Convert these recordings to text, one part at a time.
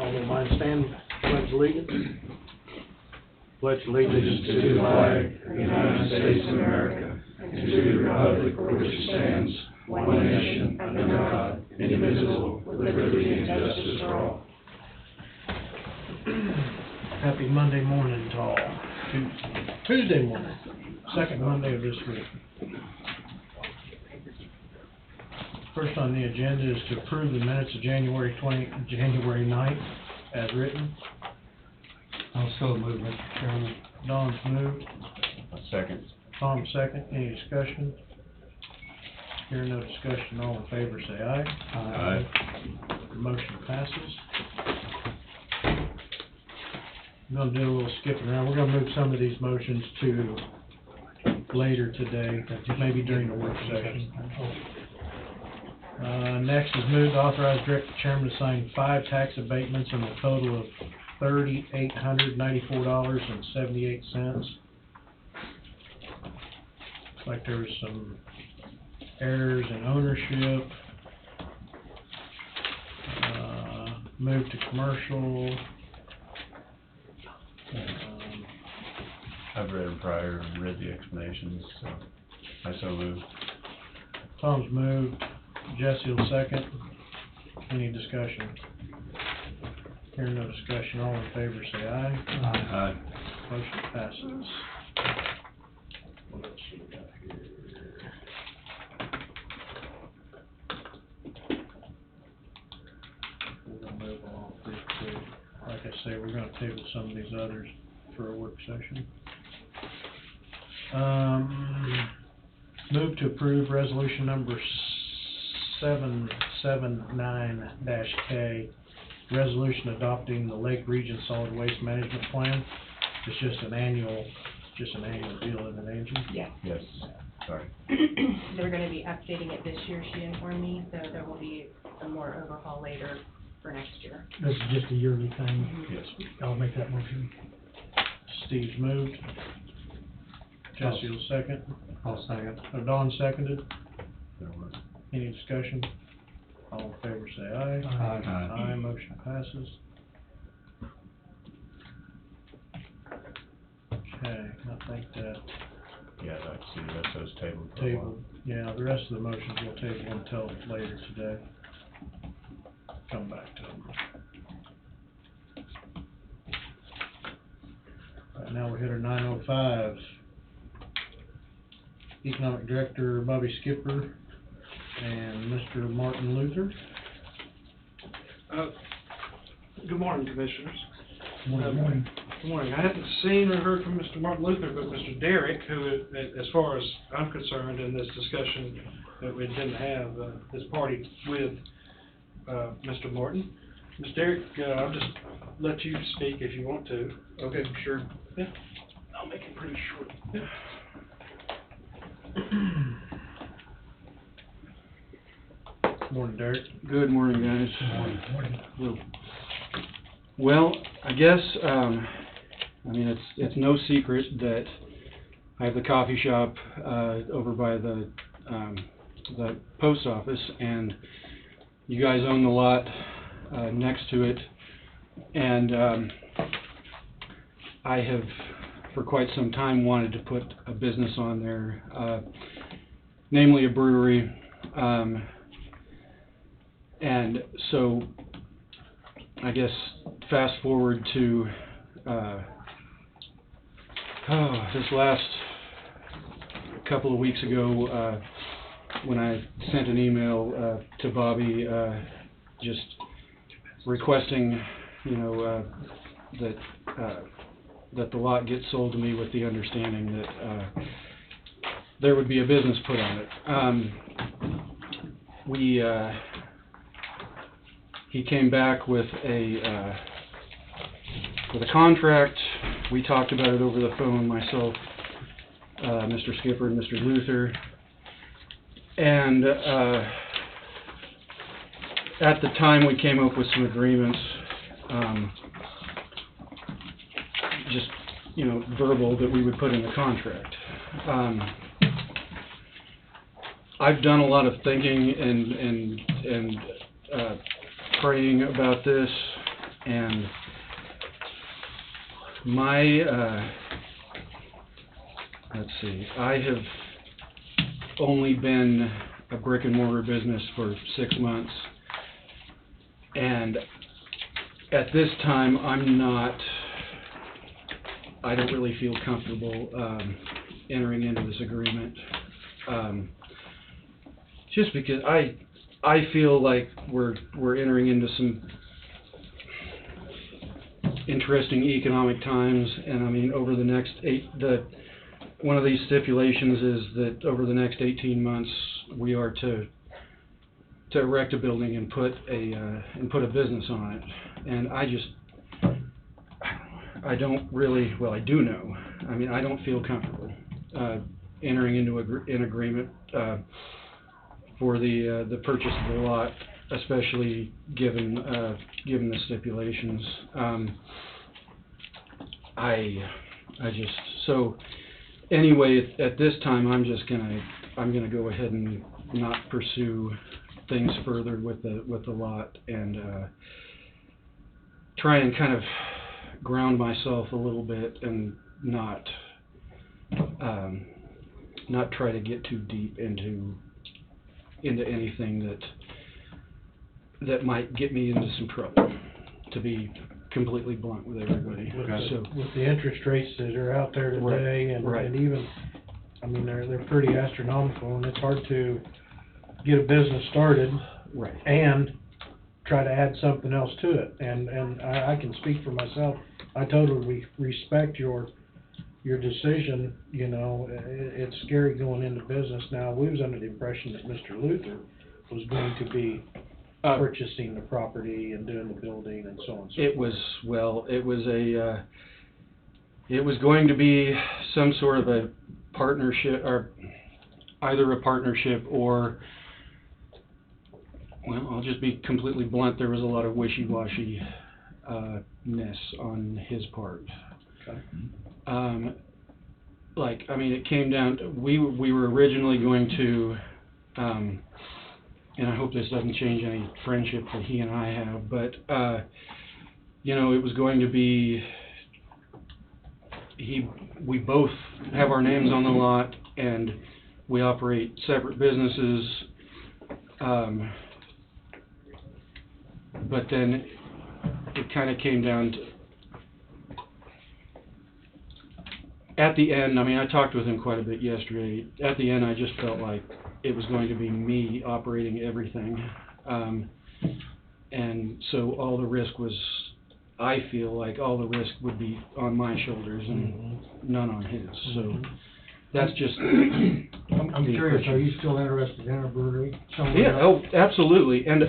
All don't mind stand, pledge allegiance. Pledge allegiance To the flag of the United States of America, and to the republic for which it stands, one nation, under God, indivisible, with liberty and justice for all. Happy Monday morning to all. Tuesday morning, second Monday of this week. First on the agenda is to approve the minutes of January 9th as written. I'll so move, Mr. Chairman. Don's moved. Second. Tom second. Any discussion? Hearing no discussion, all in favor say aye. Aye. The motion passes. I'm going to do a little skipping around. We're going to move some of these motions to later today, maybe during the work session. Next is moved to authorize direct chairman to sign 5 tax abatements in a total of $3,894.78. Looks like there was some errors in ownership. Moved to commercial. I've read them prior and read the explanations, so I so move. Tom's moved. Jesse will second. Any discussion? Hearing no discussion, all in favor say aye. Aye. Motion passes. What else do we got here? We're gonna move along pretty quick. Like I say, we're gonna table some of these others for a work session. Move to approve resolution number 779-K, resolution adopting the Lake Region Solid Waste Management Plan. It's just an annual deal, isn't it, Angie? Yeah. Yes. Sorry. They're gonna be updating it this year, she informed me, so there will be some more overhaul later for next year. This is just a yearly thing. Yes. I'll make that motion. Steve's moved. Jesse will second. I'll second. Don seconded. There was. Any discussion? All in favor say aye. Aye. Aye, motion passes. Okay, I think that Yeah, I'd see the rest of those tabled for a while. table, yeah, the rest of the motions we'll table until later today. Come back to them. Right now we hit our 9:05. Economic Director Bobby Skipper and Mr. Martin Luther. Good morning, Commissioners. Morning. Good morning. I haven't seen or heard from Mr. Martin Luther, but Mr. Derrick, who, as far as I'm concerned in this discussion that we didn't have, is party with Mr. Martin. Mr. Derrick, I'll just let you speak if you want to. Okay, sure. Yeah. I'll make it pretty short. Yeah. Morning, Derek. Good morning, guys. Morning. Well, I guess, I mean, it's no secret that I have the coffee shop over by the post office, and you guys own the lot next to it, and I have for quite some time wanted to put a business on there, namely a brewery, and so I guess fast forward to this last couple of weeks ago, when I sent an email to Bobby just requesting, that the lot gets sold to me with the understanding that there would be a business put on it. He came back with a contract. We talked about it over the phone, myself, Mr. Skipper, and Mr. Luther, and at the time we came up with some agreements, just verbal, that we would put in the contract. I've done a lot of thinking and praying about this, And my, let's see, I have only been a brick and mortar business for 6 months. And at this time, I don't really feel comfortable entering into this agreement. Just because I feel like we're entering into some interesting economic times, and I mean, over the next one of these stipulations is that over the next 18 months, we are to erect a building and put a business on it. And I don't really, well, I do know. I mean, I don't feel comfortable entering into an agreement for the purchase of the lot, especially given the stipulations. So anyway, at this time, I'm gonna go ahead and not pursue things further with the lot, and try and kind of ground myself a little bit and not try to get too deep into anything that might get me into some trouble, to be completely blunt with everybody. With the interest rates that are out there today, Right. and even, I mean, they're pretty astronomical, and it's hard to get a business started Right. and try to add something else to it. And I can speak for myself. I totally respect your decision. You know, it's scary going into business now. We was under the impression that Mr. Luther was going to be purchasing the property and doing the building and so on and so forth. It was going to be some sort of a partnership, or either a partnership or, well, I'll just be completely blunt, there was a lot of wishy-washy ness on his part. Okay. It came down to, we were originally going to, and I hope this doesn't change any friendship that he and I have, but, it was going to be, we both have our names on the lot, and we operate separate businesses, but then it kind of came down to, at the end, I mean, I talked with him quite a bit yesterday. At the end, I just felt like it was going to be me operating everything. And so all the risk was, I feel like all the risk would be on my shoulders and none on his. So that's just... I'm curious, are you still interested in a brewery somewhere? Yeah, oh, absolutely. And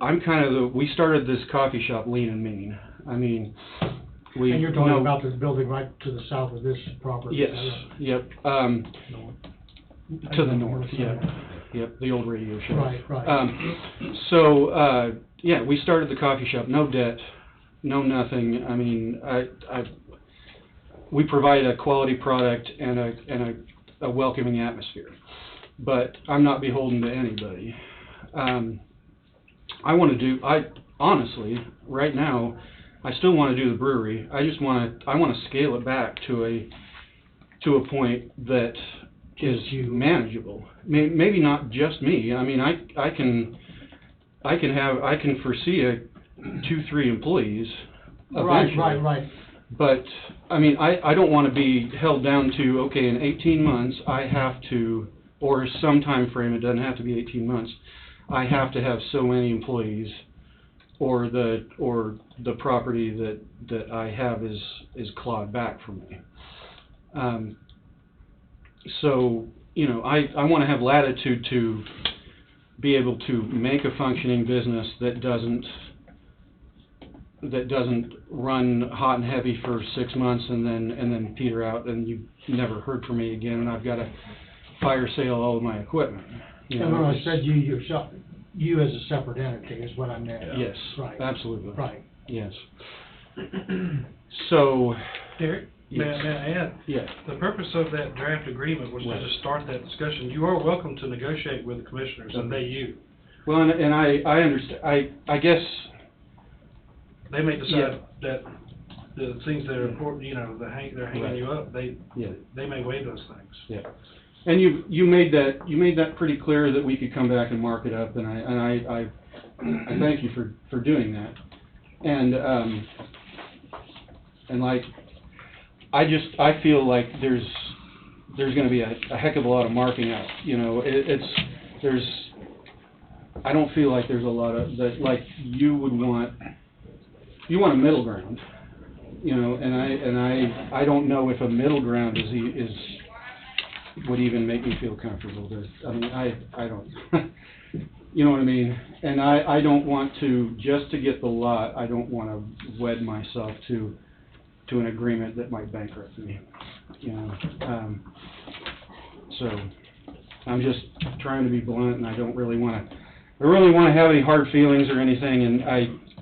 I'm kind of we started this coffee shop lean and mean. I mean, And you're talking about this building right to the south of this property? Yes, yep, to the I north, understand yep, the old radio show. Right. Yeah, we started the coffee shop, no debt, no nothing. I mean, we provide a quality product and a welcoming atmosphere, but I'm not beholden to anybody. Honestly, right now, I still want to do the brewery. I want to scale it back to a point that is manageable. Maybe not just me. I mean, I can foresee 2-3 employees eventually. Right. But I mean, I don't want to be held down to, okay, in 18 months I have to, or some time frame, it doesn't have to be 18 months, I have to have so many employees, or the property that I have is clawed back from me. So, I want to have latitude to be able to make a functioning business that doesn't run hot and heavy for 6 months and then peter out, and you never heard from me again, and I've got to fire sale all of my equipment. And when I said you yourself, you as a separate entity is what I meant. Yes, Right. absolutely. Right. Yes. So, Derek, may I add? yeah, The purpose of that draft agreement was to Right. just start that discussion. You are welcome to negotiate with the commissioners, and they you. Well, and I understand, I guess, They may Yeah. decide that the things that are important, you know, they're hanging you up, yeah, they may waive those things. yeah. And you made that pretty clear that we could come back and mark it up, and I thank you for doing that. And like, I feel like there's gonna be a heck of a lot of marking out, you know, I don't feel like there's a lot of, that, like, you want a middle ground, you know, and I don't know if a middle ground would even make me feel comfortable. I mean, I don't, you know what I mean? And I don't want to, just to get the lot, I don't want to wed myself to an agreement that might bankrupt me, you know? So, I'm just trying to be blunt, and I don't really want to have any hard feelings or anything, and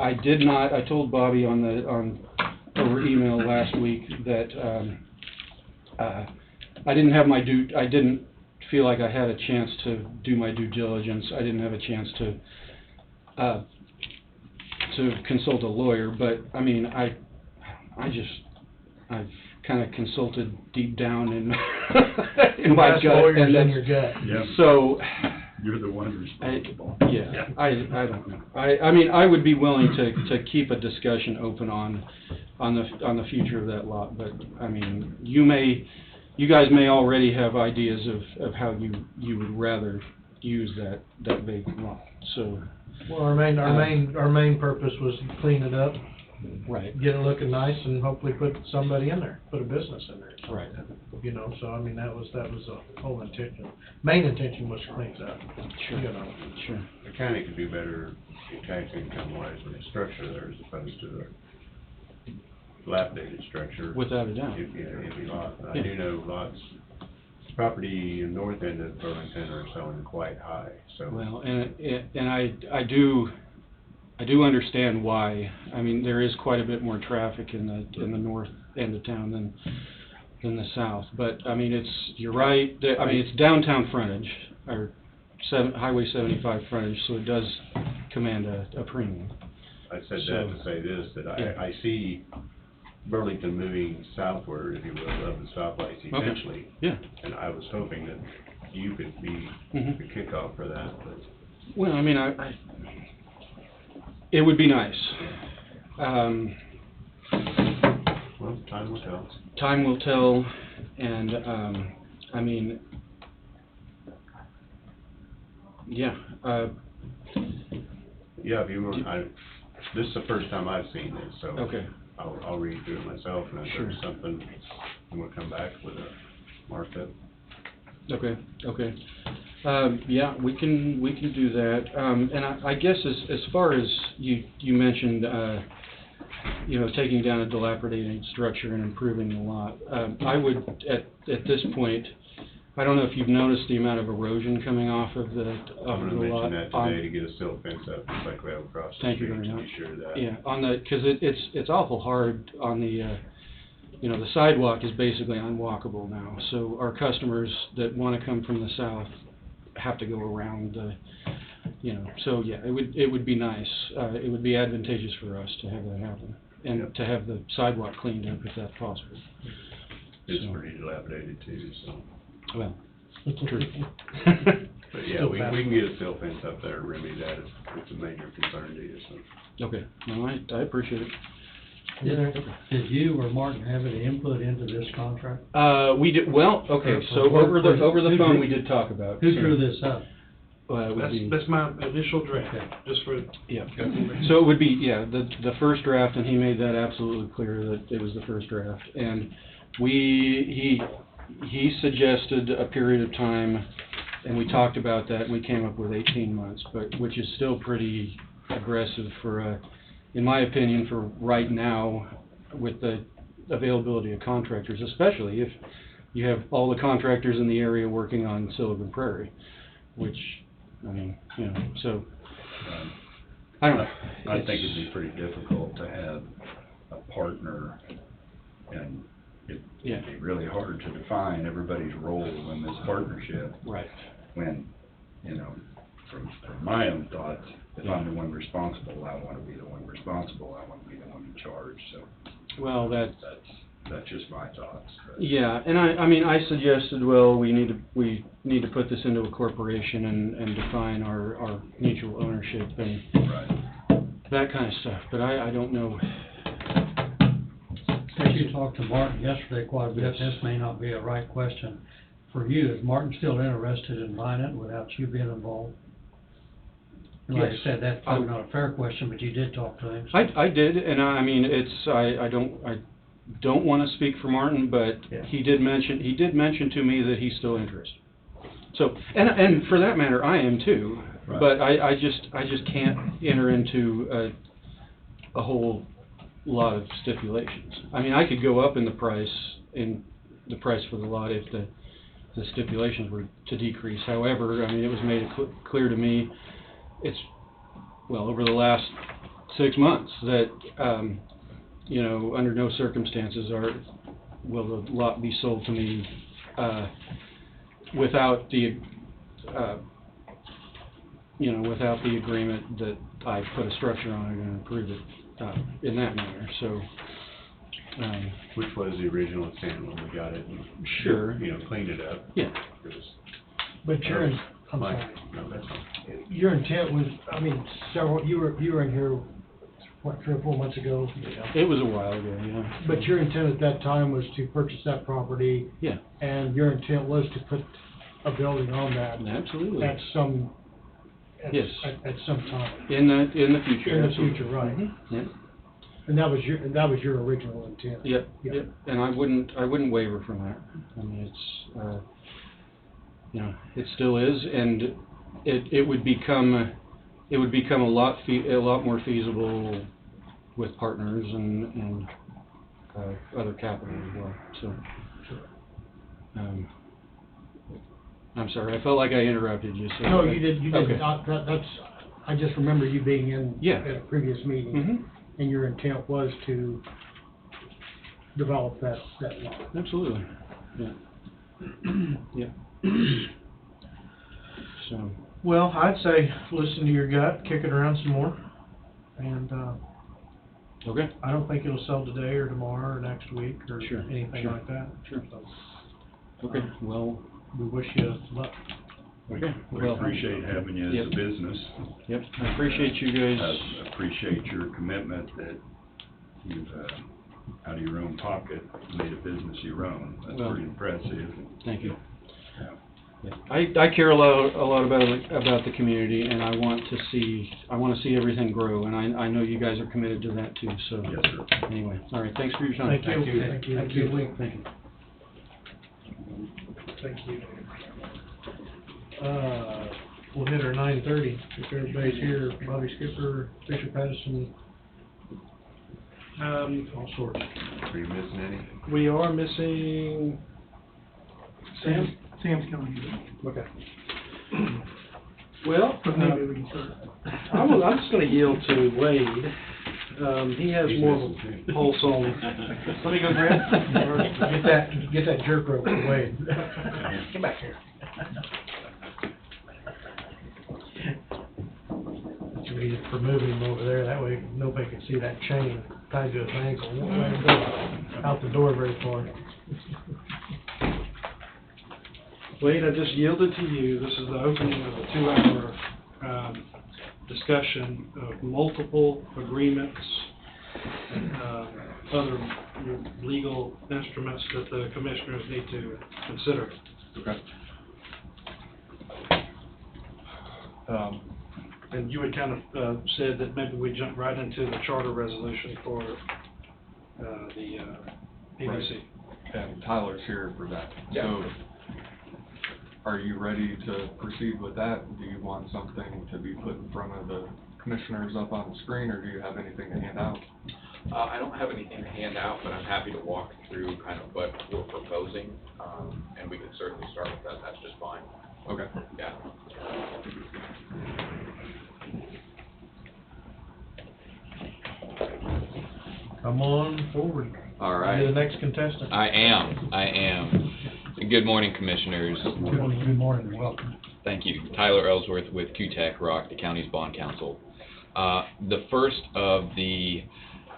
I told Bobby over email last week that, I didn't feel like I had a chance to do my due diligence. I didn't have a chance to consult a lawyer, but, I mean, I've kind of consulted deep down in my That's gut. lawyers And in your gut. Yeah. So, You're the one responsible. I don't know. I mean, I would be willing to keep a discussion open on the future of that lot, but, I mean, you guys may already have ideas of how you would rather use that vacant lot, so. Well, our main purpose was to clean it up, Right. get it looking nice, and hopefully put somebody in there, put a business in there. Right. You know, so, I mean, that was the whole intention. Main intention was to clean it up, Sure. you know. Sure. The county could do better tax income wise with the structure there as opposed to the dilapidated structure. Without a doubt. Empty lot. I Yeah. do know lots, property in north end of Burlington are selling quite high, so. Well, and I do understand why. I mean, there is quite a bit more traffic in the north end of town than the south. But I mean, you're right. I mean, it's downtown frontage or Highway 75 frontage, so it does command a premium. I said So, that to say this, that yeah. I see Burlington moving southward, if you will, of the stoplights Okay. eventually. Yeah. And I was hoping that you could be Mhm. the kickoff for that, but. Well, I mean, it would be nice. Well, time will tell. Time will tell, and, I mean, yeah, Yeah, if you want, this is the first time I've seen this, so. okay, I'll read through it myself, and if there's Sure. something, you wanna come back with a markup. okay. Yeah, we can do that. And I guess as far as you mentioned, you know, taking down a dilapidated structure and improving the lot, I would, at this point, I don't know if you've noticed the amount of erosion coming off of the lot. I'm gonna mention that today to get a silt fence up, just like we have across the Thank you street, very to much. be sure that. Yeah, because it's awful hard on the, you know, the sidewalk is basically unwalkable now. So our customers that want to come from the south have to go around the, you know, so yeah, it would be nice. It would be advantageous for us to have that happen and Yep. to have the sidewalk cleaned up if that's possible. It's So, pretty dilapidated too, so. Well, true. But yeah, we can get a silt fence up there, remedy that, it's a major concern to you, so. Okay, no, I appreciate it. Did you or Martin have any input into this contract? We did, well, okay, so over the phone, we did talk about. Who some- drew this up? It would be. That's my initial draft, Okay. just for. Yeah, so it would be, yeah, the first draft, and he made that absolutely clear that it was the first draft. And he suggested a period of time, and we talked about that, and we came up with 18 months, but, which is still pretty aggressive for, in my opinion, for right now, with the availability of contractors, especially if you have all the contractors in the area working on Sylvan Prairie, which, I mean, you know, so, I don't know. I think it'd be pretty difficult to have a partner, and it'd Yeah. be really hard to define everybody's role in this partnership Right. when, you know, from my own thoughts, if I'm the one responsible, I wanna be the one responsible, I wanna be the one in charge, so Well, that's just my thoughts. but- yeah, and I mean, I suggested, well, we need to put this into a corporation and define our mutual ownership and Right. that kind of stuff, but I don't know. Since you talked to Martin yesterday quite a bit, Yes. this may not be a right question for you. Is Martin still interested in buying it without you being involved? And like I Yes. said, that's probably not a fair question, but you did talk to him. I did, and I mean, I don't wanna speak for Martin, but Yeah. he did mention to me that he's still interested. So, and for that matter, I am too, Right. but I just can't enter into a whole lot of stipulations. I mean, I could go up in the price for the lot if the stipulations were to decrease. However, I mean, it was made clear to me, over the last 6 months that, under no circumstances will the lot be sold to me, without the agreement that I put a structure on it and approve it, in that manner, so, Which was the original intent when we got it and, sure, cleaned it up. yeah. It was- But I'm my- sorry, No, that's fine. your intent was, I mean, you were in here, what, 3 or 4 months ago? It was a while ago, yeah. But your intent at that time was to purchase that property, Yeah, and your intent was to put a building on that absolutely. at some, Yes. at some time. In the future. In the absolutely. future, right. Mhm, yeah. And that was your original intent. Yep, Yeah. yep, and I wouldn't waver from that. I mean, it's, it still is, and it would become a lot more feasible with partners and other capital as well, so. I'm sorry, I felt like I interrupted you, so. No, you did Okay. not, that's, I just remember you being in Yeah. at a previous meeting, Mhm, and your intent was to develop that lot. absolutely, yeah. Yeah. So, Well, I'd say listen to your gut, kick it around some more, and, okay, I don't think it'll sell today or tomorrow or next week or Sure, anything sure. like that. Sure. So, okay, well, we wish you luck. okay, We well. appreciate having you as Yep. a business. Yep, I appreciate you guys. I appreciate your commitment that you've, out of your own pocket, made a business your own. That's Well, pretty impressive. Thank you. Yeah. Yeah. I care a lot about the community, and I want to see everything grow, and I know you guys are committed to that too, so. Yes, sir. Anyway, all right, thanks for your time. Thank you. Thank you. Thank you. Thank you. Thank you. We'll hit our 9:30, if everybody's here, Bobby Skipper, Fisher Patterson, all sorts. Are you missing any? We are missing Sam? Sam's coming. Okay. Well, Maybe we can start. I'm just gonna yield to Wade. He has He's more of missing a too. pulse on. Let me go grab. Get that jerk rope away. Get back here. Remove him over there, that way nobody can see that chain tied to his ankle. Won't let him go out the door very far. Wade, I just yielded to you. This is the opening of a 2-hour discussion of multiple agreements and other legal instruments that the commissioners need to consider. Okay. And you had kind of said that maybe we jump right into the charter resolution for the PBC. And Tyler's here for that. So, are you ready to proceed with that? Do you want something to be put in front of the commissioners up on the screen, or do you have anything to hand out? I don't have anything to hand out, but I'm happy to walk through kind of what we're proposing, and we can certainly start with that. That's just fine. Okay. Yeah. Come on forward. All right. You're the next contestant. I am. Good morning, commissioners. Good morning and welcome. Thank you. Tyler Ellsworth with QTech Rock, the county's bond counsel. The first of the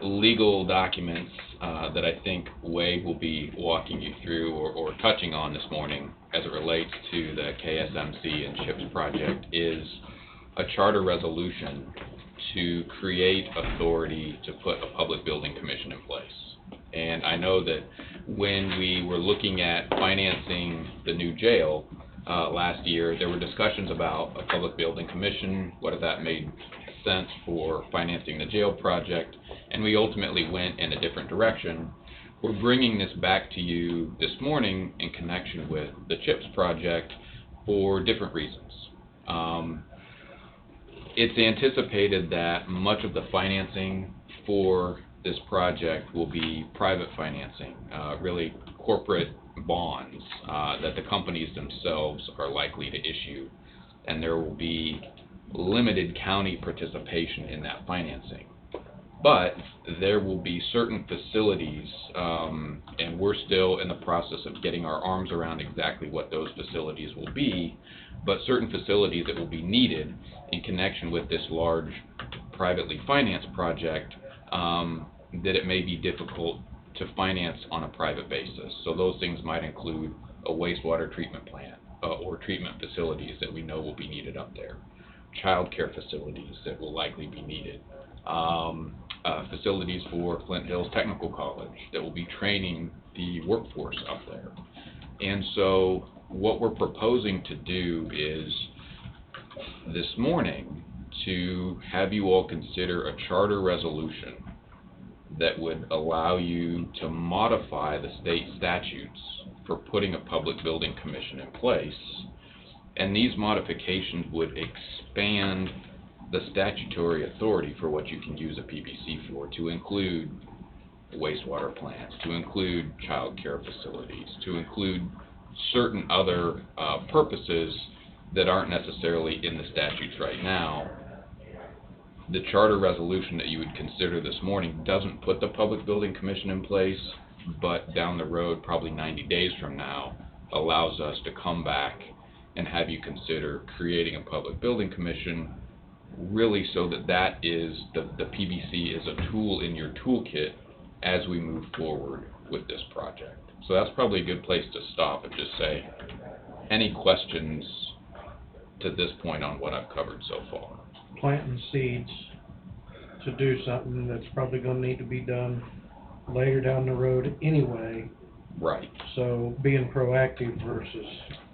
legal documents that I think Wade will be walking you through or touching on this morning as it relates to the KSMC and CHIPS project is a charter resolution to create authority to put a public building commission in place. And I know that when we were looking at financing the new jail last year, there were discussions about a public building commission, whether that made sense for financing the jail project, and we ultimately went in a different direction. We're bringing this back to you this morning in connection with the CHIPS project for different reasons. It's anticipated that much of the financing for this project will be private financing, really corporate bonds that the companies themselves are likely to issue, and there will be limited county participation in that financing. But there will be certain facilities, and we're still in the process of getting our arms around exactly what those facilities will be, but certain facilities that will be needed in connection with this large privately financed project that it may be difficult to finance on a private basis. So those things might include a wastewater treatment plant or treatment facilities that we know will be needed up there, child care facilities that will likely be needed, facilities for Flint Hills Technical College that will be training the workforce up there. And so what we're proposing to do is this morning to have you all consider a charter resolution that would allow you to modify the state statutes for putting a public building commission in place. And these modifications would expand the statutory authority for what you can use a PBC for, to include wastewater plants, to include child care facilities, to include certain other purposes that aren't necessarily in the statutes right now. The charter resolution that you would consider this morning doesn't put the Public Building Commission in place, but down the road, probably 90 days from now, allows us to come back and have you consider creating a Public Building Commission, really so that that is, the PBC is a tool in your toolkit as we move forward with this project. So that's probably a good place to stop and just say, any questions to this point on what I've covered so far? Planting seeds to do something that's probably gonna need to be done later down the road anyway. Right. So being proactive versus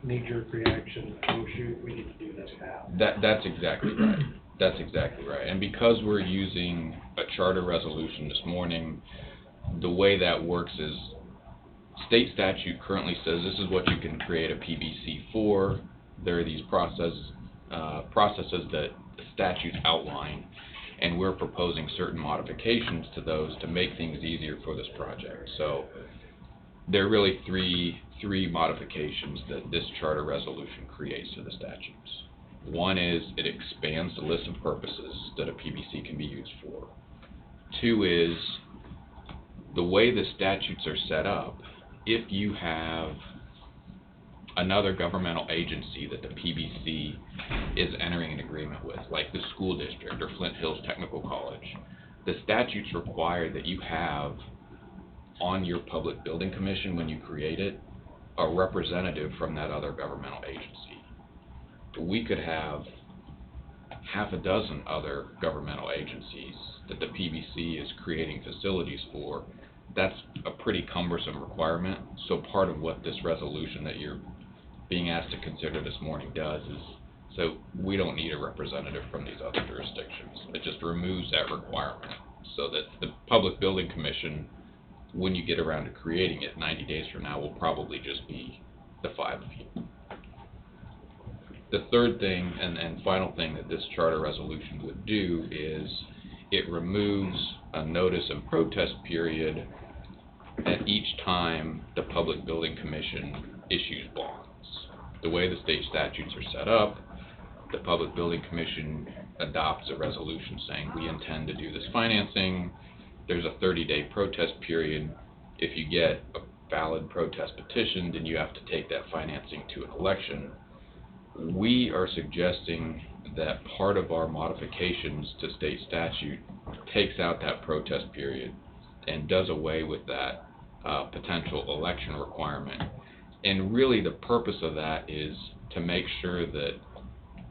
knee-jerk reaction, oh shoot, we need to do this now. That's exactly right. That's exactly right. And because we're using a charter resolution this morning, the way that works is state statute currently says this is what you can create a PBC for. There are these processes that the statutes outline, and we're proposing certain modifications to those to make things easier for this project. So there are really three modifications that this charter resolution creates to the statutes. One is it expands the list of purposes that a PBC can be used for. Two is the way the statutes are set up, if you have another governmental agency that the PBC is entering an agreement with, like the school district or Flint Hills Technical College, the statutes require that you have on your Public Building Commission, when you create it, a representative from that other governmental agency. We could have half a dozen other governmental agencies that the PBC is creating facilities for. That's a pretty cumbersome requirement. So part of what this resolution that you're being asked to consider this morning does is, so we don't need a representative from these other jurisdictions. It just removes that requirement so that the Public Building Commission, when you get around to creating it 90 days from now, will probably just be the 5 of you. The third thing and final thing that this charter resolution would do is it removes a notice and protest period at each time the Public Building Commission issues bonds. The way the state statutes are set up, the Public Building Commission adopts a resolution saying we intend to do this financing. There's a 30-day protest period. If you get a valid protest petition, then you have to take that financing to an election. we are suggesting that part of our modifications to state statute takes out that protest period and does away with that potential election requirement. And really the purpose of that is to make sure that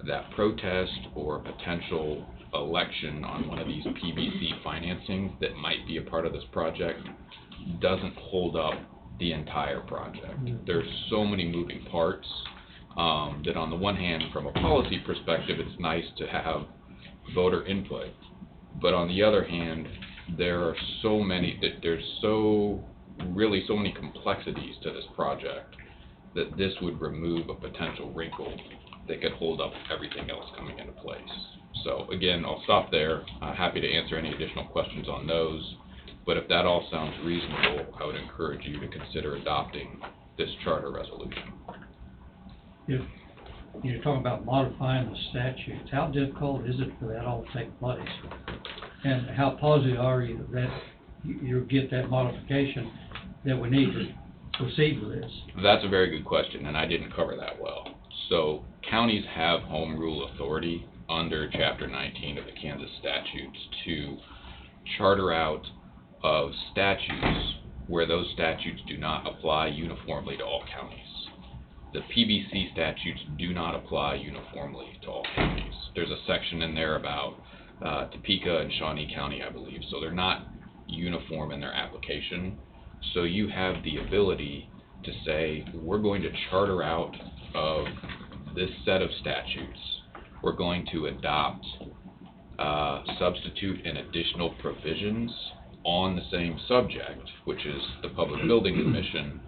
that protest or potential election on one of these PBC financings that might be a part of this project doesn't hold up the entire project. There's so many moving parts that on the one hand, from a policy perspective, it's nice to have voter input. But on the other hand, there are so many, there's really so many complexities to this project that this would remove a potential wrinkle that could hold up everything else coming into place. So again, I'll stop there. Happy to answer any additional questions on those. But if that all sounds reasonable, I would encourage you to consider adopting this charter resolution. If you're talking about modifying the statutes, how difficult is it for that all to take place? And how positive are you that you'll get that modification that we need to proceed with this? That's a very good question, and I didn't cover that well. So counties have home rule authority under Chapter 19 of the Kansas statutes to charter out of statutes where those statutes do not apply uniformly to all counties. The PBC statutes do not apply uniformly to all counties. There's a section in there about Topeka and Shawnee County, I believe, so they're not uniform in their application. So you have the ability to say, we're going to charter out of this set of statutes. We're going to adopt, substitute and additional provisions on the same subject, which is the Public Building Commission.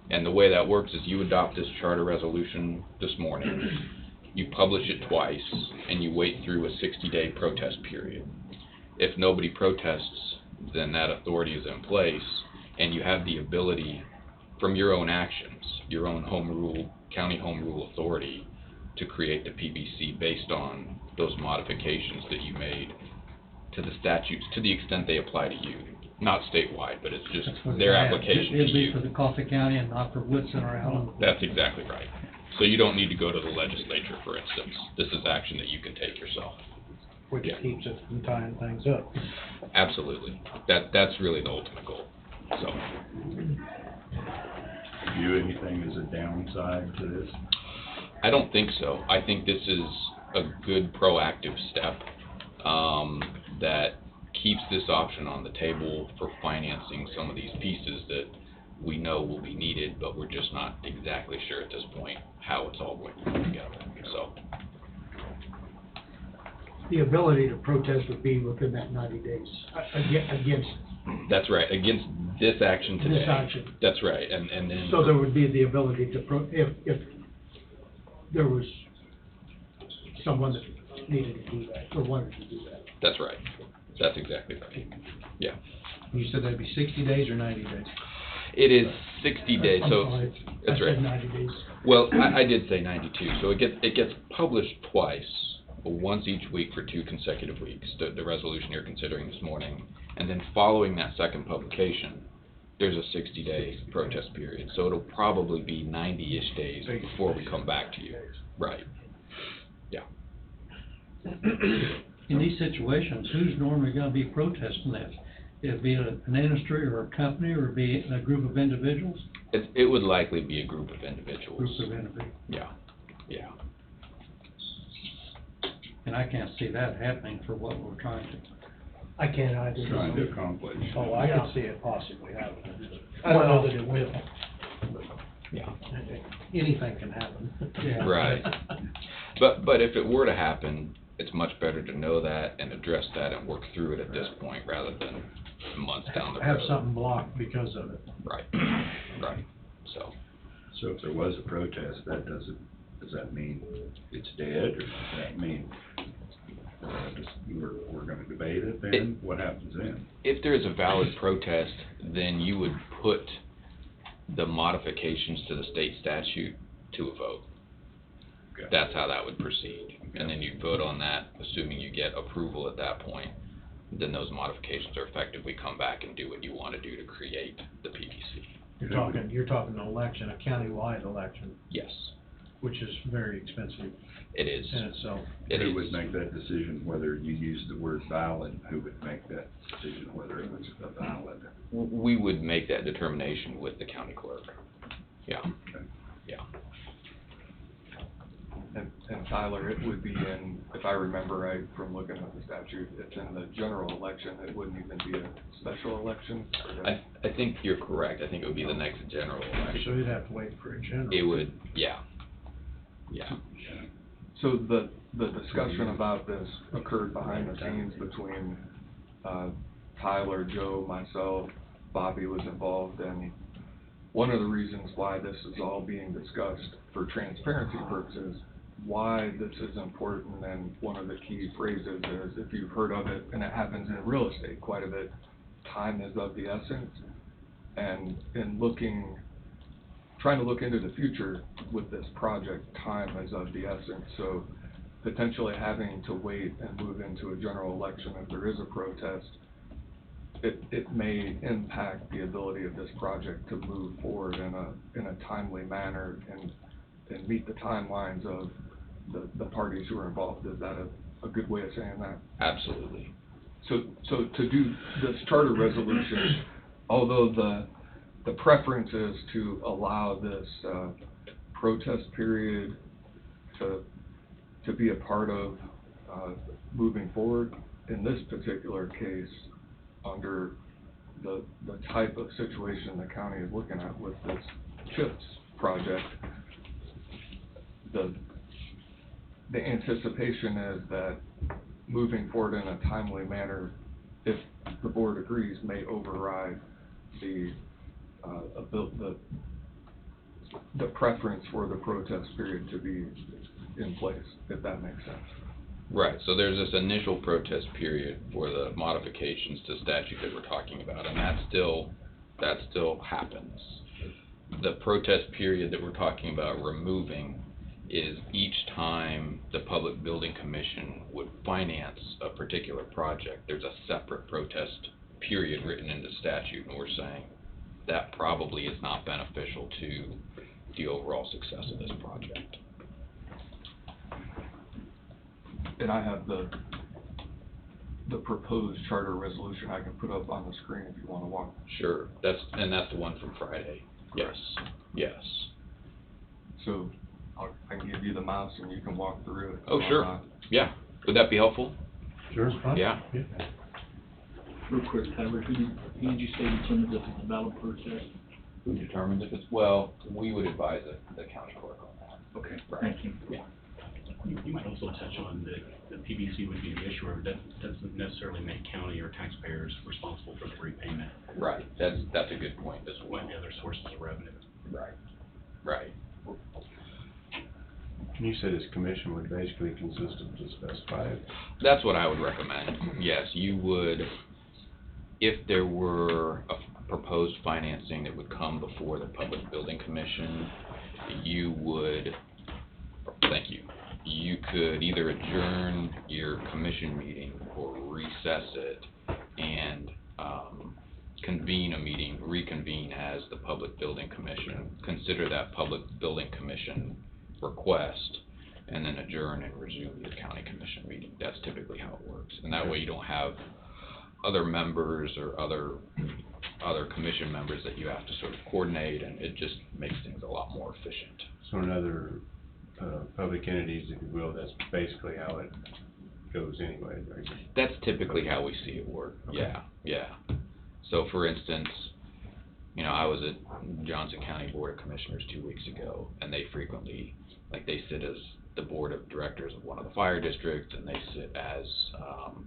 And the way that works is you adopt this charter resolution this morning, you publish it twice, and you wait through a 60-day protest period. If nobody protests, then that authority is in place, and you have the ability from your own actions, your own home rule, county home rule authority, to create the PBC based on those modifications that you made to the statutes, to the extent they apply to you. Not statewide, but it's just their application to you. It'll be for the Coffee County and not for Woodson or Allen. That's exactly right. So you don't need to go to the legislature, for instance. This is action that you can take yourself. Which keeps it from tying things up. Absolutely. That's really the ultimate goal. So. View anything as a downside to this? I don't think so. I think this is a good proactive step that keeps this option on the table for financing some of these pieces that we know will be needed, but we're just not exactly sure at this point how it's all going to come together. So. The ability to protest would be within that 90 days against. That's right, against this action today. This action. That's right, and then. So there would be the ability to if there was someone that needed to do that or wanted to do that. That's right. That's exactly right. Yeah. You said that'd be 60 days or 90 days? It is 60 days, I'm so sorry. that's I right. said 90 days. Well, I did say 92, so it gets published twice, once each week for 2 consecutive weeks, the resolution you're considering this morning, and then following that second publication, there's a 60-day protest period, so it'll probably be 90-ish days before we come back to you. Right. Yeah. In these situations, who's normally gonna be protesting this? It'd be an industry or a company, or it'd be a group of individuals? It would likely be a group of individuals. Groups of individuals. Yeah, yeah. And I can't see that happening for what we're trying to. I can't either. Trying to accomplish. Oh, I could see it possibly happening. I don't know that it will. Yeah. Anything can happen. Yeah. Right. But if it were to happen, it's much better to know that and address that and work through it at this point rather than months down the road. Have something blocked because of it. Right, right, so. So if there was a protest, does that mean it's dead, or does that mean we're gonna debate it then? What happens then? If there is a valid protest, then you would put the modifications to the state statute to a vote. Okay. That's how that would proceed. And then you'd vote on that, assuming you get approval at that point. Then those modifications are effectively come back and do what you want to do to create the PBC. You're talking an election, a countywide election. Yes. which is very expensive It is. in itself. It Who is. would make that decision, whether you use the word valid, who would make that decision, whether it was a valid? We would make that determination with the county clerk. Yeah, Okay. yeah. And Tyler, it would be in, if I remember right from looking at the statute, it's in the general election, it wouldn't even be a special election? I think you're correct. I think it would be the next general So election. you'd have to wait for a general. It would, yeah. Yeah. So the discussion about this occurred behind the scenes between, Tyler, Joe, myself, Bobby was involved, and one of the reasons why this is all being discussed for transparency purposes, why this is important, and one of the key phrases is, if you've heard of it, and it happens in real estate quite a bit, time is of the essence. And in trying to look into the future with this project, time is of the essence. So potentially having to wait and move into a general election if there is a protest, it may impact the ability of this project to move forward in a timely manner and meet the timelines of the parties who are involved. Is that a good way of saying that? Absolutely. So to do this charter resolution, although the preference is to allow this protest period to be a part of moving forward, in this particular case, under the type of situation the county is looking at with this CHIPS project, the anticipation is that moving forward in a timely manner, if the board agrees, may override the preference for the protest period to be in place, if that makes sense. Right, so there's this initial protest period for the modifications to statute that we're talking about, and that still happens. The protest period that we're talking about removing is each time the Public Building Commission would finance a particular project, there's a separate protest period written into statute, and we're saying that probably is not beneficial to the overall success of this project. And I have the proposed charter resolution I can put up on the screen if you want to walk. Sure, that's the one from Friday. Yes, yes. So I can give you the mouse and you can walk through it. Oh, sure. Yeah. Would that be helpful? Sure. Yeah. Real quick, Tyler, who did you say determines if it's a valid protest? Who determines if it's, well, we would advise the county clerk on that. Okay, Right. thank you. Yeah. You might also touch on the PBC would be the issuer, but that doesn't necessarily make county or taxpayers responsible for the repayment. Right, that's a good point as well. Might be other sources of revenue. Right, right. You said this commission would basically consist of just specified. That's what I would recommend. Yes, you would, if there were a proposed financing that would come before the Public Building Commission, you would, thank you, you could either adjourn your commission meeting or recess it and convene a meeting, reconvene as the Public Building Commission, consider that Public Building Commission request, and then adjourn and resume your county commission meeting. That's typically how it works. And that way you don't have other members or other commission members that you have to sort of coordinate, and it just makes things a lot more efficient. So in other public entities, if you will, that's basically how it goes anyway, right? That's typically how we see it work. Okay. Yeah, yeah. So for instance, you know, I was at Johnson County Board of Commissioners 2 weeks ago, and they frequently, like, they sit as the board of directors of one of the fire districts, and they sit as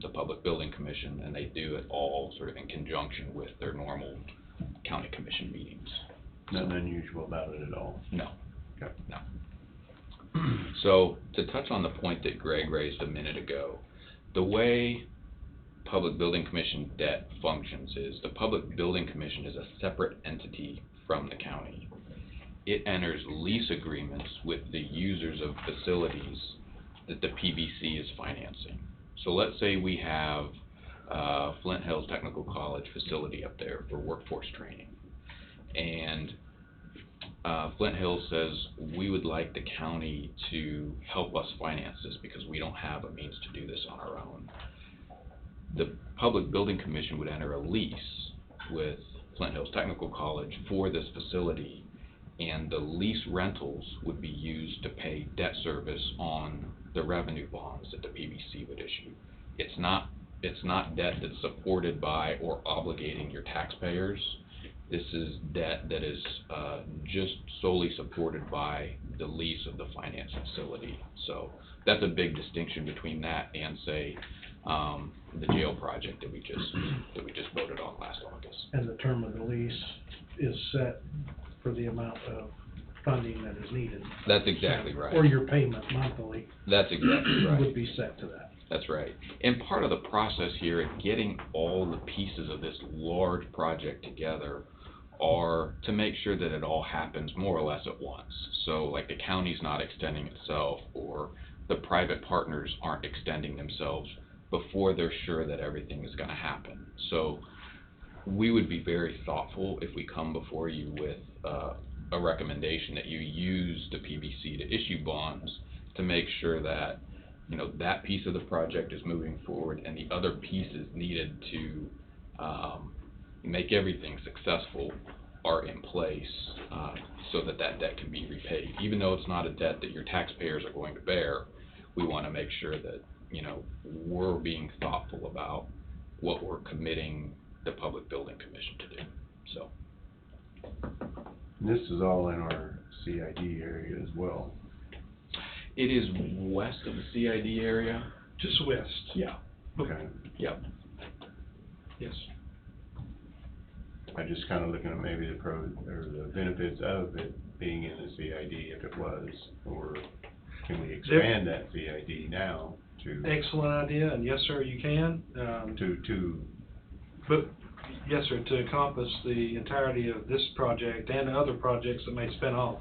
the Public Building Commission, and they do it all sort of in conjunction with their normal county commission meetings. Nothing unusual about it at all. No. Okay. No. So to touch on the point that Greg raised a minute ago, the way Public Building Commission debt functions is the Public Building Commission is a separate entity from the county. It enters lease agreements with the users of facilities that the PBC is financing. So let's say we have Flint Hills Technical College facility up there for workforce training, and Flint Hills says, we would like the county to help us finance this because we don't have a means to do this on our own. The Public Building Commission would enter a lease with Flint Hills Technical College for this facility, and the lease rentals would be used to pay debt service on the revenue bonds that the PBC would issue. It's not debt that's supported by or obligating your taxpayers. This is debt that is just solely supported by the lease of the finance facility. So that's a big distinction between that and, say, the jail project that we just voted on last August. And the term of the lease is set for the amount of funding that is needed. That's exactly right. Or your payment monthly. That's exactly right. Would be set to that. That's right. And part of the process here in getting all the pieces of this large project together are to make sure that it all happens more or less at once. So like the county's not extending itself, or the private partners aren't extending themselves before they're sure that everything is going to happen. So we would be very thoughtful if we come before you with a recommendation that you use the PBC to issue bonds to make sure that, you know, that piece of the project is moving forward and the other pieces needed to make everything successful are in place so that that debt can be repaid. Even though it's not a debt that your taxpayers are going to bear, we want to make sure that, you know, we're being thoughtful about what we're committing the Public Building Commission to do. So. This is all in our CID area as well. It is west of the CID area. Just west. Yeah. Okay. Yep. Yes. I just kind of looking at maybe the pros or the benefits of it being in the CID if it was, or can we expand that CID now to? Excellent idea, and yes, sir, you can. But yes, sir, to encompass the entirety of this project and other projects that may spin off.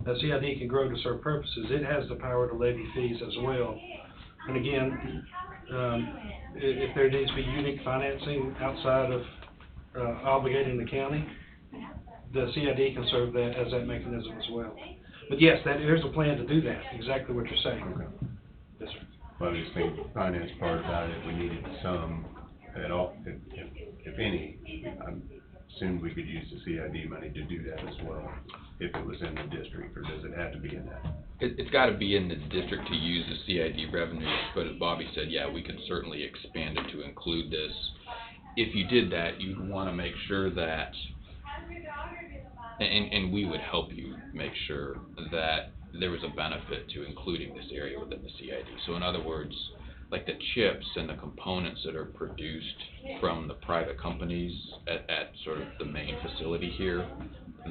The CID can grow to serve purposes. It has the power to levy fees as well. And again, if there needs to be unique financing outside of obligating the county, the CID can serve that as that mechanism as well. But yes, there's a plan to do that, exactly what you're saying. Okay. Yes, sir. Well, I just think the finance part about it, we needed some at all, if any. I assumed we could use the CID money to do that as well, if it was in the district, or does it have to be in that? It's got to be in the district to use the CID revenue, but as Bobby said, yeah, we can certainly expand it to include this. If you did that, you'd want to make sure that, and we would help you make sure that there was a benefit to including this area within the CID. So in other words, like the chips and the components that are produced from the private companies at sort of the main facility here,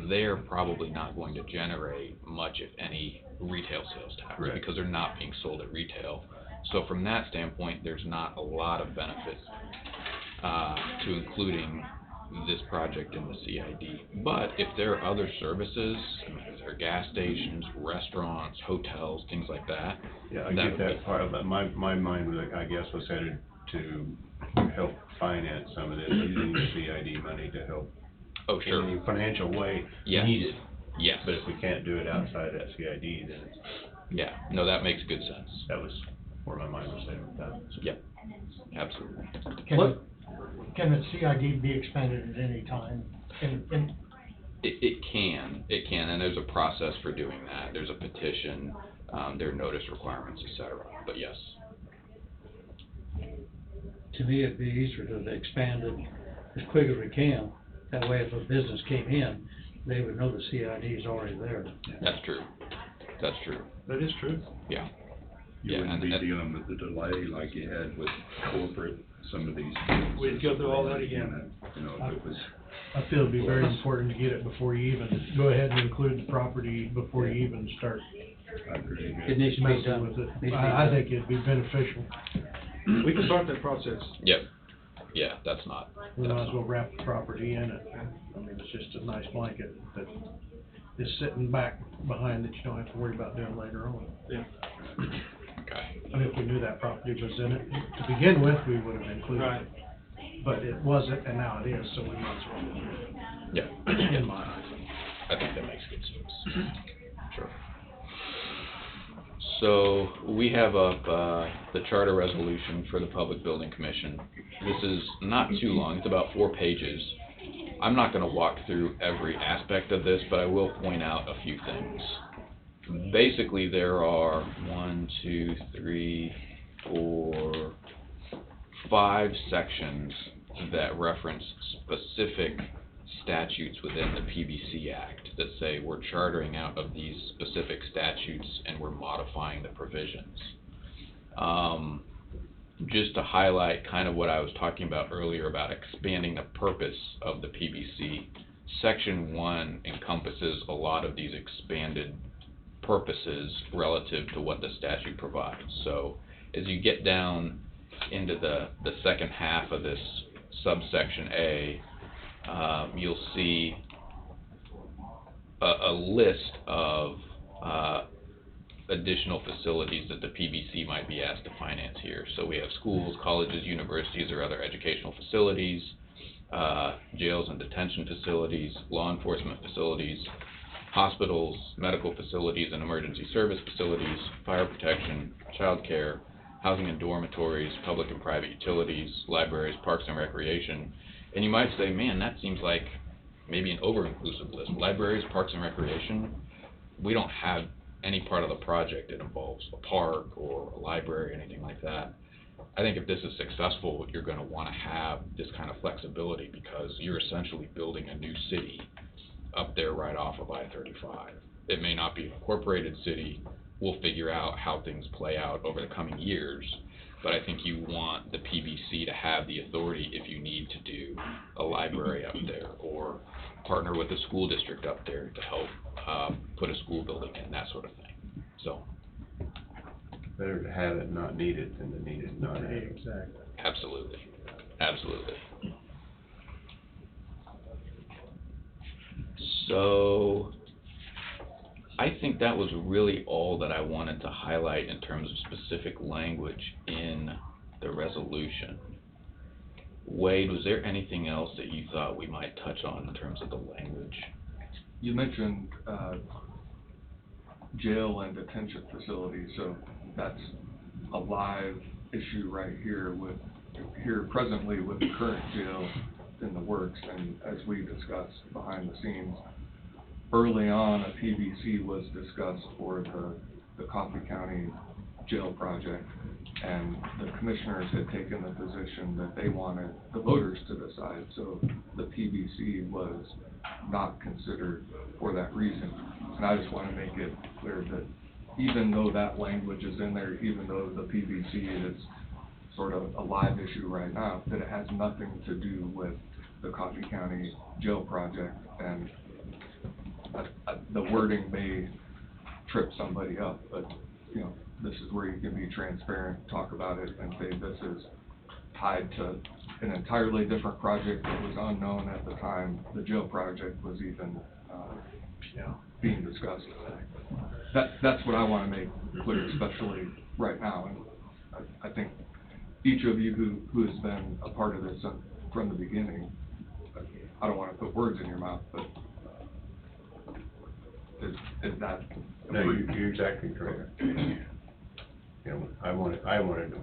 they're probably not going to generate much, if any, retail sales tax, right, because they're not being sold at retail. So from that standpoint, there's not a lot of benefit to including this project in the CID. But if there are other services, if there are gas stations, restaurants, hotels, things like that. Yeah, I get that part of it. My mind was, I guess, was headed to help finance some of this, using the CID money to help. Oh, sure. In any financial way needed. Yes. But if we can't do it outside that CID, then it's. Yeah, no, that makes good sense. That was where my mind was headed with that. Yep, absolutely. Can the CID be expanded at any time? It can, and there's a process for doing that. There's a petition, there are notice requirements, etc. But yes. To me, it'd be easier to expand it as quick as we can. That way, if a business came in, they would know the CID is already there. That's true. That's true. That is true. Yeah. You wouldn't be dealing with the delay like you had with corporate, some of these. We'd go through all that again. You know, if it was. I feel it'd be very important to get it before you even, go ahead and include the property before you even start It needs to be messing done. with it. I think it'd be beneficial. We can start that process. Yep. Yeah, that's not. We might as well wrap the property in it. I mean, it's just a nice blanket that is sitting back behind that you don't have to worry about doing later on. Yeah. Okay. I mean, if we knew that property was in it, to begin with, we would have included Right. it. But it wasn't, and now it is, so we might as well. Yeah. In my eyes. I think that makes good sense. Sure. So we have up the charter resolution for the Public Building Commission. This is not too long, it's about 4 pages. I'm not going to walk through every aspect of this, but I will point out a few things. Basically, there are 1, 2, 3, 4, 5 sections that reference specific statutes within the PBC Act that say we're chartering out of these specific statutes and we're modifying the provisions. Just to highlight kind of what I was talking about earlier about expanding the purpose of the PBC, Section 1 encompasses a lot of these expanded purposes relative to what the statute provides. So as you get down into the second half of this subsection A, you'll see a list of additional facilities that the PBC might be asked to finance here. So we have schools, colleges, universities, or other educational facilities, jails and detention facilities, law enforcement facilities, hospitals, medical facilities and emergency service facilities, fire protection, child care, housing and dormitories, public and private utilities, libraries, parks and recreation. And you might say, man, that seems like maybe an over-inclusive list. Libraries, parks and recreation, we don't have any part of the project that involves a park or a library or anything like that. I think if this is successful, you're going to want to have this kind of flexibility because you're essentially building a new city up there right off of I-35. It may not be an incorporated city. We'll figure out how things play out over the coming years. But I think you want the PBC to have the authority if you need to do a library up there or partner with a school district up there to help put a school building in, that sort of thing. So. Better to have it not needed than to need it not have it. Exactly. Absolutely. Absolutely. So I think that was really all that I wanted to highlight in terms of specific language in the resolution. Wade, was there anything else that you thought we might touch on in terms of the language? You mentioned jail and detention facilities, so that's a live issue right here presently with the current jail in the works. And as we discussed behind the scenes, early on a PBC was discussed for the Coffee County jail project, and the commissioners had taken the position that they wanted the voters to decide, so the PBC was not considered for that reason. And I just want to make it clear that even though that language is in there, even though the PBC is sort of a live issue right now, that it has nothing to do with the Coffee County jail project, and the wording may trip somebody up, but you know, this is where you can be transparent, talk about it, and say this is tied to an entirely different project that was unknown at the time the jail project was even being discussed. That's what I want to make clear, especially right now. And I think each of you who has been a part of this from the beginning, I don't want to put words in your mouth, but is that? No, you're exactly correct. You know, I wanted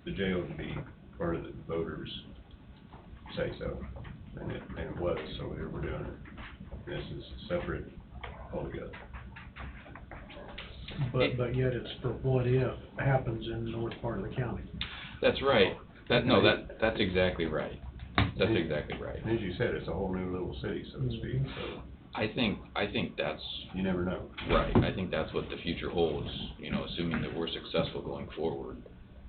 the jail to be part of the voters' say so, and it was, so we're doing it. This is separate altogether. But yet it's for what if happens in the north part of the county. That's right. That's exactly right. That's exactly right. And as you said, it's a whole new little city, so to speak, so. I think that's. You never know. Right. I think that's what the future holds, you know, assuming that we're successful going forward.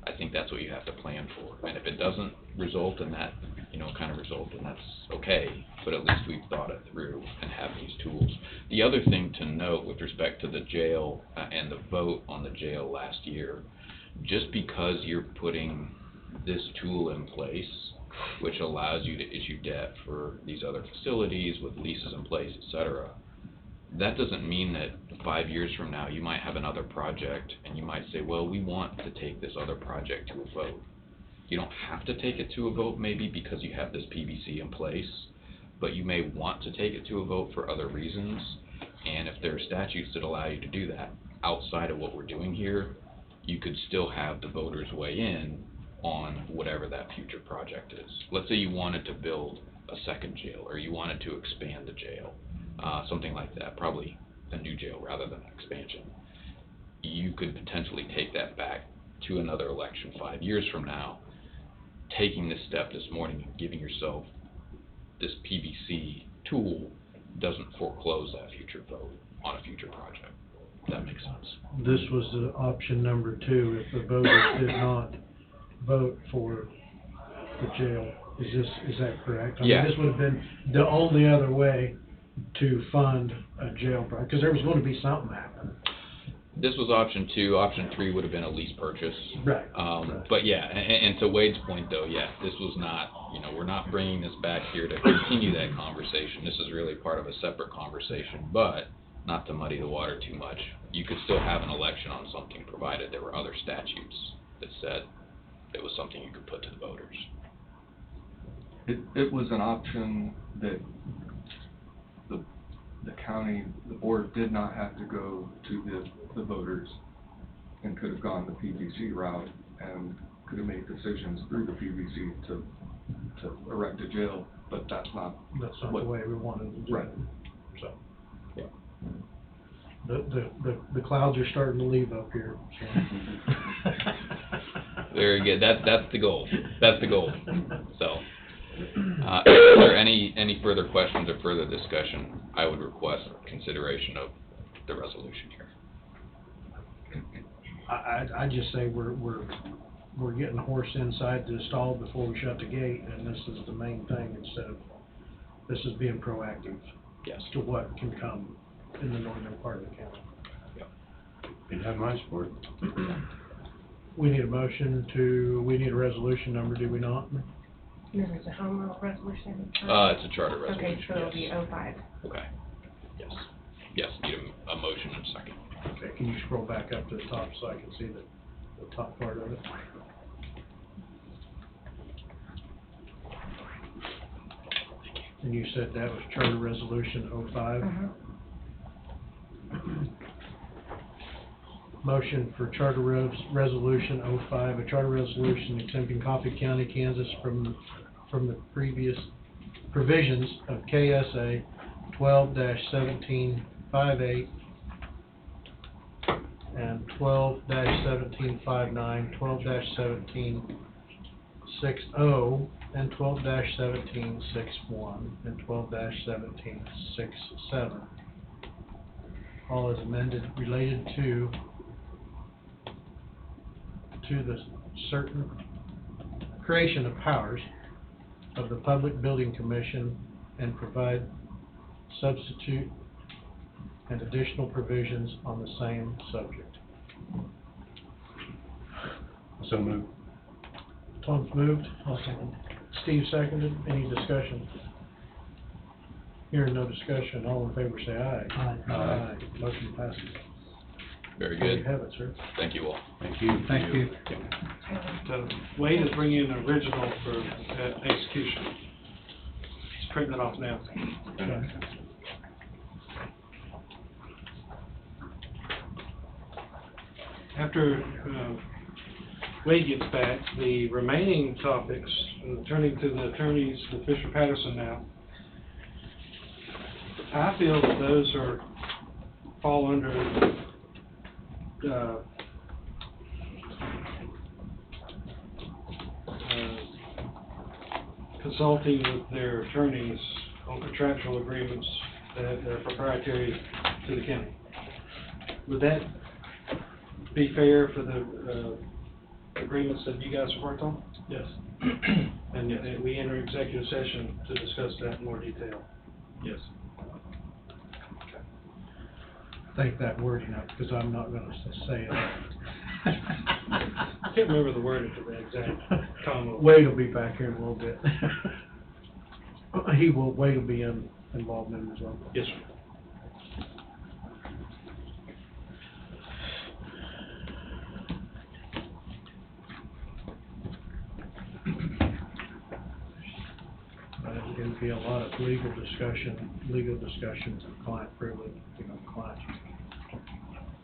I think that's what you have to plan for. And if it doesn't result in that, you know, kind of result, then that's okay. But at least we've thought it through and have these tools. The other thing to note with respect to the jail and the vote on the jail last year, just because you're putting this tool in place, which allows you to issue debt for these other facilities with leases in place, et cetera, that doesn't mean that 5 years from now you might have another project and you might say, well, we want to take this other project to a vote. You don't have to take it to a vote maybe because you have this PBC in place, but you may want to take it to a vote for other reasons. And if there are statutes that allow you to do that outside of what we're doing here, you could still have the voters weigh in on whatever that future project is. Let's say you wanted to build a second jail, or you wanted to expand the jail, something like that, probably a new jail rather than an expansion. You could potentially take that back to another election 5 years from now. Taking this step this morning and giving yourself this PBC tool doesn't foreclose that future vote on a future project. If that makes sense. This was the option number 2, if the voters did not vote for the jail. Is that correct? I mean, Yeah. this would have been the only other way to fund a jail project, because there was going to be something happen. This was option 2. Option 3 would have been a lease purchase. Right. But yeah, and to Wade's point though, yeah, this was not, we're not bringing this back here to continue that conversation. This is really part of a separate conversation, but not to muddy the water too much. You could still have an election on something provided there were other statutes that said it was something you could put to the voters. It was an option that the county, the board did not have to go to the voters, and could have gone the PBC route and could have made decisions through the PBC to erect a jail, but that's not the way we wanted to do right. it. So, yeah. The clouds are starting to leave up here. So. Very good. That's the goal. That's the goal. So, if there are any further questions or further discussion, I would request consideration of the resolution here. I just say we're getting the horse inside the stall before we shut the gate, and this is the main thing, instead of, this is being proactive. Yes. To what can come in the northern part of the county. You'd have my support. We need a motion we need a resolution number, do we not? There is a home rule resolution? It's a charter resolution. Okay, so it'll be yes. 05. Okay. Yes. Yes, need a motion and a second. Okay, can you scroll back up to the top so I can see the top part of it? And you said that was Charter Resolution 05? Motion for Charter Resolution 05, a charter resolution exempting Coffee County, Kansas from the previous provisions of KSA 12-1758 and 12-1759, 12-1760, and 12-1761, and 12-1767. All is amended related to the certain creation of powers of the Public Building Commission, and provide substitute and additional provisions on the same subject. So moved. Tom's moved. Steve seconded. Any discussion? Hearing no discussion, all in favor say aye. Aye. Aye. Motion passes. Very There you good. have it, sir. Thank you all. Thank you. Thank you. So Wade is bringing in an original for execution. He's printing it off now. Okay. After Wade gets back, the remaining topics, turning to the attorneys, the Fisher Patterson now, I feel that those fall under consulting with their attorneys on contractual agreements that are proprietary to the county. Would that be fair for the agreements that you guys have worked on? Yes. And we enter executive session to discuss that in more detail. Yes. Think that wording up, because I'm not gonna say it. I can't remember the wording for the exact comma. Wade will be back here in a little bit. Wade will be involved in it as well. Yes, sir. it'd be a lot of legal discussion for client privilege,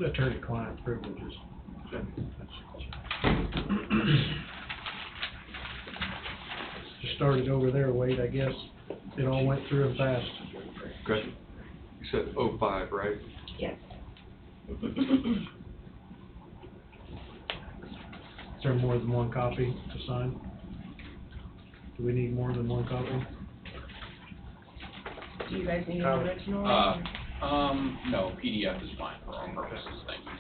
attorney-client privileges. Just started over there, Wade, I guess. It all went through and fast. Good. You said 05, right? Yes. Is there more than one copy to sign? Do we need more than one copy? Do you guys need an original? No, PDF is fine for all purposes, thank you.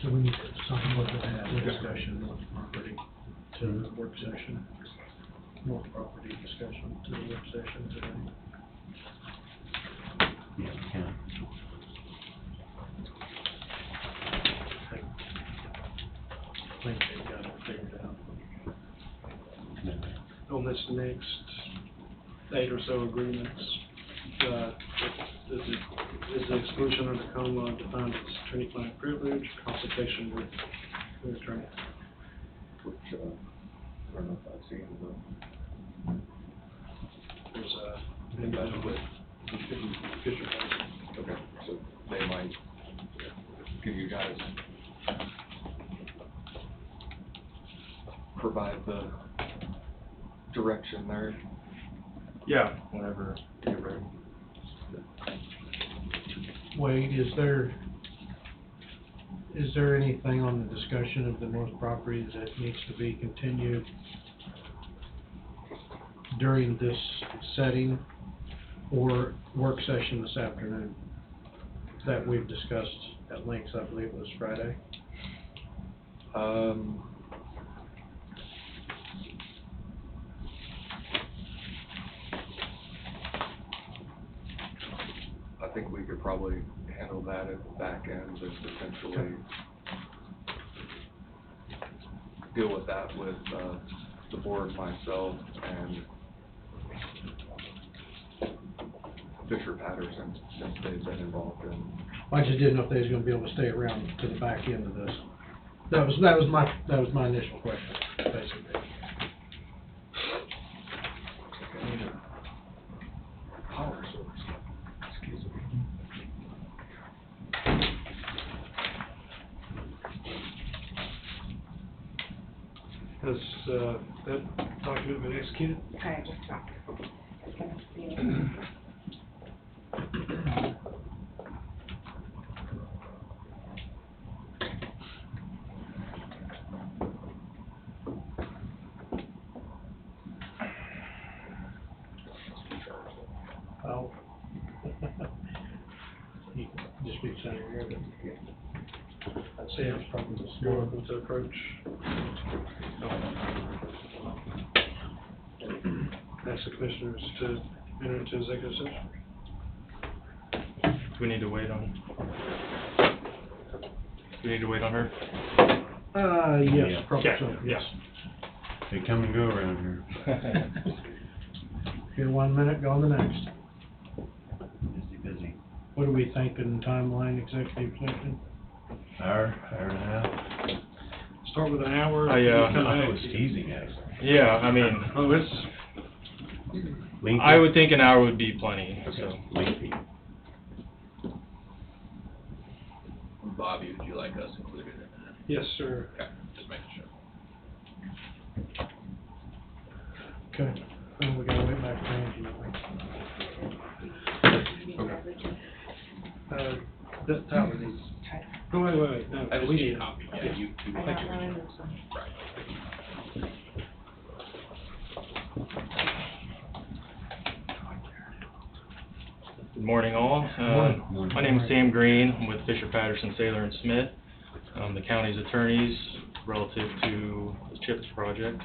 So we need to sign what we had in discussion, North property to the work session. North property discussion to the work session today. Yeah, we can. I think they got it figured out. On this next 8 or so agreements, is the exclusion under common law defined as attorney-client privilege, consultation with the attorney? Which, I don't know if I've seen There's a individual with Fisher. okay, so they might give you guys, provide the direction there. Yeah, whenever you're ready. Wade, is there anything on the discussion of the North property that needs to be continued during this setting or work session this afternoon that we've discussed at length? I believe it was Friday. I think we could probably handle that at the back end and potentially deal with that with the board, myself, and Fisher Patterson, since they've been involved in. I just didn't know if they was gonna be able to stay around to the back end of this. That was my initial question, basically. Power source. Excuse me. Has that document been executed? I just talked. Oh. You just be saying here, but I'd say it's probably the You're smart. welcome to approach. Ask the commissioners to enter into executive session. Do we need to wait on? Do we need to wait on her? Yes, Yeah. probably Yeah, so, yes. They come and go around here. Here 1 minute, gone the next. Busy. What are we thinking, timeline, executive session? Hour and a half. Start with an hour. I come I back. was teasing, actually. Yeah, I mean, Oh, it's, Lengthy? I would think an hour would be plenty, so. Okay, lengthy. Bobby, would you like us included in that? yes, sir. Okay, just making sure. Okay, and we gotta wait back to Angie, don't we? That Tyler needs. Oh, wait, no. I just we need need a copy, yeah, you I make got your one. original. Right. Good morning, all. Morning. My name is Sam Green. I'm with Fisher Patterson, Saylor and Smith. The county's attorneys relative to the CHIPS project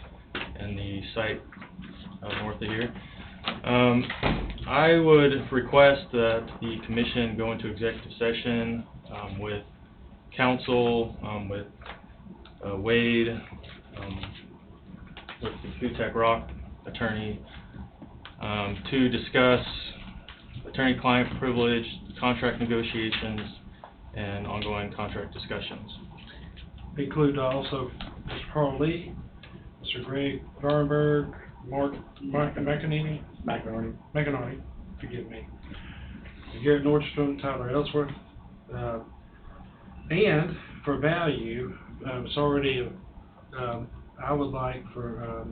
and the site north of here. I would request that the commission go into executive session with counsel, with Wade, with the Hutek Rock attorney, to discuss attorney-client privilege, contract negotiations, and ongoing contract discussions. Include also Mr. Carl Lee, Mr. Greg Garnberg, Mark McEnany, forgive me, Garrett Nordstrom, Tyler Ellsworth, and for value, it's already, I would like for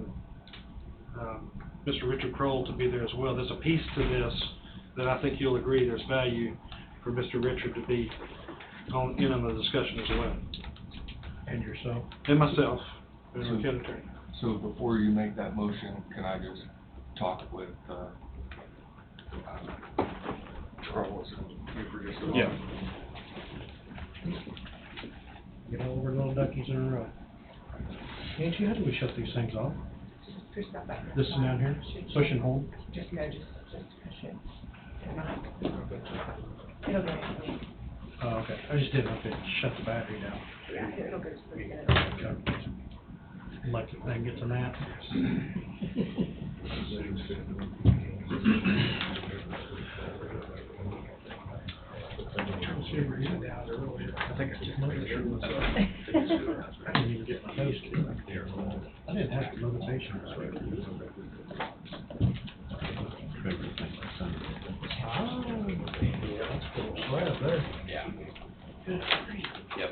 Mr. Richard Kroll to be there as well. There's a piece to this that I think you'll agree there's value for Mr. Richard to be in on the discussion as well. And yourself? And myself, and So- our county attorney. So before you make that motion, can I just talk with, Charles and you for just a moment? Yeah. Get all of our little duckies in a row. Angie, how do we shut these things off? Push that back. This one down here, push and hold? Just push it. It'll go. Oh, okay, I just didn't know if it shut the battery down. Yeah, it'll go. Like the thing gets a nap. I think I just noticed it was, I didn't even get my toast. I didn't have the motivation. Oh, yeah, that's a little slab there. Yeah. Good. Yep.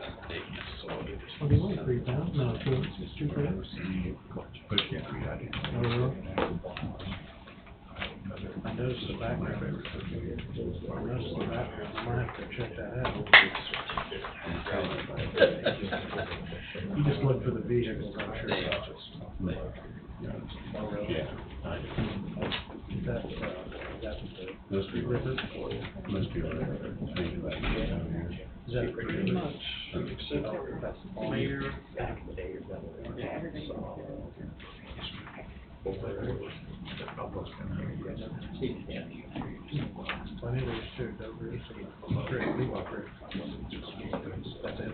What do you want, 3 pounds? No, 2, it's 2 pounds. Push it, I did. Oh, really? I noticed the background. I noticed the background. I might have to check that out. You just look for the vehicles, I'm sure. Yeah. That's the Must be river. Must be right. Maybe like down here. Is that pretty much? Mayor. My neighbor was too, over here, so great, Levi Cribs. That's it.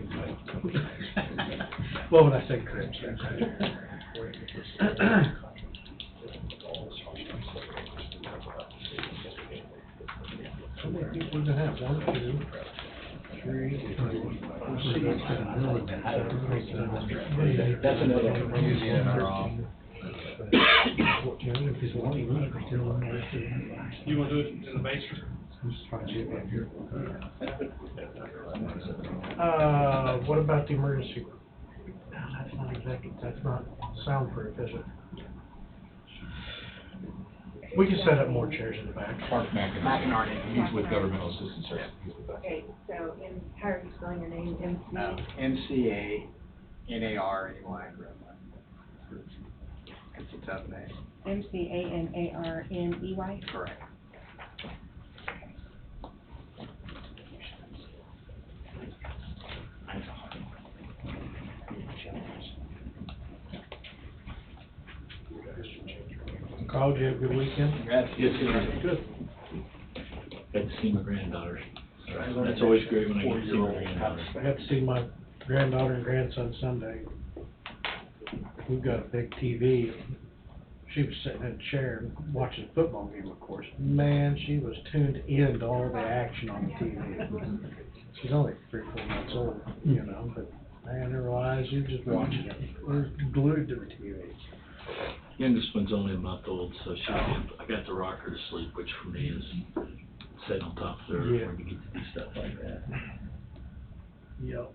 What would I say, Cribs? How many people we're gonna have? 1, 2, 3, 4. That's another museum in our office. You want to do it in the basement? What about the emergency? No, that's not executive, that's not soundproof, is it? We can set up more chairs in the back. Mark McInerney, he's with Governmental Assistance Service. Okay, so, how are you spelling your name? MCANARNEY. It's a tough name. MCANARNEY? Correct. Carl, did you have a good weekend? Yes, sir. Good. Got to see my granddaughter. That's always great when I get to see my granddaughter. I got to see my granddaughter and grandson Sunday. We've got a big TV. She was sitting in a chair watching a football game, of course. Man, she was tuned in to all the action on the TV. She's only 3 or 4 months old, you know, but man, her eyes, you're just watching it. We're glued to the TV. Youngest one's only a month old, so I got to rock her to sleep, which for me is sitting on top of her Yeah. when you get to do stuff like that. Yep.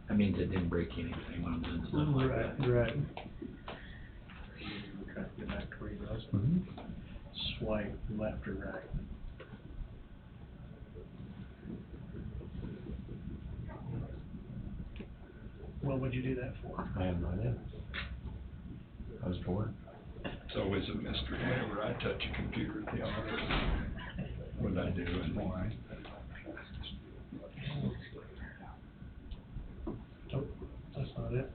That means I didn't break anything when I'm doing stuff like that. Right. Try to get back to where he was. Swipe left or right. What would you do that for? I have no idea. I was bored. It's always a mystery whenever I touch a computer at the office, what I do and why. Nope, that's not it.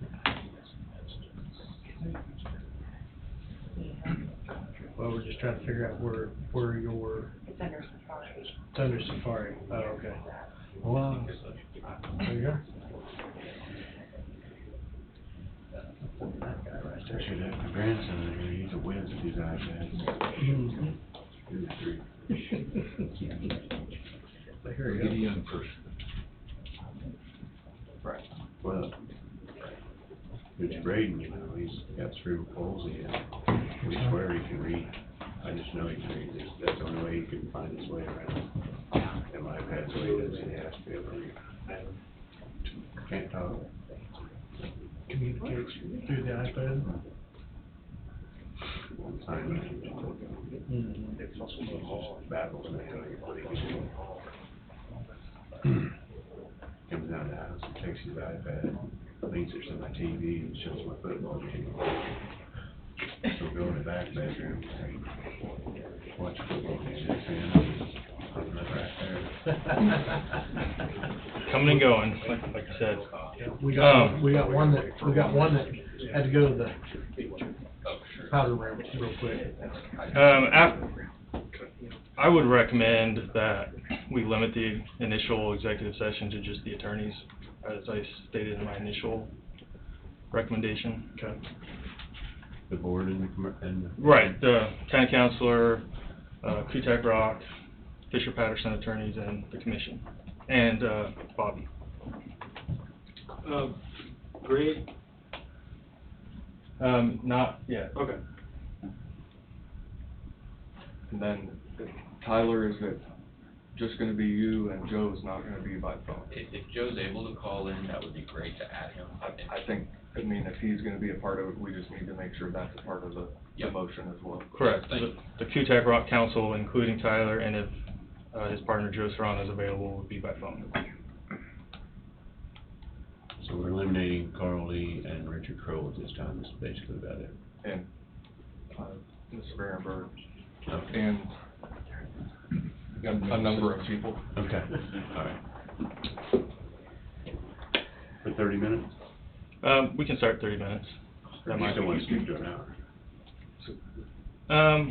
Well, we're just trying to figure out where your, It's under Safari. it's under Safari. Oh, okay. Well, there you are. That guy right I there. should have my grandson in here, he's a whiz at these iPads. 2 to 3. Here Get a you young person. Right. Well, Mr. Braden, you know, he's got cerebral palsy, and we swear he can read. I just know he can read. That's the only way he can find his way around. And my iPad's the way it is, he has to be able to read. Can't talk. go. Communicates through the iPad. One time, he battles and I tell you what he can do. Comes down to the house and takes his iPad, leans it to my TV and shows my football game. So go in the back bedroom and watch a football game. Next thing I know, I'm right there. Coming and going, like I said. We got one that had to go to the powder room real quick. I would recommend that we limit the initial executive session to just the attorneys, as I stated in my initial recommendation. Okay. The board and the. Right, the county councilor, Kutak Rock, Fisher Patterson attorneys, and the commission, and Bobby. Greg? Not yet. Okay. And then, Tyler, is it just gonna be you and Joe's not gonna be by phone? If Joe's able to call in, that would be great to add him. I think, I mean, if he's gonna be a part of it, we just need to make sure that's a part of the Yep. motion as well. Correct. Thank you. The Kutak Rock Council, including Tyler, and if his partner Joe Serrano is available, would be by phone. So we're eliminating Carl Lee and Richard Crowe at this time, that's basically about it. And, Mr. Berenberg, Okay. and a number of people. Okay, all right. For 30 minutes? We can start 30 minutes. That You might still want to speak to an hour?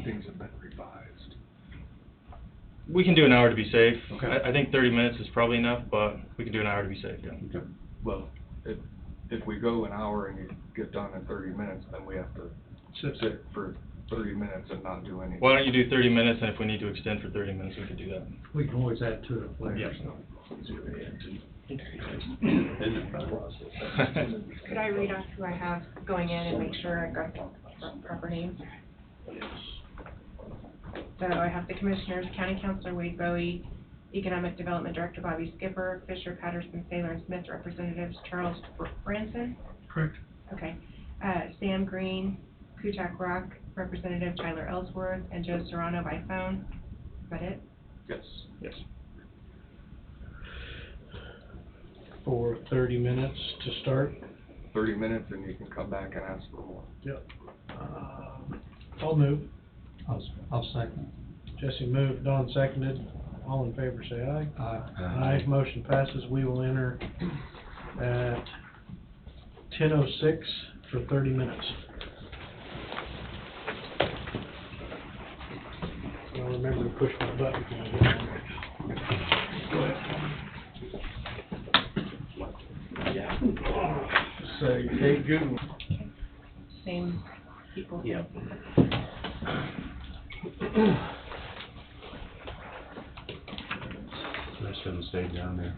Things have been revised. We can do an hour to be safe. Okay. I think 30 minutes is probably enough, but we can do an hour to be safe, yeah. Okay. Well, if we go an hour and you get done in 30 minutes, then we have to sit for 30 minutes and not do anything. Why don't you do 30 minutes, and if we need to extend for 30 minutes, we can do that. We can always add to it later. Yeah. Isn't it fun? Could I read off who I have going in and make sure I've got the proper names? So I have the commissioners, County Councilor Wade Bowie, Economic Development Director Bobby Skipper, Fisher, Patterson, Saylor, and Smith representatives, Charles Branson. Correct. Okay. Sam Green, Kutak Rock Representative Tyler Ellsworth, and Joe Serrano by phone. Is that it? Yes. Yes. For 30 minutes to start. 30 minutes and you can come back and ask for more. Yep. I'll move. I'll second. Jesse moved, Don seconded. All in favor, say aye. Aye, motion passes. We will enter at 10:06 for 30 minutes. I'll remember to push my button when I get on. Go ahead. Say, hey, good one. Same people. Yep. Rest of them stayed down there.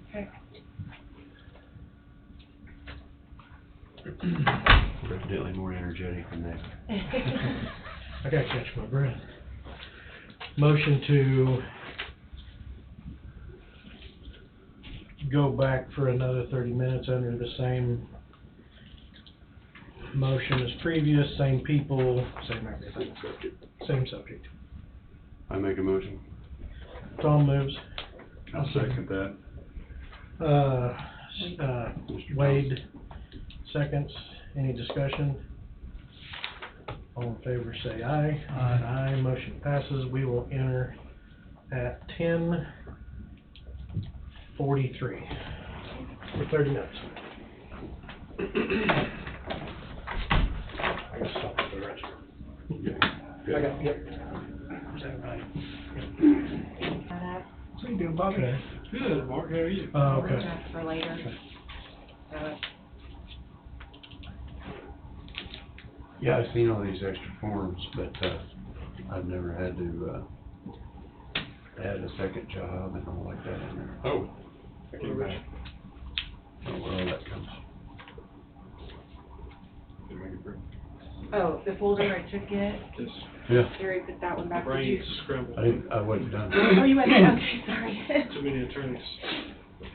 Okay. We're evidently more energetic than that. I gotta catch my breath. Motion to go back for another 30 minutes under the same motion as previous, same people, same everything. Same subject. I make a motion. Tom moves. I'll second that. Wade seconds. Any discussion? All in favor say aye. Aye. Motion passes. We will enter at 10:43 for 30 minutes. I gotta stop at the restroom. I got, yep. Is that right? How you doing, Bobby? Okay. Good, Mark, how are you? Okay. That's for later. Yeah, I've seen all these extra forms, but, I've never had to, add a second job and all like that in there. Oh. I came back. Oh, where all that comes. Did make it through. Oh, the folder I took it, Just Yeah, Gary put that one back. Did you? brains scrambled. I wasn't done. Oh, you went there, okay, sorry. Too many attorneys.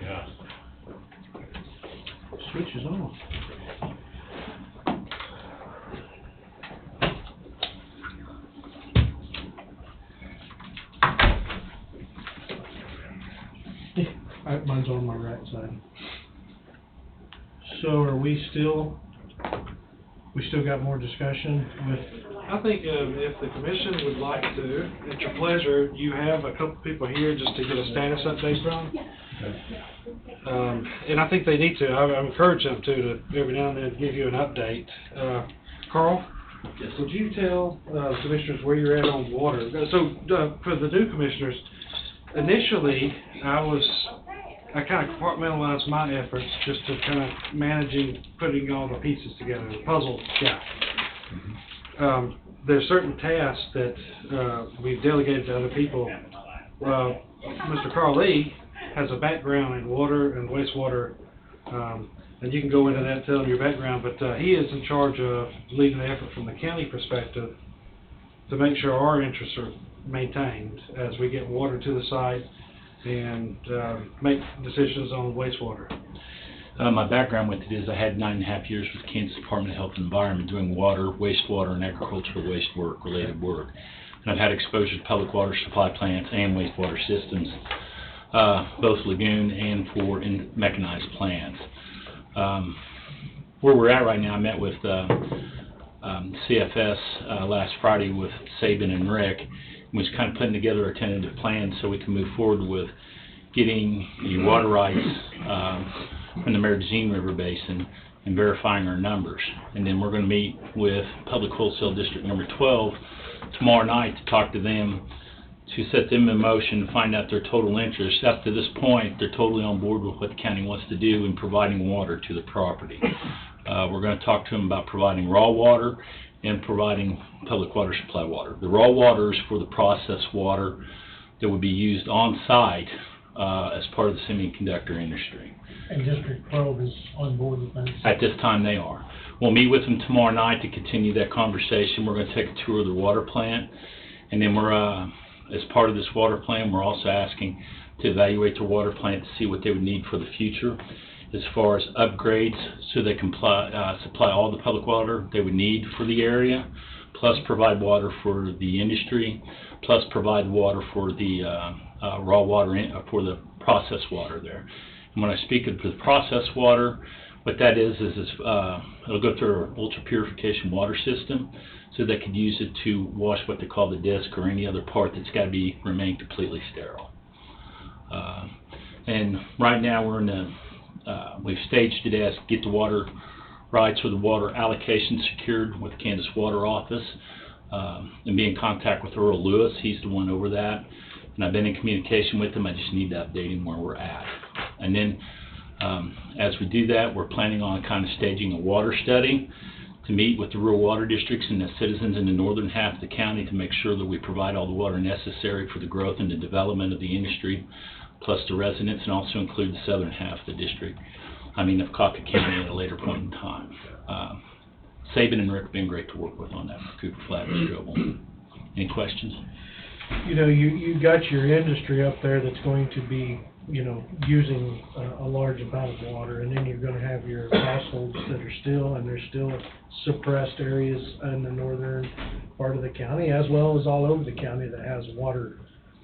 Yeah. Switch is on. Mine's on my right side. So are we still got more discussion with, I think if the commission would like to, at your pleasure, you have a couple people here just to get a status update from. And I think they need to. I encourage them to every now and then give you an update. Carl? Yes. Would you tell commissioners where you're at on water? So for the new commissioners, initially I kind of compartmentalized my efforts just to kind of managing, putting all the pieces together, the puzzle guy. There's certain tasks that we've delegated to other people. Mr. Carl Lee has a background in water and wastewater, and you can go into that, tell him your background, but he is in charge of leading the effort from the county perspective to make sure our interests are maintained as we get water to the site and make decisions on wastewater. My background with it is I had 9.5 years with Kansas Department of Health and Environment doing water, wastewater, and agricultural waste work, related work. And I've had exposure to public water supply plants and wastewater systems, both lagoon and for mechanized plants. Where we're at right now, I met with CFS last Friday with Sabin and Rick, and was kind of putting together a tentative plan so we can move forward with getting the water rights from the Merzine River Basin and verifying our numbers. And then we're going to meet with Public Wholesale District number 12 tomorrow night to talk to them, to set them in motion to find out their total interest. Up to this point, they're totally on board with what the county wants to do in providing water to the property. We're going to talk to them about providing raw water and providing public water supply water. The raw water is for the processed water that would be used on site as part of the semiconductor industry. and District 12 is on board with that? At this time, they are. We'll meet with them tomorrow night to continue that conversation. We're going to take a tour of the water plant, and then we're, as part of this water plan, we're also asking to evaluate the water plant to see what they would need for the future as far as upgrades, so they can supply all the public water they would need for the area, plus provide water for the industry, plus provide water for the raw water, for the processed water there. And when I speak of the processed water, what that is it'll go through our ultra purification water system, so they could use it to wash what they call the disc or any other part that's got to remain completely sterile. And right now we're in the we've staged it as get the water rights or the water allocation secured with the Kansas Water Office, and be in contact with Earl Lewis. He's the one over that, and I've been in communication with him. I just need to update him where we're at. And then as we do that, we're planning on kind of staging a water study to meet with the rural water districts and the citizens in the northern half of the county to make sure that we provide all the water necessary for the growth and the development of the industry, plus the residents, and also include the southern half of the district, of Coffee County at a later point in time. Sabin and Rick have been great to work with on that for Cooper Flat and Strobel. Any questions? You got your industry up there that's going to be, using a large amount of water, and then you're going to have your households that are still, and there's still suppressed areas in the northern part of the county, as well as all over the county that has water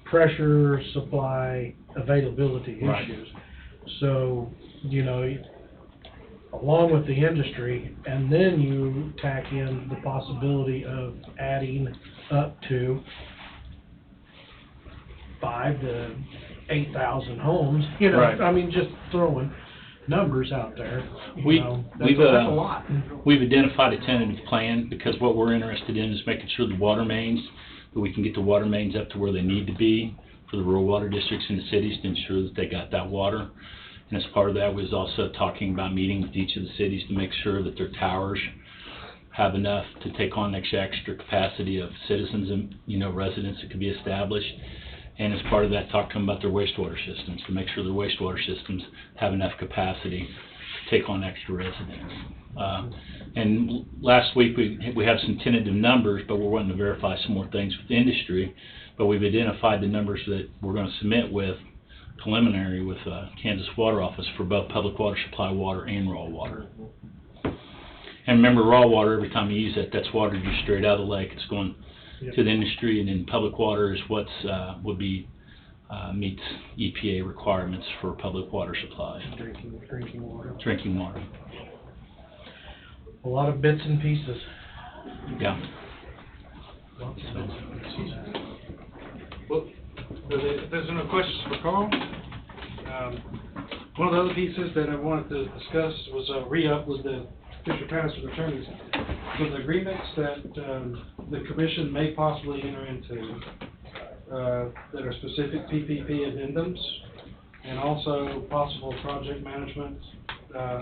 pressure, supply, availability issues. Right. So, along with the industry, and then you tack in the possibility of adding up to 5,000 to 8,000 homes, Right. just throwing numbers out there. We've that's a lot. We've identified a tentative plan, because what we're interested in is making sure the water mains, that we can get the water mains up to where they need to be for the rural water districts in the cities to ensure that they got that water. And as part of that was also talking about meeting with each of the cities to make sure that their towers have enough to take on extra capacity of citizens and residents that could be established. And as part of that, talk to them about their wastewater systems, to make sure their wastewater systems have enough capacity to take on extra residents. And last week, we have some tentative numbers, but we're wanting to verify some more things with the industry. But we've identified the numbers that we're going to submit with preliminary with Kansas Water Office for both public water supply water and raw water. And remember, raw water, every time you use that, that's water just straight out of the lake. It's going to the industry, and then public water is what's meets EPA requirements for public water supplies. Drinking water. Drinking water. A lot of bits and pieces. Yeah. Lots of bits and pieces. Well, if there's no questions for Carl, one of the other pieces that I wanted to discuss was re-up with the Fisher-Patterson attorneys, with agreements that the commission may possibly enter into that are specific PPP addendums, and also possible project management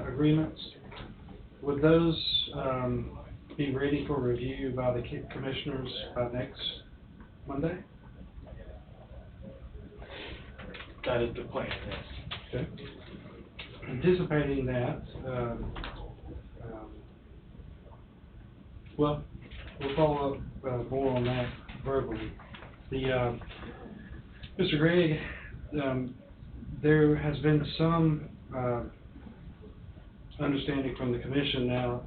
agreements. Would those be ready for review by the commissioners by next Monday? That is the plan, yes. Okay. Anticipating that, well, we'll follow up more on that verbally. The Mr. Gregg, there has been some understanding from the commission now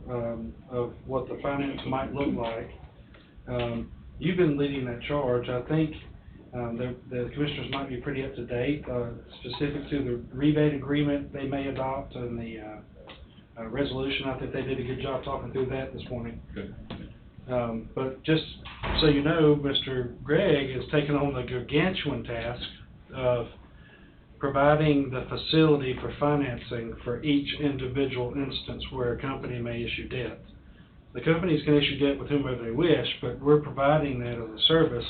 of what the finance might look like. You've been leading that charge. I think the commissioners might be pretty up to date, specific to the rebate agreement they may adopt and the resolution. I think they did a good job talking through that this morning. Good. But just so you know, Mr. Gregg has taken on the gargantuan task of providing the facility for financing for each individual instance where a company may issue debt. The companies can issue debt with whomever they wish, but we're providing that as a service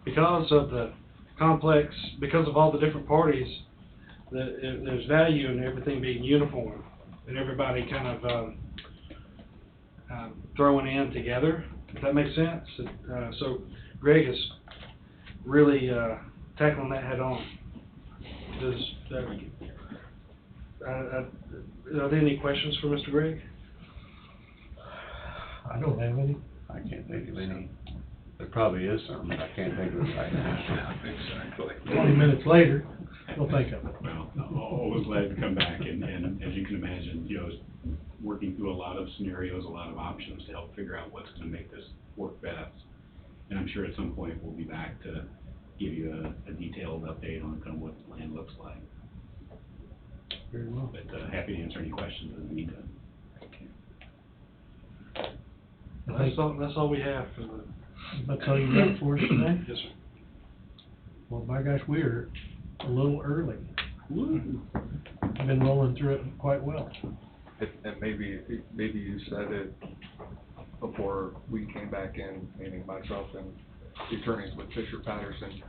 because of the complex, because of all the different parties. There's value in everything being uniform and everybody kind of throwing in together, if that makes sense. So Greg is really tackling that head on. Are there any questions for Mr. Gregg? I don't have any. I can't think of any. There probably is some, but I can't think of it right now. Exactly. 20 minutes later, we'll think of it. Well, always glad to come back, and as you can imagine, working through a lot of scenarios, a lot of options to help figure out what's gonna make this work best. And I'm sure at some point we'll be back to give you a detailed update on kind of what the plan looks like. Very well. But happy to answer any questions in the meantime. That's all we have for the... That's all you got for us today? Yes, sir. Well, by gosh, we're a little early. I've been rolling through it quite well. And maybe you said it before we came back in, meaning myself and the attorneys with Fisher-Patterson.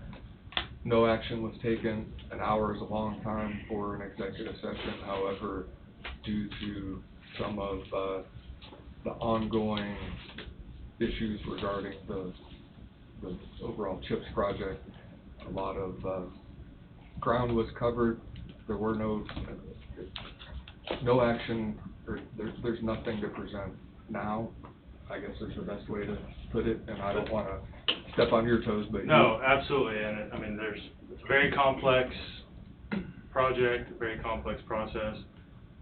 No action was taken. An hour is a long time for an executive session. However, due to some of the ongoing issues regarding the overall CHIPS project, a lot of ground was covered. There were no action, or there's nothing to present now, I guess is the best way to put it, and I don't want to step on your toes, but No, absolutely, and it's a very complex project, a very complex process,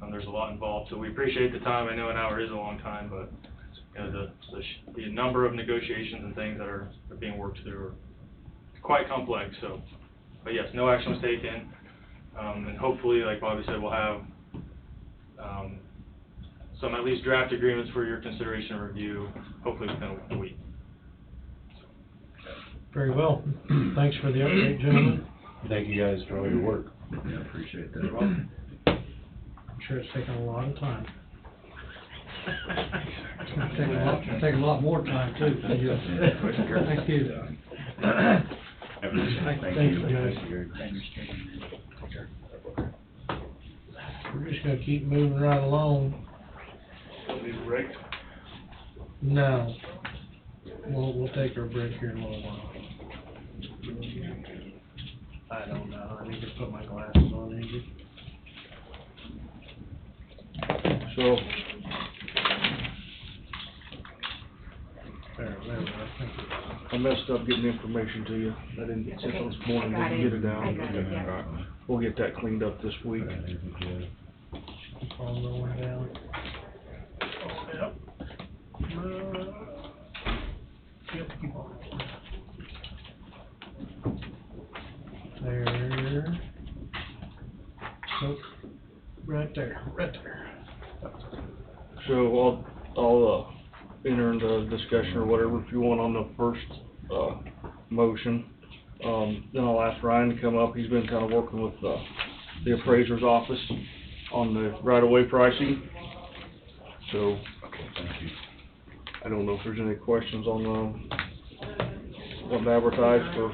and there's a lot involved, so we appreciate the time. I know an hour is a long time, but the number of negotiations and things that are being worked through are quite complex, so, but yes, no action was taken, and hopefully, like Bobby said, we'll have some at least draft agreements for your consideration and review, hopefully within a week. Very well. Thanks for the update, gentlemen. Thank you guys for all your work. Yeah, appreciate that. I'm sure it's taken a lot of time. It's gonna take a lot more time too. Thank you. Thank you, guys. We're just gonna keep moving right along. No. We'll take our break here in a little while. I don't know, I need to put my glasses on, Andy. So, There we are, thank you. I messed up getting the information to you. I didn't get it this morning, I got didn't get it I got it, yeah. down. We'll get that cleaned up this week. Keep on rolling down. Yep. Yep, keep on. There. Nope. Right there, right there. So I'll enter into discussion or whatever if you want on the first, motion. Then I'll ask Ryan to come up. He's been kind of working with, the appraiser's office on the right-of-way pricing. So, I don't know if there's any questions on, what to advertise for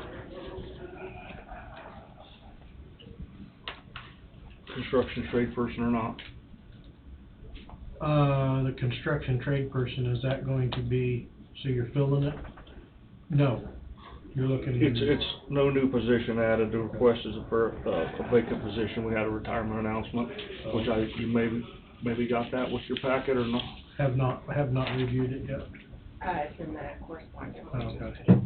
construction trade person or not. The construction trade person, is that going to be, so you're filling it? No, you're looking. It's no new position added. The request is for a vacant position. We had a retirement announcement, which you maybe got that with your packet or not? Have not reviewed it yet. It's in the correspondence. Oh, okay.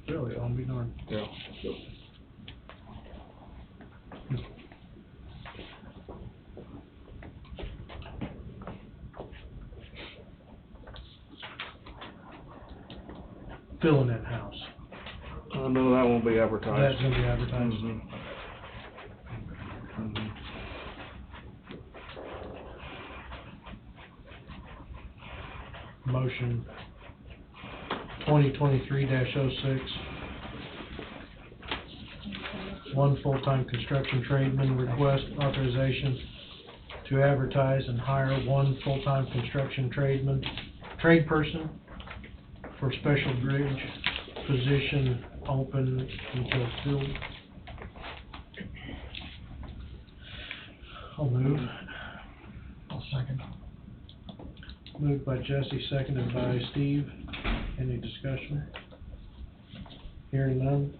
Really, I'll be darned. Yeah. So, Filling that house. no, that won't be advertised. That's gonna be advertised. Mhm. Mhm. Motion 2023-06. One full-time construction tradesman request authorization to advertise and hire one full-time construction trade person for special bridge position open until filled. I'll move. I'll second. Moved by Jesse, seconded by Steve. Any discussion? Hearing none.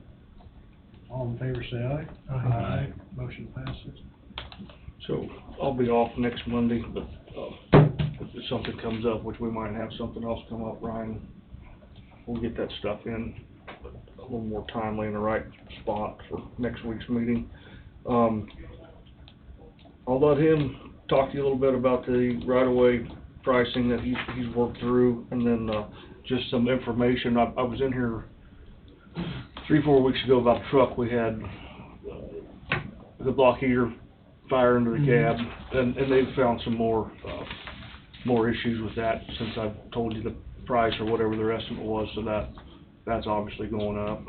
All in favor say aye. Aye. Motion passes. So I'll be off next Monday, but if something comes up, which we might have something else come up, Ryan, we'll get that stuff in a little more timely in the right spot for next week's meeting. I'll let him talk to you a little bit about the right-of-way pricing that he's worked through, and then just some information. I was in here 3-4 weeks ago about the truck we had, the block heater fire into the cab, and they've found some more issues with that since I've told you the price or whatever their estimate was, so that's obviously going up.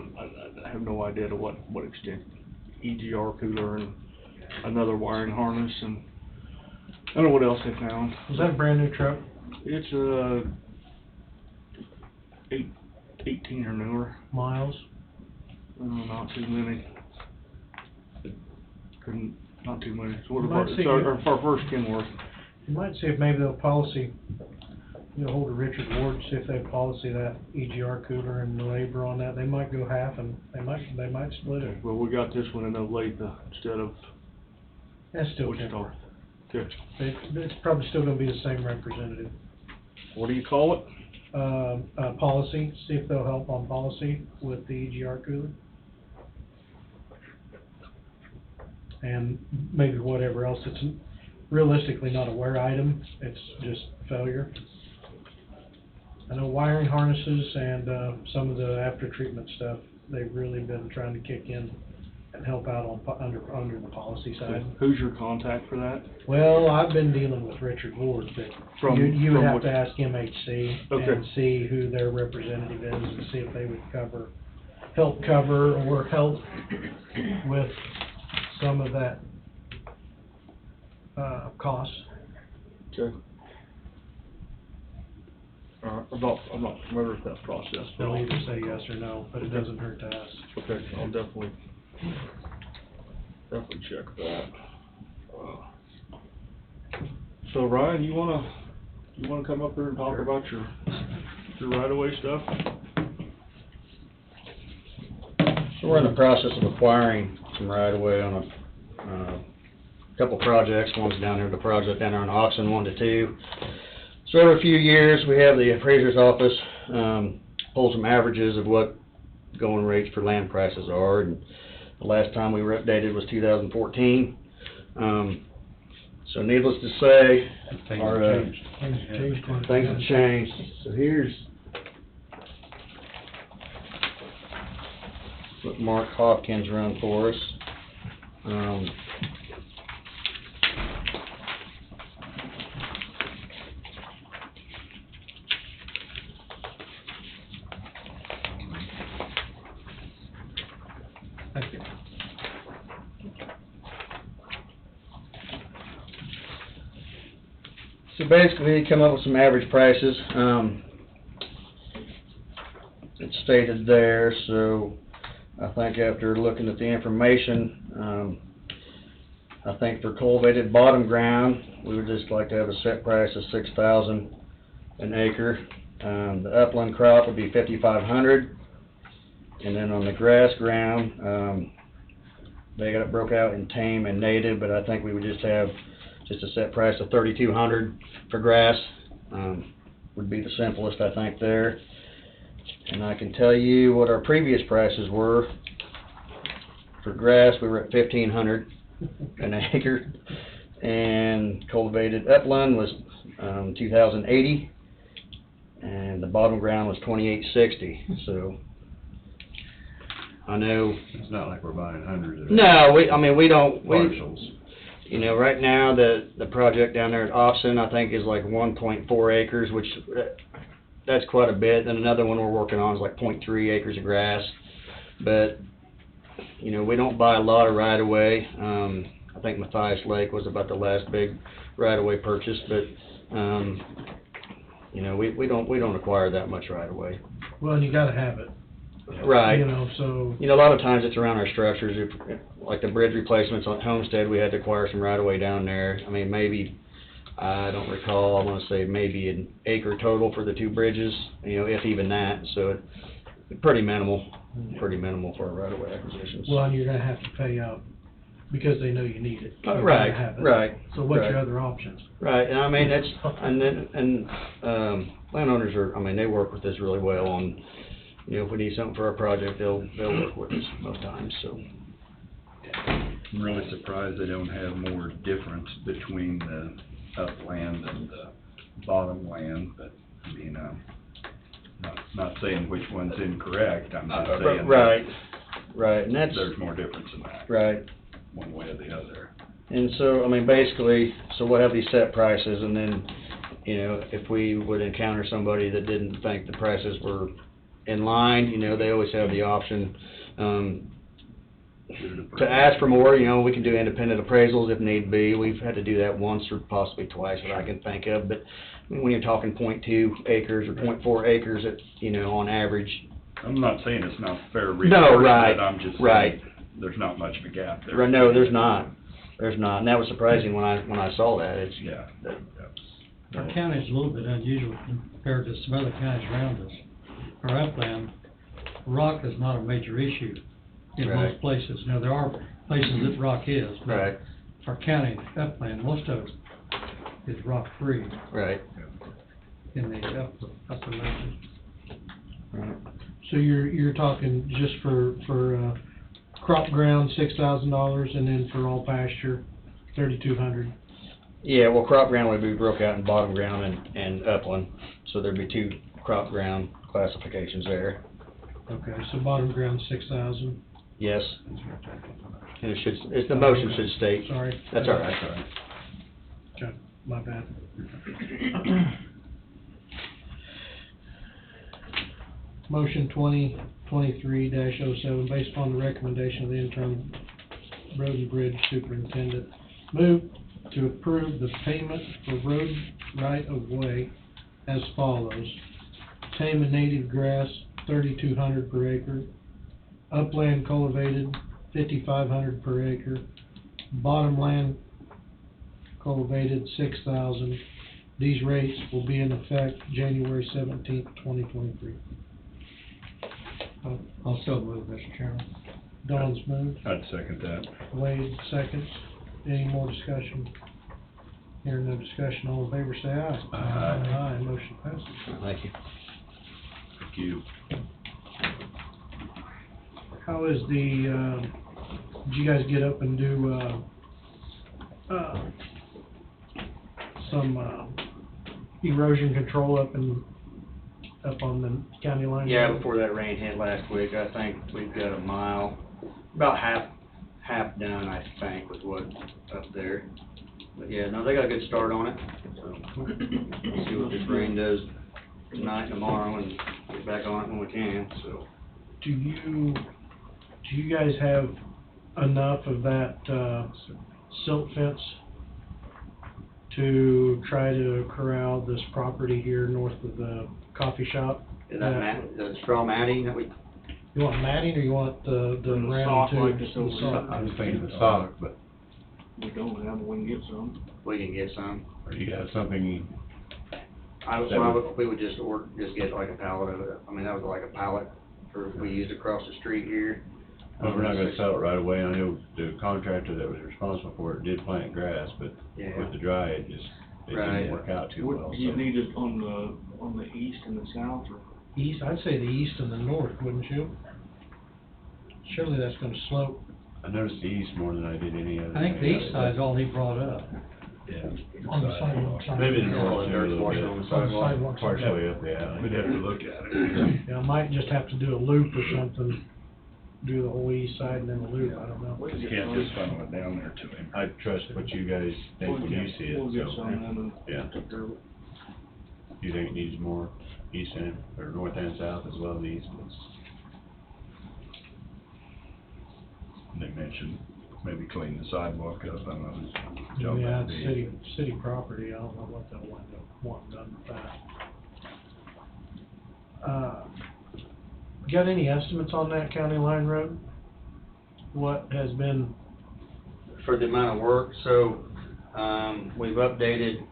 I have no idea to what extent. EGR cooler and another wiring harness, and I don't know what else they found. Was that a brand new truck? It's 18 or newer. Miles? Not too many. Not too many. It's one of Might our, see it's our first Kenworth. You might see if maybe they'll policy, hold of Richard Ward, see if they policy that EGR cooler and the labor on that. They might go half, and they might split it. Well, we got this one in Olathe instead of That's still Wichita. Kenworth. Good. It's probably still gonna be the same representative. What do you call it? Policy, see if they'll help on policy with the EGR cooler. And maybe whatever else. It's realistically not a wear item, it's just failure. I know wiring harnesses and some of the after treatment stuff, they've really been trying to kick in and help out on under the policy side. Who's your contact for that? Well, I've been dealing with Richard Ward, but you would have to ask MHC and see who their representative is and see if they would help cover or help with some of that cost. Okay. I'm not familiar with that process. They'll either say yes or no, but it doesn't hurt to ask. Okay, I'll definitely check that. So Ryan, you wanna come up here and talk about your right-of-way stuff? So we're in the process of acquiring some right-of-way on a couple projects. One's down there, the project down there on Oxon 1 to 2. So every few years, we have the appraiser's office pull some averages of what going rates for land prices are, and the last time we were updated was 2014. So needless to say, Things our, have changed. Things have changed quite a bit. things have changed. So here's what Mark Hopkins run for us. Thank you. So basically, he come up with some average prices. It's stated there, so I think after looking at the information, I think for cultivated bottom ground, we would just like to have a set price of $6,000 an acre. The upland crop would be $5,500, and then on the grass ground, they got it broke out in tame and native, but I think we would just have just a set price of $3,200 for grass. Would be the simplest, I think, there. And I can tell you what our previous prices were. For grass, we were at $1,500 an acre, and cultivated upland was $2,080, and the bottom ground was $2,860. So I know It's not like we're buying hundreds of. no, we don't. Parcels. You know, right now, the project down there at Oxon, I think, is like 1.4 acres, which, that's quite a bit. Then another one we're working on is like 0.3 acres of grass. But, you know, we don't buy a lot of right-of-way. I think Matthias Lake was about the last big right-of-way purchase, but, you know, we don't acquire that much right-of-way. Well, and you gotta have it. Right. You know, so. You know, a lot of times it's around our structures. If, like the bridge replacements on Homestead, we had to acquire some right-of-way down there. I mean, maybe, I don't recall, I want to say maybe an acre total for the two bridges, you know, if even that. So it's pretty minimal for our right-of-way acquisitions. Well, and you're gonna have to pay out because they know you need it. You're gonna Right, have it. right. So what's your right. other options? Right, and I mean, that's, landowners are, I mean, they work with us really well on, you know, if we need something for our project, they'll work with us most times, so. I'm really surprised they don't have more difference between the upland and the bottom land, but, I mean, not saying which one's incorrect, I'm just saying. Right, and that's. There's more difference in that. Right. One way or the other. And so, I mean, basically, so we'll have these set prices, and then, you know, if we would encounter somebody that didn't think the prices were in line, you know, they always have the option, to ask for more. You know, we can do independent appraisals if need be. We've had to do that once or possibly twice that I can think of, but when you're talking 0.2 acres or 0.4 acres, it's, you know, on average. I'm not saying it's not fair No, reimbursement, right, I'm just right. saying there's not much of a gap there. Right, no, there's not, and that was surprising when I saw that. It's, Yeah. Our county's a little bit unusual compared to some other counties around us. Our upland, rock is not a major issue in Right. most places. Now, there are places that rock is, but Right. our county upland, most of it is rock-free Right. in the upper mountains. Right. So you're talking just for crop ground, $6,000, and then for all pasture, $3,200. Yeah, well, crop ground would be broke out in bottom ground and upland, so there'd be two crop ground classifications there. Okay, so bottom ground, 6,000. Yes. And it should, the motion should state. Sorry. That's all right. Okay, my bad. Motion 2023-07, based upon the recommendation of the interim road and bridge superintendent. Move to approve the payment for road right-of-way as follows. Tame and native grass, $3,200 per acre. Upland cultivated, $5,500 per acre. Bottom land cultivated, $6,000. These rates will be in effect January 17th, 2023. Also move, Mr. Chairman. Don's moved. I'd second that. Wade seconds. Any more discussion? Hearing no discussion, all in favor say aye. Aye. Aye, motion passes. Thank you. Thank you. How is the, did you guys get up and do, some, erosion control up on the county line? Yeah, before that rain hit last week, I think we've got a mile, about half done, I think, with what up there. But yeah, no, they got a good start on it, so we'll see what this rain does tonight and tomorrow and get back on it when we can, so. Do you guys have enough of that, silt fence to try to corral this property here north of the coffee shop? Is that the straw matting that we, You want matting or you want the round sock like tubes? this over The here. sock. I was thinking the sock, but We don't have, we can get some. we can get some? do you have something, We would just get like a pallet of it. I mean, that was like a pallet we used across the street here. well, we're not gonna sell it right away. I know the contractor that was responsible for it did plant grass, but Yeah. with the dry, it Right. didn't work out too well, Would you so. need it on the east and the south, or? East, I'd say the east and the north, wouldn't you? Surely that's gonna slope. I noticed the east more than I did any other. I think the east side's all he brought up. Yeah. On the sidewalk side. Maybe the Yeah, north, there's a little portion bit. on the sidewalk. Sidewalk. Partially up the alley. We'd have to look at it. Yeah, might just have to do a loop or something, do the whole east side and then a loop, I don't know. We can You get can't some. just funnel it down there to him. I trust what you guys think when you see it, We'll get so. some then and Yeah. take care of it. You think it needs more east and, or north and south as well, the east ones? They mentioned maybe clean the sidewalk up. I don't know who's job Yeah, that'd it's be. city property, I don't know what they'll wind up wanting done with that. Got any estimates on that county line road? What has been, For the amount of work, so, we've updated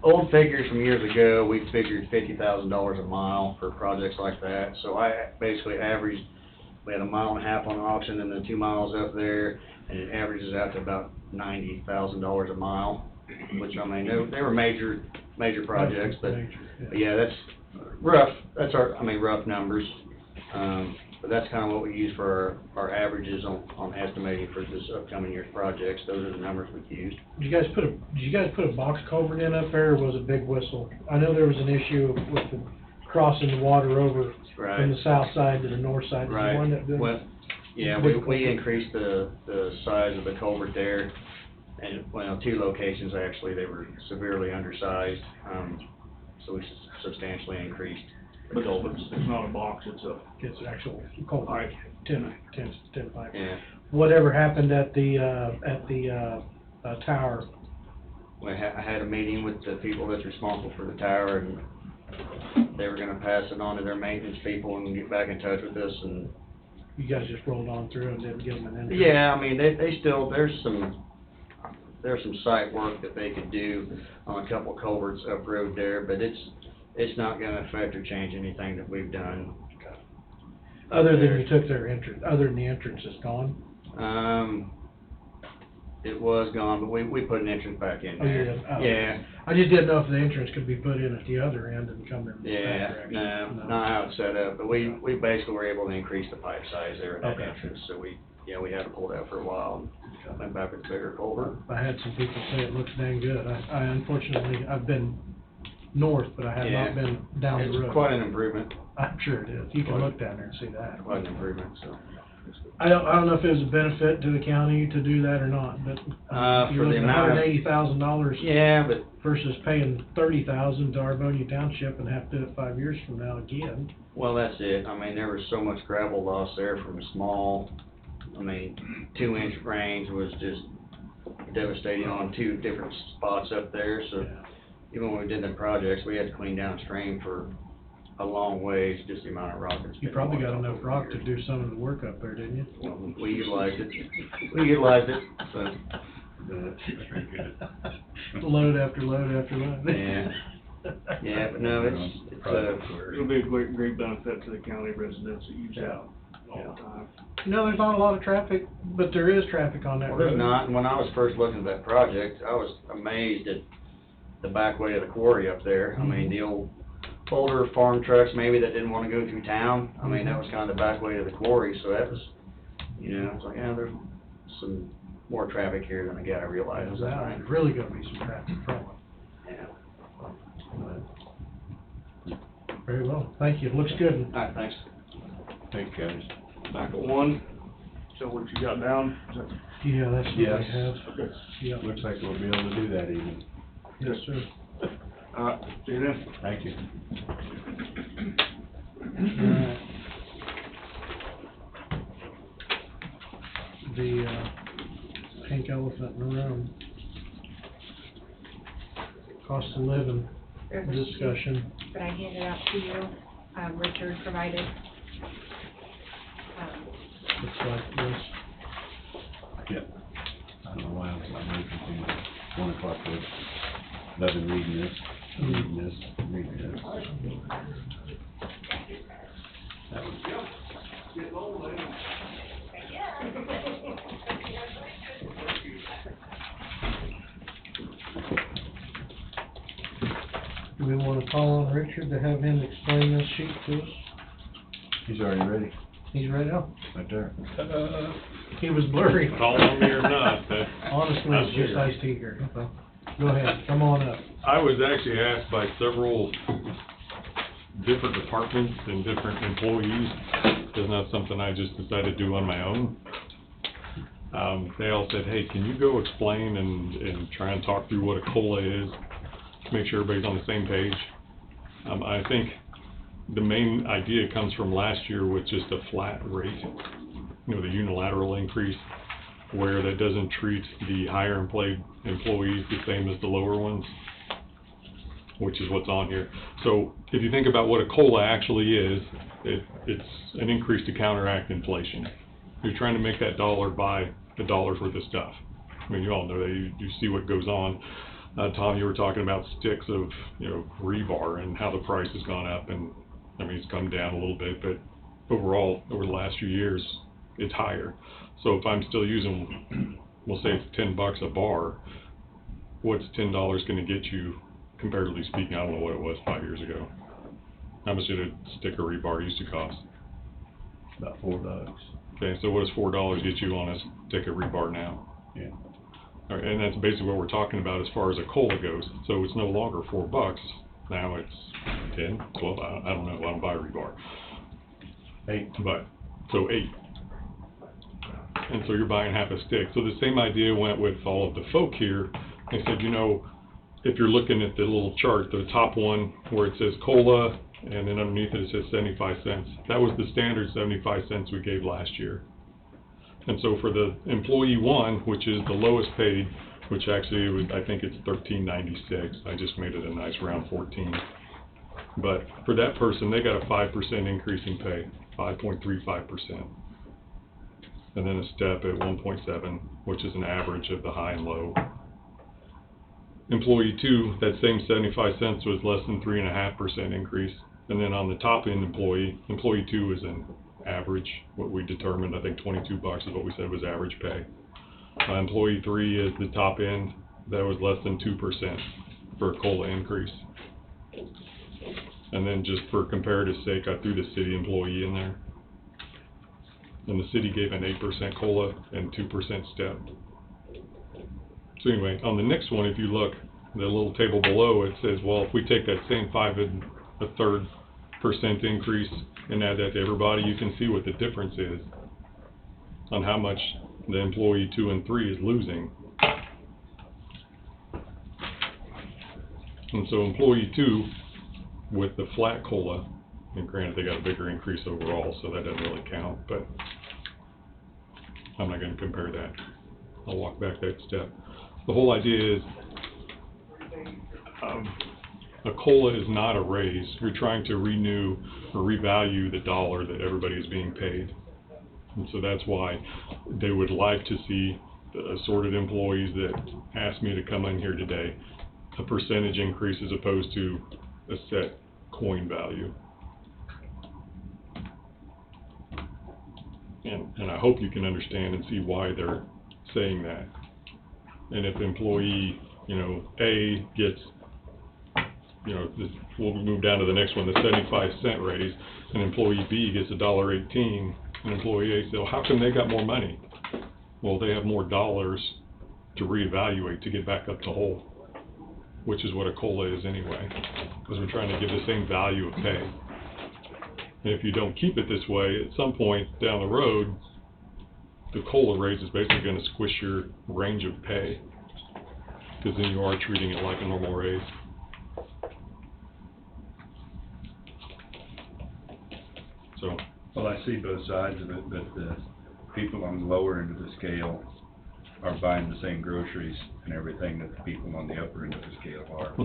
old figures from years ago. We figured $50,000 a mile for projects like that, so I basically averaged, we had a mile and a half on auction and then 2 miles up there, and it averages out to about $90,000 a mile, which, I mean, they were major projects, but yeah, that's rough, rough numbers. But that's kind of what we use for our averages on estimating for this upcoming year's projects. Those are the numbers we've used. did you guys put a box culvert in up there, or was it Big Whistle? I know there was an issue with the crossing the water over Right. from the south side to the north side. Did you Right. wind up doing? Well, yeah, Big we culvert? increased the size of the culvert there, and, well, 2 locations actually, they were severely undersized, so we substantially increased the But culverts. it's not a box, it's a. It's actual culvert, tin pipe. Yeah, Whatever happened at the tower? I had a meeting with the people that's responsible for the tower, and they were gonna pass it on to their maintenance people and get back in touch with us, and You guys just rolled on through and didn't give them an entrance? yeah, I mean, they still, there's some site work that they could do on a couple culverts up road there, but it's not gonna affect or change anything that we've done. Other than you took their entrance, other than the entrance is gone? It was gone, but we put an entrance back in Oh, you there. did? Oh. Yeah, I just didn't know if the entrance could be put in at the other end and come in the back yeah, direction. no, not how it's set up, but we basically were able to increase the pipe size there at that Okay. entrance, so we had to pull that for a while, and went back with the bigger culvert. I had some people say it looks dang good. I unfortunately, I've been north, but I have Yeah. not been down the road. It's quite an improvement, I'm sure it is. You can look down there and see that. quite an improvement, so. I don't know if it was a benefit to the county to do that or not, but For you're the looking at amount of- $180,000 Yeah, but versus paying $30,000 to Arbonia Township and have to do it 5 years from now again. well, that's it. I mean, there was so much gravel loss there from a small, 2-inch range was just devastating on 2 different spots up there, so even when we did the projects, we had to clean downstream for a long ways, just the amount of rock that's You been probably got washed off enough over rock the to years. do some of the work up there, didn't you? Well, we utilized it, so. Load after load after load. Yeah. Yeah, but no, it's It'll be a great benefit to the county residents that use that. all the time. No, there's not a lot of traffic, but there is traffic on that Well, road. there's not, and when I was first looking at that project, I was amazed at the back way of the quarry up there. I mean, the older farm trucks maybe that didn't wanna go through town, I mean, that was kinda the back way of the quarry, so that was, you know, it's like, yeah, there's some more traffic here than I realized. There's really gonna be some traffic from it. Yeah. Very well, thank you, looks good. Alright, thanks. Thanks, guys. Back at one, so what you got down? Is that- Yeah, that's what we Yes. have. Okay. Yeah. Looks like we'll be able to do that even. Yes, sir. All right, see you then. Thank you. Alright. The, pink elephant in the room. Cost of living There's a discussion. sheet that I handed out to you, Richard provided. Looks like this. Yep. I don't know why I'm really confused. 1 o'clock was, doesn't reading this, reading this, reading this. That was. Do we wanna call on Richard to have him explain this sheet to us? He's already ready, He's ready now. right there. He was blurry. Call on me or not, but Honestly, I'm it's just here. iced tea here. Go ahead, come on up. I was actually asked by several different departments and different employees. It's not something I just decided to do on my own. They all said, hey, can you go explain and try and talk through what a COLA is, make sure everybody's on the same page. I think the main idea comes from last year with just a flat rate, you know, the unilateral increase, where that doesn't treat the higher employees the same as the lower ones, which is what's on here. So if you think about what a COLA actually is, it's an increase to counteract inflation. You're trying to make that dollar buy a dollar's worth of stuff. I mean, you all know that, you see what goes on. Tom, you were talking about sticks of, you know, rebar and how the price has gone up, and I mean, it's come down a little bit, but overall, over the last few years, it's higher. So if I'm still using, we'll say it's $10 a bar, what's $10 gonna get you, comparatively speaking? I don't know what it was 5 years ago. How much did a stick of rebar used to cost? About $4. Okay, so what does $4 get you on a stick of rebar now? Yeah. All right, and that's basically what we're talking about as far as a COLA goes. So it's no longer $4, now it's 10, 12, I don't know, I don't buy rebar. 8. But, so 8. And so you're buying half a stick. So the same idea went with all of the folk here. They said, you know, if you're looking at the little chart, the top one where it says COLA, and then underneath it says 75 cents. That was the standard 75 cents we gave last year. And so for the employee one, which is the lowest paid, which actually was, I think it's $13.96. I just made it a nice round 14. But for that person, they got a 5% increase in pay, 5.35%. And then a step at 1.7, which is an average of the high and low. Employee two, that same 75 cents was less than 3.5% increase. And then on the top end employee two is an average, what we determined, I think $22 is what we said was average pay. Employee three is the top end, that was less than 2% for a COLA increase. And then just for comparative sake, I threw the city employee in there. And the city gave an 8% COLA and 2% step. So anyway, on the next one, if you look, the little table below, it says, well, if we take that same 5 1/3% increase and add that to everybody, you can see what the difference is on how much the employee 2 and 3 is losing. And so employee 2 with the flat COLA, and granted they got a bigger increase overall, so that doesn't really count, but I'm not going to compare that. I'll walk back that step. The whole idea is a COLA is not a raise. You're trying to renew or revalue the dollar that everybody is being paid. And so that's why they would like to see the assorted employees that asked me to come in here today, a percentage increase as opposed to a set coin value. and I hope you can understand and see why they're saying that. And if employee, you know, A gets, you know, this, we'll move down to the next one, the 75-cent raise, and employee B gets $1.18, and employee A says, well, how come they got more money? Well, they have more dollars to reevaluate to get back up to whole, which is what a COLA is anyway, because we're trying to give the same value of pay. And if you don't keep it this way, at some point down the road, the COLA raise is basically going to squish your range of pay, because then you are treating it like a normal raise. So, well, I see both sides of it, but the people on the lower end of the scale are buying the same groceries and everything that the people on the upper end of the scale are.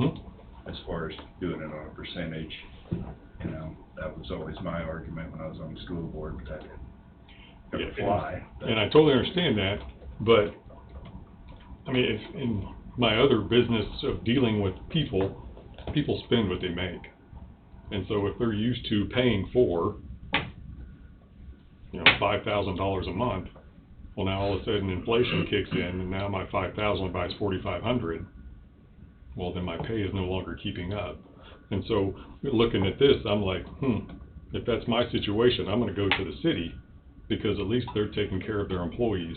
As far as doing it on a percentage, you know, that was always my argument when I was on the school board, but that didn't fly. And I totally understand that, but, I mean, if in my other business of dealing with people, people spend what they make. And so if they're used to paying for, you know, $5,000 a month, well, now all of a sudden inflation kicks in, and now my $5,000 buys $4,500. Well, then my pay is no longer keeping up. And so looking at this, I'm like, if that's my situation, I'm going to go to the city, because at least they're taking care of their employees.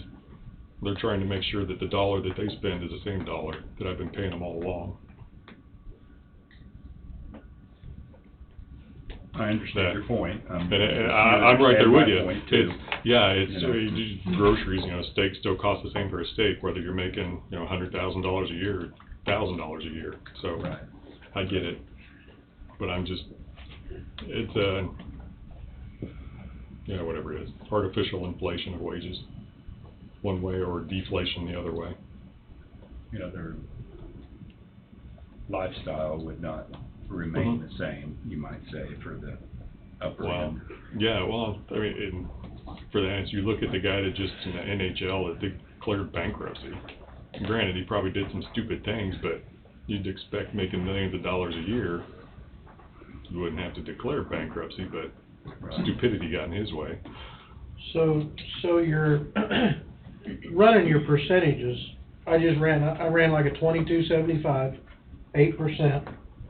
They're trying to make sure that the dollar that they spend is the same dollar that I've been paying them all along. I understand your point. I'm right there with you. Too. It's groceries. You know, steak still costs the same for a steak, whether you're making, you know, $100,000 a year, or $1,000 a year. So right. I get it, but I'm just, it's you know, whatever it is, artificial inflation of wages, one way, or deflation the other way. You know, their lifestyle would not remain the same, you might say, for the upper end. Yeah, well, I mean, for that, you look at the guy that just in the NHL that declared bankruptcy. Granted, he probably did some stupid things, but you'd expect making millions of dollars a year, you wouldn't have to declare bankruptcy, but stupidity got in his way. So you're running your percentages. I ran like a 22.75, 8%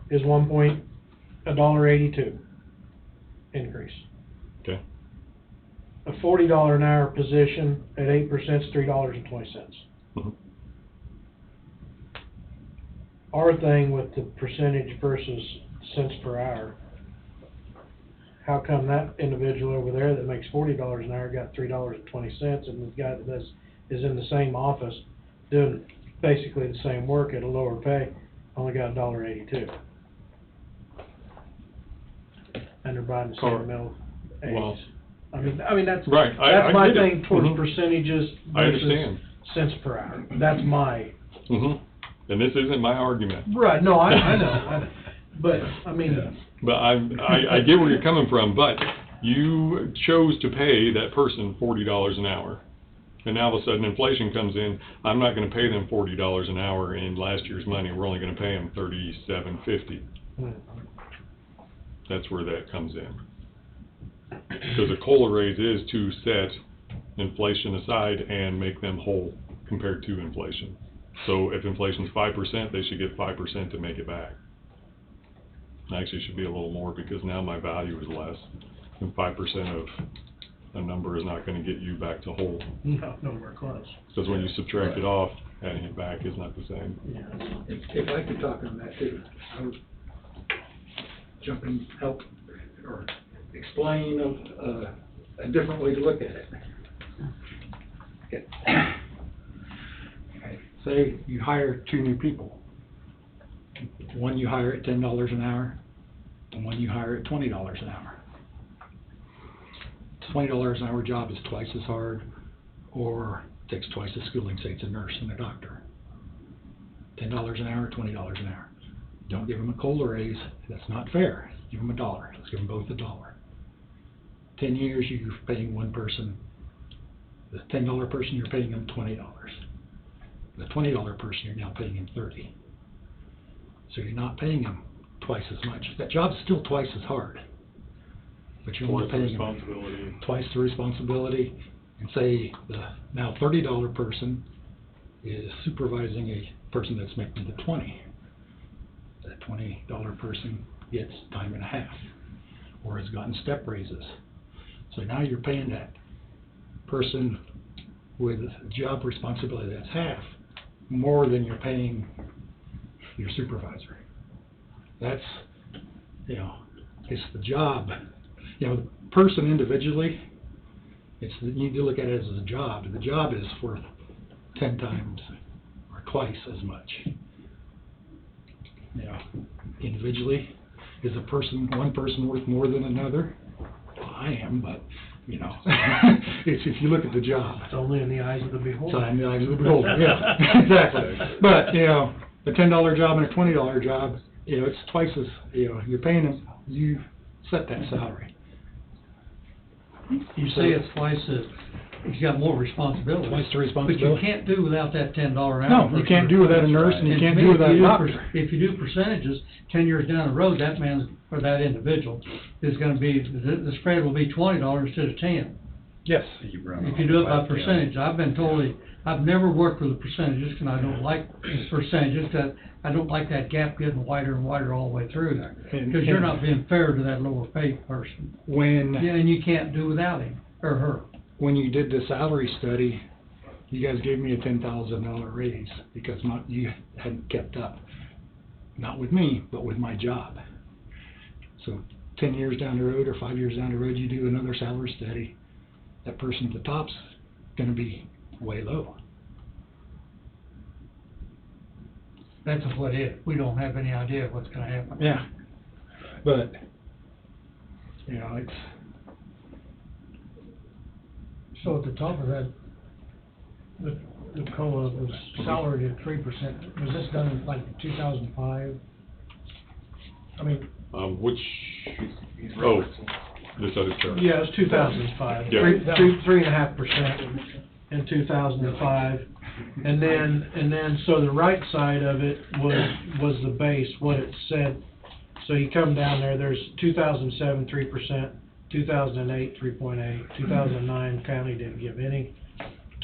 is $1.82 increase. Okay. A $40 an hour position at 8% is $3.20. Our thing with the percentage versus cents per hour, how come that individual over there that makes $40 an hour got $3.20, and the guy that is in the same office doing basically the same work at a lower pay only got $1.82? And they're buying the same milk. Well, I mean that's right. That's my thing it. towards percentages I understand. Cents per hour. That's my. And this isn't my argument. Right. No, I know. But I mean. But I get where you're coming from. But you chose to pay that person $40 an hour, and now all of a sudden inflation comes in. I'm not going to pay them $40 an hour in last year's money. We're only going to pay them $37.50. That's where that comes in. Because a COLA raise is to set inflation aside and make them whole compared to inflation. So if inflation's 5%, they should get 5% to make it back. Actually, it should be a little more, because now my value is less, and 5% of a number is not going to get you back to whole. No, nowhere close. Because when you subtract it off, adding it back is not the same. Yeah. If I could talk on that too, I would jump in, help, or explain a different way to look at it. Say you hire 2 new people. One you hire at $10 an hour, and one you hire at $20 an hour. $20 an hour job is twice as hard, or takes twice the schooling, say it's a nurse and a doctor. $10 an hour, $20 an hour. Don't give them a COLA raise. That's not fair. Give them $1. Let's give them both $1. 10 years, you're paying one person. The $10 person, you're paying them $20. The $20 person, you're now paying him $30. So you're not paying him twice as much. That job's still twice as hard. but you're only Twice the paying responsibility. twice the responsibility, and say the now $30 person is supervising a person that's making the 20. That $20 person gets time and a half, or has gotten step raises. So now you're paying that person with job responsibility that's half, more than you're paying your supervisor. That's, you know, it's the job. You know, the person individually, you need to look at it as a job. The job is worth 10 times or twice as much. You know, individually, is one person worth more than another? Well, I am, but, you know, it's if you look at the job. It's only in the eyes of the beholder. It's in the eyes of the beholder, yeah, exactly. But, you know, a $10 job and a $20 job, you know, it's twice as, you know, you're paying them, you set that salary. You say it's twice the, he's got more responsibility. Twice the But responsibility. you can't do without that $10 an hour. No, you person. can't do without a nurse, and you can't to do me, without a doctor. If you do percentages, 10 years down the road, that man's, or that individual, is gonna be, the spread will be $20 instead of 10. Yes. If you do it by percentage. I've been told, I've never worked with the percentages, because I don't like percentages, that I don't like that gap getting wider and wider all the way through there. Because you're not being fair to that lower paid person. When, Yeah, and you can't do without him, or her. when you did the salary study, you guys gave me a $10,000 raise because you hadn't kept up. Not with me, but with my job. So 10 years down the road or 5 years down the road, you do another salary study, that person at the top's gonna be way low. That's what if. We don't have any idea what's gonna happen. Yeah. But, you know, it's, So at the top of that, the COLA was salaried at 3%. Was this done in like 2005? I mean, Which, oh, this other chart. Yeah, it was 2005. Yeah. 3.5% in 2005. And then, so the right side of it was the base, what it said. So you come down there, there's 2007, 3%, 2008, 3.8, 2009, county didn't give any,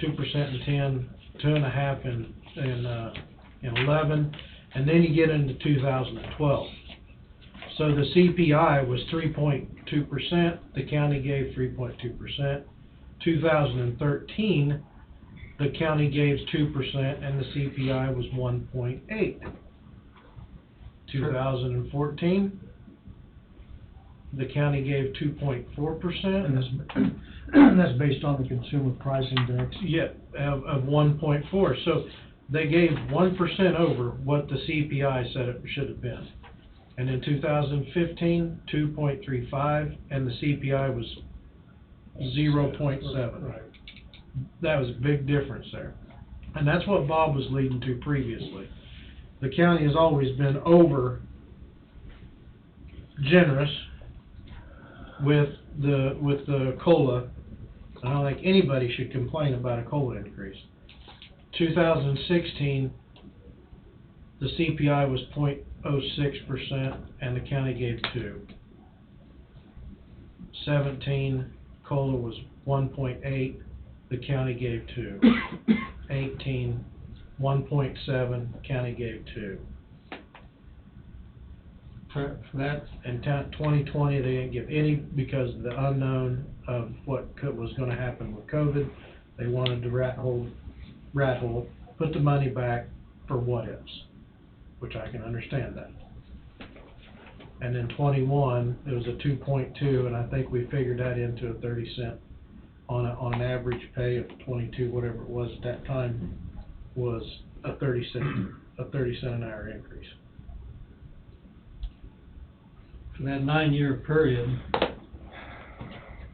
2% in 10, 2.5 in 11, and then you get into 2012. So the CPI was 3.2%, the county gave 3.2%. 2013, the county gave 2%, and the CPI was 1.8. 2014, the county gave 2.4%. and that's based on the consumer price index. Yeah, of 1.4. So they gave 1% over what the CPI said it should have been. And in 2015, 2.35, and the CPI was 0.7. Right. That was a big difference there. And that's what Bob was leading to previously. The county has always been over generous with the COLA. I don't think anybody should complain about a COLA increase. 2016, the CPI was 0.06% and the county gave 2. 17, COLA was 1.8, the county gave 2. 18, 1.7, county gave 2. For that, In 2020, they didn't give any because of the unknown of what was going to happen with COVID. They wanted to rat hole, put the money back for what ifs, which I can understand that. And in 21, it was a 2.2, and I think we figured that into a 30 cent on an average pay of 22, whatever it was at that time, was a 30 cent an hour increase. for that 9-year period,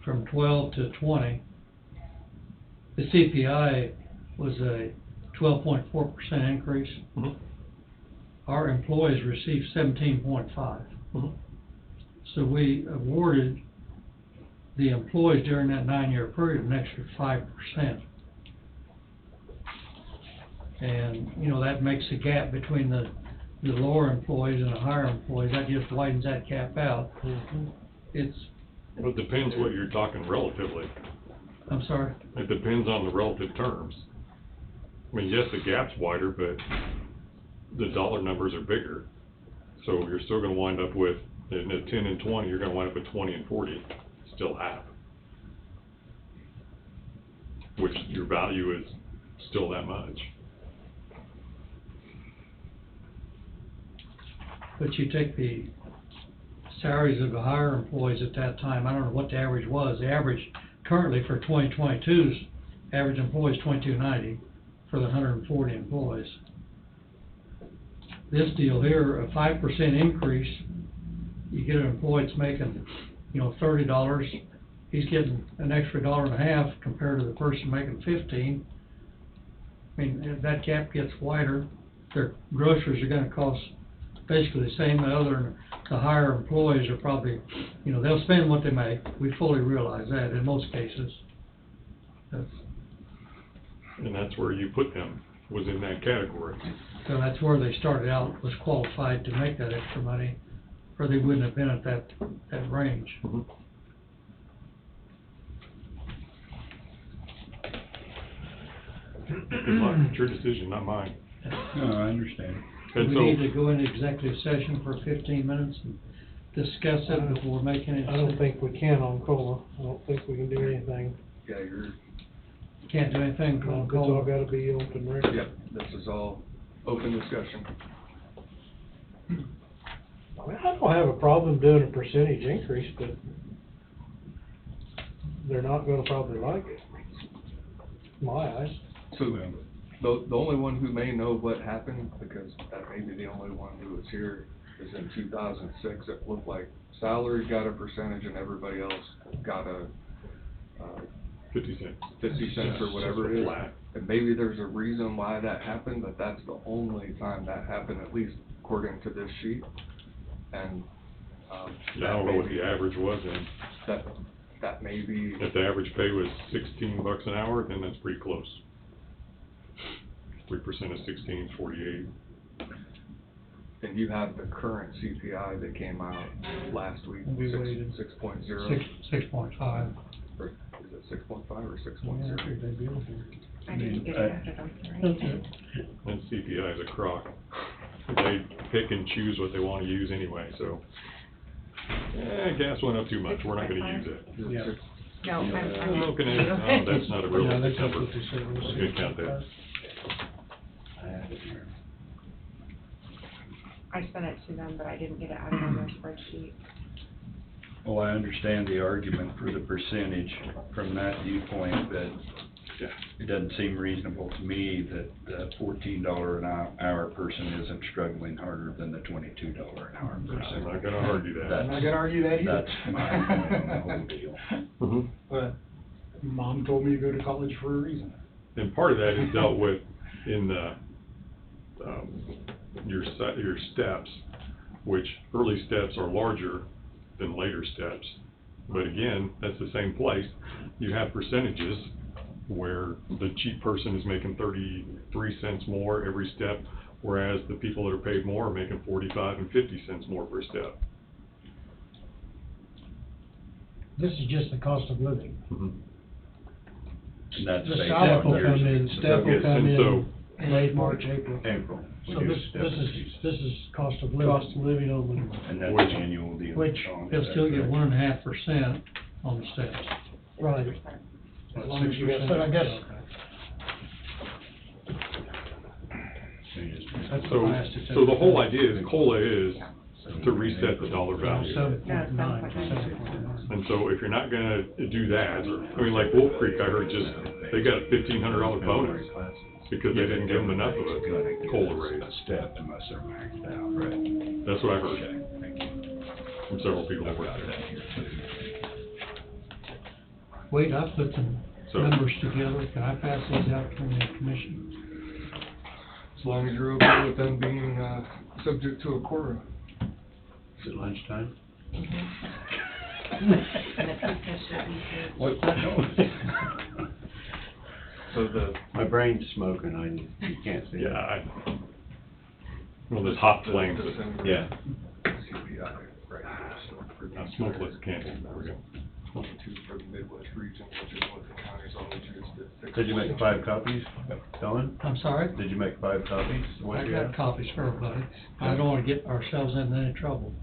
from 12 to 20, the CPI was a 12.4% increase. Mhm. Our employees received 17.5. So we awarded the employees during that 9-year period an extra 5%. And, you know, that makes the gap between the lower employees and the higher employees, that just widens that gap out. It's Well, it depends what you're talking relatively. I'm sorry? It depends on the relative terms. I mean, yes, the gap's wider, but the dollar numbers are bigger. So you're still gonna wind up with, in a 10 and 20, you're gonna wind up with 20 and 40, still half. Which your value is still that much. But you take the salaries of the higher employees at that time, I don't know what the average was. The average currently for 2022's average employee is $22.90 for the 140 employees. This deal here, a 5% increase, you get an employee that's making, $30, he's getting an extra $1.50 compared to the person making 15. I mean, that gap gets wider. Their groceries are gonna cost basically the same. The higher employees are probably, they'll spend what they make. We fully realize that in most cases. And that's where you put them, was in that category. So that's where they started out, was qualified to make that extra money, or they wouldn't have been at that range. Mm-hmm. Good luck, it's your decision, not mine. No, I understand. And We so, need to go into executive session for 15 minutes and discuss it before making any I don't decision. think we can on COLA. I don't think we can do anything. Yeah, Can't do anything on It's all COLA. gotta be open record. yep, this is all open discussion. I mean, I don't have a problem doing a percentage increase, but they're not gonna probably like it, in my eyes. So, the only one who may know what happened, because that may be the only one who was here, is in 2006, it looked like salary got a percentage and everybody else got a, 50 cents. 50 cents or whatever it is. Flat. And maybe there's a reason why that happened, but that's the only time that happened, at least according to this sheet. And, Yeah, I don't know what the average was then. that may be. If the average pay was $16 an hour, then that's pretty close. 3% of 16 is 48. And you have the current CPI that came out last week, We waited. 6.0. 6.5. Or is it 6.5 or 6.0? Yeah, I think they'd be able to. I didn't get it added on tonight. And CPI is a crock. They pick and choose what they want to use anyway, so. Gas went up too much, we're not gonna use it. Yeah. No, I'm. Okay, no, that's not a Yeah, realistic that's number. what they said was I'm gonna count that. I sent it to them, but I didn't get it added on their spreadsheet. Well, I understand the argument for the percentage from that viewpoint, but it doesn't seem reasonable to me that the $14 an hour person isn't struggling harder than the $22 an hour person. I'm not gonna argue that. I'm not gonna argue that either. That's my point on the whole deal. Mm-hmm. But Mom told me to go to college for a reason. And part of that is dealt with in the, your steps, which early steps are larger than later steps. But again, that's the same place. You have percentages where the cheap person is making 33 cents more every step, whereas the people that are paid more are making 45 and 50 cents more per step. This is just the cost of living. Mm-hmm. And that's The based salary on will years come in, of step will experience. come And so- in late March, April. April. We So do this step is increases. cost of living. Cost of living only. And that's Which- an annual deal. Which Sean, is they'll that still get correct? 1.5% on the steps. Right. As long as you got, but I guess, That's So, what I asked you. so the whole idea is COLA is to reset the dollar value. 7.9. And so if you're not gonna do that, I mean, like Wolf Creek, I heard just, they got a $1,500 bonus because they didn't give them enough of a COLA raise. A step unless they're maxed out, right? That's what I Okay, heard thank you. from several people that I've work got there. that here too. Wait, I put some So- numbers together. Can I pass these out from the commission? As long as you're okay with them being, subject to a quorum. Is it lunchtime? And the pizza should be here. What's that noise? So My brain's smoking, you can't see it. Yeah, well, there's hot flames. Yeah. CPI, right here, so for Smokeless candles, there we go. 2022 for the Midwest region, which is what the county's always used to fix. Did you make 5 copies, Don? I'm sorry? Did you make 5 copies? What I do you got have? copies for everybody. I don't wanna get ourselves in any trouble.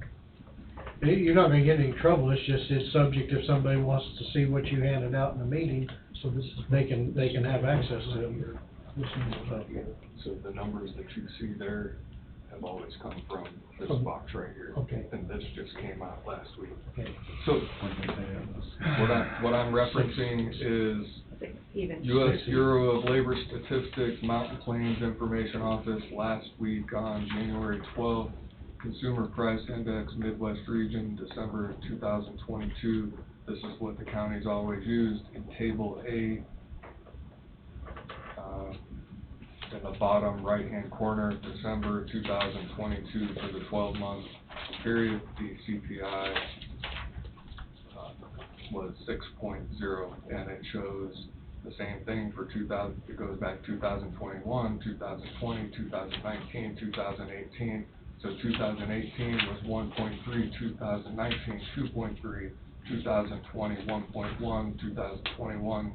You're not gonna get in any trouble, it's just, it's subject if somebody wants to see what you handed out in the meeting, So this is. they can have access to it. This is, So the numbers that you see there have always come from this From- box right here. okay. And this just came out last week. okay. So what I'm referencing is Even. U.S. Bureau of Labor Statistics, Mountain Plains Information Office, last week on January 12th, Consumer Price Index, Midwest Region, December of 2022. This is what the county's always used in Table A. In the bottom right-hand corner, December 2022 for the 12-month period, the CPI was 6.0, and it shows the same thing for 2000, it goes back 2021, 2020, 2019, 2018. So 2018 was 1.3, 2019, 2.3, 2020, 1.1, 2021,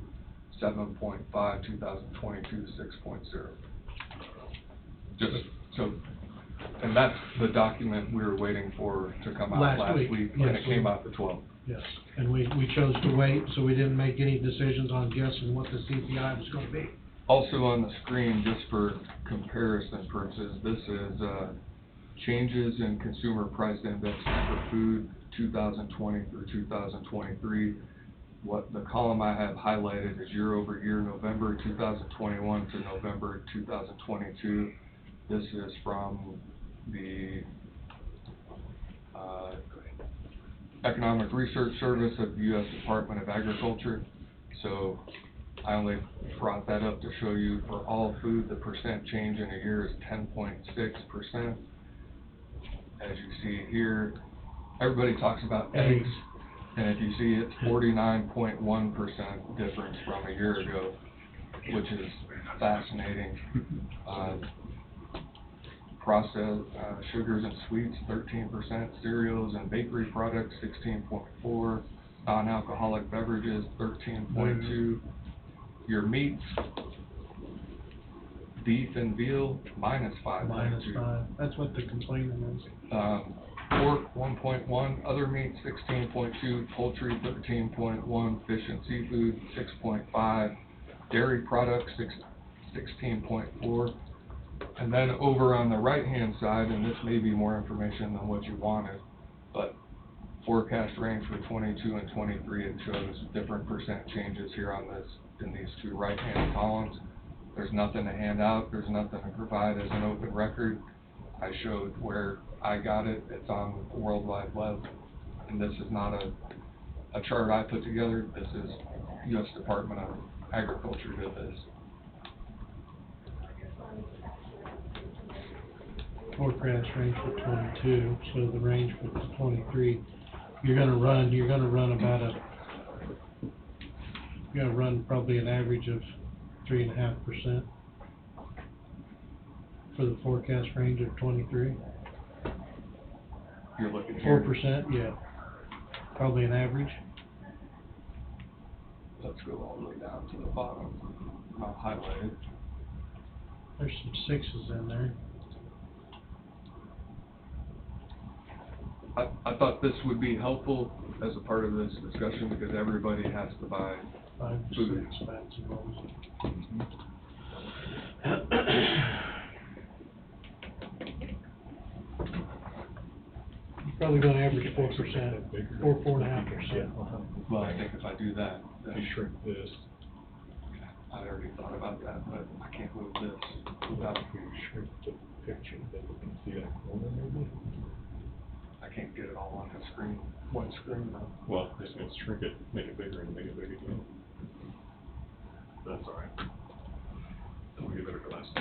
7.5, 2022, 6.0. Just so, and that's the document we were waiting for to come out Last last week, week, yes, and it came out the 12th. Yes, and we chose to wait, so we didn't make any decisions on guessing what the CPI was gonna be. Also on the screen, just for comparison purposes, this is, changes in consumer price index for food 2020 through 2023. What the column I have highlighted is year over year, November 2021 to November 2022. This is from the Economic Research Service of the U.S. Department of Agriculture. So I only brought that up to show you for all food, the percent change in a year is 10.6%. As you see here, everybody talks about eggs, and if you see it's 49.1% difference from a year ago, which is fascinating. Processed sugars and sweets, 13%, cereals and bakery products, 16.4%, non-alcoholic beverages, 13.2%. Your meats, beef and veal, -5.2%. -5, that's what the complaining is. Pork, 1.1, other meat, 16.2, poultry, 13.1, fish and seafood, 6.5, dairy products, 16.4. And then over on the right-hand side, and this may be more information than what you wanted, but forecast range for 22 and 23, it shows different percent changes here on this, in these two right-hand columns. There's nothing to hand out, there's nothing to provide as an open record. I showed where I got it, it's on the World Wide Web, and this is not a chart I put together, this is U.S. Department of Agriculture did this. Forecast range for 22, so the range for 23, you're gonna run probably an average of 3.5% for the forecast range of 23. You're looking here. 4%, yeah, probably an average. Let's go all the way down to the bottom. I'll highlight it. There's some sixes in there. I thought this would be helpful as a part of this discussion because everybody has to buy 5 food. 6 bags of those. You're probably gonna average 4%, 4.5%. Well, I think if I do that, then You shrink this, I already thought about that, but I can't move this without, if you shrink the picture, then you can see that corner maybe. I can't get it all on the screen, one screen though. Well, just gonna shrink it, make it bigger and make it big again. That's all right. Then we'll get better glasses.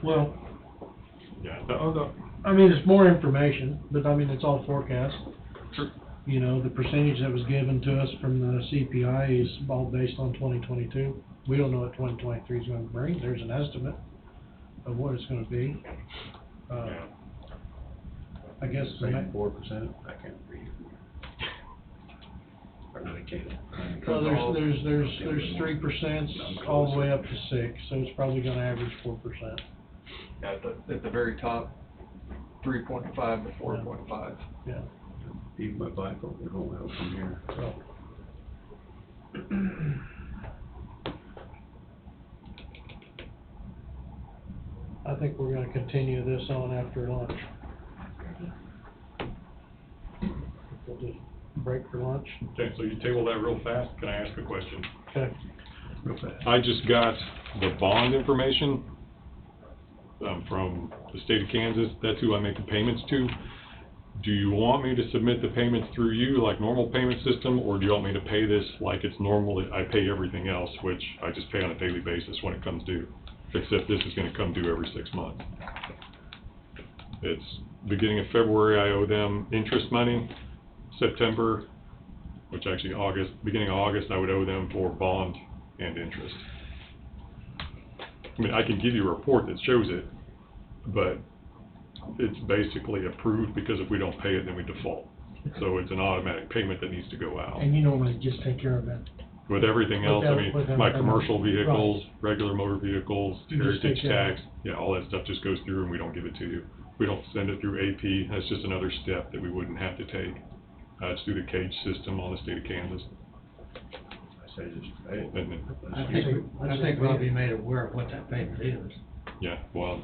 Well, Yeah, I mean, it's more information, but I mean, it's all forecast. Sure. You know, the percentage that was given to us from the CPI is all based on 2022. We don't know what 2023 is gonna bring, there's an estimate of what it's gonna be. I guess the next, 4%, I can't read. I really can't. Well, there's 3% all the way up to 6, so it's probably gonna average 4%. At the very top, 3.5 to 4.5. Yeah. Even my bifocal won't help from here. I think we're gonna continue this on after lunch. We'll just break for lunch. Okay, so you table that real fast, can I ask a question? Okay. Real fast. I just got the bond information, from the state of Kansas, that's who I make the payments to. Do you want me to submit the payments through you, like normal payment system, or do you want me to pay this like it's normal, I pay everything else, which I just pay on a daily basis when it comes due, except this is gonna come due every 6 months. It's beginning of February, I owe them interest money, September, which actually August, beginning of August, I would owe them for bond and interest. I mean, I can give you a report that shows it, but it's basically approved because if we don't pay it, then we default. So it's an automatic payment that needs to go out. And you normally just take care of that. With everything else, I mean, my commercial vehicles, Right. regular motor vehicles, You just heritage take care of tax, yeah, all that stuff just goes through and we don't give it to you. We don't send it through AP, that's just another step that we wouldn't have to take. It's through the CAGE system on the state of Kansas. I say just pay it. And then, I think Robbie made aware of what that payment is. yeah, well,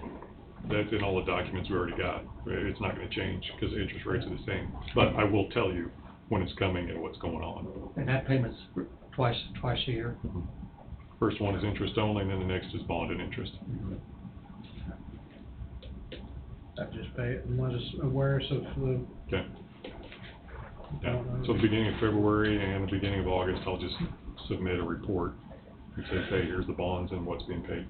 that's in all the documents we already got. It's not gonna change because the interest rates are the same. But I will tell you when it's coming and what's going on. And that payment's twice a year. First one is interest only, and then the next is bond and interest. I just pay it and let us aware us of the. Okay. Yeah, so the beginning of February and the beginning of August, I'll just submit a report and say, hey, here's the bonds and what's being paid.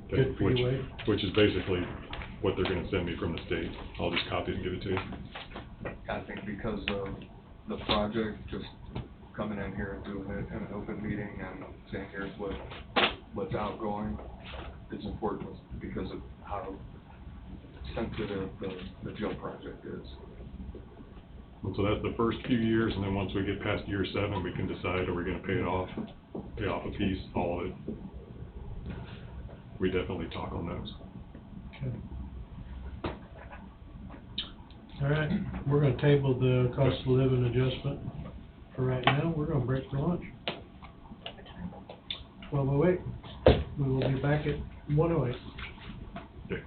Okay, Good for you, Wade. which is basically what they're gonna send me from the state. I'll just copy it and give it to you. I think because of the project, just coming in here and doing it in an open meeting and saying here's what's outgoing, is important because of how sensitive the jail project is. And so that's the first few years, and then once we get past year 7, we can decide, are we gonna pay it off, pay off a piece, all of it. We definitely talk on those. Okay. All right, we're gonna table the cost of living adjustment for right now. We're gonna break for lunch. 12:08. We will be back at 1:08. Okay.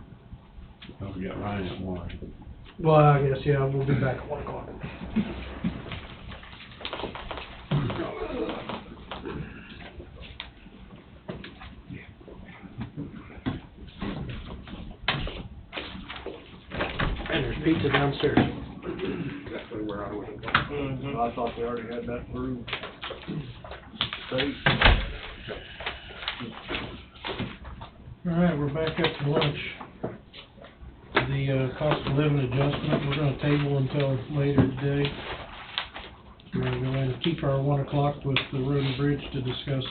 Oh, we got Ryan at 1. Well, I guess, yeah, we'll be back at 1 o'clock. And there's pizza downstairs. Exactly where I would've gone. I thought they already had that through state. All right, we're back up to lunch. The cost of living adjustment, we're gonna table until later today. We're gonna go in and keep our 1 o'clock with the road and bridge to discuss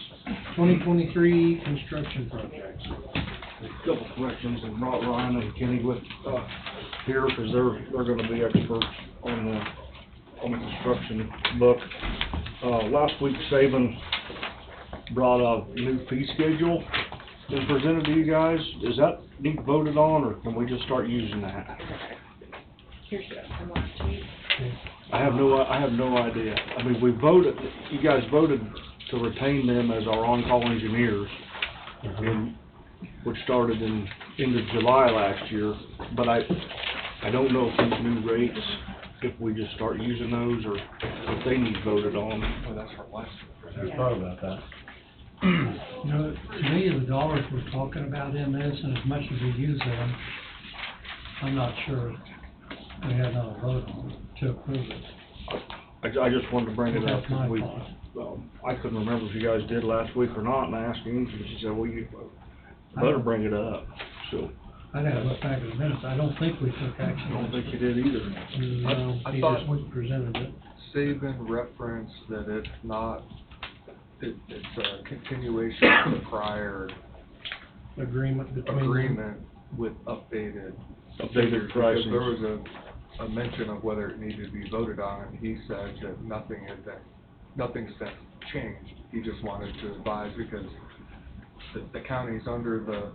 2023 construction projects. A couple corrections, and Ryan and Kenny with, here, because they're gonna be experts on the construction book. Last week, Saban brought a new fee schedule and presented to you guys. Does that need voted on, or can we just start using that? Here's yours from last week. I have no idea. I mean, we voted, you guys voted to retain them as our on-call engineers, which started in end of July last year, but I don't know if these new rates, if we just start using those, or if they need voted on. Well, that's our last. I thought about that. You know, to me, the dollars we're talking about in this, and as much as we use them, I'm not sure we had another vote on it to approve it. I just wanted to bring it up, That's my because fault. I couldn't remember if you guys did last week or not, and I asked Angie, and she said, well, you better bring it up, so. I gotta look back at the minutes, I don't think we took action. I don't think you did either. No, I he thought- just presented it. Saban referenced that it's not, it's a continuation of the prior Agreement between them. agreement with updated Updated figures, because pricing. there was a mention of whether it needed to be voted on, and he said that nothing's been changed. He just wanted to advise because the county's under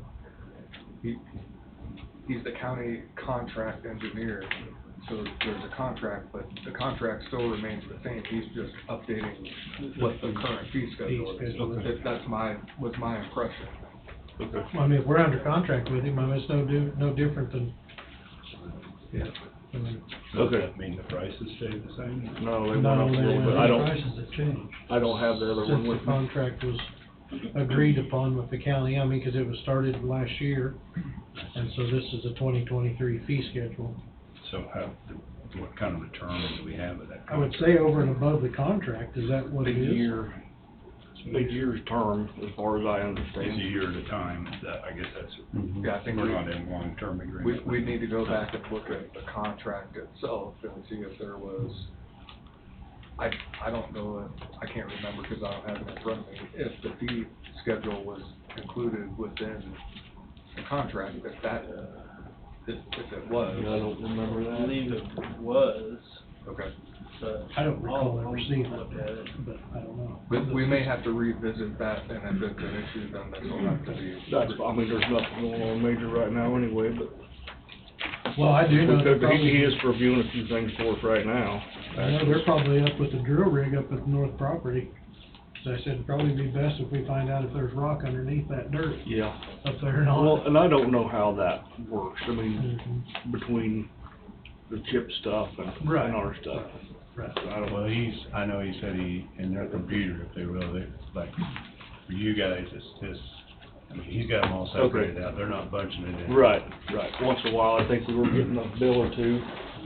he's the county contract engineer, so there's a contract, but the contract still remains the same. He's just updating what the current fee schedule is. That's was my impression. Okay. I mean, if we're under contract with him, I mean, it's no different than, Yeah. I mean, Does that mean the prices stay the same? No, they went up a little bit. I don't, Prices have changed. I don't have the other one since with the me. contract was agreed upon with the county, I mean, because it was started last year, and so this is a 2023 fee schedule. So what kind of a term do we have with that? I would say over and above the contract, is that what it is? Big year's term, as far as I It's understand. a year at a time, I guess that's, Yeah, I think we're not in long-term agreement. we need to go back and look at the contract itself and see if there was, I don't know, I can't remember because I don't have it in front of me, if the fee schedule was included within the contract, if it was. I don't remember I that. believe it was, Okay. but. I don't recall ever seeing Look at it. it, but I don't know. We may have to revisit that, and if it's an issue, then that'll have to be. I mean, there's nothing going on major right now anyway, but. Well, I do know they're He is probably, reviewing a few things for us right now. I know they're probably up with the drill rig up at the north property. So I said it'd probably be best if we find out if there's rock underneath that dirt Yeah. up there or Well, not. and I don't know how that works. I mean, Mhm. between the chip stuff and Right. and our stuff. Right. I don't Well, I know he said in their computer, if they will, like, for you guys, I mean, he's got them all separated out, they're not bunching it in. Right. Once in a while, I think we were getting a bill or two.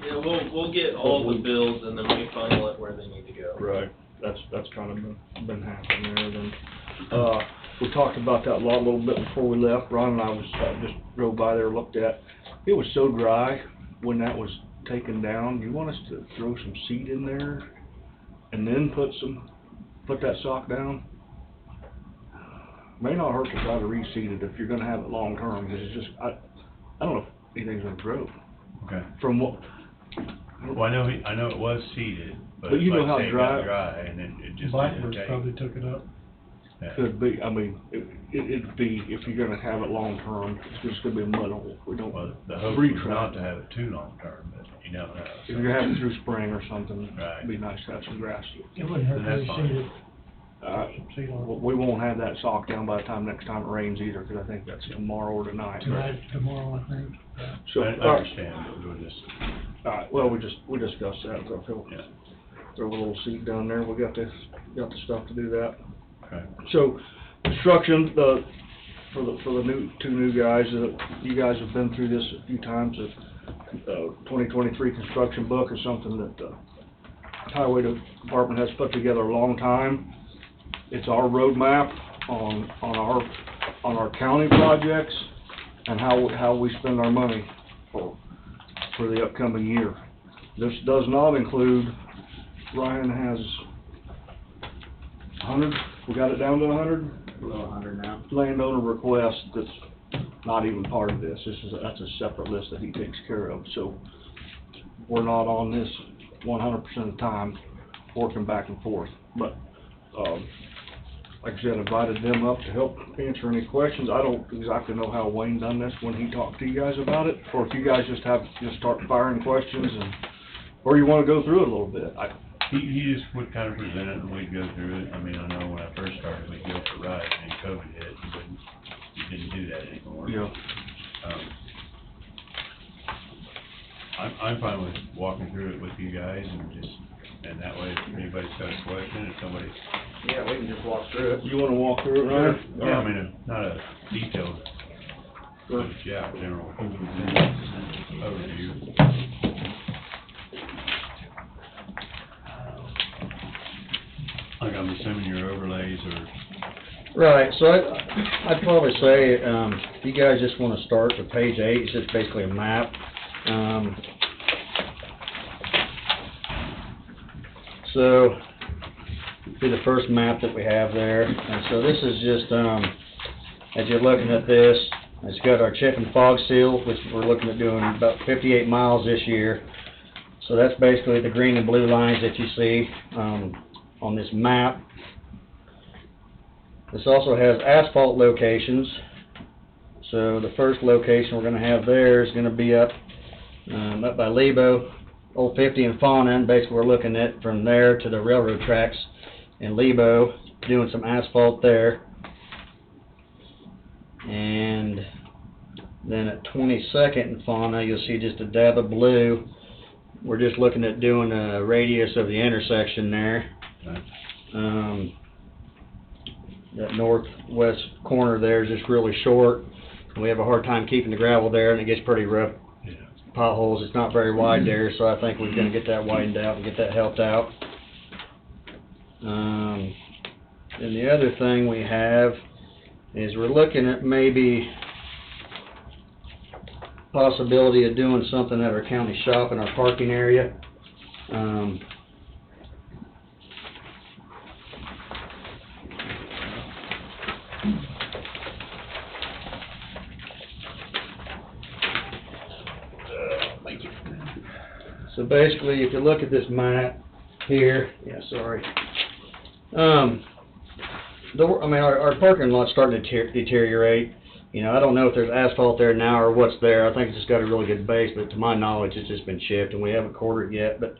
Yeah, we'll get all the bills and then we funnel it where they need to go. Right. That's kind of been happening there then. We talked about that lot a little bit before we left. Ron and I just drove by there, looked at. It was so dry when that was taken down. You want us to throw some seed in there and then put that sock down? May not hurt to try to reseed it if you're gonna have it long term, because it's just, I don't know if anything's gonna grow. Okay. From what, Well, I know it was seeded, but But you know like how I say, it got dry- dry, and it just didn't Blackbirds take. probably took it up. Yeah. could be, I mean, it'd be, if you're gonna have it long term, it's just gonna be a mud hole. We don't Well, the hope was retract. not to have it too long term, but you don't know. If you're having it through spring or something, Right. it'd be nice to have some grass. It wouldn't hurt And to that's fine. reseed it. Seed on We won't have that sock down by the time next time it rains either, because I think that's tomorrow or tonight. tomorrow, I think. So, I understand, but we'll just, alright, well, we discussed that, so Phil, yeah, throw a little seed down there, we got the stuff to do that. okay. So, construction, for the two new guys, you guys have been through this a few times, 2023 construction book is something that the Highway Department has put together a long time. It's our roadmap on our county projects and how we spend our money for the upcoming year. This does not include, Ryan has 100, we got it down to 100? Below 100 now. Landowner request that's not even part of this. That's a separate list that he takes care of, so we're not on this 100% of the time, working back and forth. But, like I said, invited them up to help answer any questions. I don't exactly know how Wayne done this when he talked to you guys about it, or if you guys just start firing questions or you wanna go through it a little bit. He just would kind of present it and we'd go through it. I mean, I know when I first started, we'd go for rides, and then COVID hit, you didn't do that anymore. Yeah. I'm fine with walking through it with you guys and that way, if anybody's got a question, if somebody. Yeah, we can just walk through it. You wanna walk through it, Ryan? Yeah, I mean, not a detailed, but yeah, general overview. Like, I'm assuming your overlays are. Right, so I'd probably say, if you guys just wanna start with page 8, it's just basically a map. So, be the first map that we have there, and so this is just, as you're looking at this, it's got our chip and fog seal, which we're looking at doing about 58 miles this year. So that's basically the green and blue lines that you see, on this map. This also has asphalt locations. So the first location we're gonna have there is gonna be up by Lebo, Old 50 and Fauna, and basically we're looking at from there to the railroad tracks in Lebo, doing some asphalt there. And then at 22nd and Fauna, you'll see just a dab of blue. We're just looking at doing a radius of the intersection there. That northwest corner there is just really short. We have a hard time keeping the gravel there, and it gets pretty rough. Potholes, it's not very wide there, so I think we're gonna get that widened out and get that helped out. And the other thing we have is we're looking at maybe possibility of doing something at our county shop in our parking area. So basically, if you look at this map here, our parking lot's starting to deteriorate. You know, I don't know if there's asphalt there now or what's there. I think it's just got a really good base, but to my knowledge, it's just been chipped, and we haven't quartered yet. But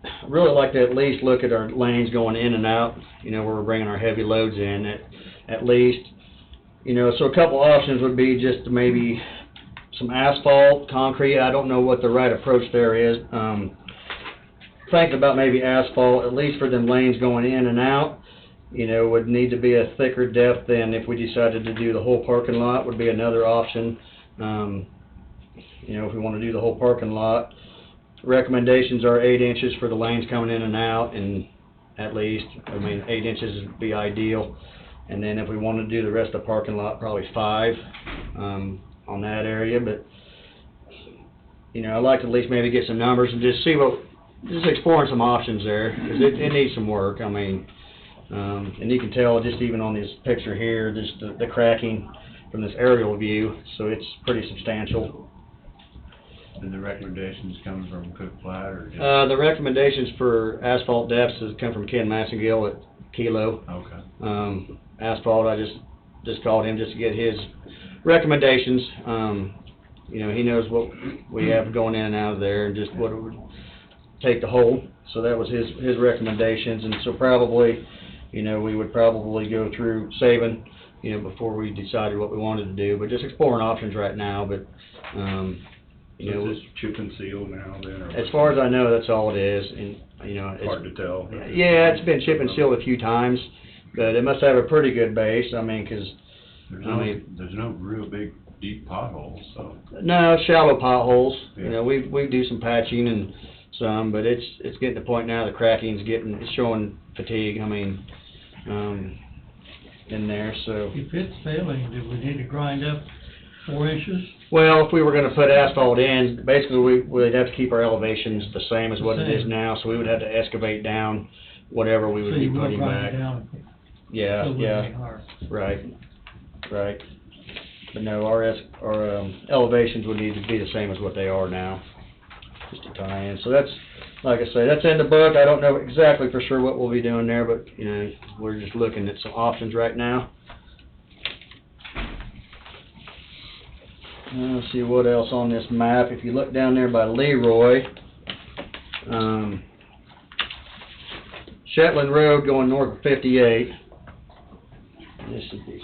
I'd really like to at least look at our lanes going in and out, you know, where we're bringing our heavy loads in at least. You know, so a couple options would be just to maybe some asphalt, concrete. I don't know what the right approach there is. Think about maybe asphalt, at least for them lanes going in and out. You know, would need to be a thicker depth than if we decided to do the whole parking lot, would be another option. You know, if we want to do the whole parking lot. Recommendations are 8 inches for the lanes coming in and out, and at least, 8 inches would be ideal. And then if we want to do the rest of the parking lot, probably 5 on that area. But, you know, I'd like to at least maybe get some numbers and just see just exploring some options there, because it needs some work. And you can tell just even on this picture here, just the cracking from this aerial view, so it's pretty substantial. And the recommendations coming from Cook Flat, or just? The recommendations for asphalt depths has come from Ken Massengill at Kilo. Okay. Asphalt, I just called him just to get his recommendations. You know, he knows what we have going in and out of there, and just what it would take to hold. So that was his recommendations, and so probably, you know, we would probably go through saving, you know, before we decided what we wanted to do, but just exploring options right now. But you know, is this chip and seal now then? Or as far as I know, that's all it is, and you know, it's hard to tell. Yeah, it's been chip and sealed a few times, but it must have a pretty good base. Because there's no real big deep potholes, so. No, shallow potholes. Yeah. You know, we do some patching and some, but it's getting to the point now the cracking's it's showing fatigue. In there, so. If it's failing, do we need to grind up 4 inches? Well, if we were going to put asphalt in, basically we'd have to keep our elevations the same as what it is now, so we would have to excavate down whatever we would be putting back. Yeah. Right. But no, our elevations would need to be the same as what they are now, just to tie in. So that's, like I say, that's in the book. I don't know exactly for sure what we'll be doing there, but you know, we're just looking at some options right now. Let's see what else on this map. If you look down there by Leroy, Shetland Road going north of 58. This should be.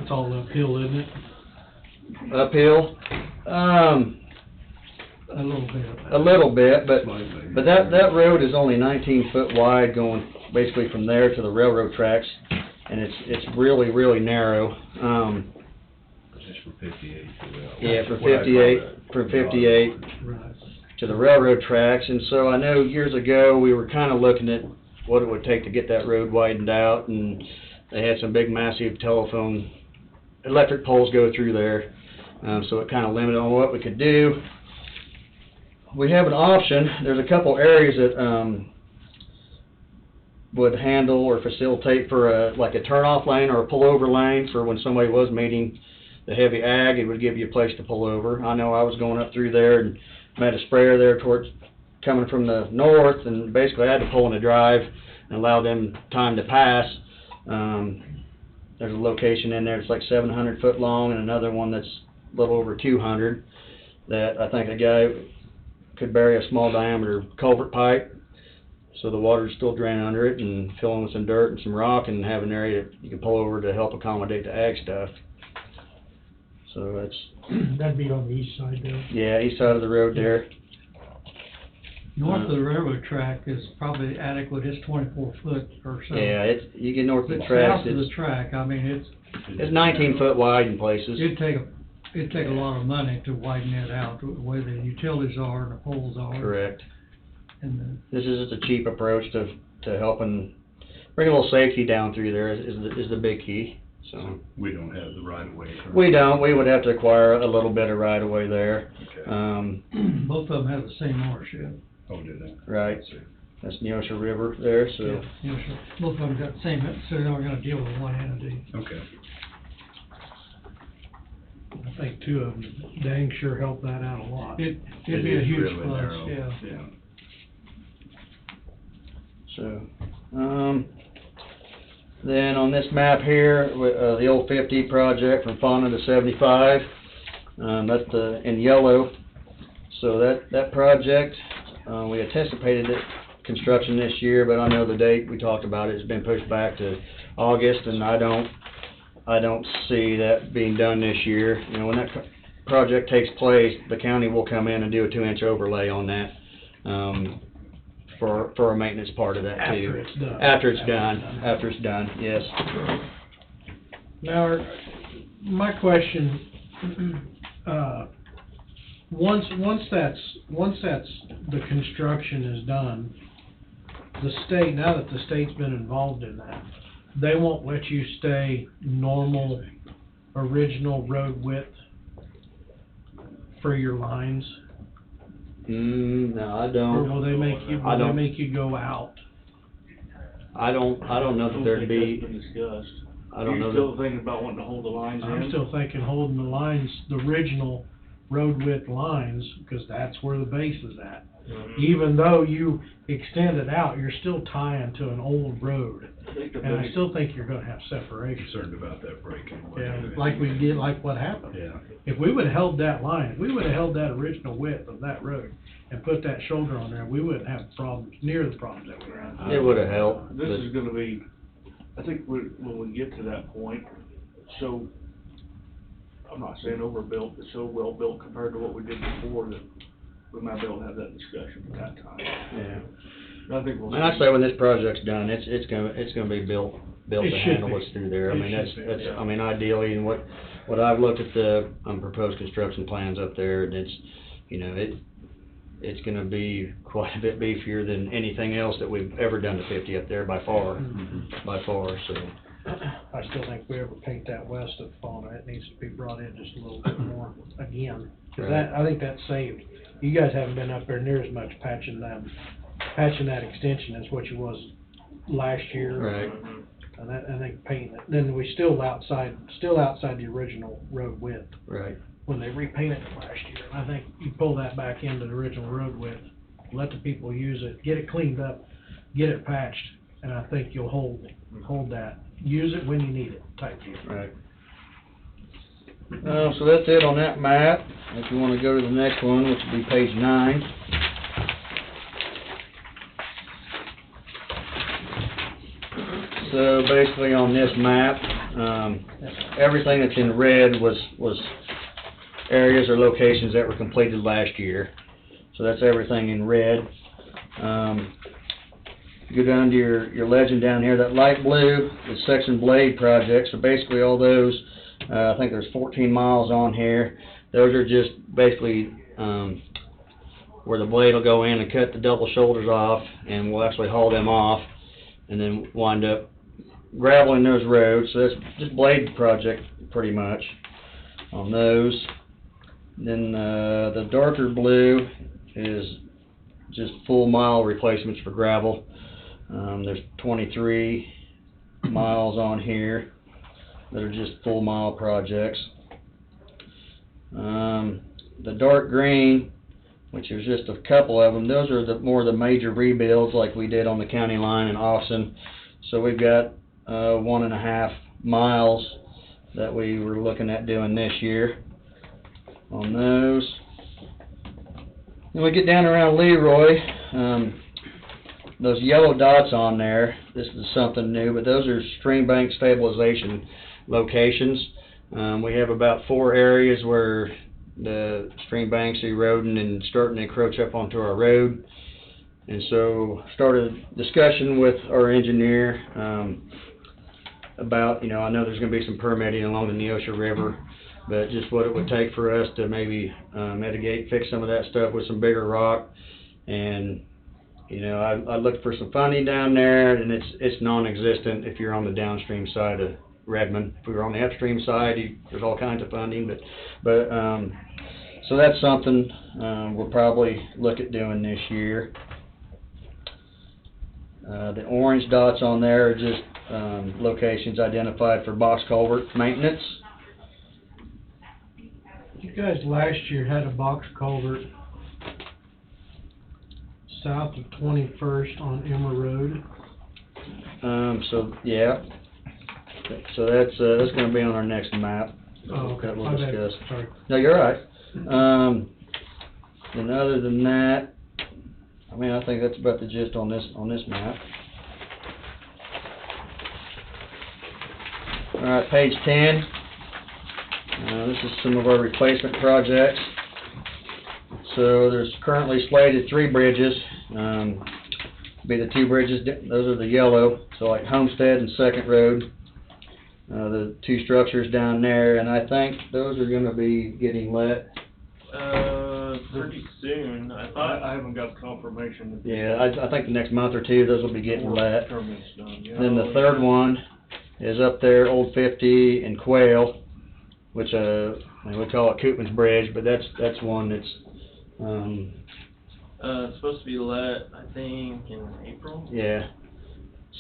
It's all uphill, isn't it? Uphill? A little bit, but that road is only 19 foot wide, going basically from there to the railroad tracks, and it's really, really narrow. Just from 58 to yeah, from 58 to the railroad tracks. And so I know years ago we were kind of looking at what it would take to get that road widened out, and they had some big massive electric poles go through there, so it kind of limited on what we could do. We have an option. There's a couple areas that would handle or facilitate for like a turnoff lane or a pullover lane for when somebody was meeting the heavy ag. It would give you a place to pull over. I know I was going up through there and met a sprayer there towards, coming from the north, and basically I had to pull in a drive and allow them time to pass. There's a location in there that's like 700 foot long, and another one that's a little over 200, that I think a guy could bury a small diameter culvert pipe, so the water's still draining under it, and fill in with some dirt and some rock, and have an area that you can pull over to help accommodate the ag stuff. So that's... That'd be on the east side there. Yeah, east side of the road there. North of the railroad track is probably adequate, it's 24 foot or so. Yeah, it's, you get north of the But tracks, south of the it's, track, I mean, it's 19 foot wide in places. it'd take a lot of money to widen it out, where the utilities are and the poles are. Correct. And This is just a cheap approach to helping bring a little safety down through there is the big key, so. We don't have the right of way. We don't, we would have to acquire a little bit of right of way there. Okay. both of them have the same ownership. Oh, do they? Right. That's Neosha River there, so. Yeah, sure. Both of them got the same, so they're gonna deal with one entity. Okay. I think two of them dang sure help that out a lot. It'd be It a is huge really plus, narrow. yeah. So, then on this map here, the old 50 project from Fauna to 75, that's in yellow. So that project, we anticipated it construction this year, but I know the date we talked about it has been pushed back to August, and I don't see that being done this year. You know, when that project takes place, the county will come in and do a 2-inch overlay on that, for a maintenance part of that too. After it's done. After it's done, yes. Now, my question, once that's the construction is done, the state, now that the state's been involved in that, they won't let you stay normal, original road width for your lines? No, I Or don't. will they make you go out? I don't know that there'd be, That's been discussed. I don't know You still that, thinking about wanting to hold the lines in? I'm still thinking holding the lines, the original road width lines, because that's where the base is at. Mhm. Even though you extend it out, you're still tying to an old road. I think the And I big- still think you're gonna have separation. Concerned about that breaking. Yeah, like we did, like what happened. Yeah. If we would've held that line, if we would've held that original width of that road and put that shoulder on there, we wouldn't have problems, near the problems that we're having. it would've helped, This but is gonna be, I think when we get to that point, so, I'm not saying overbuilt, but so well built compared to what we did before that we might be able to have that discussion at that time. yeah. I think we'll. And I say when this project's done, it's gonna be built It to should handle be. us through there. I It mean, should that's, be, yeah. I mean, ideally, and what I've looked at the, proposed construction plans up there, and it's, you know, it's gonna be quite a bit beefier than anything else that we've ever done to 50 up there by far, so. I still think if we ever paint that west of Fauna, it needs to be brought in just a little bit more again. 'Cause that, I think that saved, you guys haven't been up there near as much patching that extension as what you was last year. Right. And that, I think painting it, then we still outside the original road width Right. when they repainted it last year. And I think you pull that back into the original road width, let the people use it, get it cleaned up, get it patched, and I think you'll hold that. Use it when you need it, type deal. Right. So that's it on that map. If you wanna go to the next one, which would be page 9. So basically on this map, everything that's in red was areas or locations that were completed last year. So that's everything in red. You go down to your legend down here, that light blue is section blade project. So basically all those, I think there's 14 miles on here. Those are just basically where the blade will go in and cut the double shoulders off, and we'll actually haul them off and then wind up graveling those roads. So that's just blade project pretty much on those. Then the darker blue is just full mile replacements for gravel. There's 23 miles on here that are just full mile projects. The dark green which is just a couple of them. Those are the more the major rebuilds like we did on the county line in Austin. So we've got 1.5 miles that we were looking at doing this year on those. Then we get down around Leroy, those yellow dots on there, this is something new, but those are stream bank stabilization locations. We have about 4 areas where the stream banks are eroding and starting to encroach up onto our road. And so started a discussion with our engineer about, you know, I know there's going to be some permitting along the Neosho River, but just what it would take for us to maybe mitigate, fix some of that stuff with some bigger rock. And, you know, I looked for some funding down there, and it's non-existent if you're on the downstream side of Redmond. If we were on the upstream side, there's all kinds of funding, but so that's something we'll probably look at doing this year. The orange dots on there are just locations identified for box culvert maintenance. You guys last year had a box culvert south of 21st on Emma Road. So yeah, so that's going to be on our next map that we'll discuss. Sorry. No, you're right. And other than that, I mean, I think that's about the gist on this map. All right, page 10. This is some of our replacement projects. So there's currently slated 3 bridges. Be the 2 bridges, those are the yellow, so like Homestead and Second Road. The 2 structures down there, and I think those are going to be getting let. Pretty soon. I haven't got confirmation. Yeah, I think the next month or 2, those will be getting let. Permits done, yeah. Then the third one is up there, Old 50 and Quail, which we call it Koopman's Bridge, but that's one that's it's supposed to be let, I think, in April. yeah.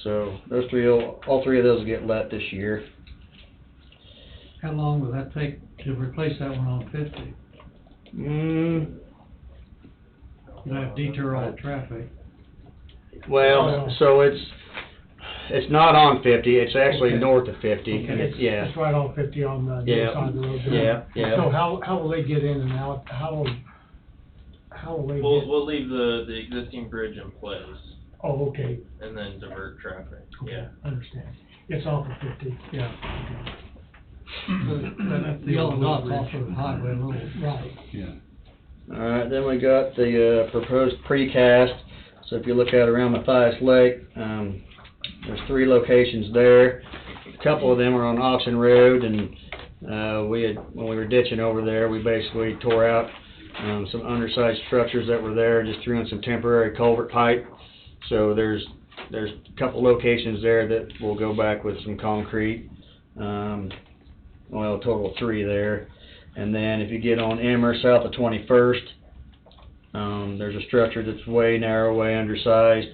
So those 3, all 3 of those will get let this year. How long will that take to replace that one on 50? You have detour all the traffic. Well, so it's not on 50, it's actually Okay. north of 50. Okay, Yeah. it's right on 50 on the Yeah. north side of the road. Yeah. So how will they get in and out? How will they get? We'll leave the existing bridge in place Oh, okay. and then divert traffic. Okay, Yeah. understand. It's off of 50. Yeah. The yellow dot's off of the highway a little. Right. Yeah. All right, then we got the proposed precast. So if you look out around Matthias Lake, there's 3 locations there. A couple of them are on Oxen Road, and when we were ditching over there, we basically tore out some undersized structures that were there, just threw in some temporary culvert pipe. So there's a couple locations there that will go back with some concrete. Well, a total of 3 there. And then if you get on Emmer south of 21st, there's a structure that's way narrow, way undersized.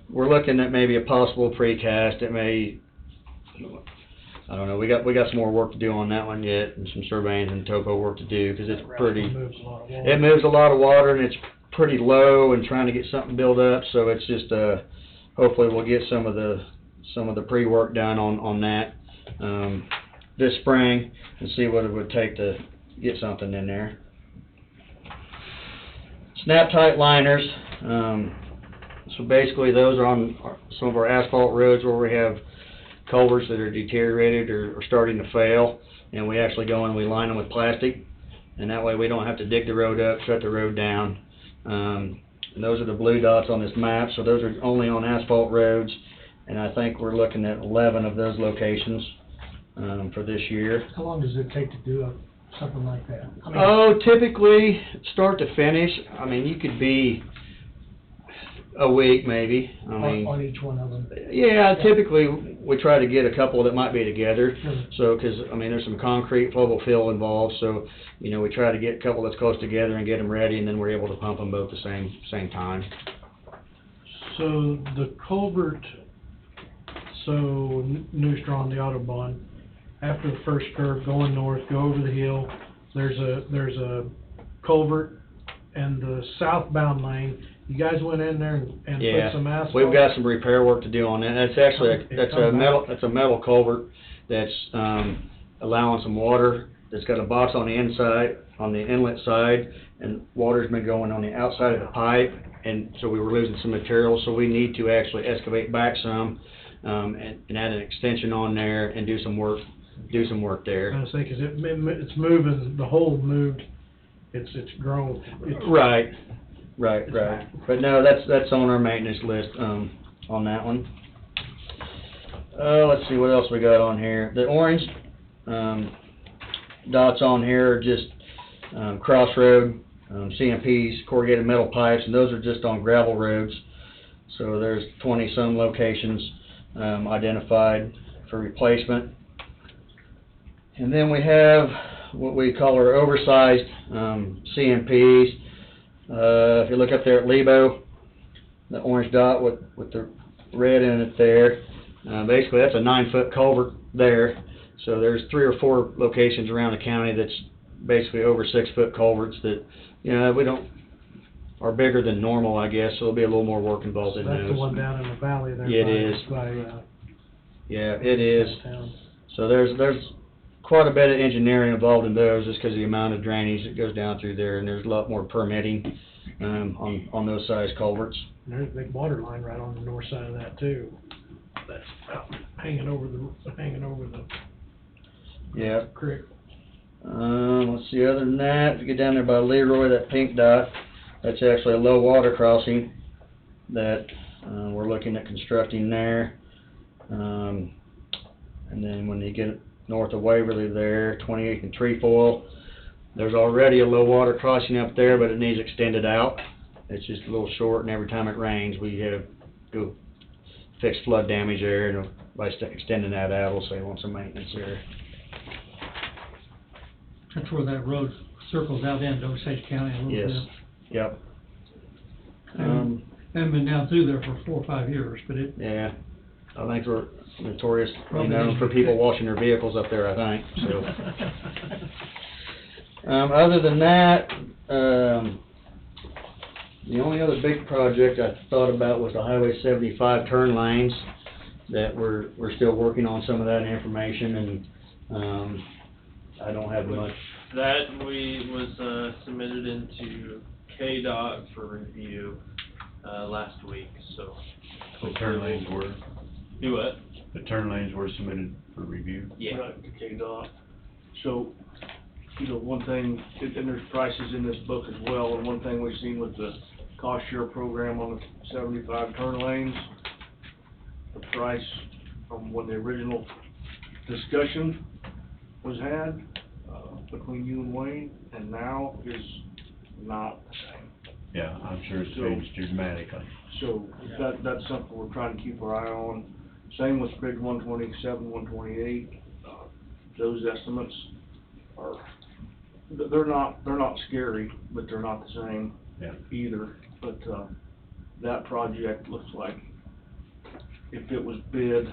We're looking at maybe a possible precast. It may, I don't know, we got some more work to do on that one yet, and some surveying and topo work to do, because it's pretty, it moves a lot of water, and it's pretty low, and trying to get something built up, so it's just, hopefully we'll get some of the pre-work done on that this spring, and see what it would take to get something in there. Snap tight liners, so basically those are on some of our asphalt roads where we have culverts that are deteriorated or starting to fail, and we actually go in and we line them with plastic, and that way we don't have to dig the road up, shut the road down. And those are the blue dots on this map, so those are only on asphalt roads, and I think we're looking at 11 of those locations for this year. How long does it take to do something like that? I mean, Oh, typically, start to finish, I mean, you could be a week maybe. I mean, on each one of them. yeah, typically we try to get a couple that might be together. Sure. So, because I mean, there's some concrete flowable fill involved, so you know we try to get a couple that's close together and get them ready, and then we're able to pump them both the same time. So the culvert, New Straw on the Autobahn, after the first curve going north, go over the hill, there's a culvert, and the southbound lane, you guys went in there and Yeah, put some asphalt? we've got some repair work to do on that. That's actually, It come back. that's a metal culvert that's, allowing some water. It's got a box on the inside, on the inlet side, and water's been going on the outside of the pipe, and so we were losing some material, so we need to actually excavate back some, and add an extension on there and do some work there. I was gonna say, 'cause it's moving, the hole moved, it's grown. Right. But no, that's on our maintenance list, on that one. Let's see what else we got on here. The orange, dots on here are just, crossroad, CMPs, corrugated metal pipes, and those are just on gravel roads. So there's 20-some locations, identified for replacement. And then we have what we call our oversized, CMPs. If you look up there at Lebo, the orange dot with the red in it there, basically that's a 9-foot culvert there. So there's 3 or 4 locations around the county that's basically over 6-foot culverts that, are bigger than normal, I guess, so there'll be a little more work involved in those. That's the one down in the valley there. Yeah, it is. By, Yeah, it is. downtown. So there's quite a bit of engineering involved in those, just because of the amount of drainage that goes down through there, and there's a lot more permitting, on those size culverts. And there's a big water line right on the north side of that too. That's about hanging over the Yeah. creek. Let's see, other than that, if you get down there by Leroy, that pink dot, that's actually a low water crossing that, we're looking at constructing there. And then when you get north of Waverly there, 28th and Trefoil, there's already a low water crossing up there, but it needs extended out. It's just a little short, and every time it rains, we have to go fix flood damage there, and by extending that out, we'll save on some maintenance there. That's where that road circles out into Osage County a little bit. Yes, yep. Haven't been down through there for 4 or 5 years, but it, Yeah, I think we're notorious, Probably known needs for to be people fixed. washing their vehicles up there, I think, so. Other than that, the only other big project I thought about was the Highway 75 turn lanes, that we're still working on some of that information, and, I don't have much. That was submitted into KDOT for review, last week, so. The turn lanes were, Do what? the turn lanes were submitted for review. Yeah. Right, okay, Doc. So, one thing, and there's prices in this book as well, and one thing we've seen with the cost share program on the 75 turn lanes, the price from when the original discussion was had, between you and Wayne, and now is not the same. Yeah, I'm sure it's changed dramatically. So, that's something we're trying to keep our eye on. Same with Bridge 127, 128, those estimates are, they're not scary, but they're not the same either. But, that project looks like, if it was bid,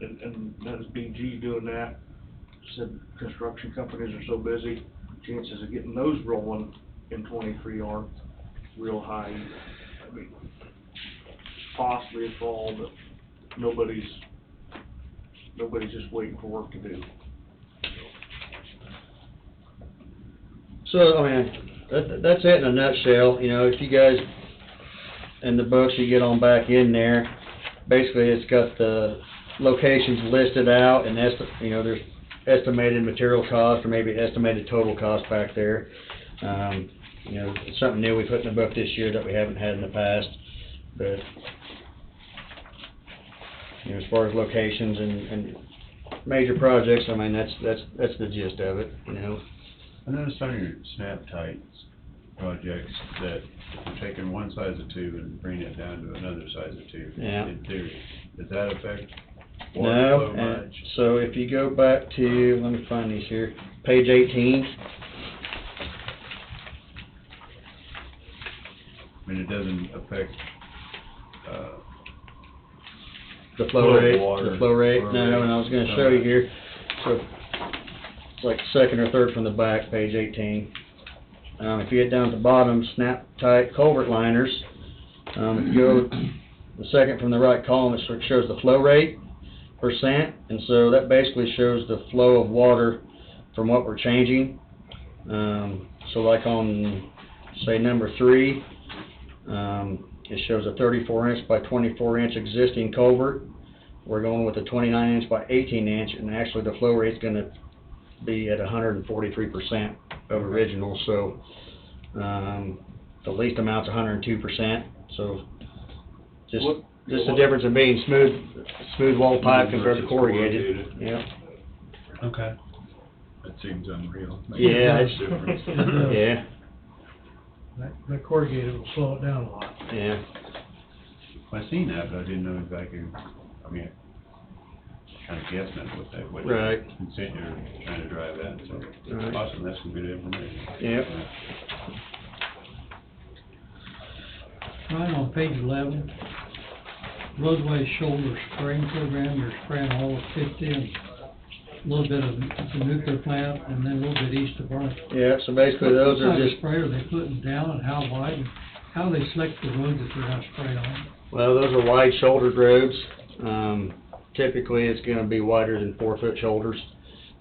and that was BG doing that, said construction companies are so busy, chances of getting those rolling in 23 aren't real high either. I mean, possibly a fall, but nobody's just waiting for work to do. So, I mean, that's it in a nutshell. If you guys, in the books, you get on back in there, basically it's got the locations listed out, and there's estimated material cost, or maybe estimated total cost back there. It's something new we put in the book this year that we haven't had in the past, but, as far as locations and major projects, I mean, that's the gist of it, I noticed on your snap tights projects that you're taking one size of tube and bringing it down to another size of tube. Yeah. In theory, does that affect water No, flow and much? so if you go back to, let me find these here, page 18. I mean, it doesn't affect, The flow rate, water, the flow rate, flow no, rate. and I was gonna show you here, so, it's like second or third from the back, page 18. If you get down at the bottom, snap tight culvert liners, if you go the second from the right column, it sort of shows the flow rate percent, and so that basically shows the flow of water from what we're changing. So like on, say, number 3, it shows a 34-inch by 24-inch existing culvert. We're going with a 29-inch by 18-inch, and actually the flow rate's going to be at 143% of original. So the least amount's 102%. So just the difference of being smooth wall pipe compared to corrugated. Yeah. Okay. That seems unreal. Yeah, Makes a difference. Yeah. That corrugated will slow it down a lot. Yeah. I seen that, but I didn't know exactly, I mean, kind of guessing at what Right. consent you're trying to drive at, so Right. it's awesome, that's some good information. Yep. Right on page 11, roadway shoulder spraying program, you're spraying all of 50 and a little bit of the nuclear plant and then a little bit east of Burnt. Yeah, so basically those are What kind just, of spray are they putting down and how wide? And how do they select the roads that they're gonna spray on? well, those are wide shouldered roads. Typically it's gonna be wider than 4-foot shoulders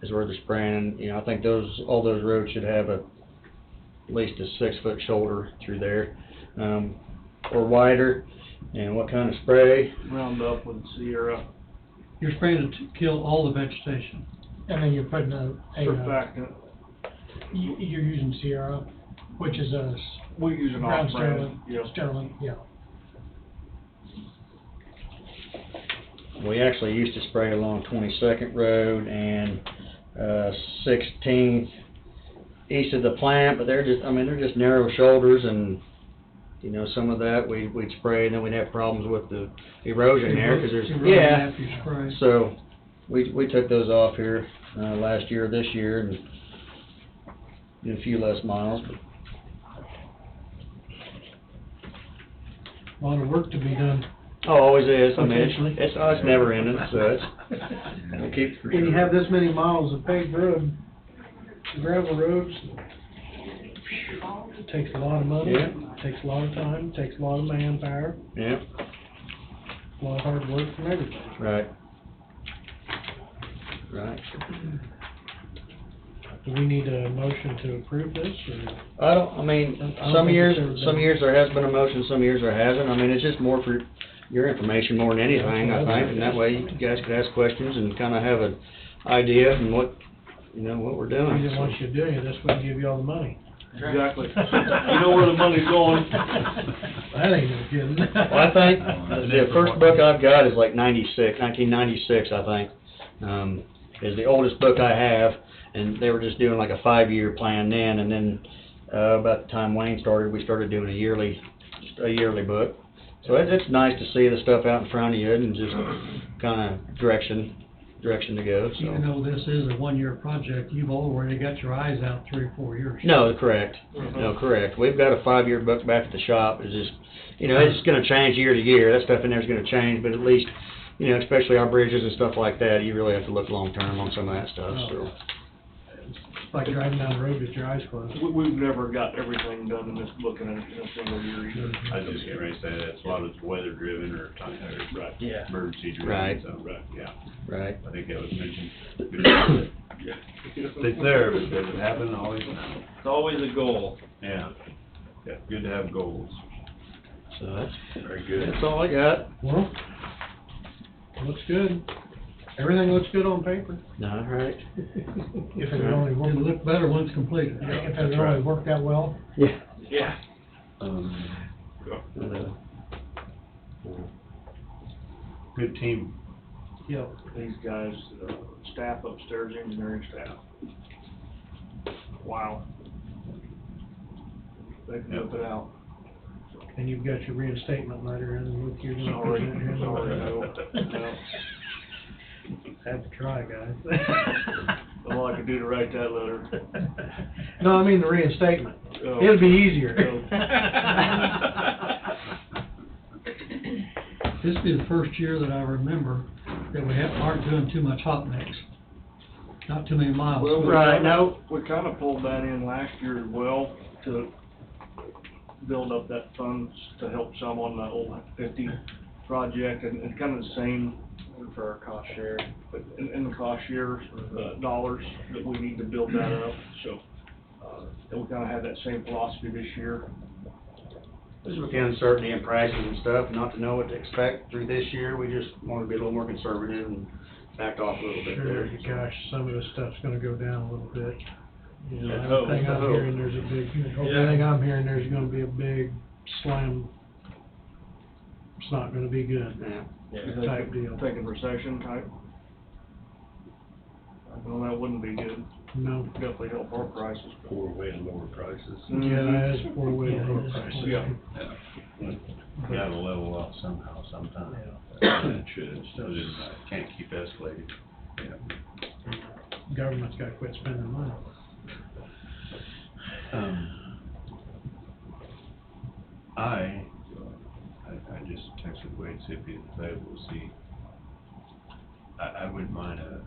is where they're spraying. You know, I think all those roads should have at least a 6-foot shoulder through there, or wider. And what kind of spray? Roundup with Sierra, You're spraying to kill all the vegetation. And then you're putting a surfactant. you're using Sierra, which is a We use an ground off-brand, sterling, yeah. sterling, yeah. We actually used to spray along 22nd Road and 16th east of the plant, but they're just narrow shoulders, and you know, some of that we'd spray and then we'd have problems with the erosion there because there's Erosion after you spray. So we took those off here last year, this year, and did a few less miles. But A lot of work to be done. oh, always is. I mean, Potentially. it's never ending. So it keeps. When you have this many miles of paved road, gravel roads, it takes a lot of money, Yeah. it takes a lot of time, it takes a lot of manpower, Yeah. a lot of hard work from everybody. Right. Right. Do we need a motion to approve this, or? I don't think years, it's ever some been- years there has been a motion, some years there hasn't. I mean, it's just more for your information more than anything, I think, and that way you guys could ask questions and kinda have an idea and what we're doing. We didn't want you to do any of this, we can give you all the money. Exactly. You know where the money's going. That ain't no kidding. Well, I think the first book I've got is like 1996, I think, is the oldest book I have, and they were just doing like a 5-year plan then, and then, about the time Wayne started, we started doing a yearly book. So it's nice to see the stuff out in front of you and just kinda direction to go, so. Even though this is a 1-year project, you've already got your eyes out 3 or 4 years. No, correct. No, correct. We've got a 5-year book back at the shop. It's just, it's gonna change year to year. That stuff in there's gonna change, but at least, especially our bridges and stuff like that, you really have to look long-term on some of that stuff, so. It's like driving down the road with your eyes closed. We've never got everything done in this book in a single year either. I was just getting ready to say that, a lot of it's weather driven or Right. Yeah. emergency driven, Right. so, yeah. Right. I think that was mentioned. Good. It's there, but does it happen always? No. It's always a goal. Yeah. Yeah, good to have goals. So that's Very good. That's all I got. Well, looks good. Everything looks good on paper. All right. If it only It'll worked, look better once completed. if it only worked that well. Yeah. Yeah. Good team. Yep, these guys, staff upstairs, engineering staff. Wow. They can whip it out. And you've got your reinstatement letter in with your. Sorry, no. Had to try, guys. All I could do to write that letter. No, I mean the reinstatement. Oh. It'll be easier. This will be the first year that I remember that we aren't doing too much hot mix. Not too many miles. Well, Right, no. We kinda pulled that in last year as well. to build up that funds to help some on the old 50 project, and kind of the same For our cost share. but in the cost share, dollars that we need to build that up, so, and we kind of have that same philosophy this year. Just with the uncertainty in prices and stuff, not to know what to expect through this year, we just want to be a little more conservative and backed off a little bit Sure, there. gosh, some of this stuff's gonna go down a little bit. You know, Let's hope, everything let's I'm hope. hearing, there's a big, everything I'm hearing, there's gonna be a big slam. It's not gonna be good. Yeah. Type deal. Taking recession type. Well, that wouldn't be good. No. Definitely help our prices. Poor way to lower prices. Yeah, that is a poor way to lower prices. Yeah. Gotta level off somehow, sometime. Yeah. It should, so it can't keep escalating. Government's gotta quit spending money. I just texted Wade, see if he's available to see. I wouldn't mind a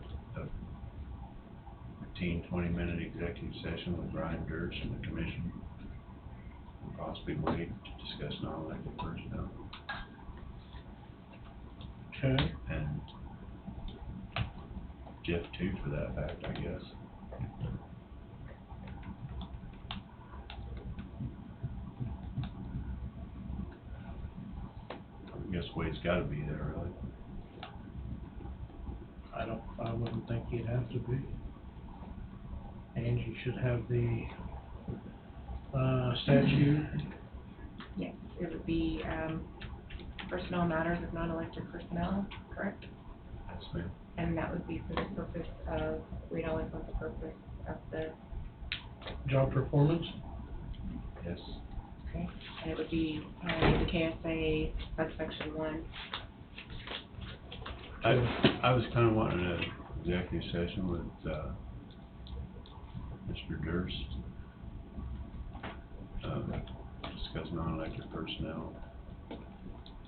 15, 20-minute executive session with Brian Dirks and the commission, and possibly Wade, to discuss non-elected personnel. Okay. And Jeff too, for that fact, I guess. I guess Wade's gotta be there, really. I wouldn't think he'd have to be. Angie should have the, statute. Yes, it would be, personnel matters of non-elected personnel, correct? That's fair. And that would be for the purpose of, we'd always want the purpose of the, Job performance? Yes. okay, and it would be, the KSA subsection 1. I was kinda wanting an executive session with, Mr. Durst. Discuss non-elected personnel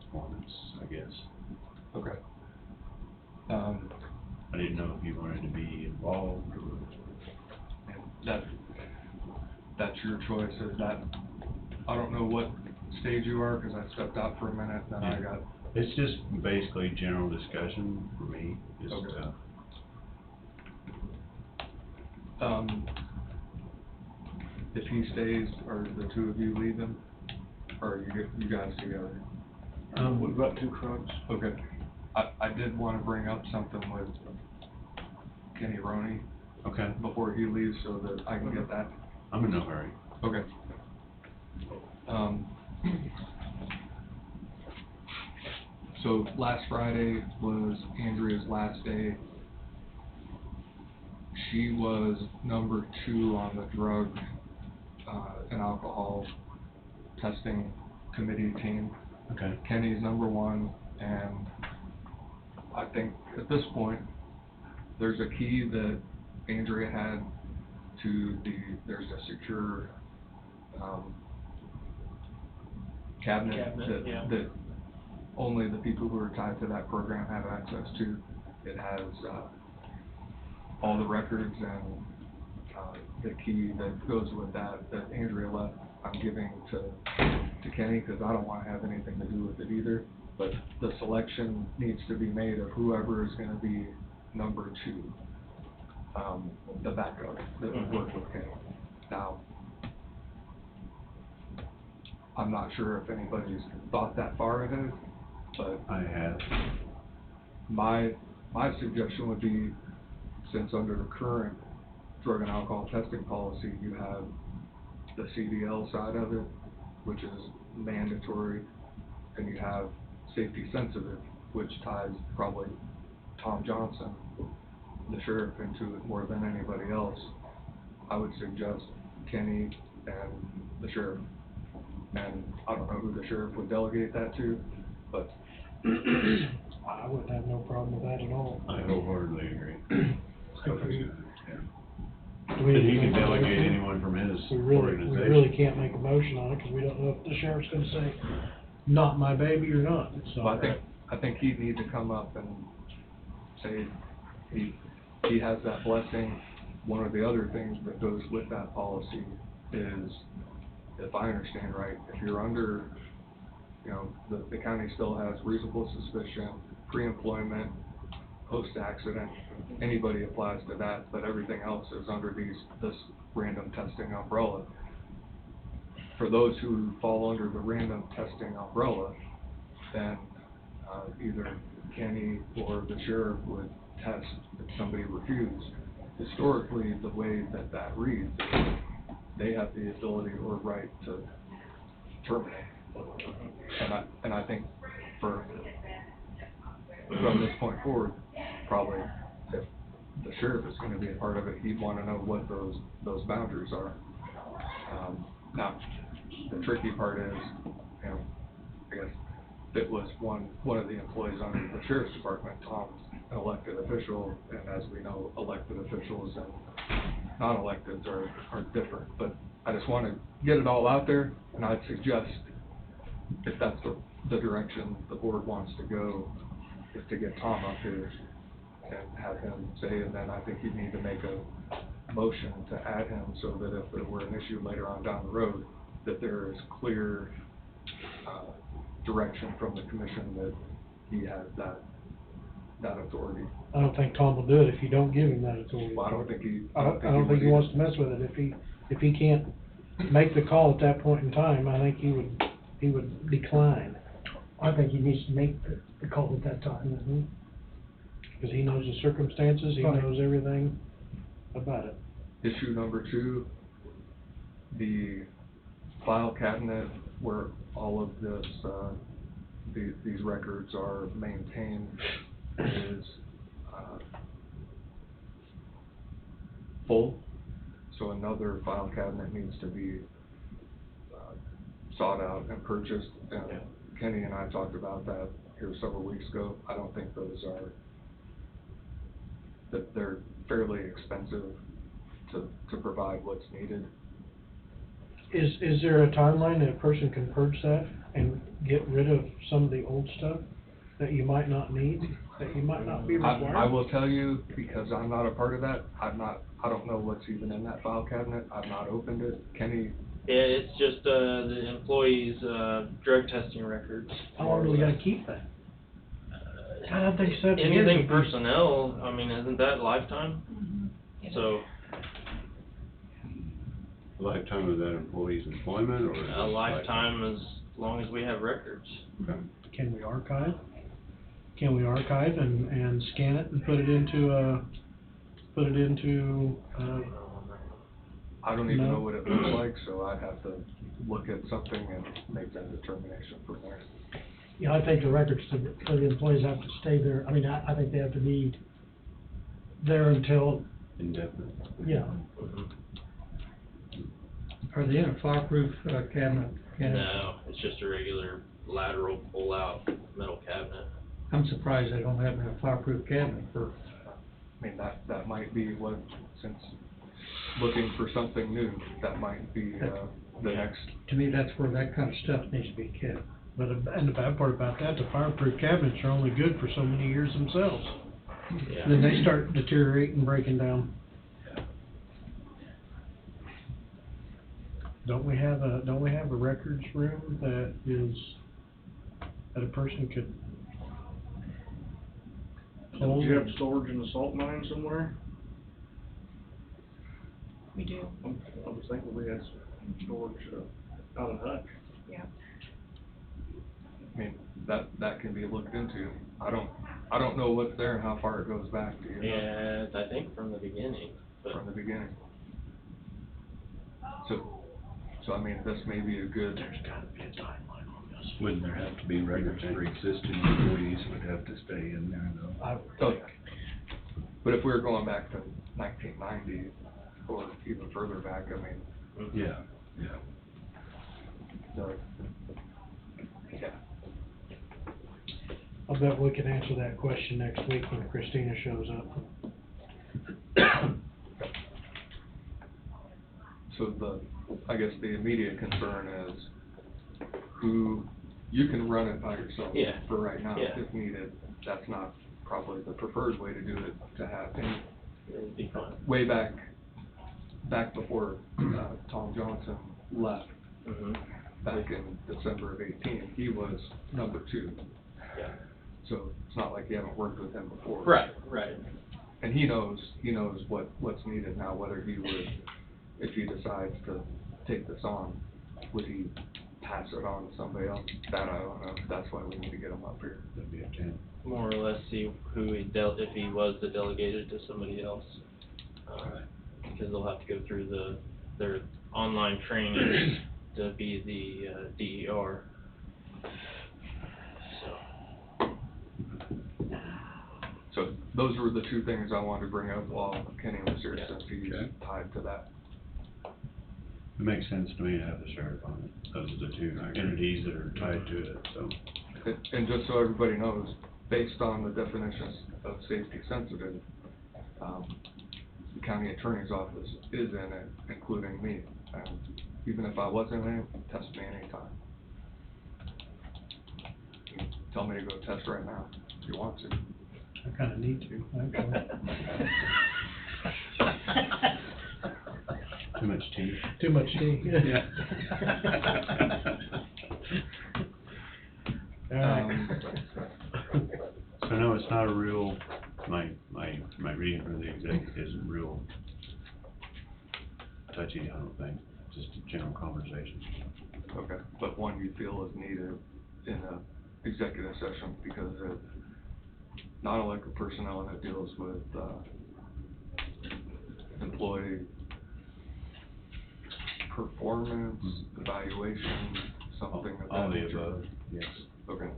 performance, I guess. Okay. I didn't know if you wanted to be involved or. That's your choice, is that, I don't know what stage you are, cause I stepped out for a minute, then I got. It's just basically general discussion for me, just, Okay. If he stays, are the two of you leaving, or are you guys together? We've got 2 trucks. Okay. I did wanna bring up something with Kenny Roney. Okay. Before he leaves, so that I can get that. I'm in no hurry. Okay. So last Friday was Andrea's last day. She was number 2 on the drug, and alcohol testing committee team. Okay. Kenny's number 1, and I think at this point, there's a key that Andrea had to there's a secure, cabinet that only the people who are tied to that program have access to. It has, all the records and, the key that goes with that Andrea left, I'm giving to Kenny, cause I don't wanna have anything to do with it either. But the selection needs to be made of whoever is gonna be number 2, the backup that would work with Kenny. Now, I'm not sure if anybody's thought that far ahead, but I have. my suggestion would be, since under the current drug and alcohol testing policy, you have the CDL side of it, which is mandatory, and you have safety sensitive, which ties probably Tom Johnson, the sheriff, into it more than anybody else. I would suggest Kenny and the sheriff, and I don't know who the sheriff would delegate that to, but I wouldn't have no problem with that at all. I wholeheartedly agree. Do we And need he to can make a delegate motion? anyone from his We organization. really can't make a motion on it, because we don't know if the sheriff's gonna say, not my baby or not, so. Well, I think he'd need to come up and say he has that blessing. One of the other things that goes with that policy is if I understand right, if you're under, you know, the county still has reasonable suspicion, pre-employment, post-accident, anybody applies to that, but everything else is under this random testing umbrella. For those who fall under the random testing umbrella, then either Kenny or the sheriff would test if somebody refused. Historically, the way that reads, they have the ability or right to terminate. And I think from this point forward, probably if the sheriff is going to be a part of it, he'd want to know what those boundaries are. Now, the tricky part is, you know, I guess if it was one of the employees under the sheriff's department, Tom's an elected official, and as we know, elected officials and non-electeds are different. But I just want to get it all out there, and I'd suggest, if that's the direction the board wants to go, is to get Tom up here and have him say, and then I think you'd need to make a motion to add him so that if there were an issue later on down the road, that there is clear direction from the commission that he has that authority. I don't think Tom will do it if you don't give him that authority. Well, I don't think he wants to mess with it. If he can't make the call at that point in time, I think he would decline. I think he needs to make the call at that time. Because he knows the circumstances, he Right. knows everything about it. Issue number 2, the file cabinet where all of this, these records are maintained is full, so another file cabinet needs to be sought out and purchased. And Kenny and I talked about that here several weeks ago. I don't think that they're fairly expensive to provide what's needed. Is there a timeline that a person can purge that and get rid of some of the old stuff that you might not need, that you might not be required? I will tell you, because I'm not a part of that, I don't know what's even in that file cabinet. I've not opened it. Kenny? Yeah, it's just, the employees', drug testing records. How long do we gotta keep that? God, they said. Anything personnel, I mean, isn't that lifetime? So, Lifetime of that employee's employment, or? is a it lifetime as long as we have records. Okay. Can we archive? Can we archive and scan it and put it into I don't even No. know what it looks like, so I'd have to look at something and make that determination from there. Yeah, I think the records for the employees have to stay there. I mean, I think they have to be there until, Indefinite. yeah. Are they in a fireproof cabinet? No, it's just a regular lateral pull-out metal cabinet. I'm surprised they don't have a fireproof cabinet for. I mean, that might be what, since looking for something new, that might be, the next. To me, that's where that kind of stuff needs to be kept. and the bad part about that, the fireproof cabinets are only good for so many years themselves. Yeah. Then they start deteriorating and breaking down. Don't we have a records room that a person could hold? Do you have storage in the salt mine somewhere? We do. I was thinking we had some storage out of Hutch. Yeah. I mean, that can be looked into. I don't know what's there and how far it goes back, do you know? Yeah, I think from the beginning, but. From the beginning. So I mean, this may be a good. There's gotta be a timeline on this. Wouldn't there have to be records for existing employees would have to stay in there though? I would So, think. but if we were going back to 1990 or even further back, I mean, Yeah, yeah. Yeah. I'll bet we can answer that question next week when Christina shows up. So I guess the immediate concern is who, you can run it by yourself. Yeah. For right now, Yeah. if needed. That's not probably the preferred way to do it, to have any, It'd be fine. way back before, Tom Johnson left, back in December of 18, he was number 2. Yeah. So it's not like you haven't worked with him before. Right. And he knows what's needed now, whether he would, if he decides to take this on, would he pass it on to somebody else? That I don't know. That's why we need to get him up here. That'd be a 10. More or less see who he if he was to delegate it to somebody else. Because they'll have to go through their online training to be the DER. So those were the 2 things I wanted to bring up while Kenny was here, since he's tied to that. It makes sense to me to have the sheriff on it. Those are the 2 entities that are tied to it, so. And just so everybody knows, based on the definitions of safety sensitive, the county attorney's office is in it, including me. And even if I wasn't in it, test me anytime. You can tell me to go test right now, if you want to. I kinda need to, actually. Too much tea. Too much tea. Yeah. All right. So no, it's not a real, my reading from the executive isn't real touchy, I don't think, just a general conversation. Okay, but one you feel is needed in a executive session because of non-elected personnel that deals with, employee performance, evaluation, something of that All the nature. above, yes. Okay.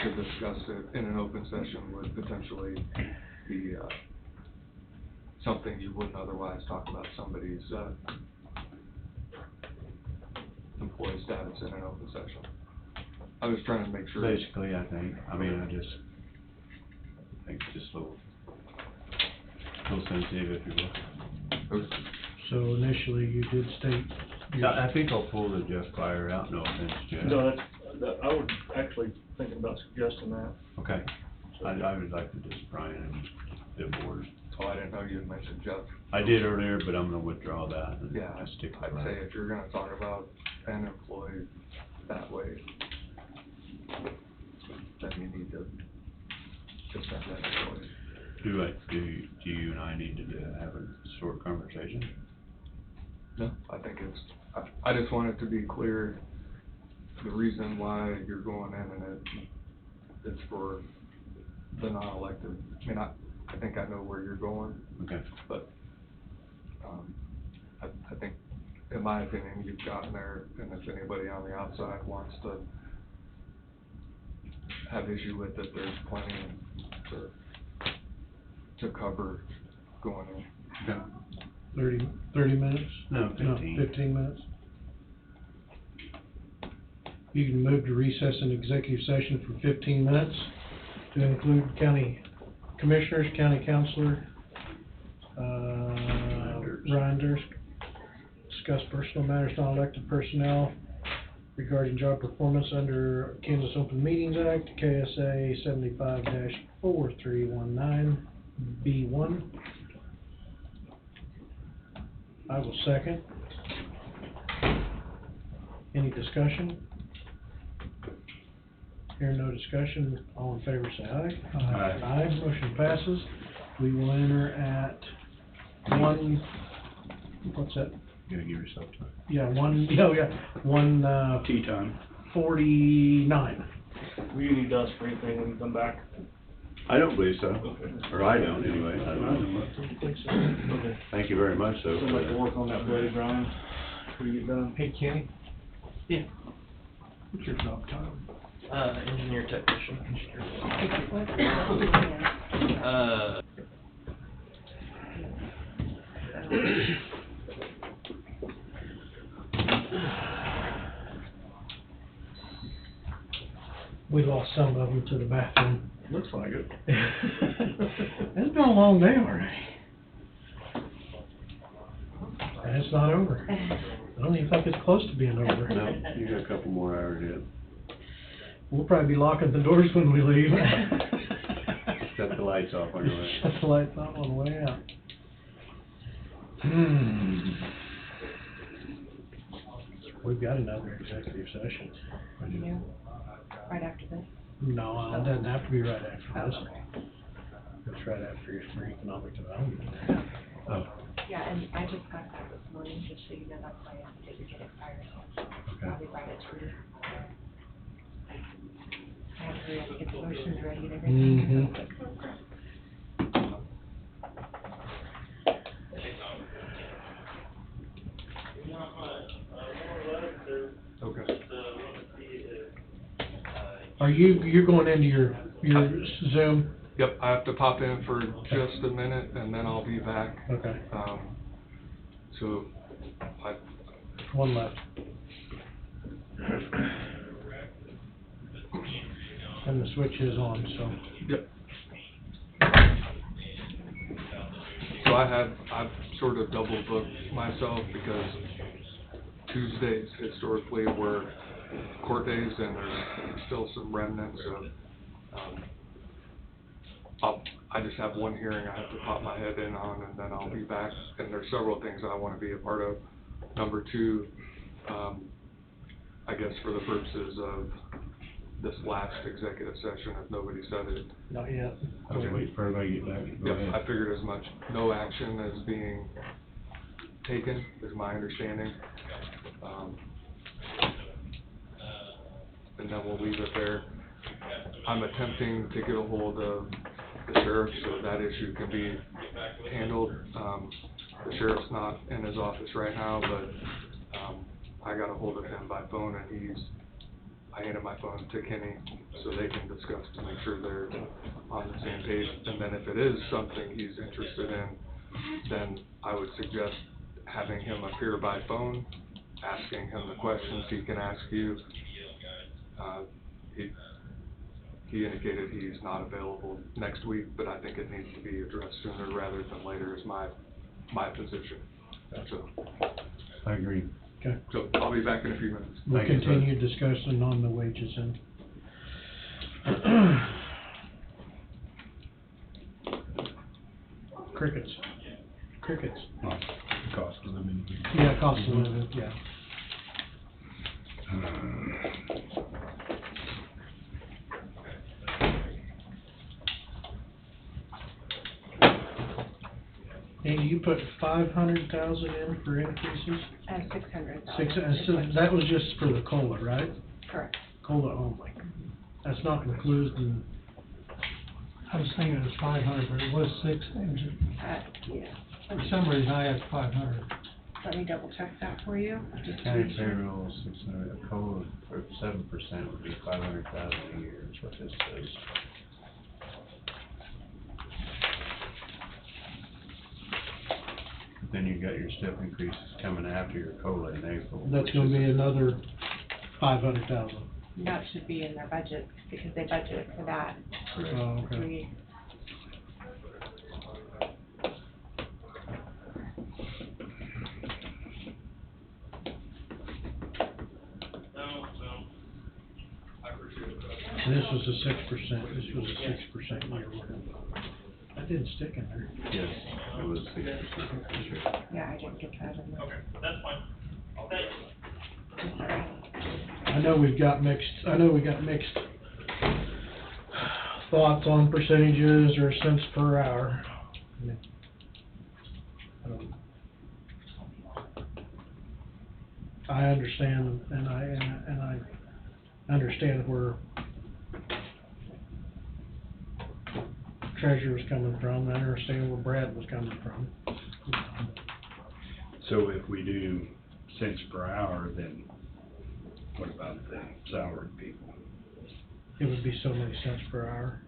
To discuss it in an open session would potentially be, something you wouldn't otherwise talk about somebody's, employee status in an open session. I was trying to make sure. Basically, I think, I think it's just a little sensitive, if you will. So initially, you did state. I think I'll pull the Jeff Fire out, no offense, Jeff. No, I was actually thinking about suggesting that. Okay, I would like to just Brian and the board. Oh, I didn't know you had mentioned Jeff. I did earlier, but I'm gonna withdraw that and Yeah, just stick with I'd that. say if you're gonna talk about an employee that way, then you need to send that employee. Do you and I need to have a short conversation? No, I think I just want it to be clear, the reason why you're going in and it's for the non-elected. I mean, I think I know where you're going. Okay. But, I think, in my opinion, you've gotten there, and if anybody on the outside wants to have issue with it, there's plenty to cover going in. Okay. 30 minutes? No, 15. 15 minutes. You can move to recess an executive session for 15 minutes to include county commissioners, county councilor, Ryan Durst, discuss personal matters, non-elected personnel regarding job performance under Kansas Open Meetings Act, KSA 75-4319, B1. I will second. Any discussion? Hearing no discussion, all in favor say aye. Aye. Aye, motion passes. We will enter at what's that? You gotta give yourself time. Yeah, Tea time. 49. Will you need us for anything when you come back? I don't believe so. Okay. Or I don't, anyway. I don't know. You think so? Okay. Thank you very much, though. Somebody to work on that blade, Brian, before you get done. Hey, Kenny, Yeah. what's your job title? Engineer technician. We lost some of them to the bathroom. Looks like it. It's been a long day already. And it's not over. I don't even think it's close to being over. No, you got a couple more hours yet. We'll probably be locking the doors when we leave. Shut the lights off on your way. Shut the lights off on the way out. We've got another executive session. You know, right after this. No, it doesn't have to be right after Oh, this. okay. It's right after your economic development. Oh, Yeah, and I just got that this morning, just so you know, that's why I didn't get it prior, so I'll be right at you. I have to hurry up and get the motions ready and everything. Okay. Are you're going into your Zoom? Yep, I have to pop in for just a minute and then I'll be back. Okay. So, One left. And the switch is on, so. Yep. So I've sort of double booked myself because Tuesdays historically were court days and there's still some remnants of, I just have one hearing I have to pop my head in on and then I'll be back. And there's several things I want to be a part of. Number two, I guess for the purposes of this last executive session, if nobody said it. Not yet. I was waiting for everybody to get back. Go Yep, ahead. I figured as much. No action is being taken, is my understanding. And then we'll leave it there. I'm attempting to get a hold of the sheriff so that issue can be handled. The sheriff's not in his office right now, but I got a hold of him by phone and I handed my phone to Kenny so they can discuss to make sure they're on the same page. And then if it is something he's interested in, then I would suggest having him appear by phone, asking him the questions he can ask you. He indicated he's not available next week, but I think it needs to be addressed sooner rather than later is my position. So, I agree. Okay. So I'll be back in a few minutes. We'll continue discussing on the wages and. Crickets. Cost of living. Yeah, cost of living, yeah. Andy, you put 500,000 in for increases? 600,000. So that was just for the COLA, right? Correct. COLA only. That's not included in. I was thinking it was 500, but it was 600. Yeah. For some reason, I had 500. Let me double check that for you. Just to County be sure. payroll, 600, a COLA for 7% would be 500,000 a year, is what this says. Then you got your step increases coming after your COLA in April. That's which gonna is- be another 500,000. That should be in their budget because they budgeted for that. Correct. Oh, okay. We- And this was a 6%, this was a 6% year one. That didn't stick in there. Yes, it was 6% for sure. Yeah, I didn't get that in there. Okay, that's fine. I'm sorry. I know we got mixed thoughts on percentages or cents per hour. I understand, and I understand where Treasurer's coming from, I understand where Brad was coming from. So if we do cents per hour, then what about the salaried people? It would be so many cents per hour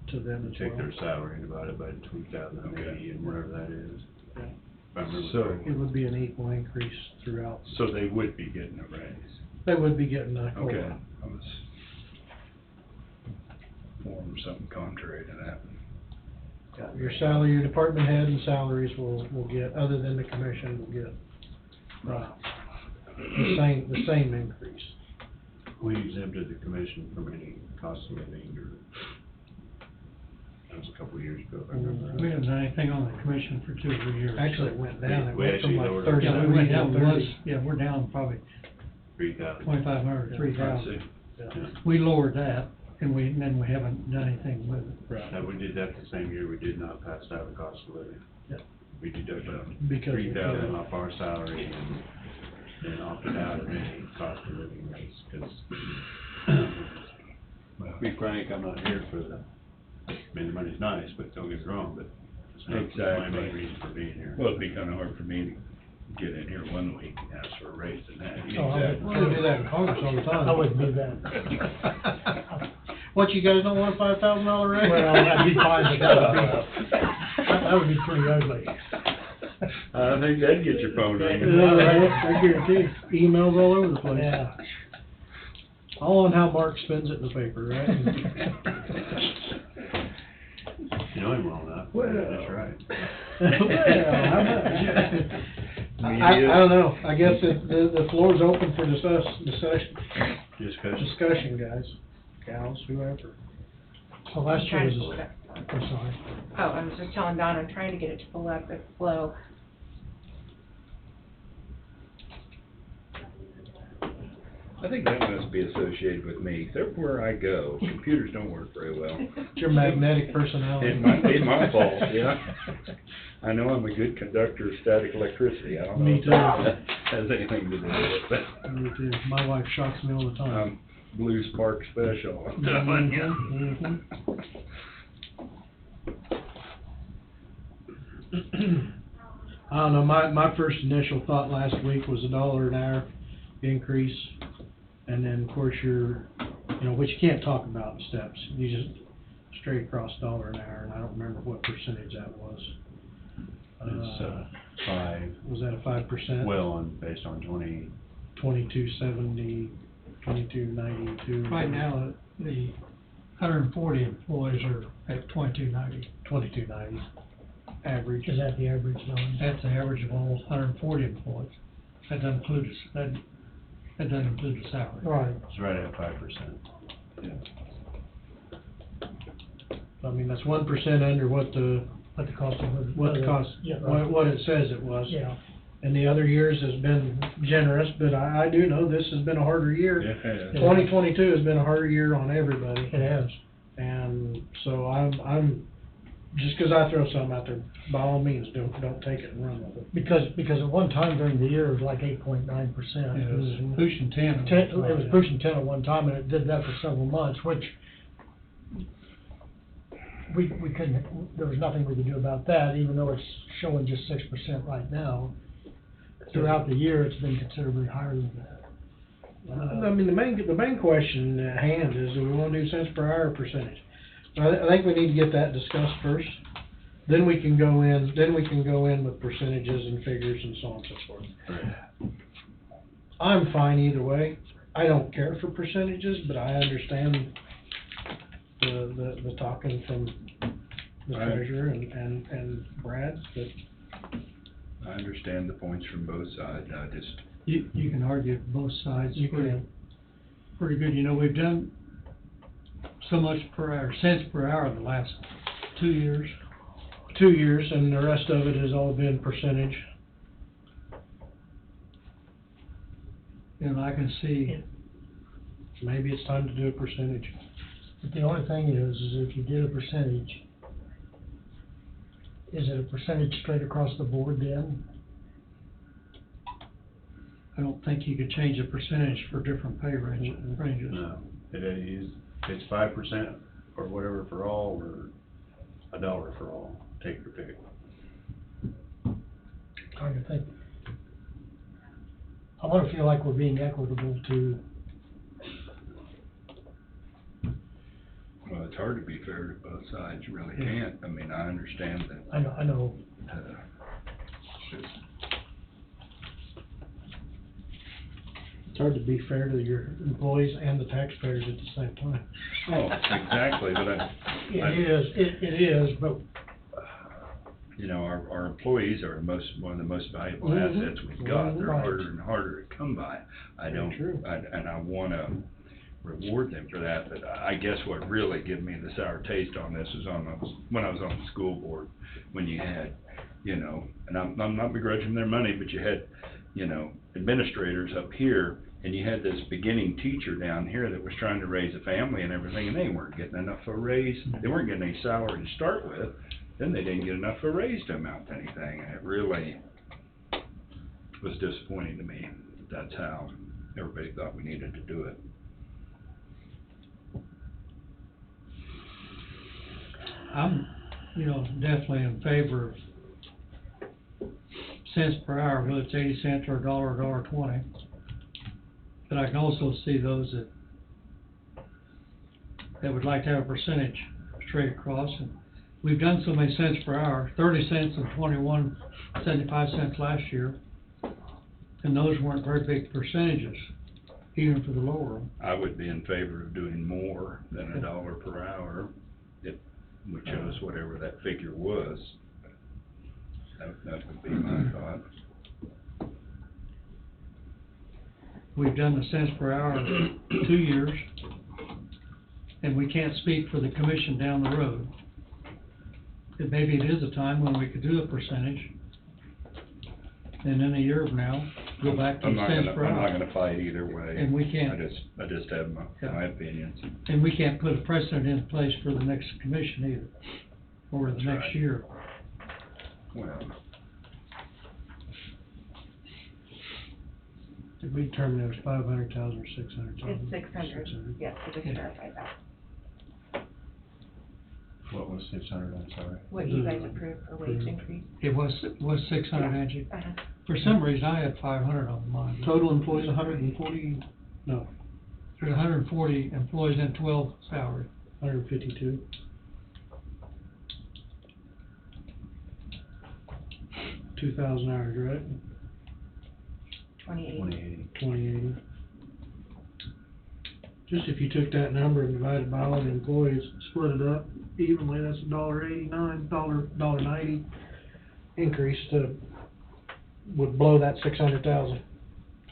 to them as well. Take their salary and divide it by 2,080 and whatever that is. Yeah. If I remember So- correctly. It would be an equal increase throughout. So they would be getting a raise? They would be getting a COLA. Okay, I was form something contrary to that. Your salary, your department head and salaries will get, other than the commission, will get, the same increase. We exempted the commission from any cost of living or, that was a couple of years ago, if I remember. We haven't done anything on the commission for 2 or 3 years. Actually, it went down, it We went from actually like lowered 30 it. Yeah, we went to down, 30. we're down probably 3,000. 2,500, I 3,000. see. We lowered that, and then we haven't done anything with it. Now, we did that the same year we did not pass out the cost of living. Yeah. We deducted Because- 3,000 off our salary and opted out of any cost of living raise, because, to be frank, I'm not here for I mean, the money's nice, but don't get me wrong, but it's not my main Exactly. reason for being here. Well, it'd be kinda hard for me to get in here one week and ask for a raise and that. Oh, I would- Well, we do that in Congress all the time. I wouldn't do that. What, you guys don't want a $5,000 raise? Well, that'd be fine, but that would be pretty ugly. I think that'd get your phone ringing. Yeah, I guarantee you. Emails all over the place. Yeah. All on how Mark spends it in the paper, right? You know him well enough, that's right. Well, how much? I don't know, I guess the floor's open for discussion, guys, gals, whoever. So last year Trying to was, pull it up. I'm sorry. Oh, I was just telling Don, I'm trying to get it to pull up, it's slow. I think that must be associated with me. Everywhere I go, computers don't work very well. It's your magnetic personality. It might be my fault, yeah. I know I'm a good conductor of static electricity. I don't know Me if too. that has anything to do with it, but Me too. My wife shocks me all the time. I'm Blue Spark special, I'm telling you. I don't know, my first initial thought last week was $1 an hour increase. And then, of course, which you can't talk about in steps. You just straight across $1 an hour, and I don't remember what percentage that was. It's, 5. Was that a 5%? Well, based on 2270, 2292. Right now, the 140 employees are at 2290. 2290, average. Is that the average number? That's the average of all 140 employees. That doesn't include, that doesn't include the salary. Right. It's right at 5%. Yeah. I mean, that's 1% under what the cost of living. what the cost, Yeah, right. what it says it was. Yeah. And the other years has been generous, but I do know this has been a harder year. It has. 2022 has been a harder year on everybody. It has. And so I'm, just 'cause I throw something out there, by all means, don't take it and run with it. Because at one time during the year, it was like 8.9%. It was pushing 10. It was pushing 10 at one time, and it did that for several months, which we couldn't, there was nothing we could do about that, even though it's showing just 6% right now. Throughout the year, it's been considerably higher than that. I mean, the main question at hand is, do we want to do cents per hour or percentage? I think we need to get that discussed first. Then we can go in with percentages and figures and so on and so forth. Right. I'm fine either way. I don't care for percentages, but I understand the talking from the Right. treasurer and Brad, but I understand the points from both sides, I just, You can argue both sides. You can. Pretty good. You know, we've done so much per hour, cents per hour the last 2 years. 2 years, and the rest of it has all been percentage. And I can see, Maybe it's time to do a percentage. But the only thing is if you did a percentage, is it a percentage straight across the board then? I don't think you could change the percentage for different pay ranges. No, it's 5% or whatever for all, or $1 for all, take your pick. Trying to think. I want to feel like we're being equitable to, well, it's hard to be fair to both sides, you really can't. I mean, I understand that. I know. It's just, It's hard to be fair to your employees and the taxpayers at the same time. oh, exactly, but It is, but you know, our employees are one of the most valuable Mhm. assets we've got. They're Right. harder and harder to come by. Very true. And I wanna reward them for that, but I guess what really gave me the sour taste on this was when I was on the school board, when you had, you know, and I'm not begrudging their money, but you had, you know, administrators up here And you had this beginning teacher down here that was trying to raise a family and everything, and they weren't getting enough of a raise. They weren't getting any salary to start with. Then they didn't get enough of a raise to amount to anything, and it really was disappointing to me. That's how everybody thought we needed to do it. I'm, definitely in favor of cents per hour, whether it's 80 cents or $1.20. But I can also see those that would like to have a percentage straight across. And we've done so many cents per hour, 30 cents and 21.75 cents last year. And those weren't very big percentages, even for the lower one. I would be in favor of doing more than $1 per hour if we chose whatever that figure was. That would be my thought. We've done the cents per hour 2 years, and we can't speak for the commission down the road. And maybe it is a time when we could do a percentage, and in a year from now, go back to the cents per hour. I'm not gonna fight either way. And we can't. I just have my opinions. And we can't put a precedent in place for the next commission either, or the next year. Well, Did we determine it was 500,000 or 600,000? It's 600, yes, I just verified that. What was 600, I'm sorry? What you guys approved for wage increase. It was 600, Angie? Uh-huh. For some reason, I had 500 on mine. Total employees, 140, no, There's 140 employees and 12 salary. 152. $2,000 hours, right? 2080. Just if you took that number and divided by all the employees, split it up evenly, that's $1.89, $1.90 increase to, would blow that 600,000.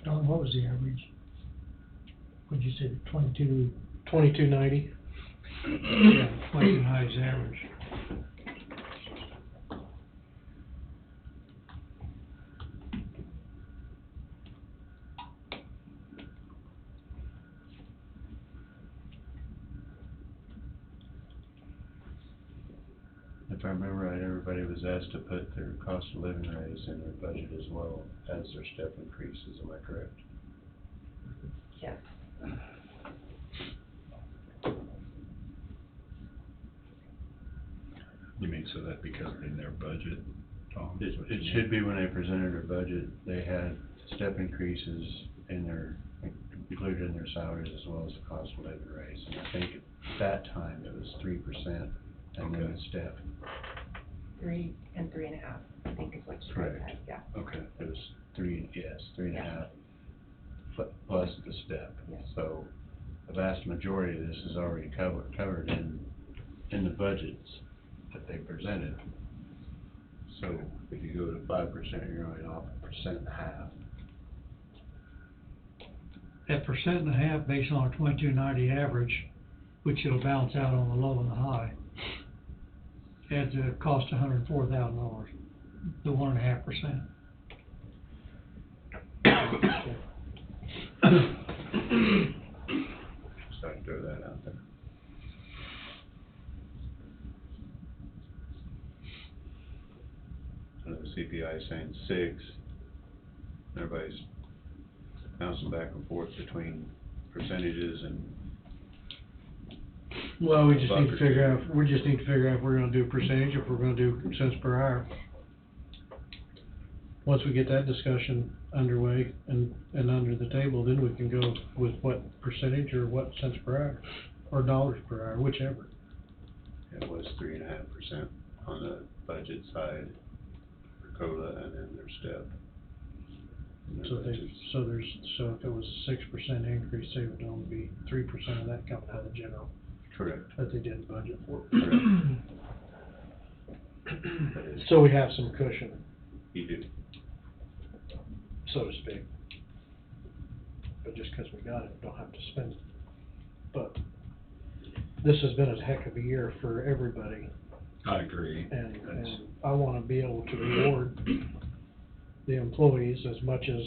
Don, what was the average? What'd you say, 22? 2290. Yeah, twice as high as average. If I remember right, everybody was asked to put their cost of living raise in their budget as well as their step increases, am I correct? Yes. you mean so that because in their budget, Tom? It should be when they presented their budget, they had step increases in their, included in their salaries as well as the cost of living raise. And I think at that time it was 3% and then a step. 3 and 3.5, I think is what you Correct. said, yeah. Okay. It was 3.5 plus the step. Yes. So the vast majority of this is already covered in the budgets that they presented. So if you go to 5%, you're only off 1.5%. That 1.5% based on a 2290 average, which it'll balance out on the low and the high, adds a cost of $104,000, the 1.5%. So I can throw that out there. I know the CPI is saying 6. Everybody's bouncing back and forth between percentages and. Well, we just need to figure out if we're gonna do a percentage, or if we're gonna do cents per hour. Once we get that discussion underway and under the table, then we can go with what percentage or what cents per hour, or dollars per hour, whichever. It was 3.5% on the budget side for COLA and then their step. And their budgets. So if it was a 6% increase, say it would only be 3% of that coming out of the general. Correct. That they didn't budget for. Correct. So we have some cushion, You do. so to speak. But just because we got it, we don't have to spend it. But this has been a heck of a year for everybody, I agree. and I want to be able to reward the employees as much as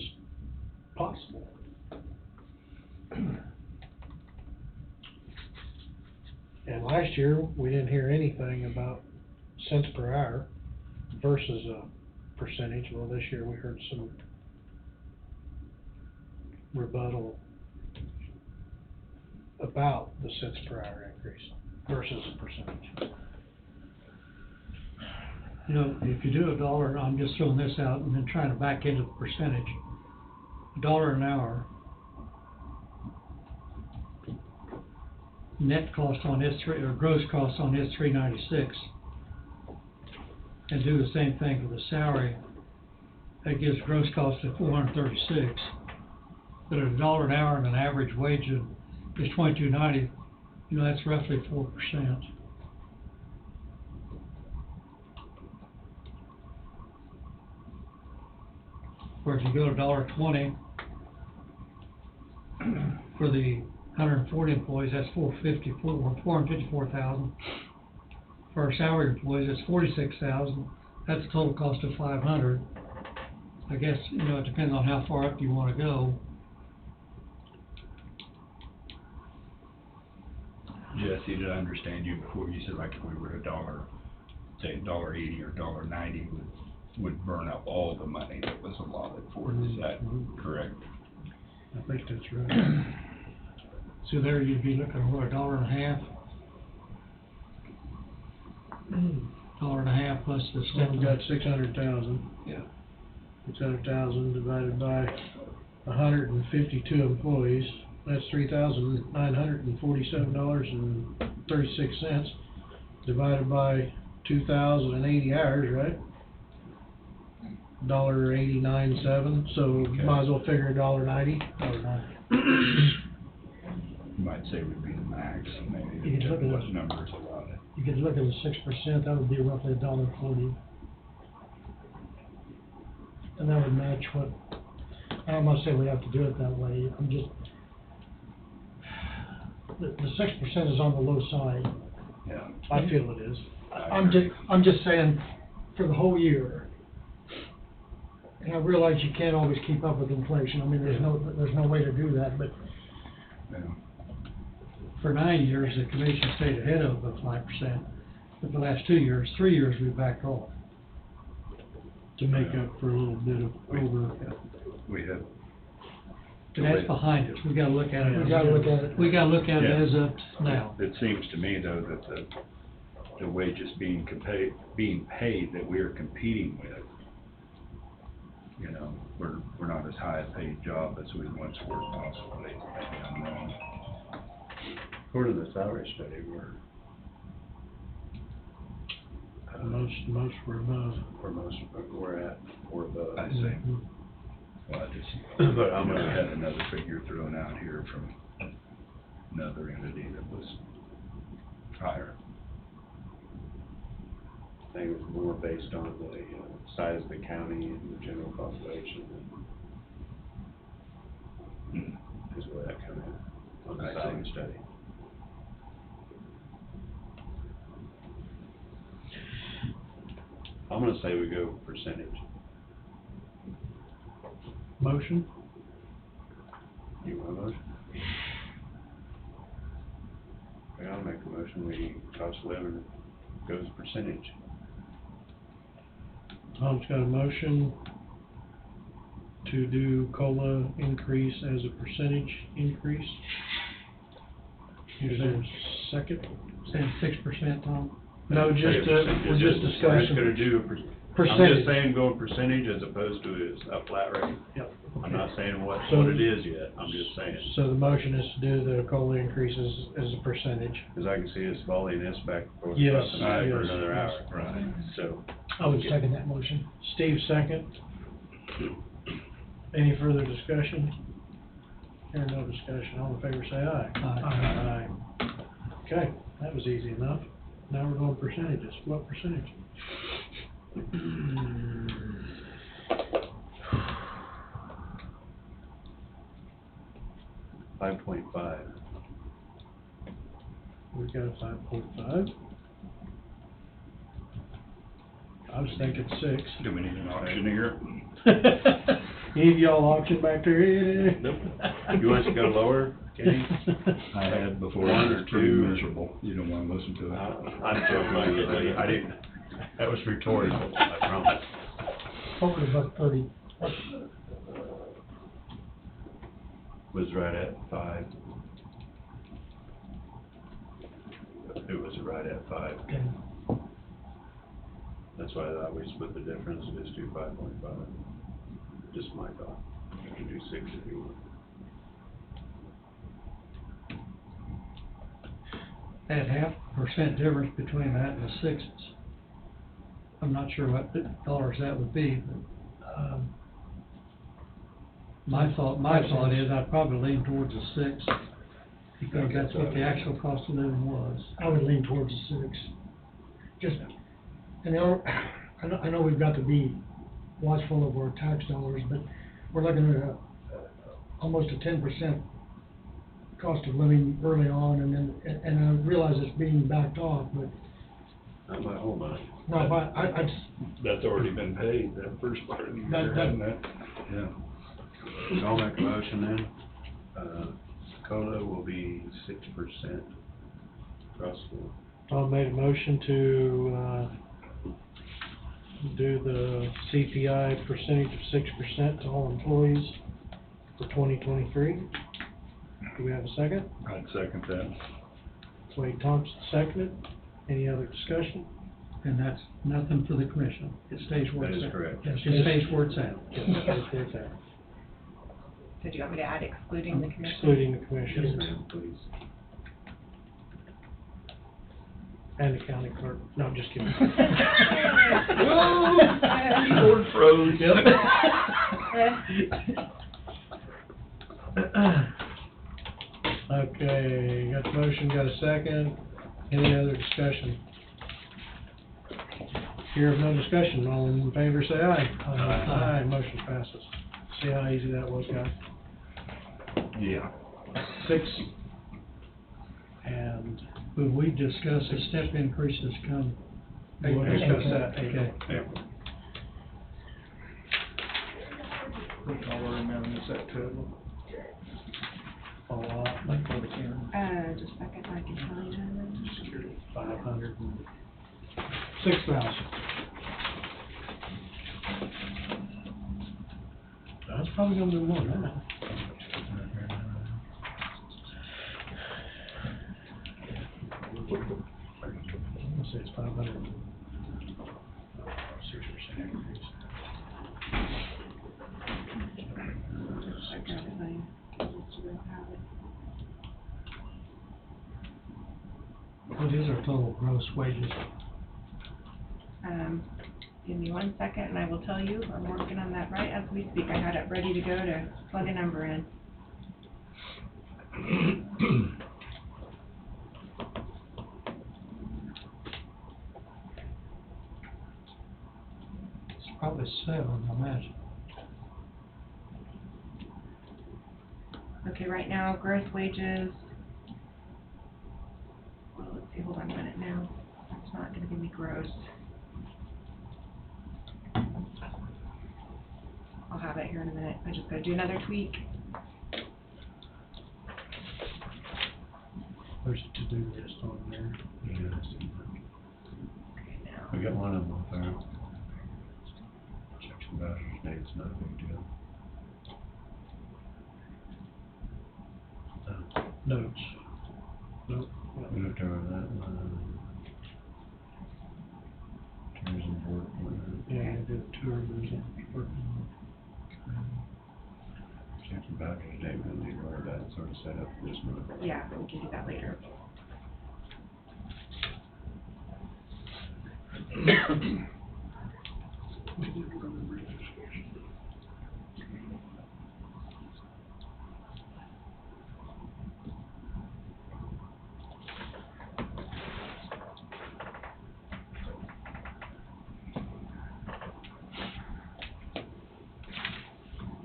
possible. And last year, we didn't hear anything about cents per hour versus a percentage. Well, this year we heard some rebuttal about the cents per hour increase versus a percentage. You know, if you do $1, I'm just throwing this out and then trying to back into the percentage. $1 an hour, net cost on S3, or gross cost on S396, and do the same thing for the salary, that gives gross cost of $436. But at $1 an hour and an average wage is $22.90, you know, that's roughly 4%. Or if you go to $1.20 for the 140 employees, that's $454,000. For our salary employees, that's $46,000. That's a total cost of $500. I guess, you know, it depends on how far up you want to go. Jesse, did I understand you before? You said like if we were say $1.80 or $1.90 would burn up all the money that was allotted for it. Is that correct? I think that's right. So there you'd be looking at what, $1.50? $1.50 plus the So we've got step. 600,000. Yeah. 600,000 divided by 152 employees, that's $3,947.36, divided by 2,080 hours, right? $1.897, so might as well figure $1.90. You might say would be the max, maybe, You could look at what it. numbers allotted. You could look at the 6%, that would be roughly $1.40. And that would match what, I'm not saying we have to do it that way, I'm just, the 6% is on the low side. Yeah. I feel it is. I'm just saying, for the whole year, and I realize you can't always keep up with inflation, I mean, there's no way to do that, but For 9 years, the commission stayed ahead of the 5%, but the last 3 years, we backed off. To make up for a little bit of over. We have. And that's behind us, we gotta look at it. We gotta look at it. We gotta look at it Yeah. as of now. It seems to me, though, that the wages being paid that we are competing with, you know, we're not as high a paid job as we once were possibly, maybe I'm wrong. According to the salary study, Most were above. we're at, or above. I see. Well, I just, But I I'm know I gonna- had another figure thrown out here from another entity that was higher. I think it was more based on the size of the county and the general population. Is where that come in, on the I salary see. study. I'm gonna say we go percentage. Motion? You want a motion? I'll make a motion, we cost of living goes percentage. Tom's got a motion to do COLA increase as a percentage increase. Is there a second? Saying 6%, Tom? No, We're we're just We're discussing. just gonna do I'm Percentage. just saying go percentage as opposed to is a flat rate. Yep. I'm not saying what So- it is yet, I'm just saying. So the motion is to do the COLA increases as a percentage. Cause I can see us volleying this back and forth Yes, across the night for yes, another yes. hour. Right. So. I would second that motion. Steve, second. Any further discussion? Hearing no discussion, all in favor say aye. Aye. Aye. Okay, that was easy enough. Now we're going percentages. What percentage? 5.5. We've got a 5.5. I was thinking 6. Do we need an auctioneer? Any of y'all auction back there? Nope. You want us to go lower? Okay. I had before, One it or was pretty two. miserable. You don't wanna listen to it. I'm joking, I didn't, that was rhetorical, I promise. Probably about 30. Was right at 5. It was right at 5. Okay. That's why I thought we split the difference, just do 5.5. Just my thought. You can do 6 if you want. That 0.5% difference between that and the sixes. I'm not sure what dollars that would be, but, my thought is I'd probably lean towards a 6, because that's what the actual cost of living was. I would lean towards a 6. Just, and I know we've got to be watchful of our tax dollars, but we're looking at almost a 10% cost of living early on, and I realize it's being backed off, but Not my whole money. no, but I just, That's already been paid, that first part of the year, That- hasn't it? Yeah. So I'll make a motion then. COLA will be 6% across the board. Tom made a motion to, do the CPI percentage of 6% to all employees for 2023. Do we have a second? I'd second that. Wade Thompson seconded. Any other discussion? And that's nothing for the commission. It stays where That it's is at. correct. It stays where it's at. Yes, that's where it's at. So do you want me to add excluding the commission? Excluding the commission. Yes, ma'am, please. And the county clerk. No, I'm just kidding. Keyboard froze. Okay, got the motion, got a second. Any other discussion? Here of no discussion, all in favor say aye. Aye, motion passes. See how easy that was, guys? Yeah. 6. And Will we discuss the step increases come? we'll discuss that. Okay. Yeah. What dollar amount is that total? Follow up, Like for the county. Just a second, I can tell you. 500 and 6,000. That's probably gonna be more than that. Let's say it's 500. 6% increase. What is our total gross wages? Give me 1 second and I will tell you. I'm working on that right as we speak. I had it ready to go to plug a number in. It's probably 7, I imagine. Okay, right now, gross wages. Well, let's see, hold on a minute now. It's not gonna give me gross. I'll have it here in a minute. I just gotta do another tweak. There's a to-do list on there. Yeah. Okay, now. We got one of them up there. Checks and balances date's not a big deal. Notes. Nope. We looked over that one. Tourism board. Yeah, I did tourism. Checks and balances date, we'll need to order that sort of set up this month. Yeah, we can do that later.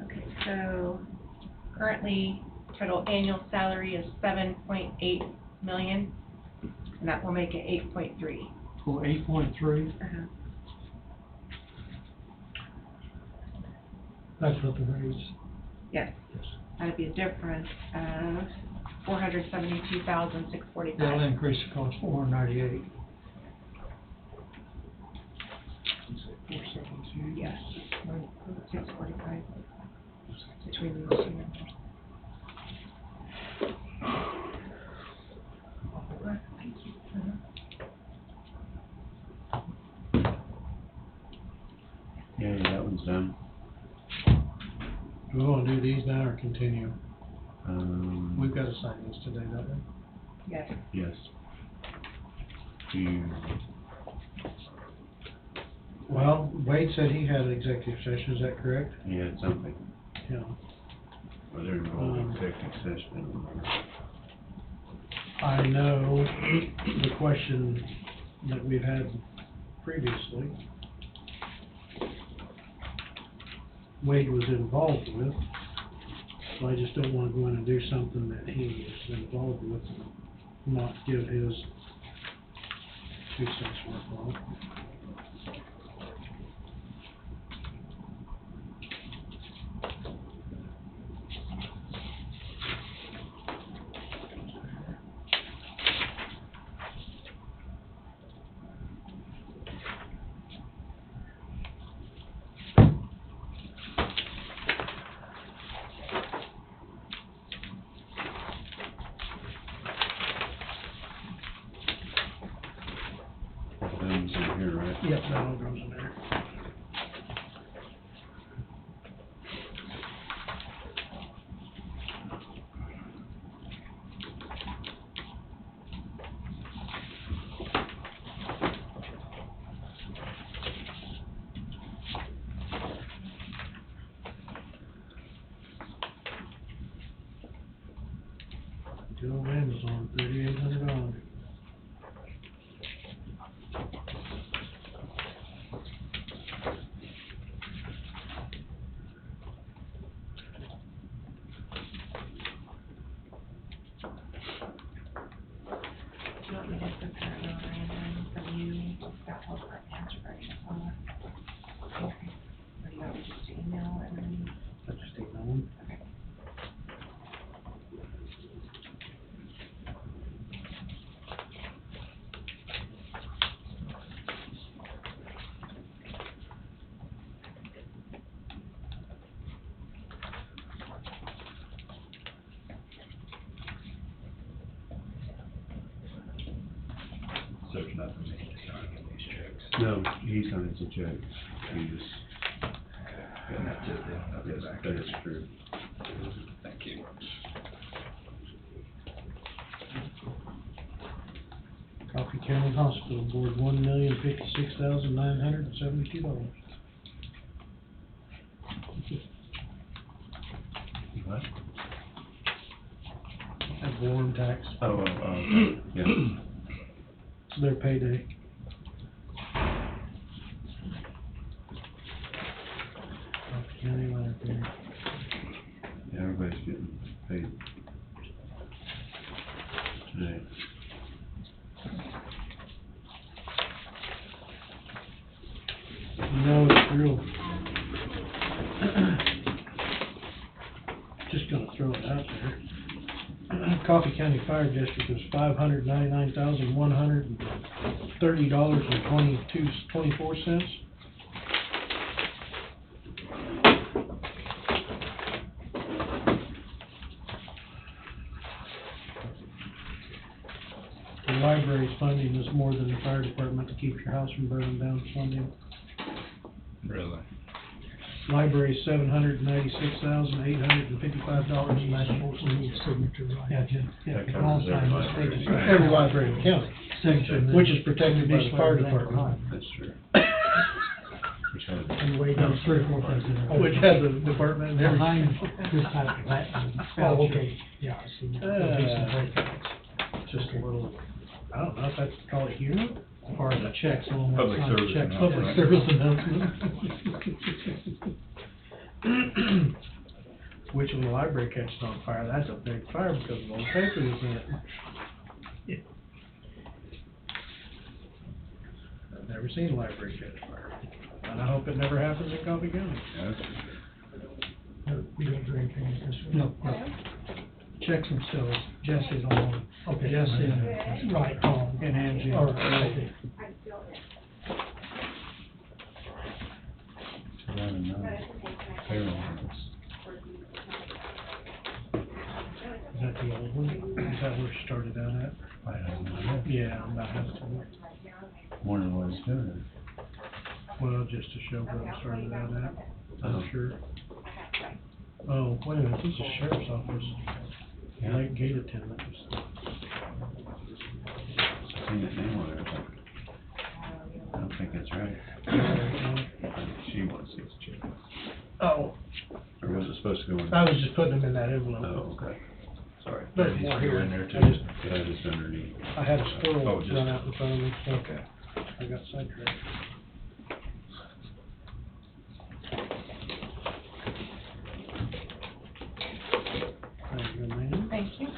Okay, so currently, total annual salary is 7.8 million, and that will make it 8.3. Oh, 8.3? that's what the raise. Yes, that'd be a difference of $472,645. That'll increase the cost $498. Yes. 645 between these two numbers. Yeah, that one's done. Do we wanna do these now or continue? We've Um, gotta sign these today, don't we? Yes. yes. Do you, Well, Wade said he had an executive session, is that correct? he had something, Yeah. whether it involved executive session, I don't remember. I know the question that we've had previously, Wade was involved with, so I just don't wanna go in and do something that he is involved with and not give his 2 cents worth on it. Them's in here, right? Yep, that all goes in there. Good old Amazon, $3,800. Do you want me to prepare a memorandum from you, that whole part answer right? Okay. Or do you want me just to email it and then? I just email them. Okay. So there's nothing we need to sign in these checks. No, he signs the check, he just, And that's it then, I'll yes, get back that to is it. true. Thank you. Coffee County Hospital Board, $1,056,972. What? Ad valorem tax. Oh, yeah. It's their payday. Coffee County Library. Yeah, everybody's getting paid today. You know, it's real. Just gonna throw it out there. Coffee County Fire District is $599,130.24. The library's funding is more than the fire department to keep your house from burning down funding. Really? Library, $796,855.94. Signature, right? Yeah, Jim. Yeah, That all covers every signed, library. just every library in the county, which is protected by the fire department. That's true. Which has, And the way it goes, 3 or 4 things in there. Which has a department and Behind everything. this type of that. Oh, okay, yeah, I see. There'll be some breakouts. Just a little, I don't know if that's called a humor? Part of the checks, along with Public sign service checks. announcement. Public service announcement. Which when the library catches on fire, that's a big fire because of all the paper that's in it. I've never seen a library catch fire, and I hope it never happens in Coffee County. Yes. You don't drink any of this one? No, no. checks themselves, Jesse's on, Okay. Jesse and, Right, Tom. and Angie. All right, okay. Payroll. Is that the old one? Is that where it started out at? I don't know. Yeah, I'm about to. Wonder what it's doing. Well, just to show where it started out at, Oh. I'm sure. Oh, wait a minute, this is sheriff's office. Yeah. Lake gate attendant. Seen it anywhere, but I don't think it's right. She wants these checks. Oh, Or was it supposed to go in? I was just putting them in that envelope. Oh, okay. Sorry. There's more here. in there I too. just- Yeah, just underneath. I had a Oh, squirrel just- run out in front of me. Okay. I got sidetracked. There you go, ma'am. Thank you.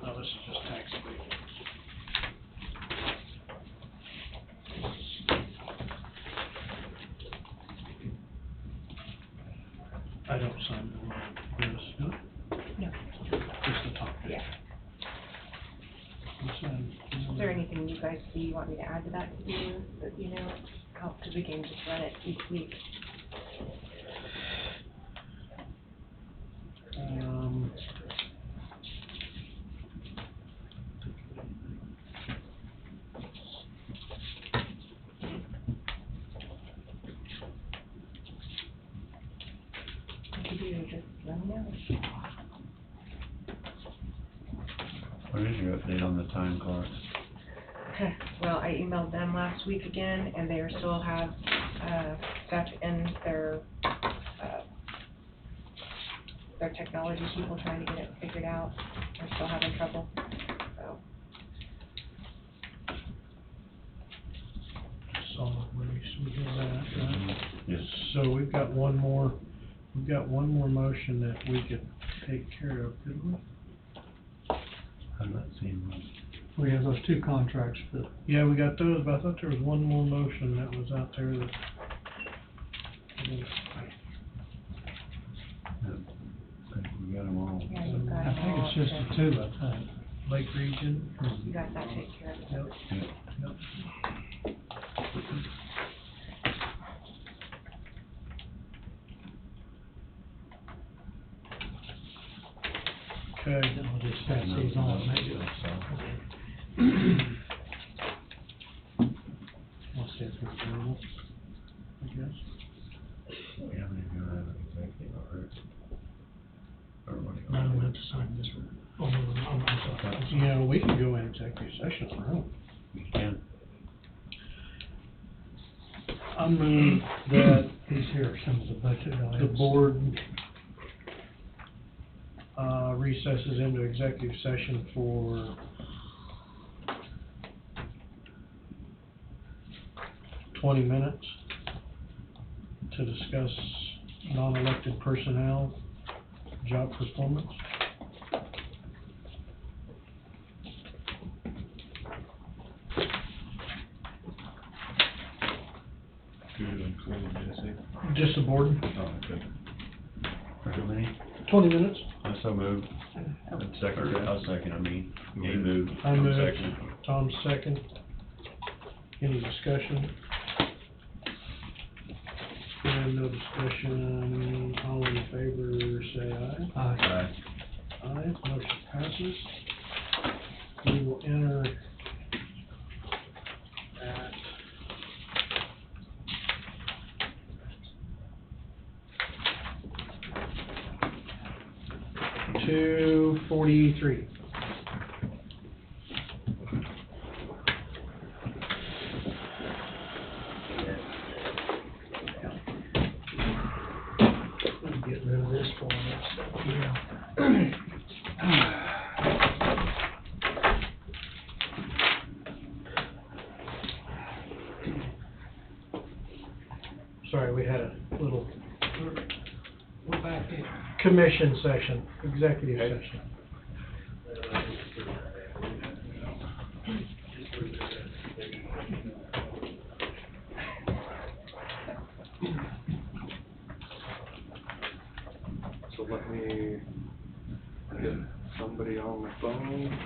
Oh, this is just tax abatement. I don't sign this, no? No. Just the top page. Yeah. You sign- Is there anything you guys see you want me to add to that to do, that, you know, help, because we can just run it each week. We could do just run it What is your update on the time clock? out. Well, I emailed them last week again, and they are still have, stuff in their technology people trying to get it figured out. They're still having trouble, so. Solid waste, we do that, right? Yes. So we've got one more motion that we could take care of, could we? I'm not seeing one. We have those two contracts that, Yeah, we got those, but I thought there was one more motion that was out there that. I think we got them all. Yeah, you've got I think it's just the two, I think. Lake Region. You got that taken care of. Yep, Yeah. yep. Okay. Then we'll just pass these on, maybe. I'll see if it's available, I guess. We haven't even had an executive already. Or what do you I don't want? have to sign this one. Oh, no, I'm sorry. You know, we can go in executive session for them. You can. I move that These here are some of the budget items. the board recesses into executive session for 20 minutes to discuss non-elected personnel, job performance. Who included Jesse? Just the board, Oh, okay. How many? 20 minutes. I so moved. Second, I'll second, I mean, he moved. I I'm moved. second. Tom's second. Any discussion? Hearing no discussion, all in favor, say aye. Aye. Aye, motion passes. We will enter at (2:43). Get rid of this for me. Yeah. Sorry, we had a little We're back in. commission session, executive session. So let me get somebody on the phone.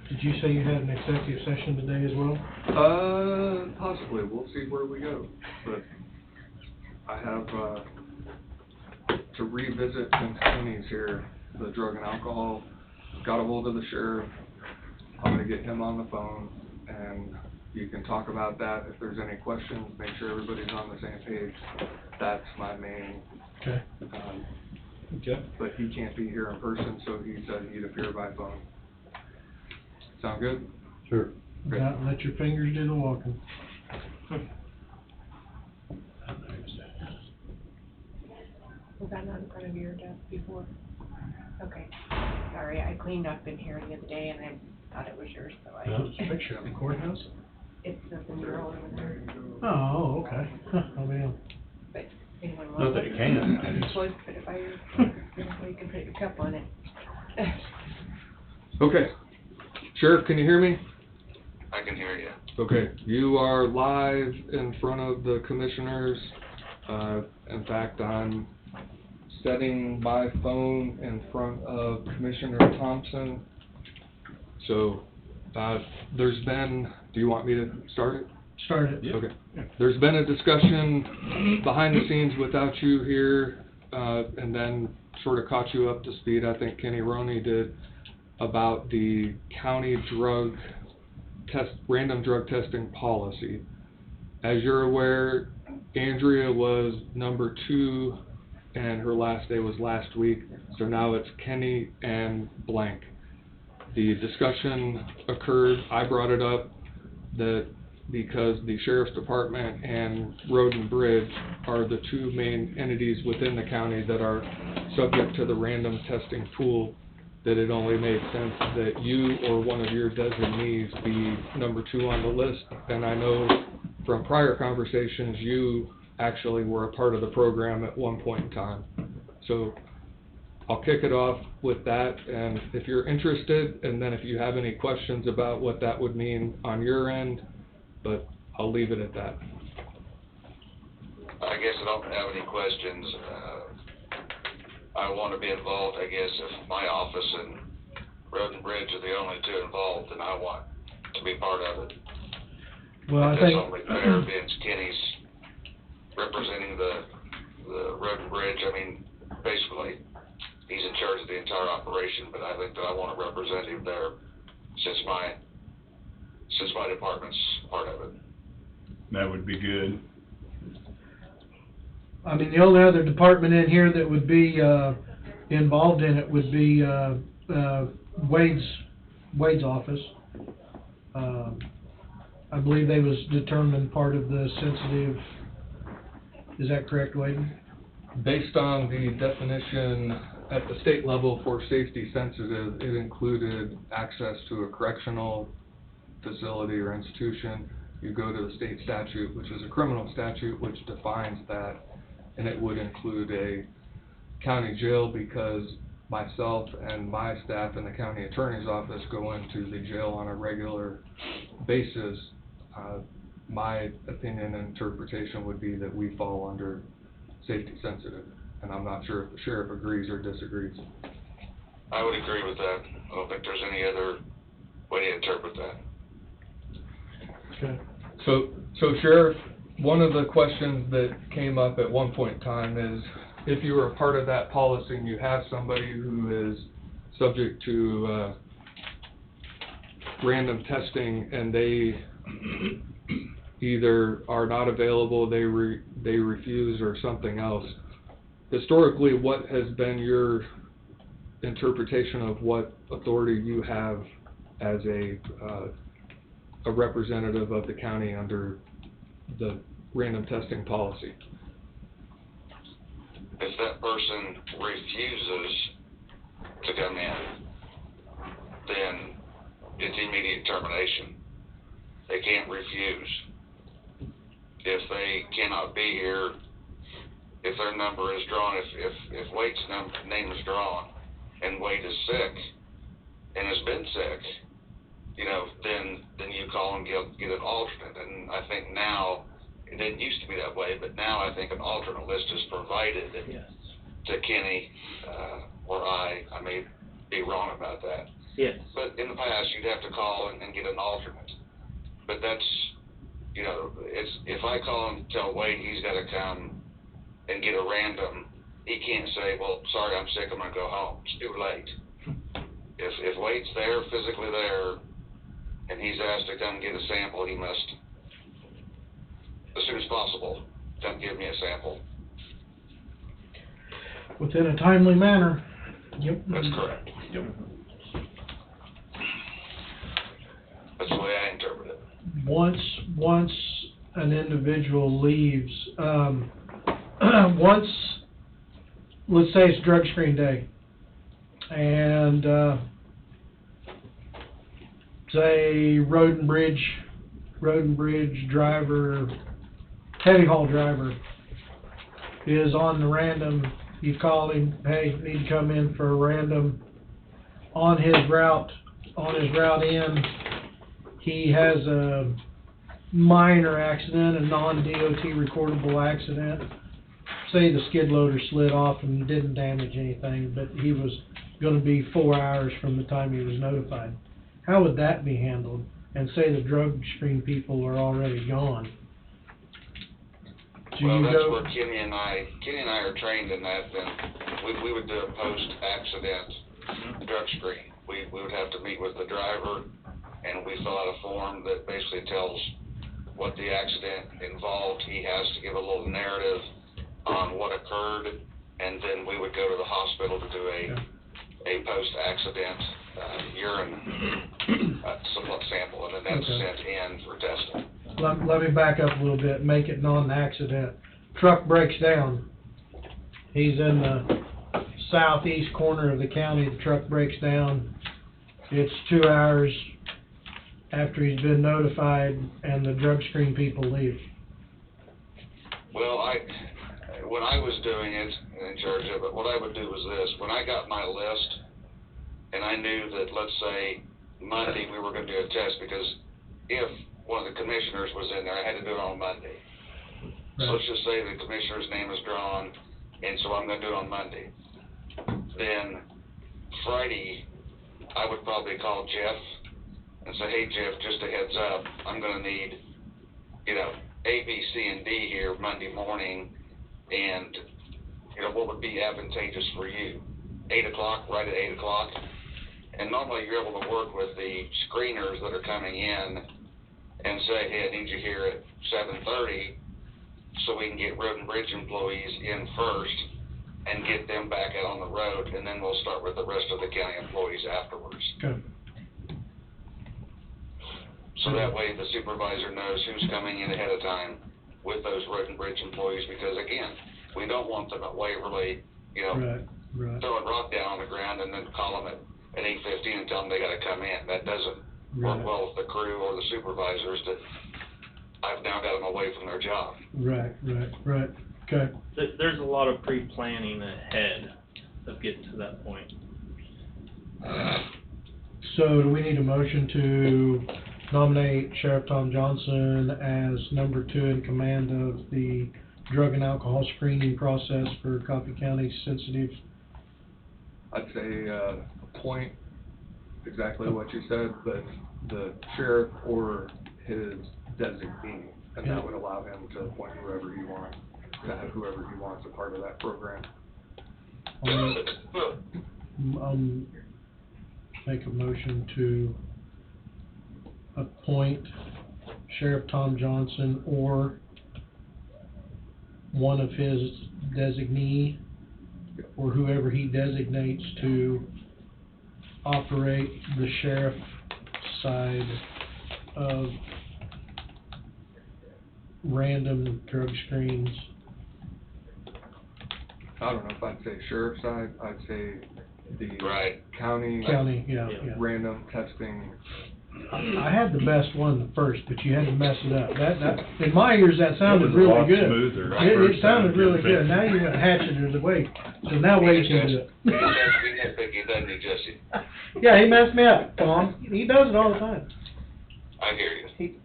Did you say you had an executive session today as well? Possibly, we'll see where we go, but I have, to revisit, since Kenny's here, the drug and alcohol, got a hold of the sheriff, I'm gonna get him on the phone, and you can talk about that, if there's any questions, make sure everybody's on the same page, that's my main, Okay. Okay. But he can't be here in person, so he said he'd appear by phone. Sound good? Sure. Great. Let your fingers do the walking. Was that not in front of your desk before? Okay. Sorry, I cleaned up in here the other day and I thought it was yours, so I. Picture of the courthouse? It's up in your over there. Oh, okay. Oh, man. But anyone Not wants that it? you can. I just would put it by your, so you can put your cup on it. Okay. Sheriff, can you hear me? I can hear you. Okay, you are live in front of the commissioners. In fact, I'm setting my phone in front of Commissioner Thompson. So, there's been, do you want me to start it? Start it. Okay. There's been a discussion behind the scenes without you here, and then sort of caught you up to speed, I think Kenny Roney did, about the county random drug testing policy. As you're aware, Andrea was number 2 and her last day was last week, so now it's Kenny and blank. The discussion occurred, I brought it up, that because the Sheriff's Department and Road and Bridge are the 2 main entities within the county that are subject to the random testing pool, that it only made sense that you or one of your designees be number 2 on the list. And I know from prior conversations, you actually were a part of the program at one point in time. So I'll kick it off with that, and if you're interested, and then if you have any questions about what that would mean on your end, but I'll leave it at that. I guess I don't have any questions. I want to be involved, I guess, if my office and Road and Bridge are the only 2 involved, then I want to be part of it. Well, I That's think. only fair, being Kenny's representing the Road and Bridge. I mean, basically, he's in charge of the entire operation, but I think that I want a representative there since my department's part of it. That would be good. I mean, the only other department in here that would be, involved in it would be, Wade's office. I believe they was determined part of the sensitive, is that correct, Wade? Based on the definition at the state level for safety sensitive, it included access to a correctional facility or institution. You go to the state statute, which is a criminal statute, which defines that, and it would include a county jail, because myself and my staff in the county attorney's office go into the jail on a regular basis. My opinion and interpretation would be that we fall under safety sensitive, and I'm not sure if the sheriff agrees or disagrees. I would agree with that. I don't think there's any other way to interpret that. Okay. So Sheriff, one of the questions that came up at one point in time is, if you were a part of that policy and you have somebody who is subject to random testing and they either are not available, they refuse, or something else, historically, what has been your interpretation of what authority you have as a representative of the county under the random testing policy? If that person refuses to come in, then it's immediate termination. They can't refuse. If they cannot be here, if their number is drawn, if Wade's name is drawn and Wade is sick and has been sick, you know, then you call and get an alternate. And I think now It didn't used to be that way, but now I think an alternate list is provided to Kenny, or I may be wrong about that. Yes. But in the past, you'd have to call and get an alternate. But that's, you know, if I call and tell Wade he's gotta come and get a random, he can't say, well, sorry, I'm sick, I'm gonna go home. It's too late. If Wade's there, physically there, and he's asked to come get a sample, he must, as soon as possible, come give me a sample. Within a timely manner. Yep. That's correct. Yep. That's the way I interpret it. Once an individual leaves, once, let's say it's drug screen day, and, say Road and Bridge driver, heavy haul driver is on the random, you call him, hey, need to come in for a random on his route in, he has a minor accident, a non-DOT recordable accident. Say the skid loader slid off and didn't damage anything, but he was gonna be 4 hours from the time he was notified. How would that be handled? And say the drug screen people are already gone. Well, that's where Kenny and I are trained in that, then we would do a post-accident drug screen. We would have to meet with the driver, and we fill out a form that basically tells what the accident involved. He has to give a little narrative on what occurred, and then we would go to the hospital to do a post-accident urine somewhat sample, and then that's sent in for testing. Let me back up a little bit, make it non-accident. Truck breaks down. He's in the southeast corner of the county, the truck breaks down. It's 2 hours after he's been notified, and the drug screen people leave. Well, when I was doing it, in charge of it, what I would do was this. When I got my list, and I knew that, let's say, Monday we were going to do a test, because if one of the commissioners was in there, I had to do it on Monday. Right. So let's just say the commissioner's name is drawn, and so I'm going to do it on Monday. Then Friday, I would probably call Jeff and say, hey, Jeff, just a heads up, I'm going to need, you know, A, B, C, and D here Monday morning, and, you know, what would be advantageous for you? 8 o'clock, right at 8 o'clock. And normally you're able to work with the screeners that are coming in and say, hey, I need you here at 7:30 so we can get Road and Bridge employees in first and get them back out on the road, and then we'll start with the rest of the county employees afterwards. Okay. So that way the supervisor knows who's coming in ahead of time with those Road and Bridge employees, because again, we don't want them at Waverly, you know, throwing rock down on the ground and then call them at 8:15 and tell them they gotta come in. That doesn't work well with the crew or the supervisors that I've now got them away from their job. Right, okay. There's a lot of pre-planning ahead of getting to that point. So do we need a motion to nominate Sheriff Tom Johnson as number 2 in command of the drug and alcohol screening process for Coffee County sensitive? I'd say, appoint exactly what you said, but the sheriff or his designee, and that would allow him to appoint whoever he wants, to have whoever he wants a part of that program. Make a motion to appoint Sheriff Tom Johnson or one of his designee, or whoever he designates to operate the sheriff side of random drug screens. I don't know if I'd say sheriff side, I'd say the county, yeah. random testing. I had the best one first, but you had to mess it up. That in my ears that sounded really good. Smoother. It sounded really good. Now you went hatching it away. So now Wade can do it. He has to be doesn't he, Jesse? Yeah, he messed me up, Tom. He does it all the time. I hear you.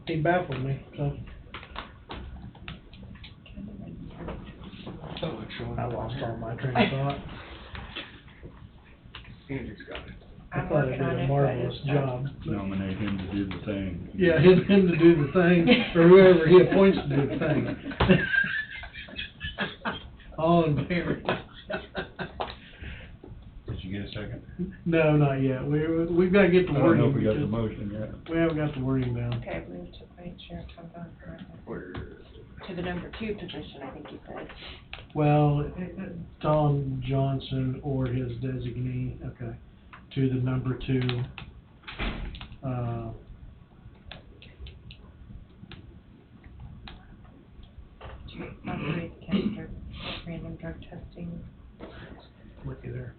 He baffled me. So I lost all my train of thought. Andrew's got it. I thought I did a marvelous job. Nominate him to do the thing. Yeah, him to do the thing, or whoever he appoints to do the thing. All in favor? Did you get a second? No, not yet. We've got to get the I don't wording. know if we got the because motion yet. We haven't got the wording down. Okay, move to appoint Sheriff Tom Johnson to the number 2 position, I think you said. Well, Tom Johnson or his designee, okay, to the number 2, To operate the county random drug testing. looky there.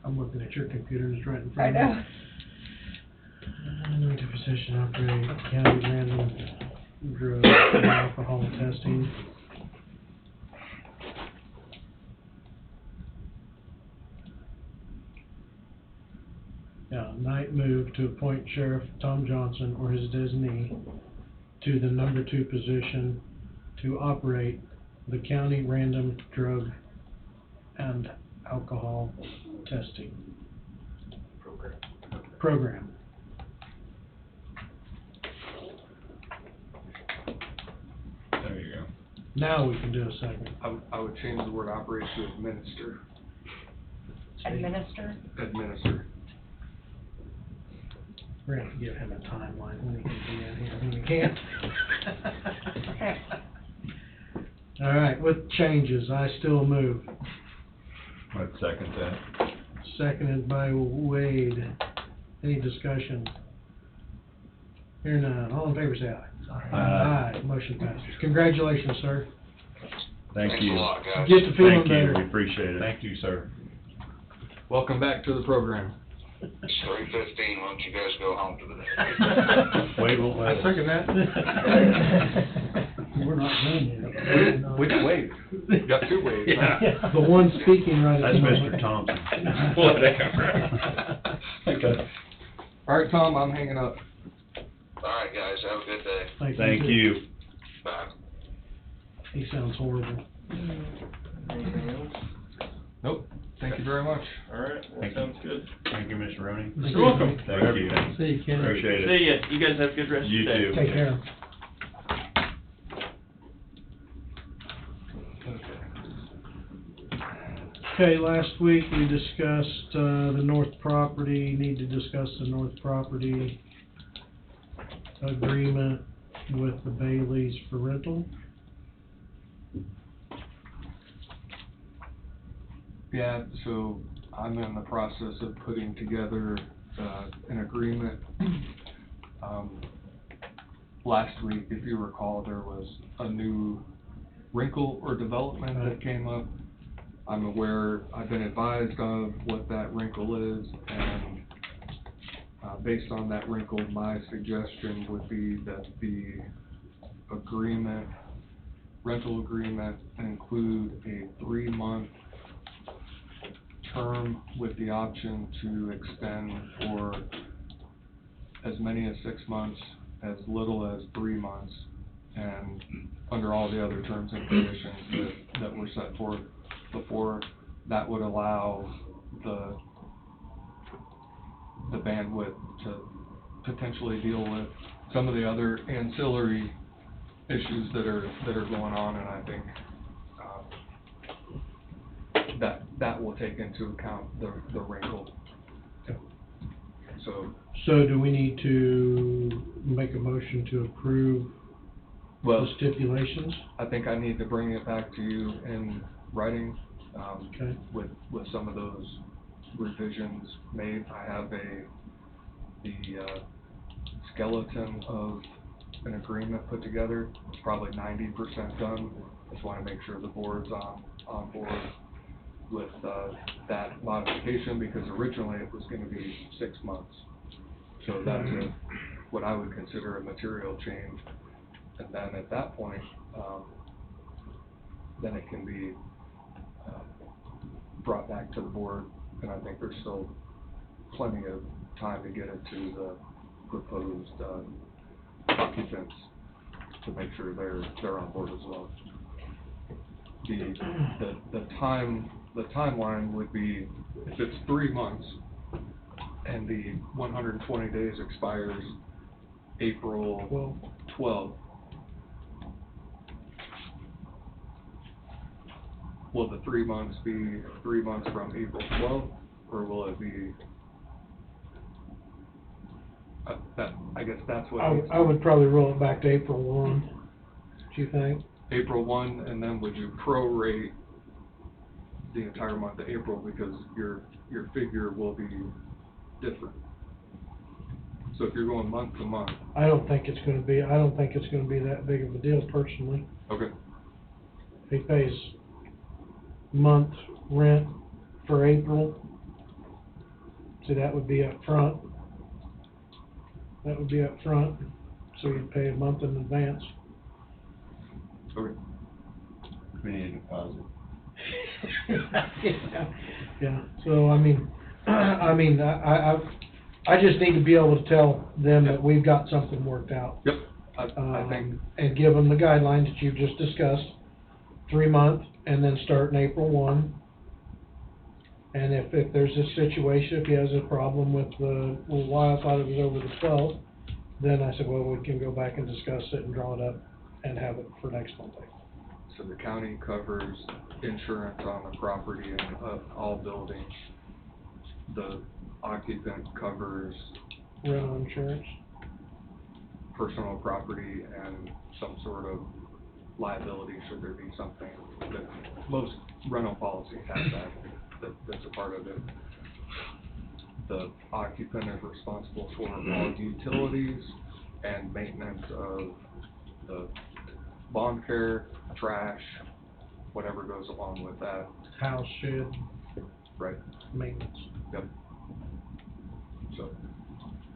I'm looking at your computer, it's right in I front of me. know. To position operate county random drug and alcohol testing. Night move to appoint Sheriff Tom Johnson or his designee to the number 2 position to operate the county random drug and alcohol testing program. There you go. Now we can do a second. I would change the word operate to administer. Administer? Administer. We're gonna have to give him a timeline when he can be in here, when he can't. Okay. All right, with changes, I still move. I'd second that. Seconded by Wade. Any discussion? Hear none. All in favor, say aye. Aye. Motion passes. Congratulations, sir. Thank Thanks you. a lot, guys. Get to feeling Thank you, better. we appreciate it. Thank you, sir. Welcome back to the program. It's 3:15, why don't you guys go home for the day? Wade won't let I us. second that. We're not done yet. Which Wade? You got 2 Wades. Yeah. The one speaking right at That's the moment. Mr. Thompson. Okay. All right, Tom, I'm hanging up. All right, guys, have a good day. Thank you. Bye. He sounds horrible. Anything else? Nope. Thank you very much. All right, Thank that sounds good. Thank you, Mr. Roney. You're welcome. Thank you. See you, Ken. Appreciate it. See ya. You guys have a good rest of You your day. too. Take care. Okay, last week we discussed, the north property, need to discuss the north property agreement with the Baileys for rental. Yeah, so I'm in the process of putting together an agreement. Last week, if you recall, there was a new wrinkle or development that came up. I'm aware, I've been advised of what that wrinkle is, and based on that wrinkle, my suggestion would be that the agreement, rental agreement, include a 3-month term with the option to extend for as many as 6 months, as little as 3 months, and under all the other terms and conditions that were set forth before. That would allow the bandwidth to potentially deal with some of the other ancillary issues that are going on, and I think that will take into account the wrinkle. So do we need to make a motion to approve the stipulations? I think I need to bring it back to you in writing, Okay. with some of those revisions made. I have the skeleton of an agreement put together. It's probably 90% done. Just want to make sure the board's on board with that modification, because originally it was going to be 6 months. So that's what I would consider a material change. And then at that point, then it can be brought back to the board, and I think there's still plenty of time to get it to the proposed occupants to make sure they're on board as well. the timeline would be, if it's 3 months, and the 120 days expires April 12th, will the 3 months be 3 months from April 12th, or will it be, I guess that's what. I would probably roll it back to April 1, do you think? April 1, and then would you prorate the entire month of April, because your figure will be different? So if you're going month to month. I don't think it's gonna be that big of a deal personally. Okay. He pays month rent for April. See, that would be up front. So you'd pay a month in advance. Okay. We need a deposit. Yeah, so I just need to be able to tell them that we've got something worked out. Yep, I think. And give them the guidelines that you've just discussed, 3 month, and then start in April 1. And if there's a situation, if he has a problem with why I thought it was over the 12th, then I said, well, we can go back and discuss it and draw it up and have it for next Monday. So the county covers insurance on the property and all buildings. The occupant covers Rental insurance. personal property and some sort of liability should there be something. That most rental policies have that's a part of it. The occupant is responsible for all utilities and maintenance of the lawn care, trash, whatever goes along with that. House, shed. Right. Maintenance. Yep. So,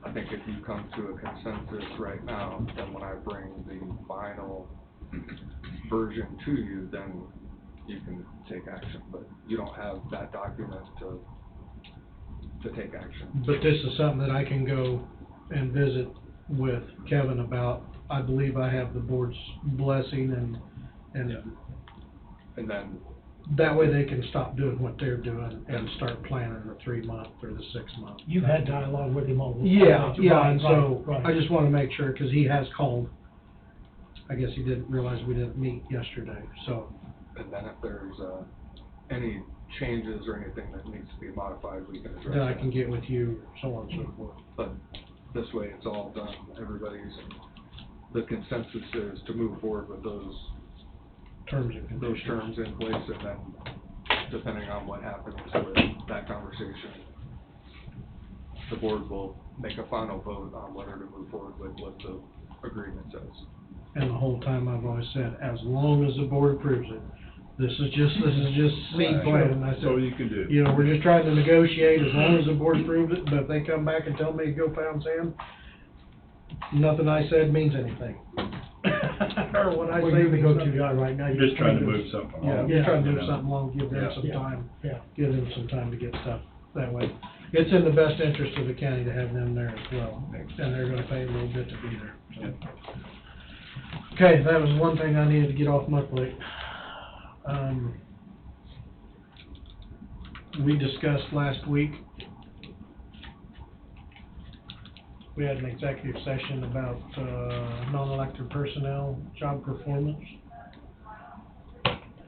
I think if you come to a consensus right now, then when I bring the final version to you, then you can take action, but you don't have that document to take action. But this is something that I can go and visit with Kevin about. I believe I have the board's blessing and then that way they can stop doing what they're doing and start planning the 3 month or the 6 month. You've had dialogue with him on this. Yeah, and so Right. I just wanna make sure, cause he has called. I guess he didn't realize we didn't meet yesterday, so. And then if there's any changes or anything that needs to be modified, we can address Then I that. can get with you, so on and so forth. But this way, it's all done, the consensus is to move forward with those Terms and those conditions. terms in place, and then depending on what happens with that conversation, the board will make a final vote on whether to move forward with what the agreement says. And the whole time I've always said, as long as the board approves it, this is just seed planting. I said, All you can do. you know, we're just trying to negotiate as long as the board approves it, but if they come back and tell me to go pound sand, nothing I said means anything. Or what I Well, say you're the means go-to nothing. guy right now. Just trying to move something Yeah, along. just trying to you move know. something along, give them Yeah. some time, Yeah. give them some time to get stuff that way. It's in the best interest of the county to have them there as well, and they're gonna pay a little bit to be there, so. Okay, that was one thing I needed to get off my plate. We discussed last week, we had an executive session about, non-elected personnel, job performance.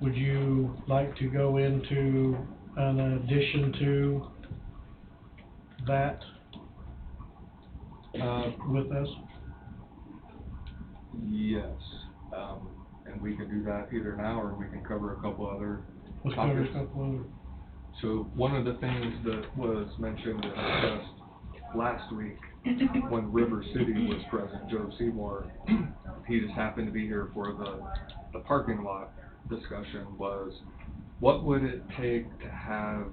Would you like to go into an addition to that, with us? Yes, and we can do that either now, or we can cover a couple other Let's cover a topics. couple of, So one of the things that was mentioned and discussed last week, when River City was present, Joe Seymour, he just happened to be here for the parking lot discussion, was what would it take to have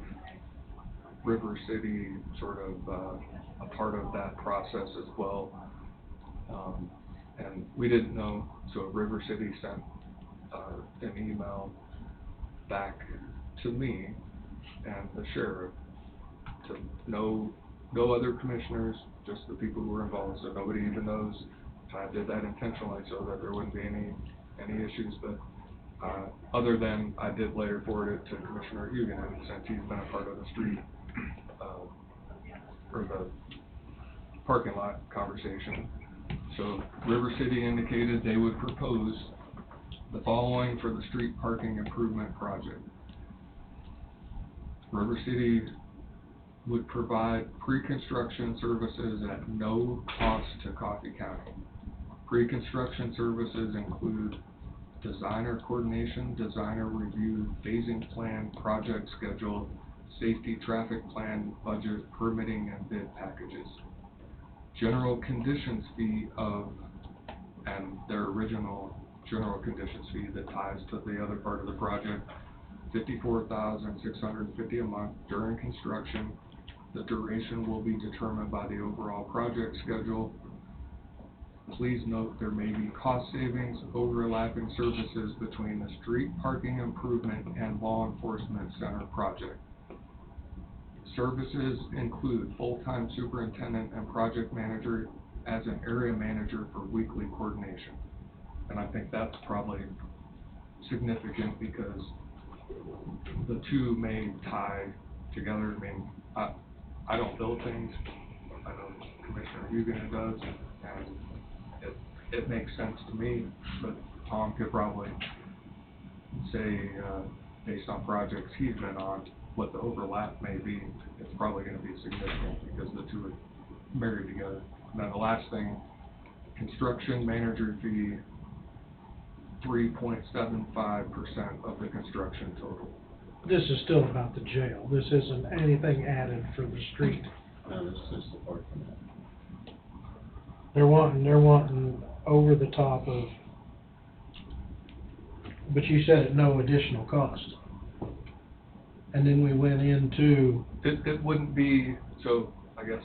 River City sort of a part of that process as well? And we didn't know, so River City sent an email back to me and the sheriff to no other commissioners, just the people who were involved, so nobody even knows. I did that intentionally so that there wouldn't be any issues, but Other than I did later forward it to Commissioner Huguenin, since he's been a part of the street, or the parking lot conversation. So River City indicated they would propose the following for the street parking improvement project. River City would provide pre-construction services at no cost to Coffee County. Pre-construction services include designer coordination, designer review, phasing plan, project schedule, safety traffic plan, budget, permitting, and bid packages. General conditions fee and their original general conditions fee that ties to the other part of the project, $54,650 a month during construction. The duration will be determined by the overall project schedule. Please note there may be cost savings, overlapping services between the street parking improvement and law enforcement center project. Services include full-time superintendent and project manager as an area manager for weekly coordination. And I think that's probably significant because the two may tie together. I mean, I don't build things. I know Commissioner Huguenin does, and it makes sense to me, but Tom could probably say, based on projects he's been on, what the overlap may be. It's probably going to be significant because the two are married together. And then the last thing, construction manager fee, 3.75% of the construction total. This is still about the jail. This isn't anything added for the street. No, this is the parking lot. They're wanting over the top of, but you said at no additional cost. And then we went into. It wouldn't be, so I guess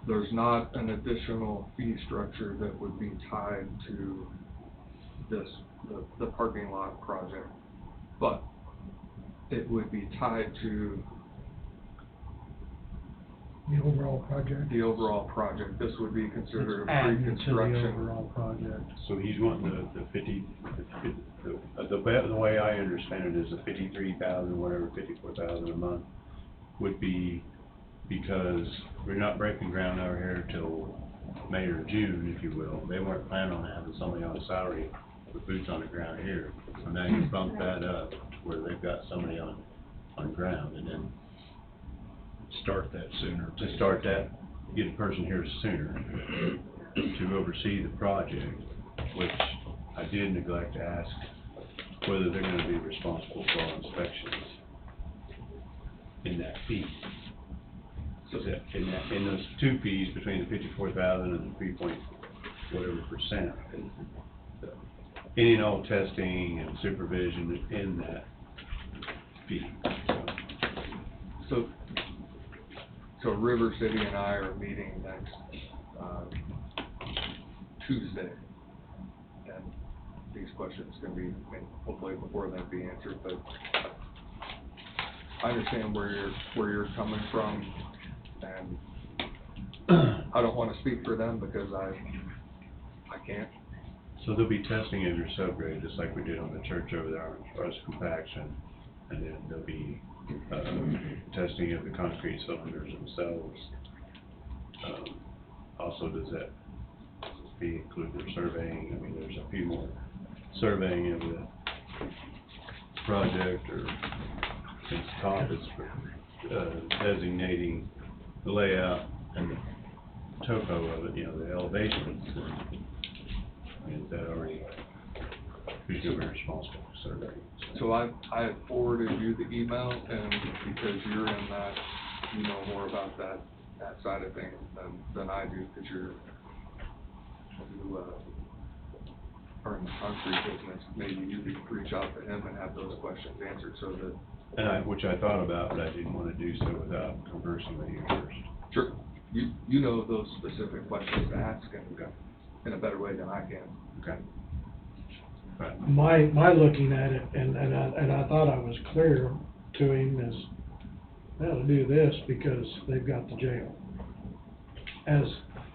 there's not an additional fee structure that would be tied to the parking lot project, but it would be tied to The overall project. the overall project. This would be considered a Added to the pre-construction. overall project. So he's wanting the way I understand it is the 53,000, whatever, 54,000 a month would be because we're not breaking ground over here till May or June, if you will. They weren't planning on having somebody on salary with boots on the ground here. So now you bump that up to where they've got somebody on ground, and then Start that sooner. to start that, get a person here sooner to oversee the project, which I did neglect to ask whether they're gonna be responsible for all inspections in that fee. So that, in those two fees, between the 54,000 and the 3.whatever%, any and all testing and supervision in that fee. So River City and I are meeting next Tuesday, and these questions can be, I mean, hopefully before then be answered, but I understand where you're coming from, and I don't want to speak for them because I can't. So they'll be testing of your subgrade, just like we did on the church over there, rust compaction, and then there'll be testing of the concrete cylinders themselves. Also, does that include their surveying? I mean, there's a few more surveying of the project, or since Tom is designating the layout and the topo of it, you know, the elevations. I mean, is that already, who's going to be responsible for surveying? So I had forwarded you the email, and because you're in that, you know more about that side of things than I do, because you are in the concrete business. Maybe you could reach out to him and have those questions answered so that. And which I thought about, but I didn't want to do so without conversing with you first. Sure. You know those specific questions to ask in a better way than I can. Okay. Right. My looking at it, and I thought I was clear to him, is they'll do this because they've got the jail. As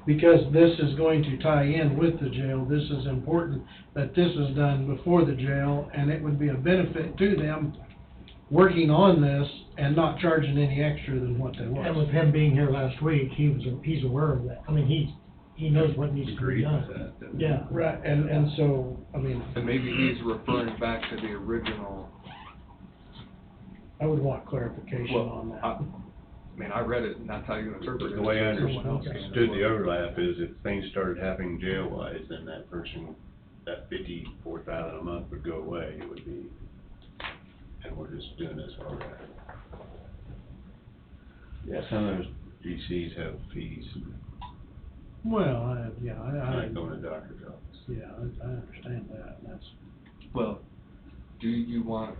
because this is going to tie in with the jail. This is important that this is done before the jail, and it would be a benefit to them working on this and not charging any extra than what they was. And with him being here last week, he's aware of that. I mean, he knows what needs to be Agreed done. with that, didn't Yeah. Right, and so, I mean, And maybe he's referring back to the original, I would want clarification well, on that. I mean, I read it, and that's how you interpret it. The way I Someone else can as understood the well. overlap is if things started happening jail-wise, then that person, that $54,000 a month would go away, it would be, and we're just doing this already. Yeah, some of those GCs have fees, Well, I like going to the doctor's office. yeah, I understand that, and that's, Well, do you want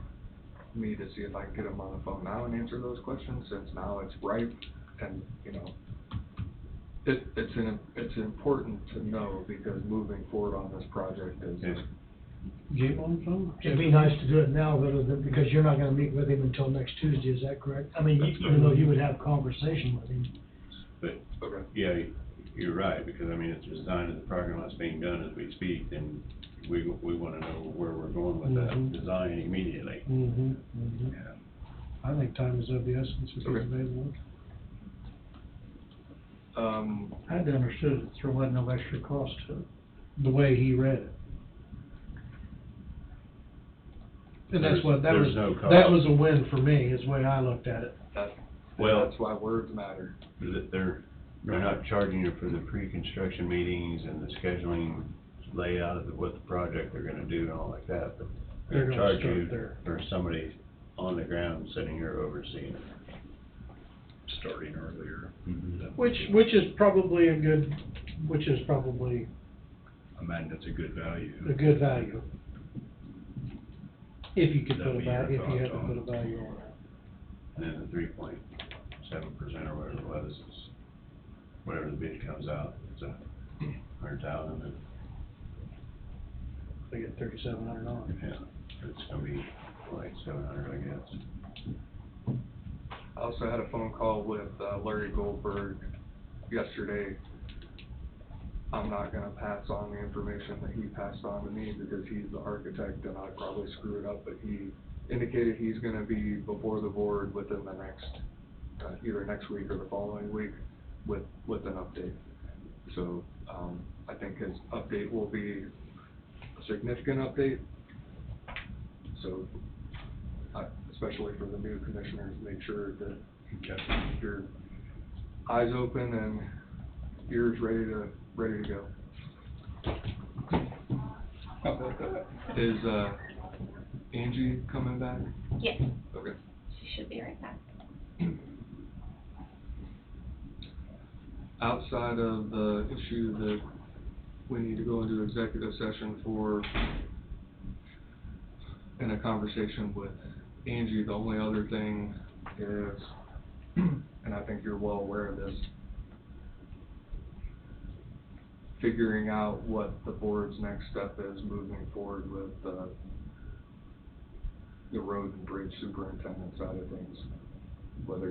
me to see if I can get him on the phone now and answer those questions, since now it's ripe, and, you know, it's important to know, because moving forward on this project is, get him on the phone? It'd be nice to do it now, rather than, because you're not gonna meet with him until next Tuesday, is that correct? I mean, even though you would have conversation with him. But, okay. yeah, you're right, because I mean, if the design of the parking lot's being done as we speak, then we wanna know where we're going with that Mhm. design immediately. Mm-hmm, mm-hmm. Yeah. I think time is of the essence if he's Okay. available. I'd understood that there wasn't no extra cost to it. The way he read it. And that's what, that There's was, no cost. that was a win for me, is the way I looked at it. Well- that's why words matter. They're not charging you for the pre-construction meetings and the scheduling layout of what the project they're gonna do and all like that, but They're they're gonna charge start you there. for somebody on the ground sitting here overseeing it. Starting earlier. Which is probably I mean, that's a good value. a good value. If you could put That'd a be your value, if you had thought to on put a value on it. And then the 3.7% or whatever it was, is whatever the bid comes out, it's $100,000, and They get $3,700. yeah, it's gonna be like 700, I guess. I also had a phone call with Larry Goldberg yesterday. I'm not gonna pass on the information that he passed on to me, because he's the architect and I'd probably screw it up, but he indicated he's gonna be before the board within the next, either next week or the following week with an update. So, I think his update will be a significant update. So, especially for the new commissioners, make sure that your eyes open and ears ready to go. How about that? Is, Angie coming back? Yes, Okay. she should be right back. Outside of the issue that we need to go into executive session for, in a conversation with Angie, the only other thing is, and I think you're well aware of this, figuring out what the board's next step is moving forward with, the road and bridge superintendent side of things. Whether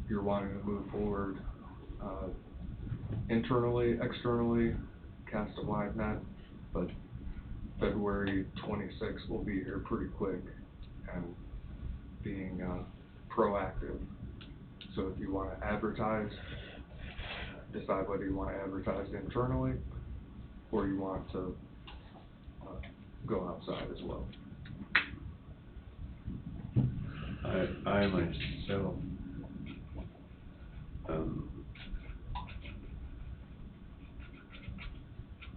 you're wanting to move forward, internally, externally, cast a wide net, but February 26th will be here pretty quick, and being, proactive. So if you wanna advertise, decide whether you wanna advertise internally, or you want to, go outside as well. I myself,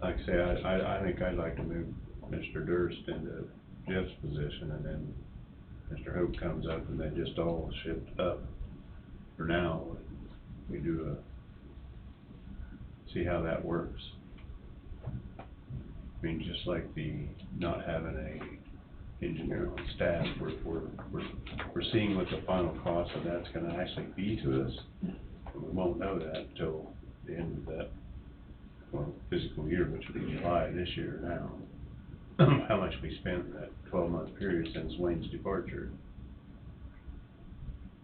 like I say, I think I'd like to move Mr. Durst into Jeff's position, and then Mr. Hope comes up, and then just all shift up for now. We do see how that works. I mean, just like the not having a engineer on staff, we're seeing what the final cost of that's gonna actually be to us. And we won't know that until the end of that, well, fiscal year, which will be July this year now. How much we spent in that 12-month period since Wayne's departure.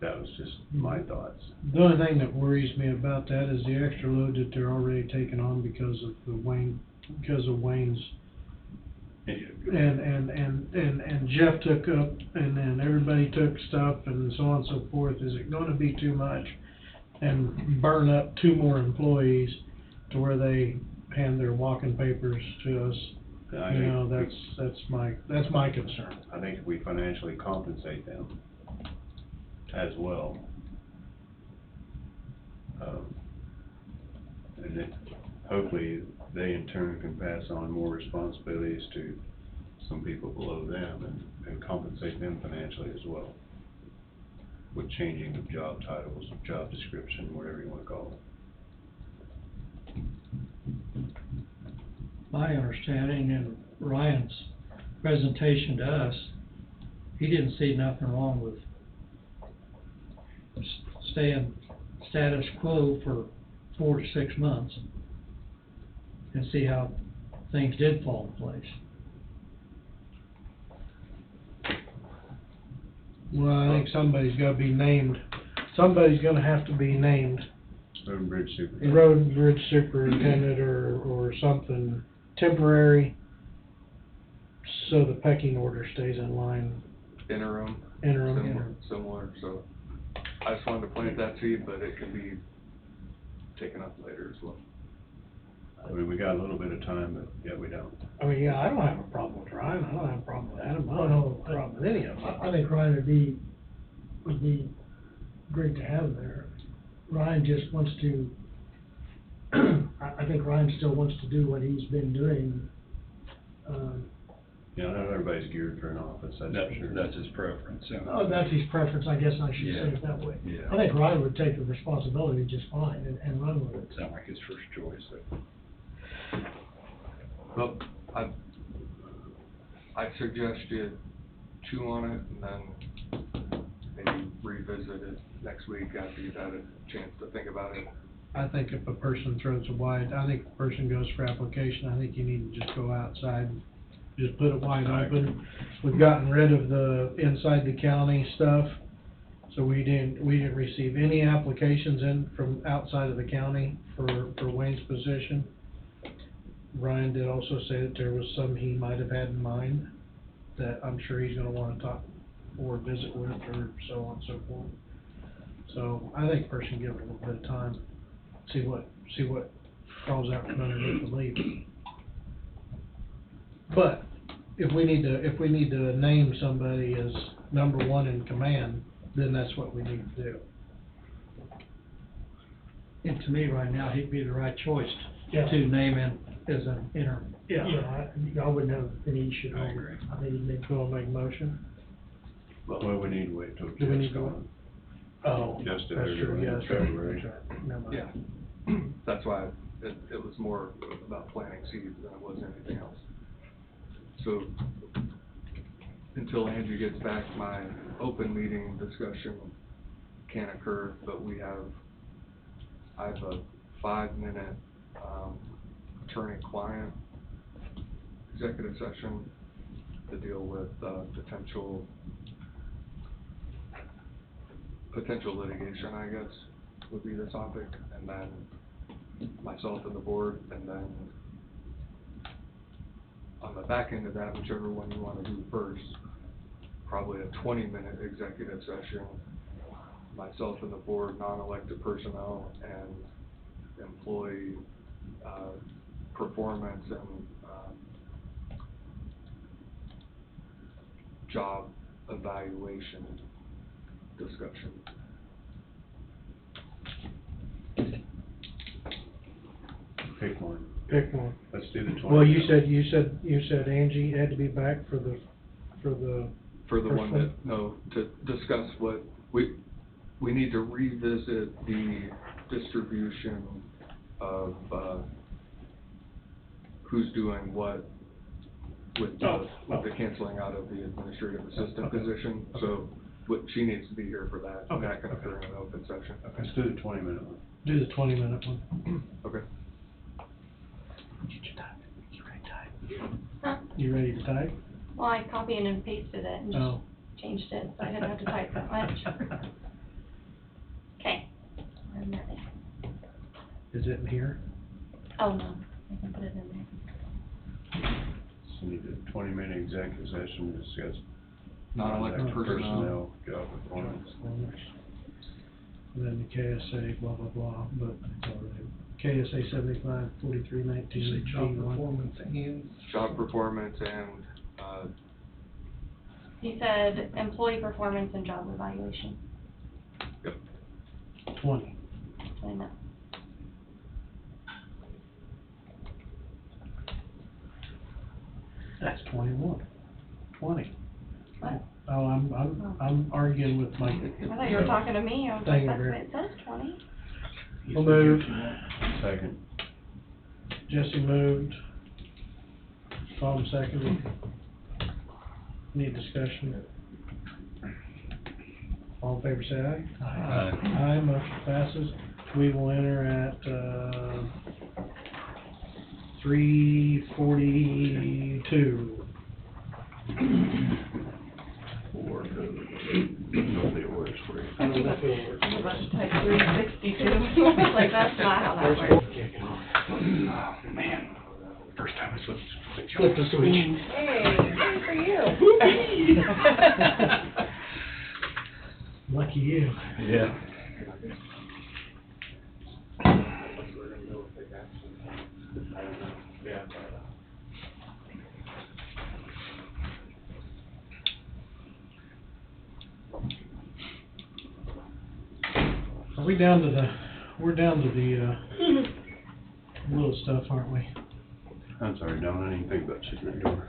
That was just my thoughts. The only thing that worries me about that is the extra load that they're already taking on because of Wayne's. And Jeff took up, and then everybody took stuff and so on and so forth. Is it gonna be too much and burn up 2 more employees to where they hand their walking papers to us? I You think know, we- that's my concern. I think if we financially compensate them as well, and then hopefully they in turn can pass on more responsibilities to some people below them and compensate them financially as well, with changing of job titles, job description, whatever you wanna call it. My understanding in Ryan's presentation to us, he didn't see nothing wrong with staying status quo for 4 to 6 months and see how things did fall in place. Well, I think somebody's gotta be named. Somebody's gonna have to be named. Road and bridge superintendent. Road and bridge superintendent or something temporary, so the pecking order stays in line. Interim. Interim. Similar, so I just wanted to plant that seed, but it can be taken up later as well. I mean, we got a little bit of time, but yeah, we don't. I mean, yeah, I don't have a problem with Ryan, I don't have a problem with Adam, I don't have a problem with any of them. I think Ryan would be great to have there. Ryan just wants to, I think Ryan still wants to do what he's been doing. You know, not everybody's geared for an office, that's for sure. That's his preference, so. Oh, that's his preference, I guess I should say it that way. Yeah. I think Ryan would take the responsibility just fine and run with it. Sound like his first choice, so. Well, I'd suggest you chew on it and then maybe revisit it next week after you've had a chance to think about it. I think if a person throws a wide, I think if a person goes for application, I think you need to just go outside, just put it wide open. We've gotten rid of the inside the county stuff, so we didn't receive any applications in from outside of the county for Wayne's position. Ryan did also say that there was some he might have had in mind that I'm sure he's gonna wanna talk or visit with or so on and so forth. So I think a person give it a little bit of time, see what crawls out from underneath the leaf. But if we need to name somebody as number 1 in command, then that's what we need to do. And to me, right now, he'd be the right choice Yeah. to name him as an interim. Yeah, I wouldn't have any issue. I agree. I think he'd make. You wanna make a motion? Well, we need to wait till Do we need Jeff's to wait? gone. Oh, Just to that's have true, everyone yeah, in that's right, February. that's right. Never mind. Yeah, that's why it was more about planting seeds than it was anything else. So, until Angie gets back, my open meeting discussion can occur, but I have a 5-minute, attorney-client executive session to deal with, potential litigation, I guess, would be the topic, and then myself and the board, and then on the back end of that, whichever one you want to do first, probably a 20-minute executive session, myself and the board, non-elected personnel, and employee performance and job evaluation discussion. Pick one. Pick one. Let's do the 20. Well, you said Angie had to be back for the For the first one that, no, to discuss what, we need to revisit the distribution of, who's doing what with the canceling out of the administrative assistant position. So, she needs to be here for that, and that can occur in an open session. Let's do the 20-minute one. Do the 20-minute one. Okay. You ready to type? Well, I copied and pasted it and Oh. just changed it, so I didn't have to type that much. Is it in here? Oh, no, I can put it in there. So need a 20-minute executive session to discuss Non-elected personnel. job performance. And then the KSA, blah, blah, blah, but it's already, KSA 75-43-19, Job G1. performance and. Job performance and, He said employee performance and job evaluation. 20. I know. That's 21. 20. What? Oh, I'm arguing with my. I thought you were talking to me, I was Thing like, that's over what it says, 20. We'll move. Second. Jesse moved. Tom seconded. Need discussion? All in favor, say aye. Aye. Aye, motion passes. We will enter at, 3:42. It'll be worse for you. I'm about to type 362. Like, that's not how that works. Oh, man. First time I Flip the switch. Hey, good for you. Lucky you. Yeah. Are we down to we're down to the, little stuff, aren't we? I'm sorry, Don, I didn't think about shutting that door.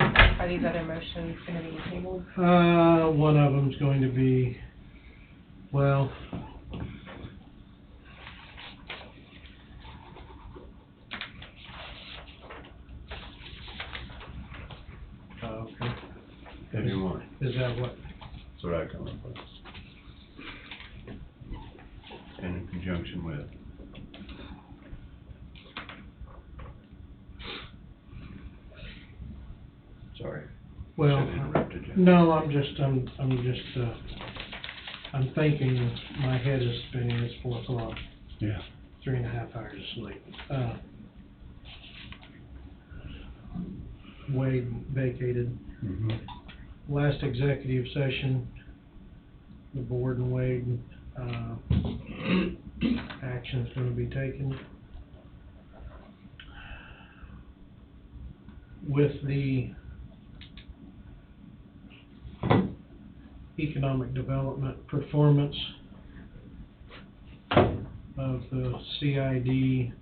Are these other motions gonna be tabled? One of them's going to be, well, okay. If you want. Is that what? That's what I come up with. And in conjunction with. Sorry. Well, Should've interrupted you. no, I'm thinking, my head is spinning, it's 4 o'clock. Yeah. 3.5 hours of sleep. Wade vacated. Mm-hmm. Last executive session, the board and Wade, action's gonna be taken. With the economic development performance of the CID, the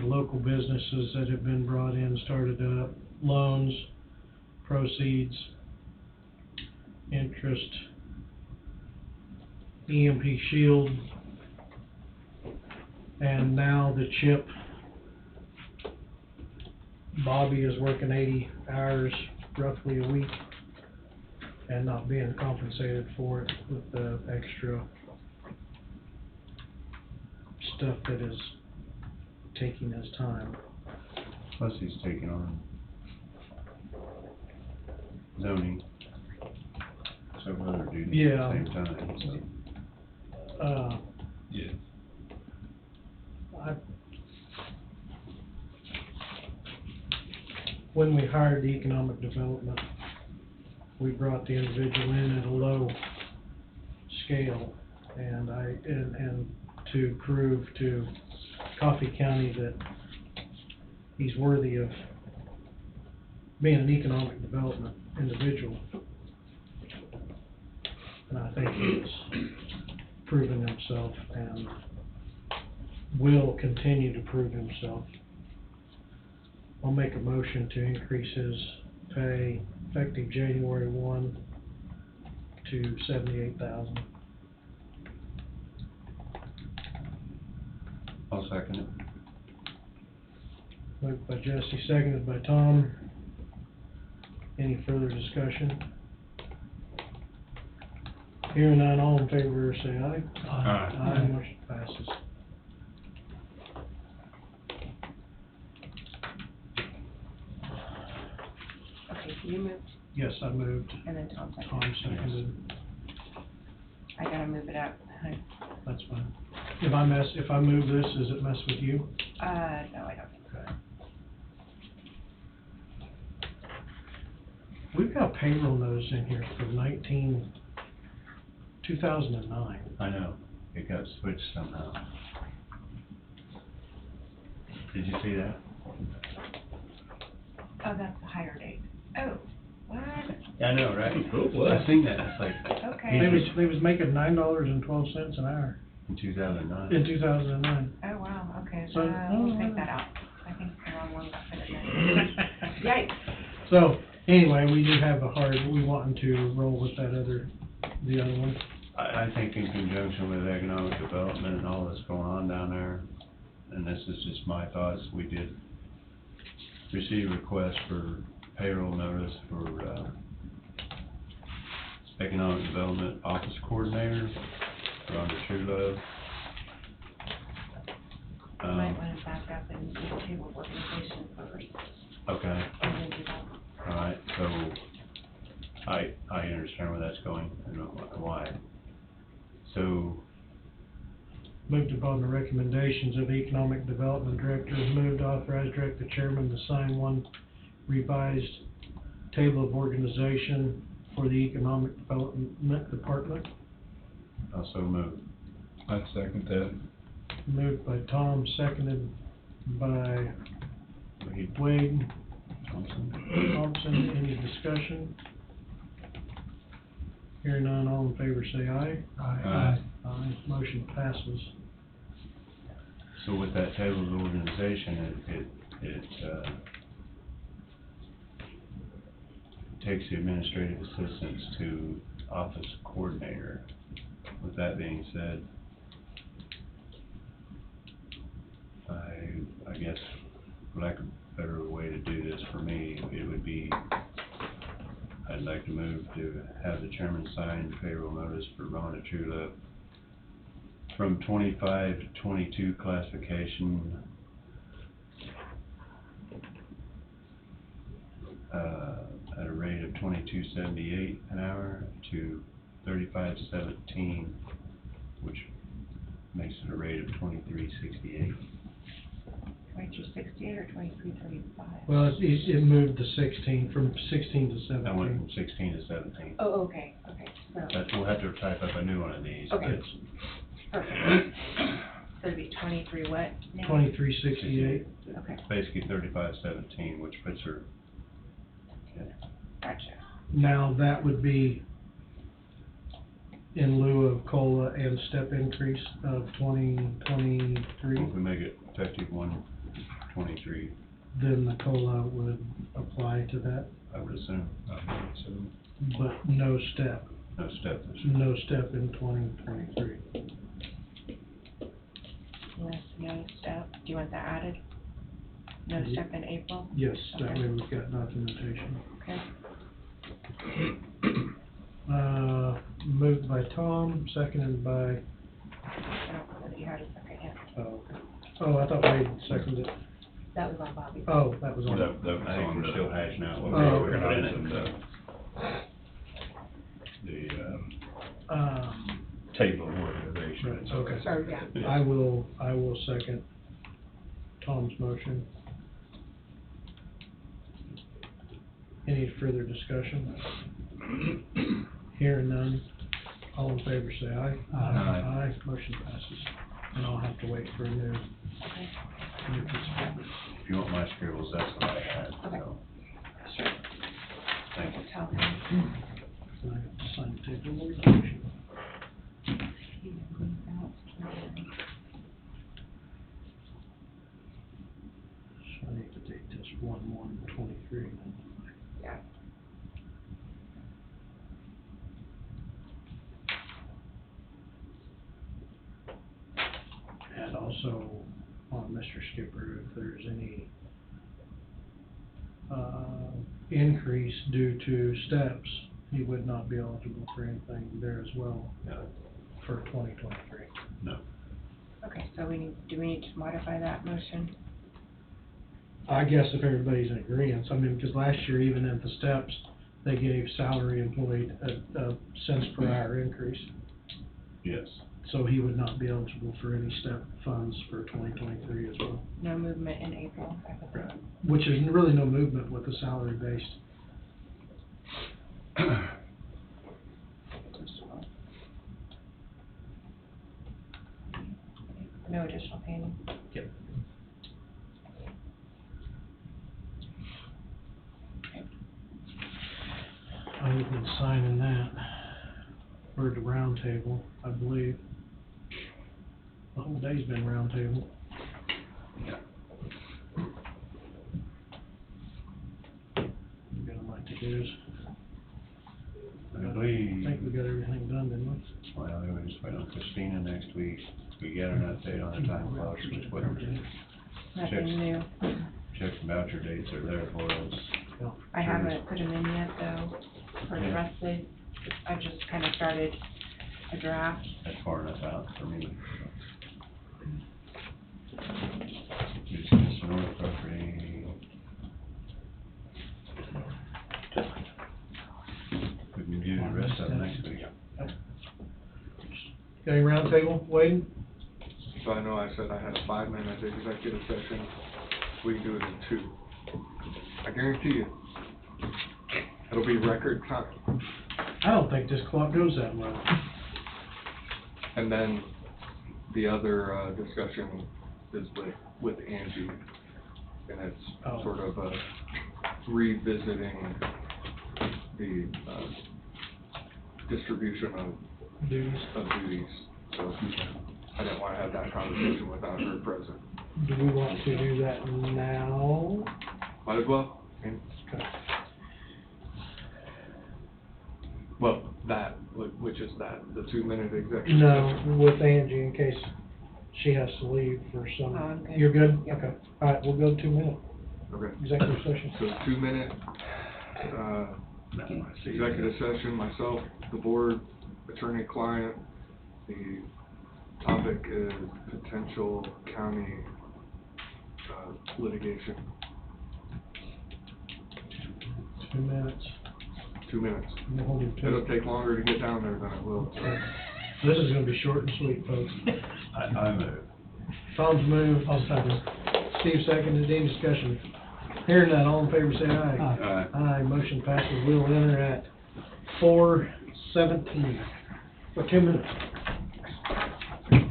local businesses that have been brought in, started up, loans, proceeds, interest, EMP Shield, and now the CHIP. Bobby is working 80 hours roughly a week and not being compensated for it with the extra stuff that is taking his time. Plus he's taking on zoning, several other duties at Yeah. the same time, so. Yeah. When we hired the economic development, we brought the individual in at a low scale, and and to prove to Coffee County that he's worthy of being an economic development individual. And I think he's proven himself and will continue to prove himself. I'll make a motion to increase his pay effective January 1 to $78,000. I'll second it. Moved by Jesse, seconded by Tom. Any further discussion? Hearing none, all in favor say aye. Aye. Aye, motion passes. Okay, so you moved, Yes, I moved. and then Tom seconded. Tom seconded. I gotta move it out. That's fine. If I move this, does it mess with you? No, I don't think so. We've got payroll notice in here from 2009. I know, it got switched somehow. Did you see that? Oh, that's the higher date. Oh, what? Yeah, I know, right? What? I seen that, it's like. Okay. They was making $9.12 an hour In 2009. in 2009. Oh, wow, okay, So- we'll take that out. I think the wrong one got put in there. Yikes. So, anyway, we do have we want to roll with the other one. I think in conjunction with economic development and all that's going on down there, and this is just my thoughts, we did receive requests for payroll notice for, economic development office coordinator, Rhonda Truelove. You might want to back up and do the table of organization first, Okay, and then do that. all right, so I understand where that's going and why. So, Moved upon the recommendations of Economic Development Director, moved to authorize direct the chairman to sign one revised table of organization for the Economic Development Department. also move. I second that. Moved by Tom, seconded by Wade. Thompson, any discussion? Hearing none, all in favor say aye. Aye. Aye, motion passes. So with that table of organization, it takes the administrative assistants to office coordinator. With that being said, I guess, for lack of a better way to do this for me, it would be, I'd like to move to have the chairman sign payroll notice for Rhonda Truelove from 25 to 22 classification, at a rate of $22.78 an hour to $35.17, which makes it a rate of $23.68. 2268 or 2335? Well, it moved to 16, from 16 to 17. I went from 16 to 17. Oh, okay, so. We'll have to type up a new one of these. Okay. It's Perfect. So it'd be 23 what now? 2368. Okay, basically 35.17, which puts her, okay. gotcha. Now, that would be in lieu of COLA and step increase of 2023, If we make it effective 1/23, then the COLA would apply to that, I would assume. but no step. No step. No step in 2023. Yes, no step. Do you want that added? No step in April? Yes, that Okay. way we've got documentation. Okay. Moved by Tom, seconded by, I don't know that you had a second yet. I thought Wade seconded it. That was on Bobby. Oh, that was on. I think we're still hashing out what Oh, we're okay. putting in the Table of organization. Right, okay. Oh, yeah. I will second Tom's motion. Any further discussion? Hearing none, all in favor say aye. Aye. Aye, motion passes. And I'll have to wait for a new piece of paper. If you want my scribbles, that's what I had, Okay. so. Sure. Thank you. Tell him. So I have to sign the table of organization. So I need to date this 1/1/23. Yeah. And also on Mr. Skipper, if there's any increase due to steps, he would not be eligible for anything there as well No. for 2023. No. Okay, so do we need to modify that motion? I guess if everybody's in agreement, I mean, because last year, even at the steps, they gave salary employed a cents per hour increase. Yes. So he would not be eligible for any step funds for 2023 as well. No movement in April. Which is really no movement with the salary based. No additional payment. Yep. I would be signing that for the round table, I believe. The whole day's been round table. Got my to-dos. I believe. I think we got everything done, didn't we? Well, we just wait on Christina next week. We get an update on the time clock, just put Nothing checks, new. checks and voucher dates are there for us. I haven't put them in yet though, for the Yeah. rest of the, I just kind of started a draft. That's far enough out for me. Just this North property. We can do the rest of it next week. Got any round table, Wade? So I know I said I had a 5-minute executive session, we can do it in 2. I guarantee you, it'll be record time. I don't think this clock goes that well. And then the other discussion is with Angie, and it's sort of revisiting the distribution of Duties. duties. So I didn't want to have that conversation without her present. Do we want to do that now? Might as well. Okay. Well, that, which is that, the 2-minute executive No, session? with Angie in case she has to leave for some. Oh, I'm good. You're good? Yep. Okay. All right, we'll go 2 minute Okay. executive session. So 2-minute, executive session, myself, the board, attorney-client. The topic is potential county litigation. 2 minutes. 2 minutes. We'll hold it to It'll it. take longer to get down there than it will. This is gonna be short and sweet, folks. I move. Tom's moved. I'll second. Steve seconded. Any discussion? Hearing that, all in favor say aye. Aye. Aye, motion passes. We'll enter at 4:17. For 2 minutes.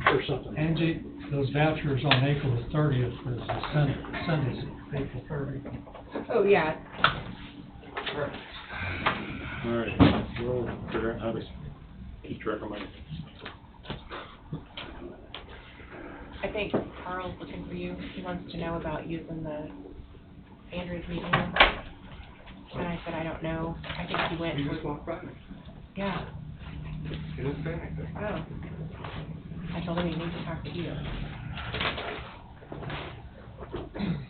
Or something. Angie, those vouchers on April the 30th is Sunday, April 30th. Oh, yeah. All right, we'll figure out how to keep track of my. I think Carl's looking for you. He wants to know about using the Android meeting room. And I said, I don't know. I think he went. He just walked by me. Yeah. He didn't say anything. Oh. I told him he needs to talk to you.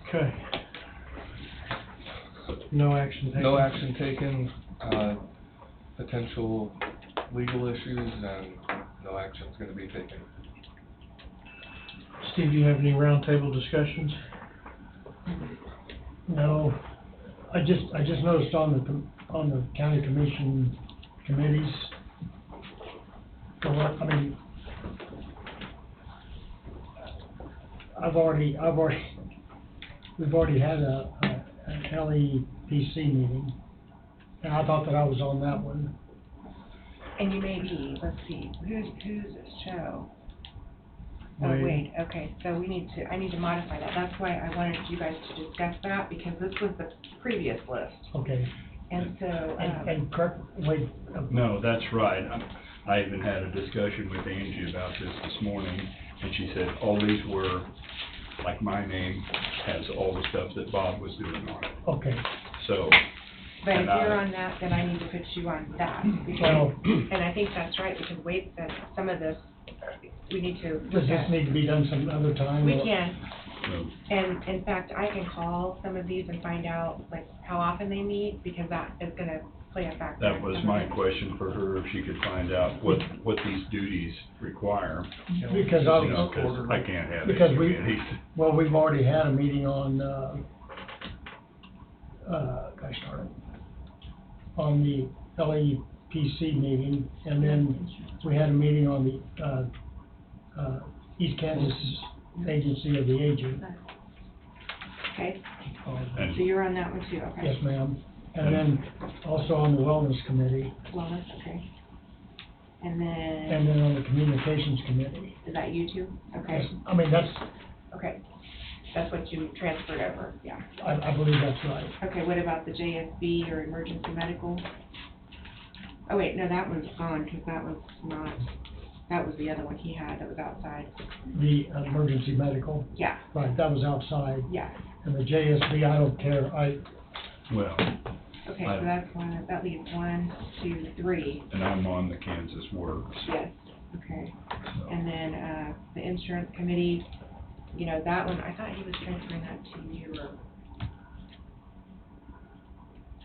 Okay. No action taken. No action taken, potential legal issues, and no action's gonna be taken. Steve, do you have any roundtable discussions? No, I just noticed on the county commission committees, we've already had an LEPC meeting, and I thought that I was on that one. And you may be, let's see, who's this show? Oh, Wade. wait, okay, so I need to modify that. That's why I wanted you guys to discuss that, because this was the previous list. Okay. And so, And Kirk, wait. No, that's right. I even had a discussion with Angie about this morning, and she said all these were, like my name has all the stuff that Bob was doing on it. Okay. So. but if and you're on that, then I need to put you on that. because- Well- And I think that's right, because Wade said some of this, we need to Does look this at. need to be done some other time? We or- can, and in fact, I can call some of these and find out, like, how often they meet, because that is gonna play a factor. That in was some my of it. question for her, if she could find out what these duties require. Because You know, 'cause I can't have because any we, committees. well, we've already had a meeting on, on the LEPC meeting, and then we had a meeting on the, East Kansas Agency of the Aging. Okay, And- so you're on that one too, okay? Yes, ma'am. And then also on the Wellness Committee, Wellness, okay. And and then, then on the Communications Committee. is that you two? Okay, Yes, I mean, that's, okay. That's what you transferred over, yeah. I believe that's right. Okay, what about the JSB or emergency medical? Oh, wait, no, that one's gone, because that was not, that was the other one he had that was outside. The emergency medical, Yeah, right, that was outside. yeah. And the JSB, I don't care, Well, Okay, so that's one, that leaves 1, 2, 3. and I'm on the Kansas Works. Yes, okay. And then, the insurance committee, you know, that one, I thought he was transferring that to you, or,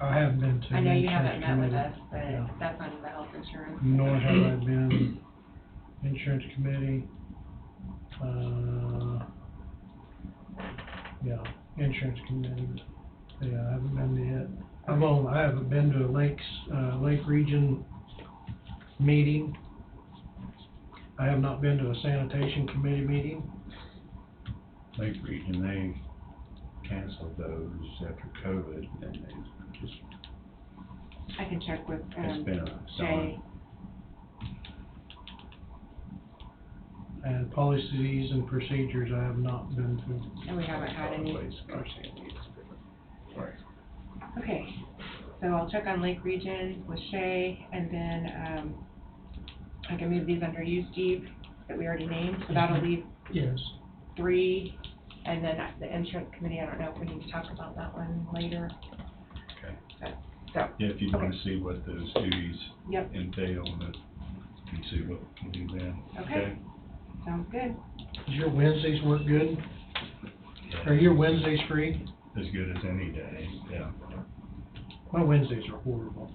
I haven't been to. I know the you haven't insurance met with committee. us, but Yeah. that's under the health insurance. Nor have I been insurance committee, yeah, insurance committee, yeah, I haven't been to it. I haven't been to a Lake Region meeting. I have not been to a sanitation committee meeting. Lake Region, they canceled those after COVID, and they just, I can check with, it's been a Jay. And policies and procedures I have not been to. And we haven't had any. Right. Okay, so I'll check on Lake Region with Shay, and then, I can move these under you, Steve, that we already named, so that'll leave Yes. 3, and then the insurance committee, I don't know if we need to talk about that one later. Okay. So, Yeah, if you wanna see what those duties Yep. entail, then you can see what we can do then. Okay. sounds good. Does your Wednesdays work good? Are your Wednesdays free? As good as any day, yeah. My Wednesdays are horrible.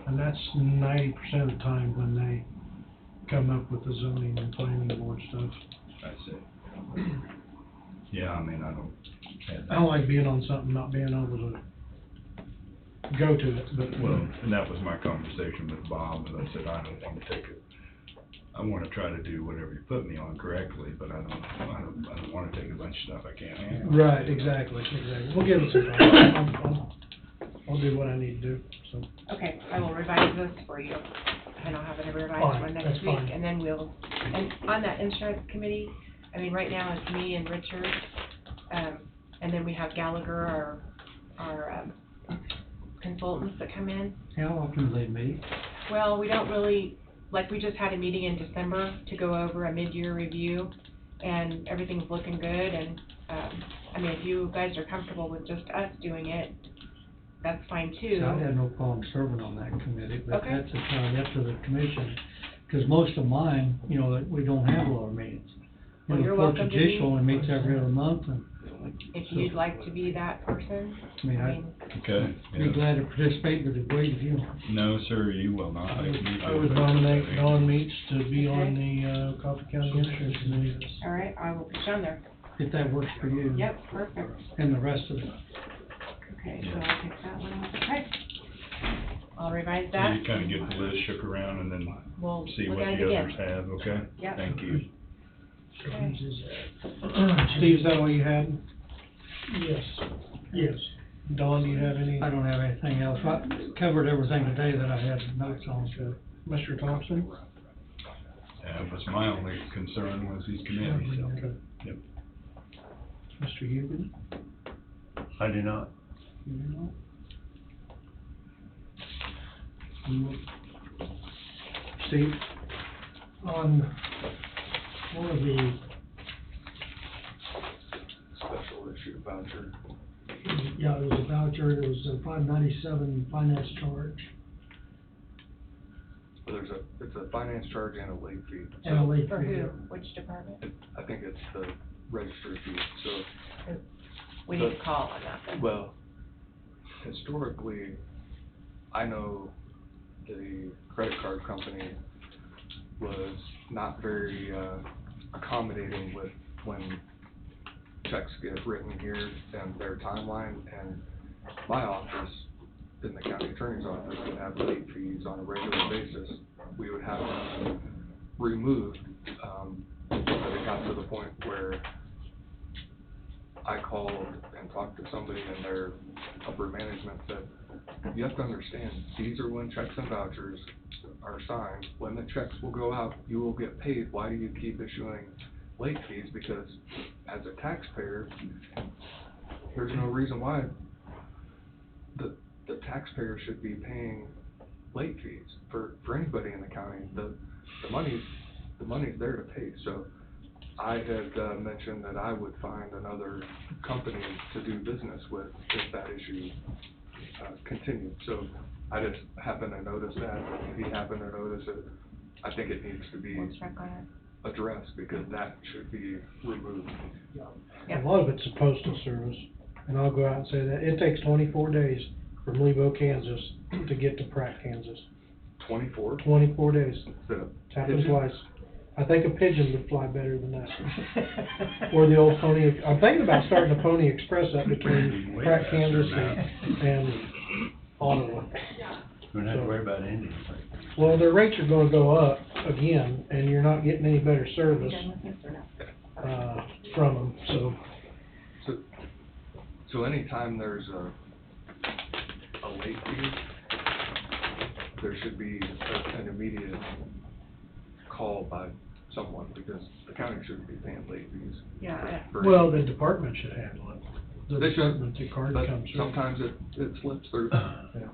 And that's 90% of the time when they come up with the zoning and planning board stuff. That's it. Yeah, I mean, I don't. I don't like being on something, not being able to go to it, but. Well, and that was my conversation with Bob, and I said, I don't wanna take it. I wanna try to do whatever you put me on correctly, but I don't wanna take a bunch of stuff I can't handle. Right, exactly. We'll give it some time. I'll do what I need to do, so. Okay, I will revise this for you, and I'll have it revised Fine, one that's next week, fine. and then and on that insurance committee, I mean, right now it's me and Richard, and then we have Gallagher, our consultants that come in. How often do they meet? Well, we don't really, like, we just had a meeting in December to go over a mid-year review, and everything's looking good, and, I mean, if you guys are comfortable with just us doing it, that's fine too. So I had no problem serving on that committee, but Okay. that's entirely up to the commission. Because most of mine, you know, that we don't have a lot of meetings. Well, You you're know, Fort welcome to Judicial meet. only meets every other month, and If So- you'd like to be that person, I mean, Okay. I'd be glad to participate, but wait if you. No, sir, you will not. I would nominate Dawn Meets to be on the, Coffee County Insurance Committee. all right, I will put you on there. If that works for you. Yep, perfect. And the rest of it. Okay, so I'll take that one off, okay. I'll revise So that. you kinda get the list shook around and then We'll see look what at it the again. others have, okay? Yep. Thank you. Okay. Steve, is that all you had? Yes, yes. Dawn, do you have any? I don't have anything else. I covered everything today that I had notes on, so. Mr. Thompson? That was my only concern was these committees, so. Okay. Yep. Mr. Hugan? I do not. Steve? On one of the, Special issue voucher. yeah, it was a voucher, it was a 597 finance charge. It's a finance charge and a late fee. And a late For fee. who, which department? I think it's the registry fee, so. We need to call on that then. Well, historically, I know the credit card company was not very accommodating with when checks get written here and their timeline, and my office, in the county attorney's office, would have late fees on a regular basis. We would have them removed it got to the point where I called and talked to somebody in their upper management said, you have to understand, these are when checks and vouchers are signed. When the checks will go out, you will get paid. Why do you keep issuing late fees? Because as a taxpayer, there's no reason why the taxpayer should be paying late fees for anybody in the county. The money's there to pay. So I had mentioned that I would find another company to do business with if that issue continued. So I just happened to notice that. He happened to notice it. I think it needs to be addressed because that should be removed. A lot of it's a postal service, and I'll go out and say that it takes 24 days from Lebo, Kansas to get to Pratt, Kansas. 24? 24 days. The It's happened pigeon? twice. I think a pigeon would fly better than that. Or the old Pony, I'm thinking about starting a Pony Express up between Pratt, Kansas and Ottawa. We don't have to worry about Indians. Well, their rates are gonna go up again, and you're not getting any better service, from them, so. So anytime there's a late fee, there should be an immediate call by someone, because the county shouldn't be paying late fees. Yeah. Well, the department should handle it. The They should, department, the card but comes through. sometimes it slips through. Yeah.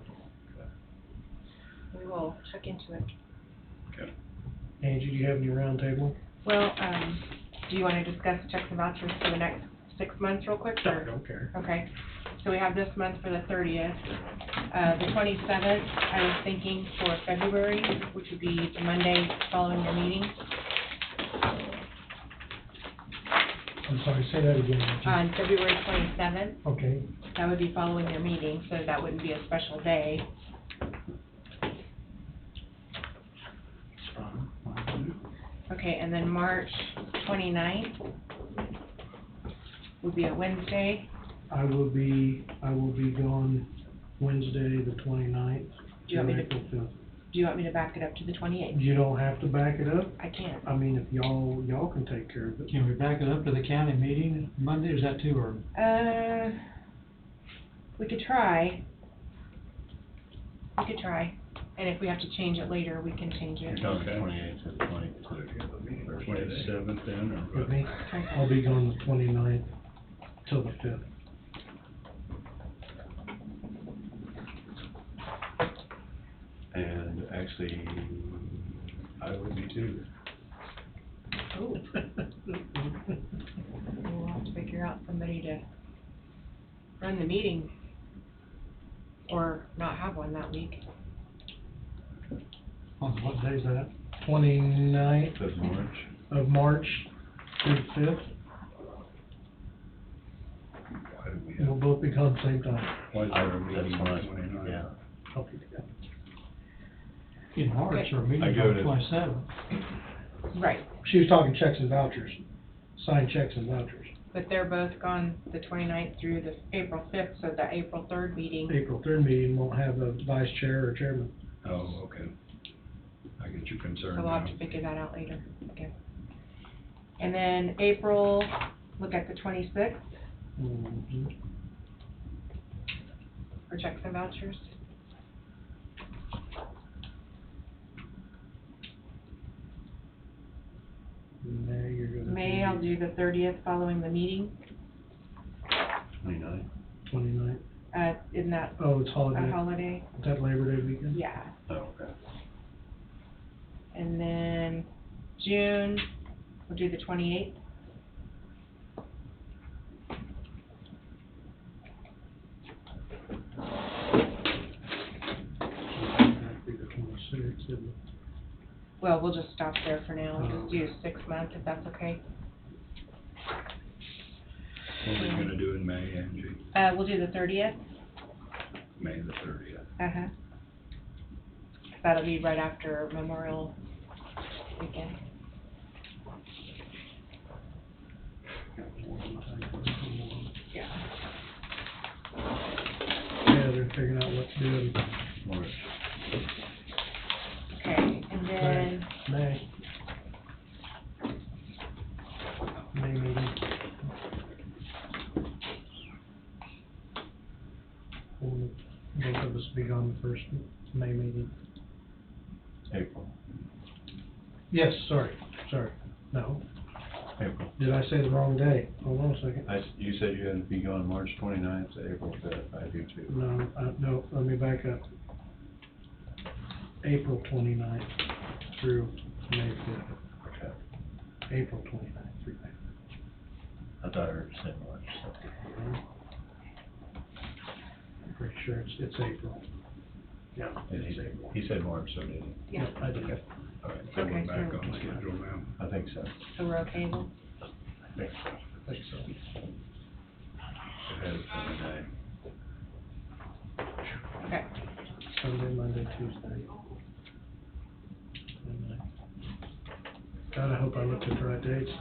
We will check into it. Angie, do you have any round table? Well, do you want to discuss checks and vouchers for the next 6 months real quick? I don't care. Okay, so we have this month for the 30th. The 27th, I was thinking for February, which would be the Monday following your meeting. I'm sorry, say that again. Angie. On February 27th, Okay. that would be following your meeting, so that wouldn't be a special day. Okay, and then March 29th would be a Wednesday. I will be gone Wednesday, the 29th. Do you want me to- April 5th. Do you want me to back it up to the 28th? You don't have to back it up. I can't. I mean, if y'all can take care of it. Can we back it up to the county meeting Monday, or is that too early? We could try. We could try. And if we have to change it later, we can change it. You're talking 28th to the 22nd. 27th then, or? With me, I'll be gone the 29th till the 5th. And actually, I would be too. Oh. We'll have to figure out somebody to run the meeting, or not have one that week. On what day is that? 29th Of March. of March through the 5th. Why do we We'll have, both be gone at the same time. why is there a meeting That's on fine. 29th? Yeah. Okay. In March, or I meeting go on to- 27th. Right, She was talking checks and vouchers, signed checks and vouchers. but they're both gone the 29th through the April 5th, so the April 3rd meeting. April 3rd meeting won't have a vice chair or chairman. Oh, okay. I get your concern So we'll have now. to figure that out later. Okay. And then April, look at the 26th Mhm. for checks and vouchers. May, you're gonna. May, I'll do the 30th following the meeting. 29th. 29th. Isn't that Oh, it's a holiday. holiday? Is that Labor Day weekend? Yeah. Oh, okay. And then June, we'll do the 28th. That'd be the 26th, isn't it? Well, we'll just stop there for now and just do 6 months, if that's okay. What are we gonna do in May, Angie? We'll do the 30th. May the 30th. Uh-huh. That'll be right after Memorial Weekend. Yeah. Yeah, they're figuring out what to do in March. Okay, and then May. when both of us be gone the first May meeting? April. Yes, sorry, no. April. Did I say the wrong day? Hold on a second. You said you had to be gone March 29th to April 5th, I do too. No, let me back up. April 29th through May 5th. Okay. April 29th through May 5th. I thought I heard you say March, so. I'm pretty sure it's April. Yeah, And it's April. he said March, so did he? Yeah, I did. Okay. All right. So we're Okay, back so- on schedule now. I think so. So we're okay then? I think so. I think so. Ahead of Sunday. Okay. Sunday, Monday, Tuesday. God, I hope I looked at the right dates.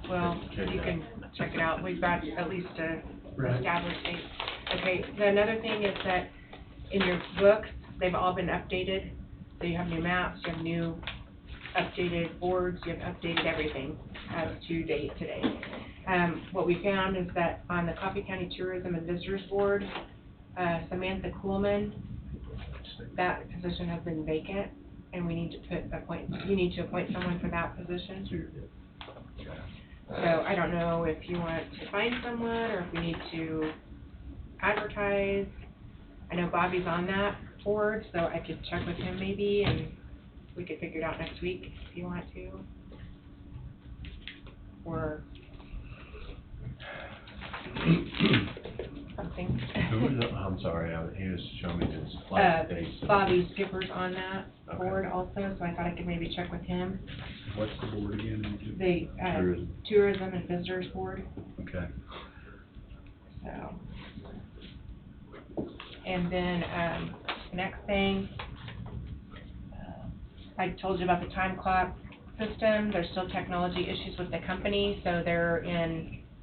Well, Check you it can check it out, we've got at least a Right. established date. Okay, another thing is that in your books, they've all been updated, so you have new maps, you have new updated boards, you have updated everything as to date today. What we found is that on the Coffee County Tourism and Visitors Board, Samantha Coolman, that position has been vacant, and we need to you need to appoint someone for that position. So I don't know if you want to find someone, or if we need to advertise. I know Bobby's on that board, so I could check with him maybe, and we could figure it out next week if you want to. Or something. Who was it? I'm sorry, he was showing me his last dates. Bobby Skipper's on that Okay. board also, so I thought I could maybe check with him. What's the board again? The, Tourism. Tourism and Visitors Board, Okay. so. And then, the next thing, I told you about the time clock system. There's still technology issues with the company, so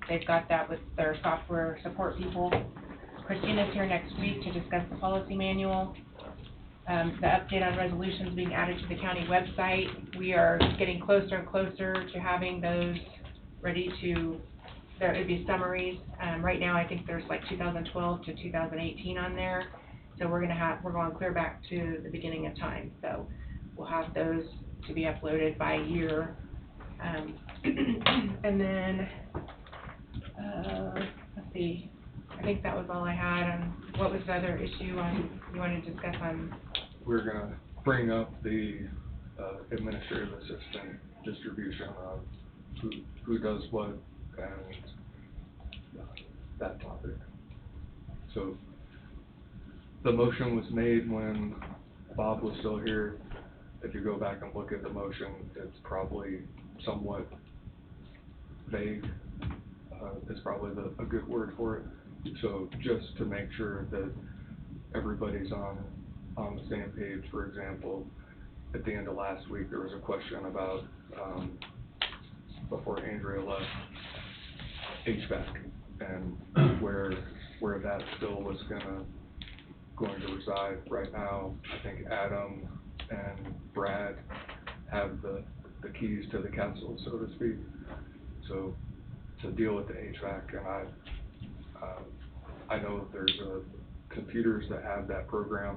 they've got that with their software support people. Christina's here next week to discuss the policy manual. The update on resolutions being added to the county website. We are getting closer and closer to having those ready to, there would be summaries. Right now, I think there's like 2012 to 2018 on there. So we're going clear back to the beginning of time. So we'll have those to be uploaded by year. And then, let's see, I think that was all I had on, what was the other issue you wanted to discuss on? We're gonna bring up the administrative assistant distribution of who does what and that topic. So the motion was made when Bob was still here. If you go back and look at the motion, it's probably somewhat vague, is probably a good word for it. So just to make sure that everybody's on the same page, for example, at the end of last week, there was a question about, before Andrea left, HVAC, and where that still was going to reside. Right now, I think Adam and Brad have the keys to the castle, so to speak. So to deal with the HVAC, and I know there's computers that have that program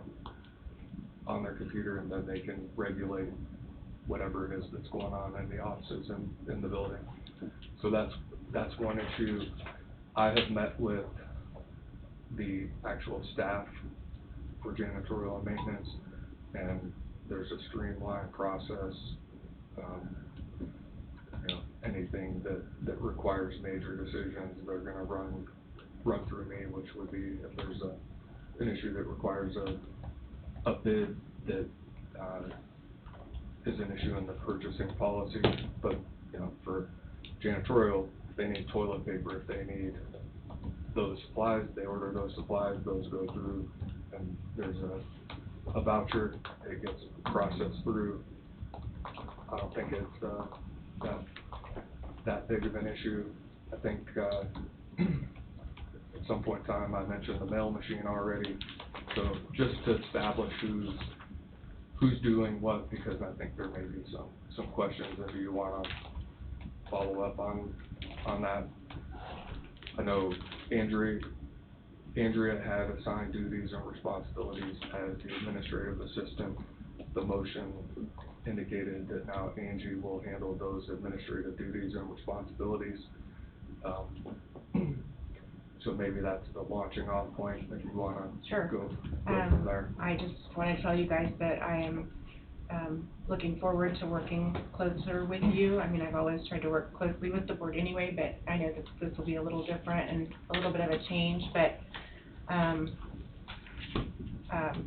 on their computer, and then they can regulate whatever it is that's going on in the offices in the building. So that's one issue. I have met with the actual staff for janitorial and maintenance, and there's a streamlined process. Anything that requires major decisions, they're gonna run through me, which would be if there's an issue that requires a bid that is an issue in the purchasing policy. But for janitorial, if they need toilet paper, if they need those supplies, they order those supplies, those go through, and there's a voucher, it gets processed through. I don't think it's that big of an issue. I think at some point in time I mentioned the mail machine already. So just to establish who's doing what, because I think there may be some questions if you want to follow up on that. I know Andrea Andrea had assigned duties and responsibilities as the administrative assistant. The motion indicated that now Angie will handle those administrative duties and responsibilities. So maybe that's the launching off point, if you wanna Sure. go from there. I just want to tell you guys that I am looking forward to working closer with you. I mean, I've always tried to work closely with the board anyway, but I know that this will be a little different and a little bit of a change, but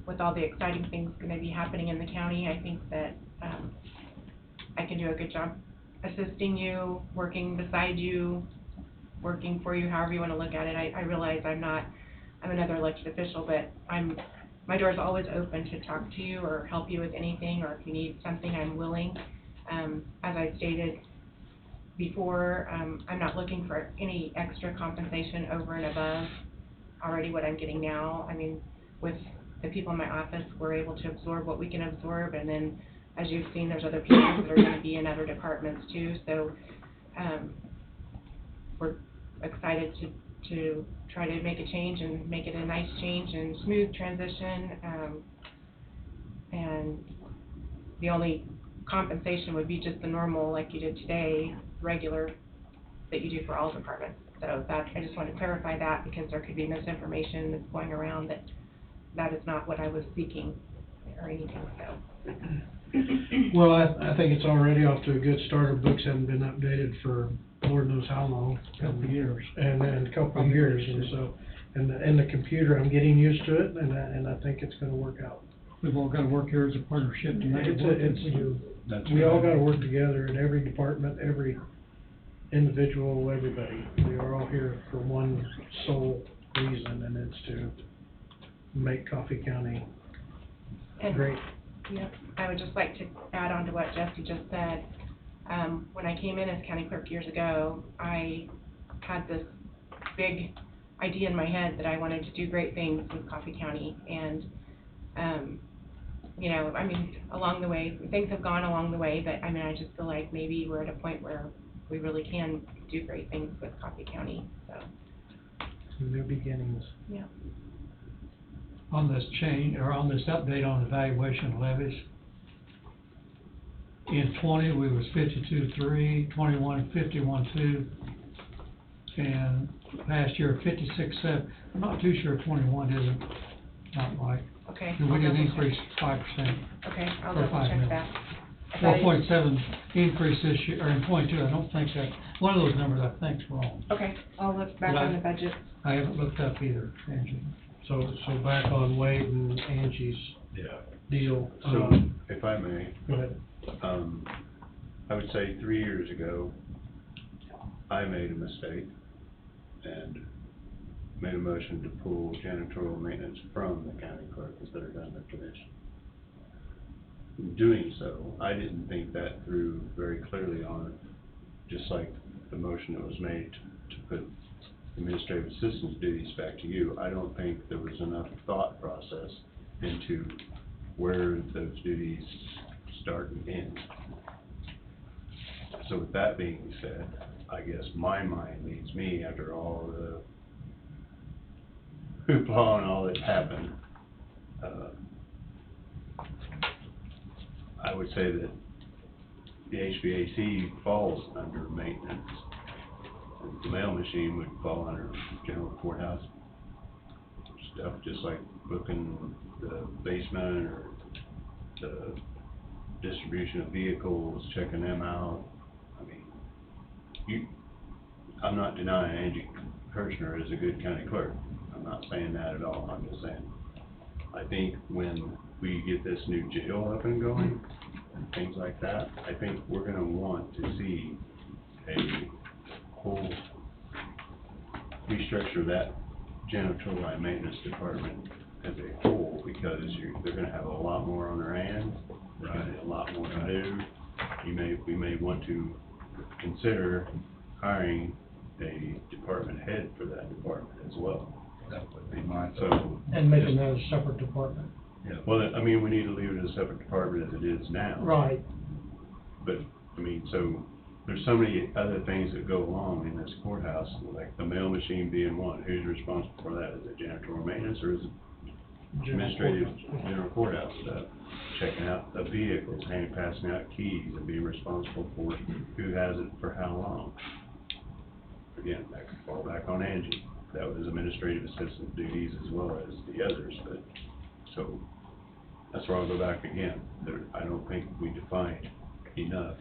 with all the exciting things going to be happening in the county, I think that I can do a good job assisting you, working beside you, working for you, however you want to look at it. I realize I'm another elected official, but my door's always open to talk to you or help you with anything, or if you need something, I'm willing. As I stated before, I'm not looking for any extra compensation over and above already what I'm getting now. I mean, with the people in my office, we're able to absorb what we can absorb, and then, as you've seen, there's other people that are going to be in other departments too, so we're excited to try to make a change and make it a nice change and smooth transition, and the only compensation would be just the normal, like you did today, regular, that you do for all departments. So that, I just want to clarify that, because there could be misinformation that's going around that is not what I was seeking or anything, so. Well, I think it's already off to a good start. Our books haven't been updated for Lord knows how long. Couple of years. And then a couple of years, and so, and the computer, I'm getting used to it, and I think it's gonna work out. We've all got to work here as a partnership to make it work. We all gotta work together in every department, every individual, everybody. We are all here for one sole reason, and it's to make Coffee County And- great. Yep, I would just like to add on to what Jesse just said. When I came in as county clerk years ago, I had this big idea in my head that I wanted to do great things with Coffee County, and, you know, I mean, along the way, things have gone along the way, but I mean, I just feel like maybe we're at a point where we really can do great things with Coffee County, so. New beginnings. Yeah. On this change, or on this update on evaluation levies, in 20, we was 52.3, 21, 51.2, and last year, 56.7. I'm not too sure 21 isn't, not right. Okay. We I'll did double increase check. 5%. Okay, I'll or double 5 check million. that. I thought it- 4.7 increase this year, or in 22, I don't think that, one of those numbers I think's wrong. Okay, I'll look back But on the budget. I haven't looked up either, Angie. So back on Wade and Angie's deal. So, if I may, Go ahead. I would say 3 years ago, I made a mistake and made a motion to pull janitorial maintenance from the county clerk instead of done the commission. In doing so, I didn't think that through very clearly on it, just like the motion that was made to put administrative assistant's duties back to you. I don't think there was enough thought process into where those duties start and end. So with that being said, I guess my mind leads me, after all the hoopla and all that happened, I would say that the HVAC falls under maintenance. The mail machine would fall under general courthouse stuff, just like booking the basement or the distribution of vehicles, checking them out. I mean, I'm not denying Angie Kirchner is a good county clerk. I'm not saying that at all. I'm just saying, I think when we get this new jail up and going and things like that, I think we're gonna want to see a whole restructure of that janitorial and maintenance department as a whole, because they're gonna have a lot more on their hands, there's gonna be a lot more to do. We may want to consider hiring a department head for that department as well. That would be my So. thought. And making that a separate department. Yeah, well, I mean, we need to leave it as a separate department as it is now. Right. But, I mean, so there's so many other things that go along in this courthouse, like the mail machine being one. Who's responsible for that? Is it janitorial maintenance or is it administrative, general courthouse stuff? Checking out the vehicles, passing out keys and being responsible for who has it for how long. Again, that could fall back on Angie. That was administrative assistant duties as well as the others, but, so, that's where I'll go back again. I don't think we defined enough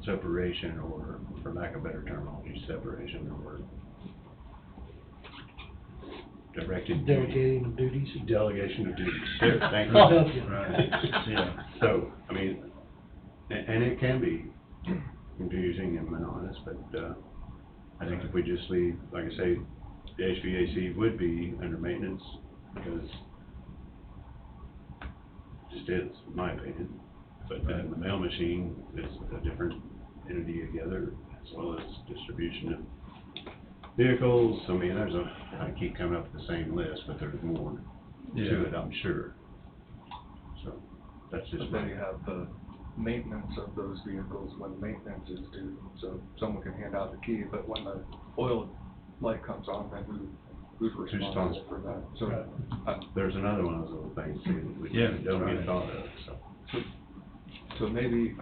separation, or, for lack of better terminology, separation, or directed Delegating of duties. delegation of duties. There, thank you. Right, yeah, so, I mean, and it can be confusing and monotonous, but, I think if we just leave, like I say, the HVAC would be under maintenance, because it just is, in my opinion. But then the mail machine is a different entity together, as well as distribution of vehicles. I mean, I keep coming up with the same list, but there's more to it, I'm sure. So, that's just But then you have the maintenance of those vehicles when maintenance is due, so someone can hand out the key, but when the oil light comes on, then who's responsible for that? So, there's another one of those little things too that we don't get thought of, so. So maybe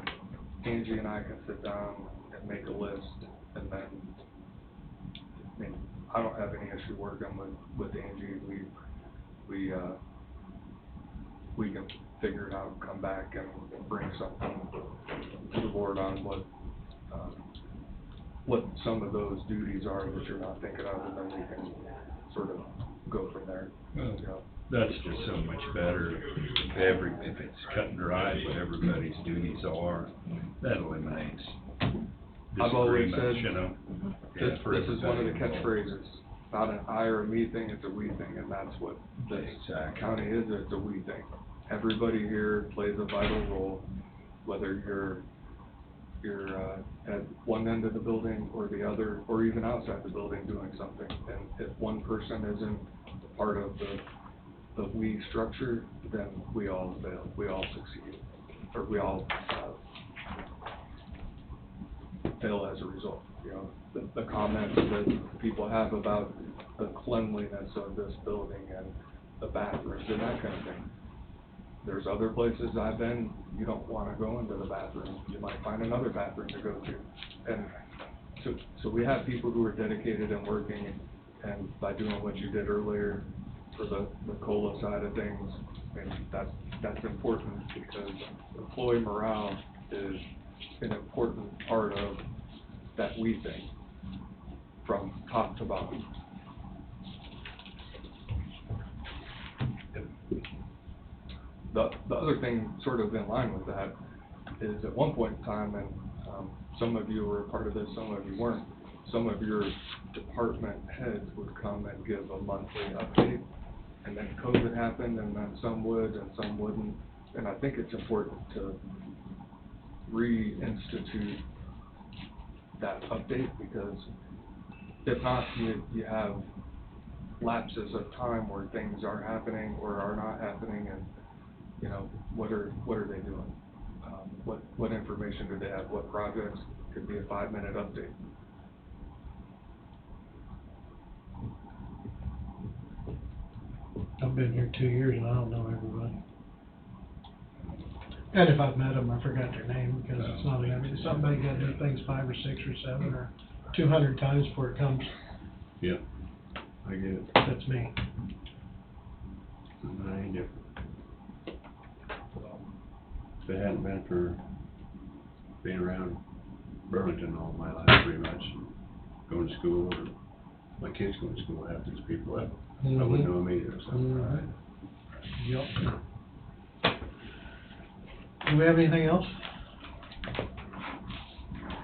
Angie and I can sit down and make a list, and then, I mean, I don't have any issue working with Angie. We can figure it out, come back and bring something to the board on what some of those duties are that you're not thinking of, and then we can sort of go from there. Well, You know? that's just so much better. If it's cut and dried, what everybody's duties are, that eliminates I've always disagreements, said, you know. this for is one of the everybody involved. catchphrases, not an I or a me thing, it's a we thing, and that's what this county is, it's a we thing. Everybody here plays a vital role, whether you're at one end of the building or the other, or even outside the building doing something. And if one person isn't part of the we structure, then we all fail, we all succeed, or we all fail as a result. You know, the comments that people have about the cleanliness of this building and the bathrooms and that kind of thing. There's other places I've been, you don't want to go into the bathroom. You might find another bathroom to go to. And so we have people who are dedicated and working, and by doing what you did earlier for the COLA side of things, I mean, that's important, because employee morale is an important part of that we thing, from top to bottom. The other thing sort of in line with that is, at one point in time, and some of you were a part of this, some of you weren't, some of your department heads would come and give a monthly update, and then COVID happened, and then some would and some wouldn't. And I think it's important to reinstitute that update, because if not, you have lapses of time where things are happening or are not happening, and you know, what are they doing? What information do they have? What projects? Could be a 5-minute update. I've been here 2 years and I don't know everybody. And if I've met them, I forgot their name, because it's not, I mean, somebody got to do things 5 or 6 or 7 or 200 times before it comes. Yeah, I get it. That's me. Not any different. If it hadn't been for being around Burlington all my life, pretty much, going to school, or my kids going to school, half these people, I wouldn't know them either, so. Right. Yep. Do we have anything else?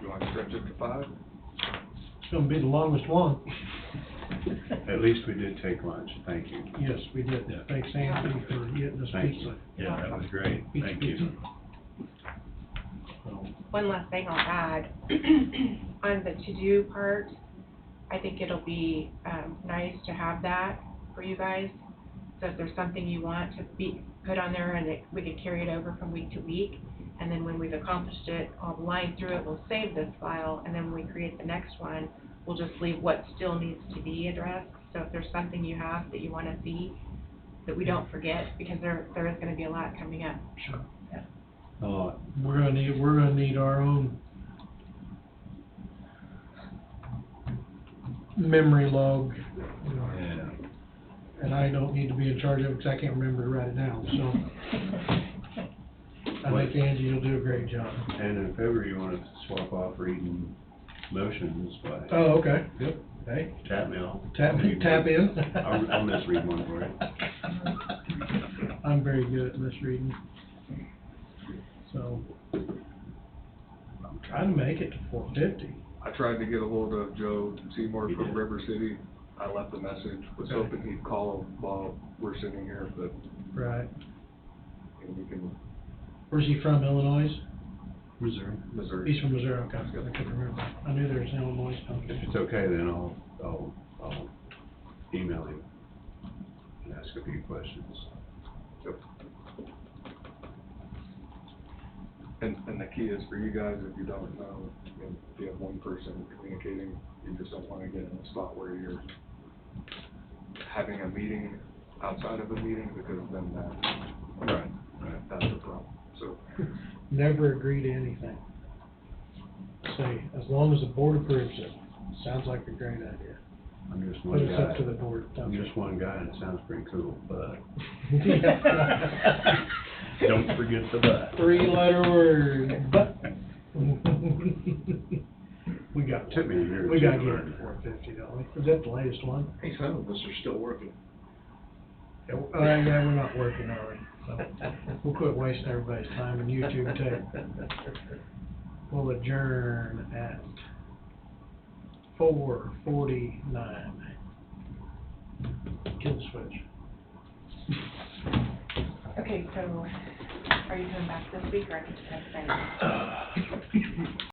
You want to stretch it to 5? It's gonna be the longest one. At least we did take lunch, thank you. Yes, we did. Thanks, Anthony, for getting us Thank pizza. you. Yeah, that was great, Pizza, thank you. pizza. One last thing I'll add, on the to-do part, I think it'll be, nice to have that for you guys. So if there's something you want to be put on there and we can carry it over from week to week, and then when we've accomplished it, I'll line through it, we'll save this file, and then when we create the next one, we'll just leave what still needs to be addressed. So if there's something you have that you want to see, that we don't forget, because there is going to be a lot coming up. Sure. Oh, We're gonna need our own memory log, you know, yeah. and I don't need to be in charge of it because I can't remember to write it down, so. I think Angie will do a great job. And if ever you wanna swap off reading motions by. Oh, okay, good, hey, Tap me, I'll. tap in. I'll misread one for you. I'm very good at misreading. So, I'm trying to make it to 450. I tried to get a hold of Joe Seymour from River City. I left a message, was Okay. hoping he'd call while we're sitting here, but Right. we can, Where's he from, Illinois? Missouri. Missouri. He's from Missouri, okay, I couldn't remember. I knew there was an Illinois, okay. If it's okay, then I'll email him and ask a few questions. And the key is for you guys, if you don't know, if you have one person communicating, you just don't wanna get in a spot where you're having a meeting outside of a meeting, because then that's a problem, so. Never agree to anything. Say, as long as the board approves it, sounds like a great idea. I'm just But one it's up guy. to the board. I'm just one guy, and it sounds pretty cool, but. Yeah. Don't forget the but. 3-letter word, but. We got, Took me a year or we two gotta to get learn. it to 450, don't we? Is that the latest one? Hey, some of us are still working. Yeah, yeah, we're not working on it, so we'll quit wasting everybody's time and YouTube too. We'll adjourn at 4:49. Kill the switch. Okay, so are you coming back this week, or I need to come Friday?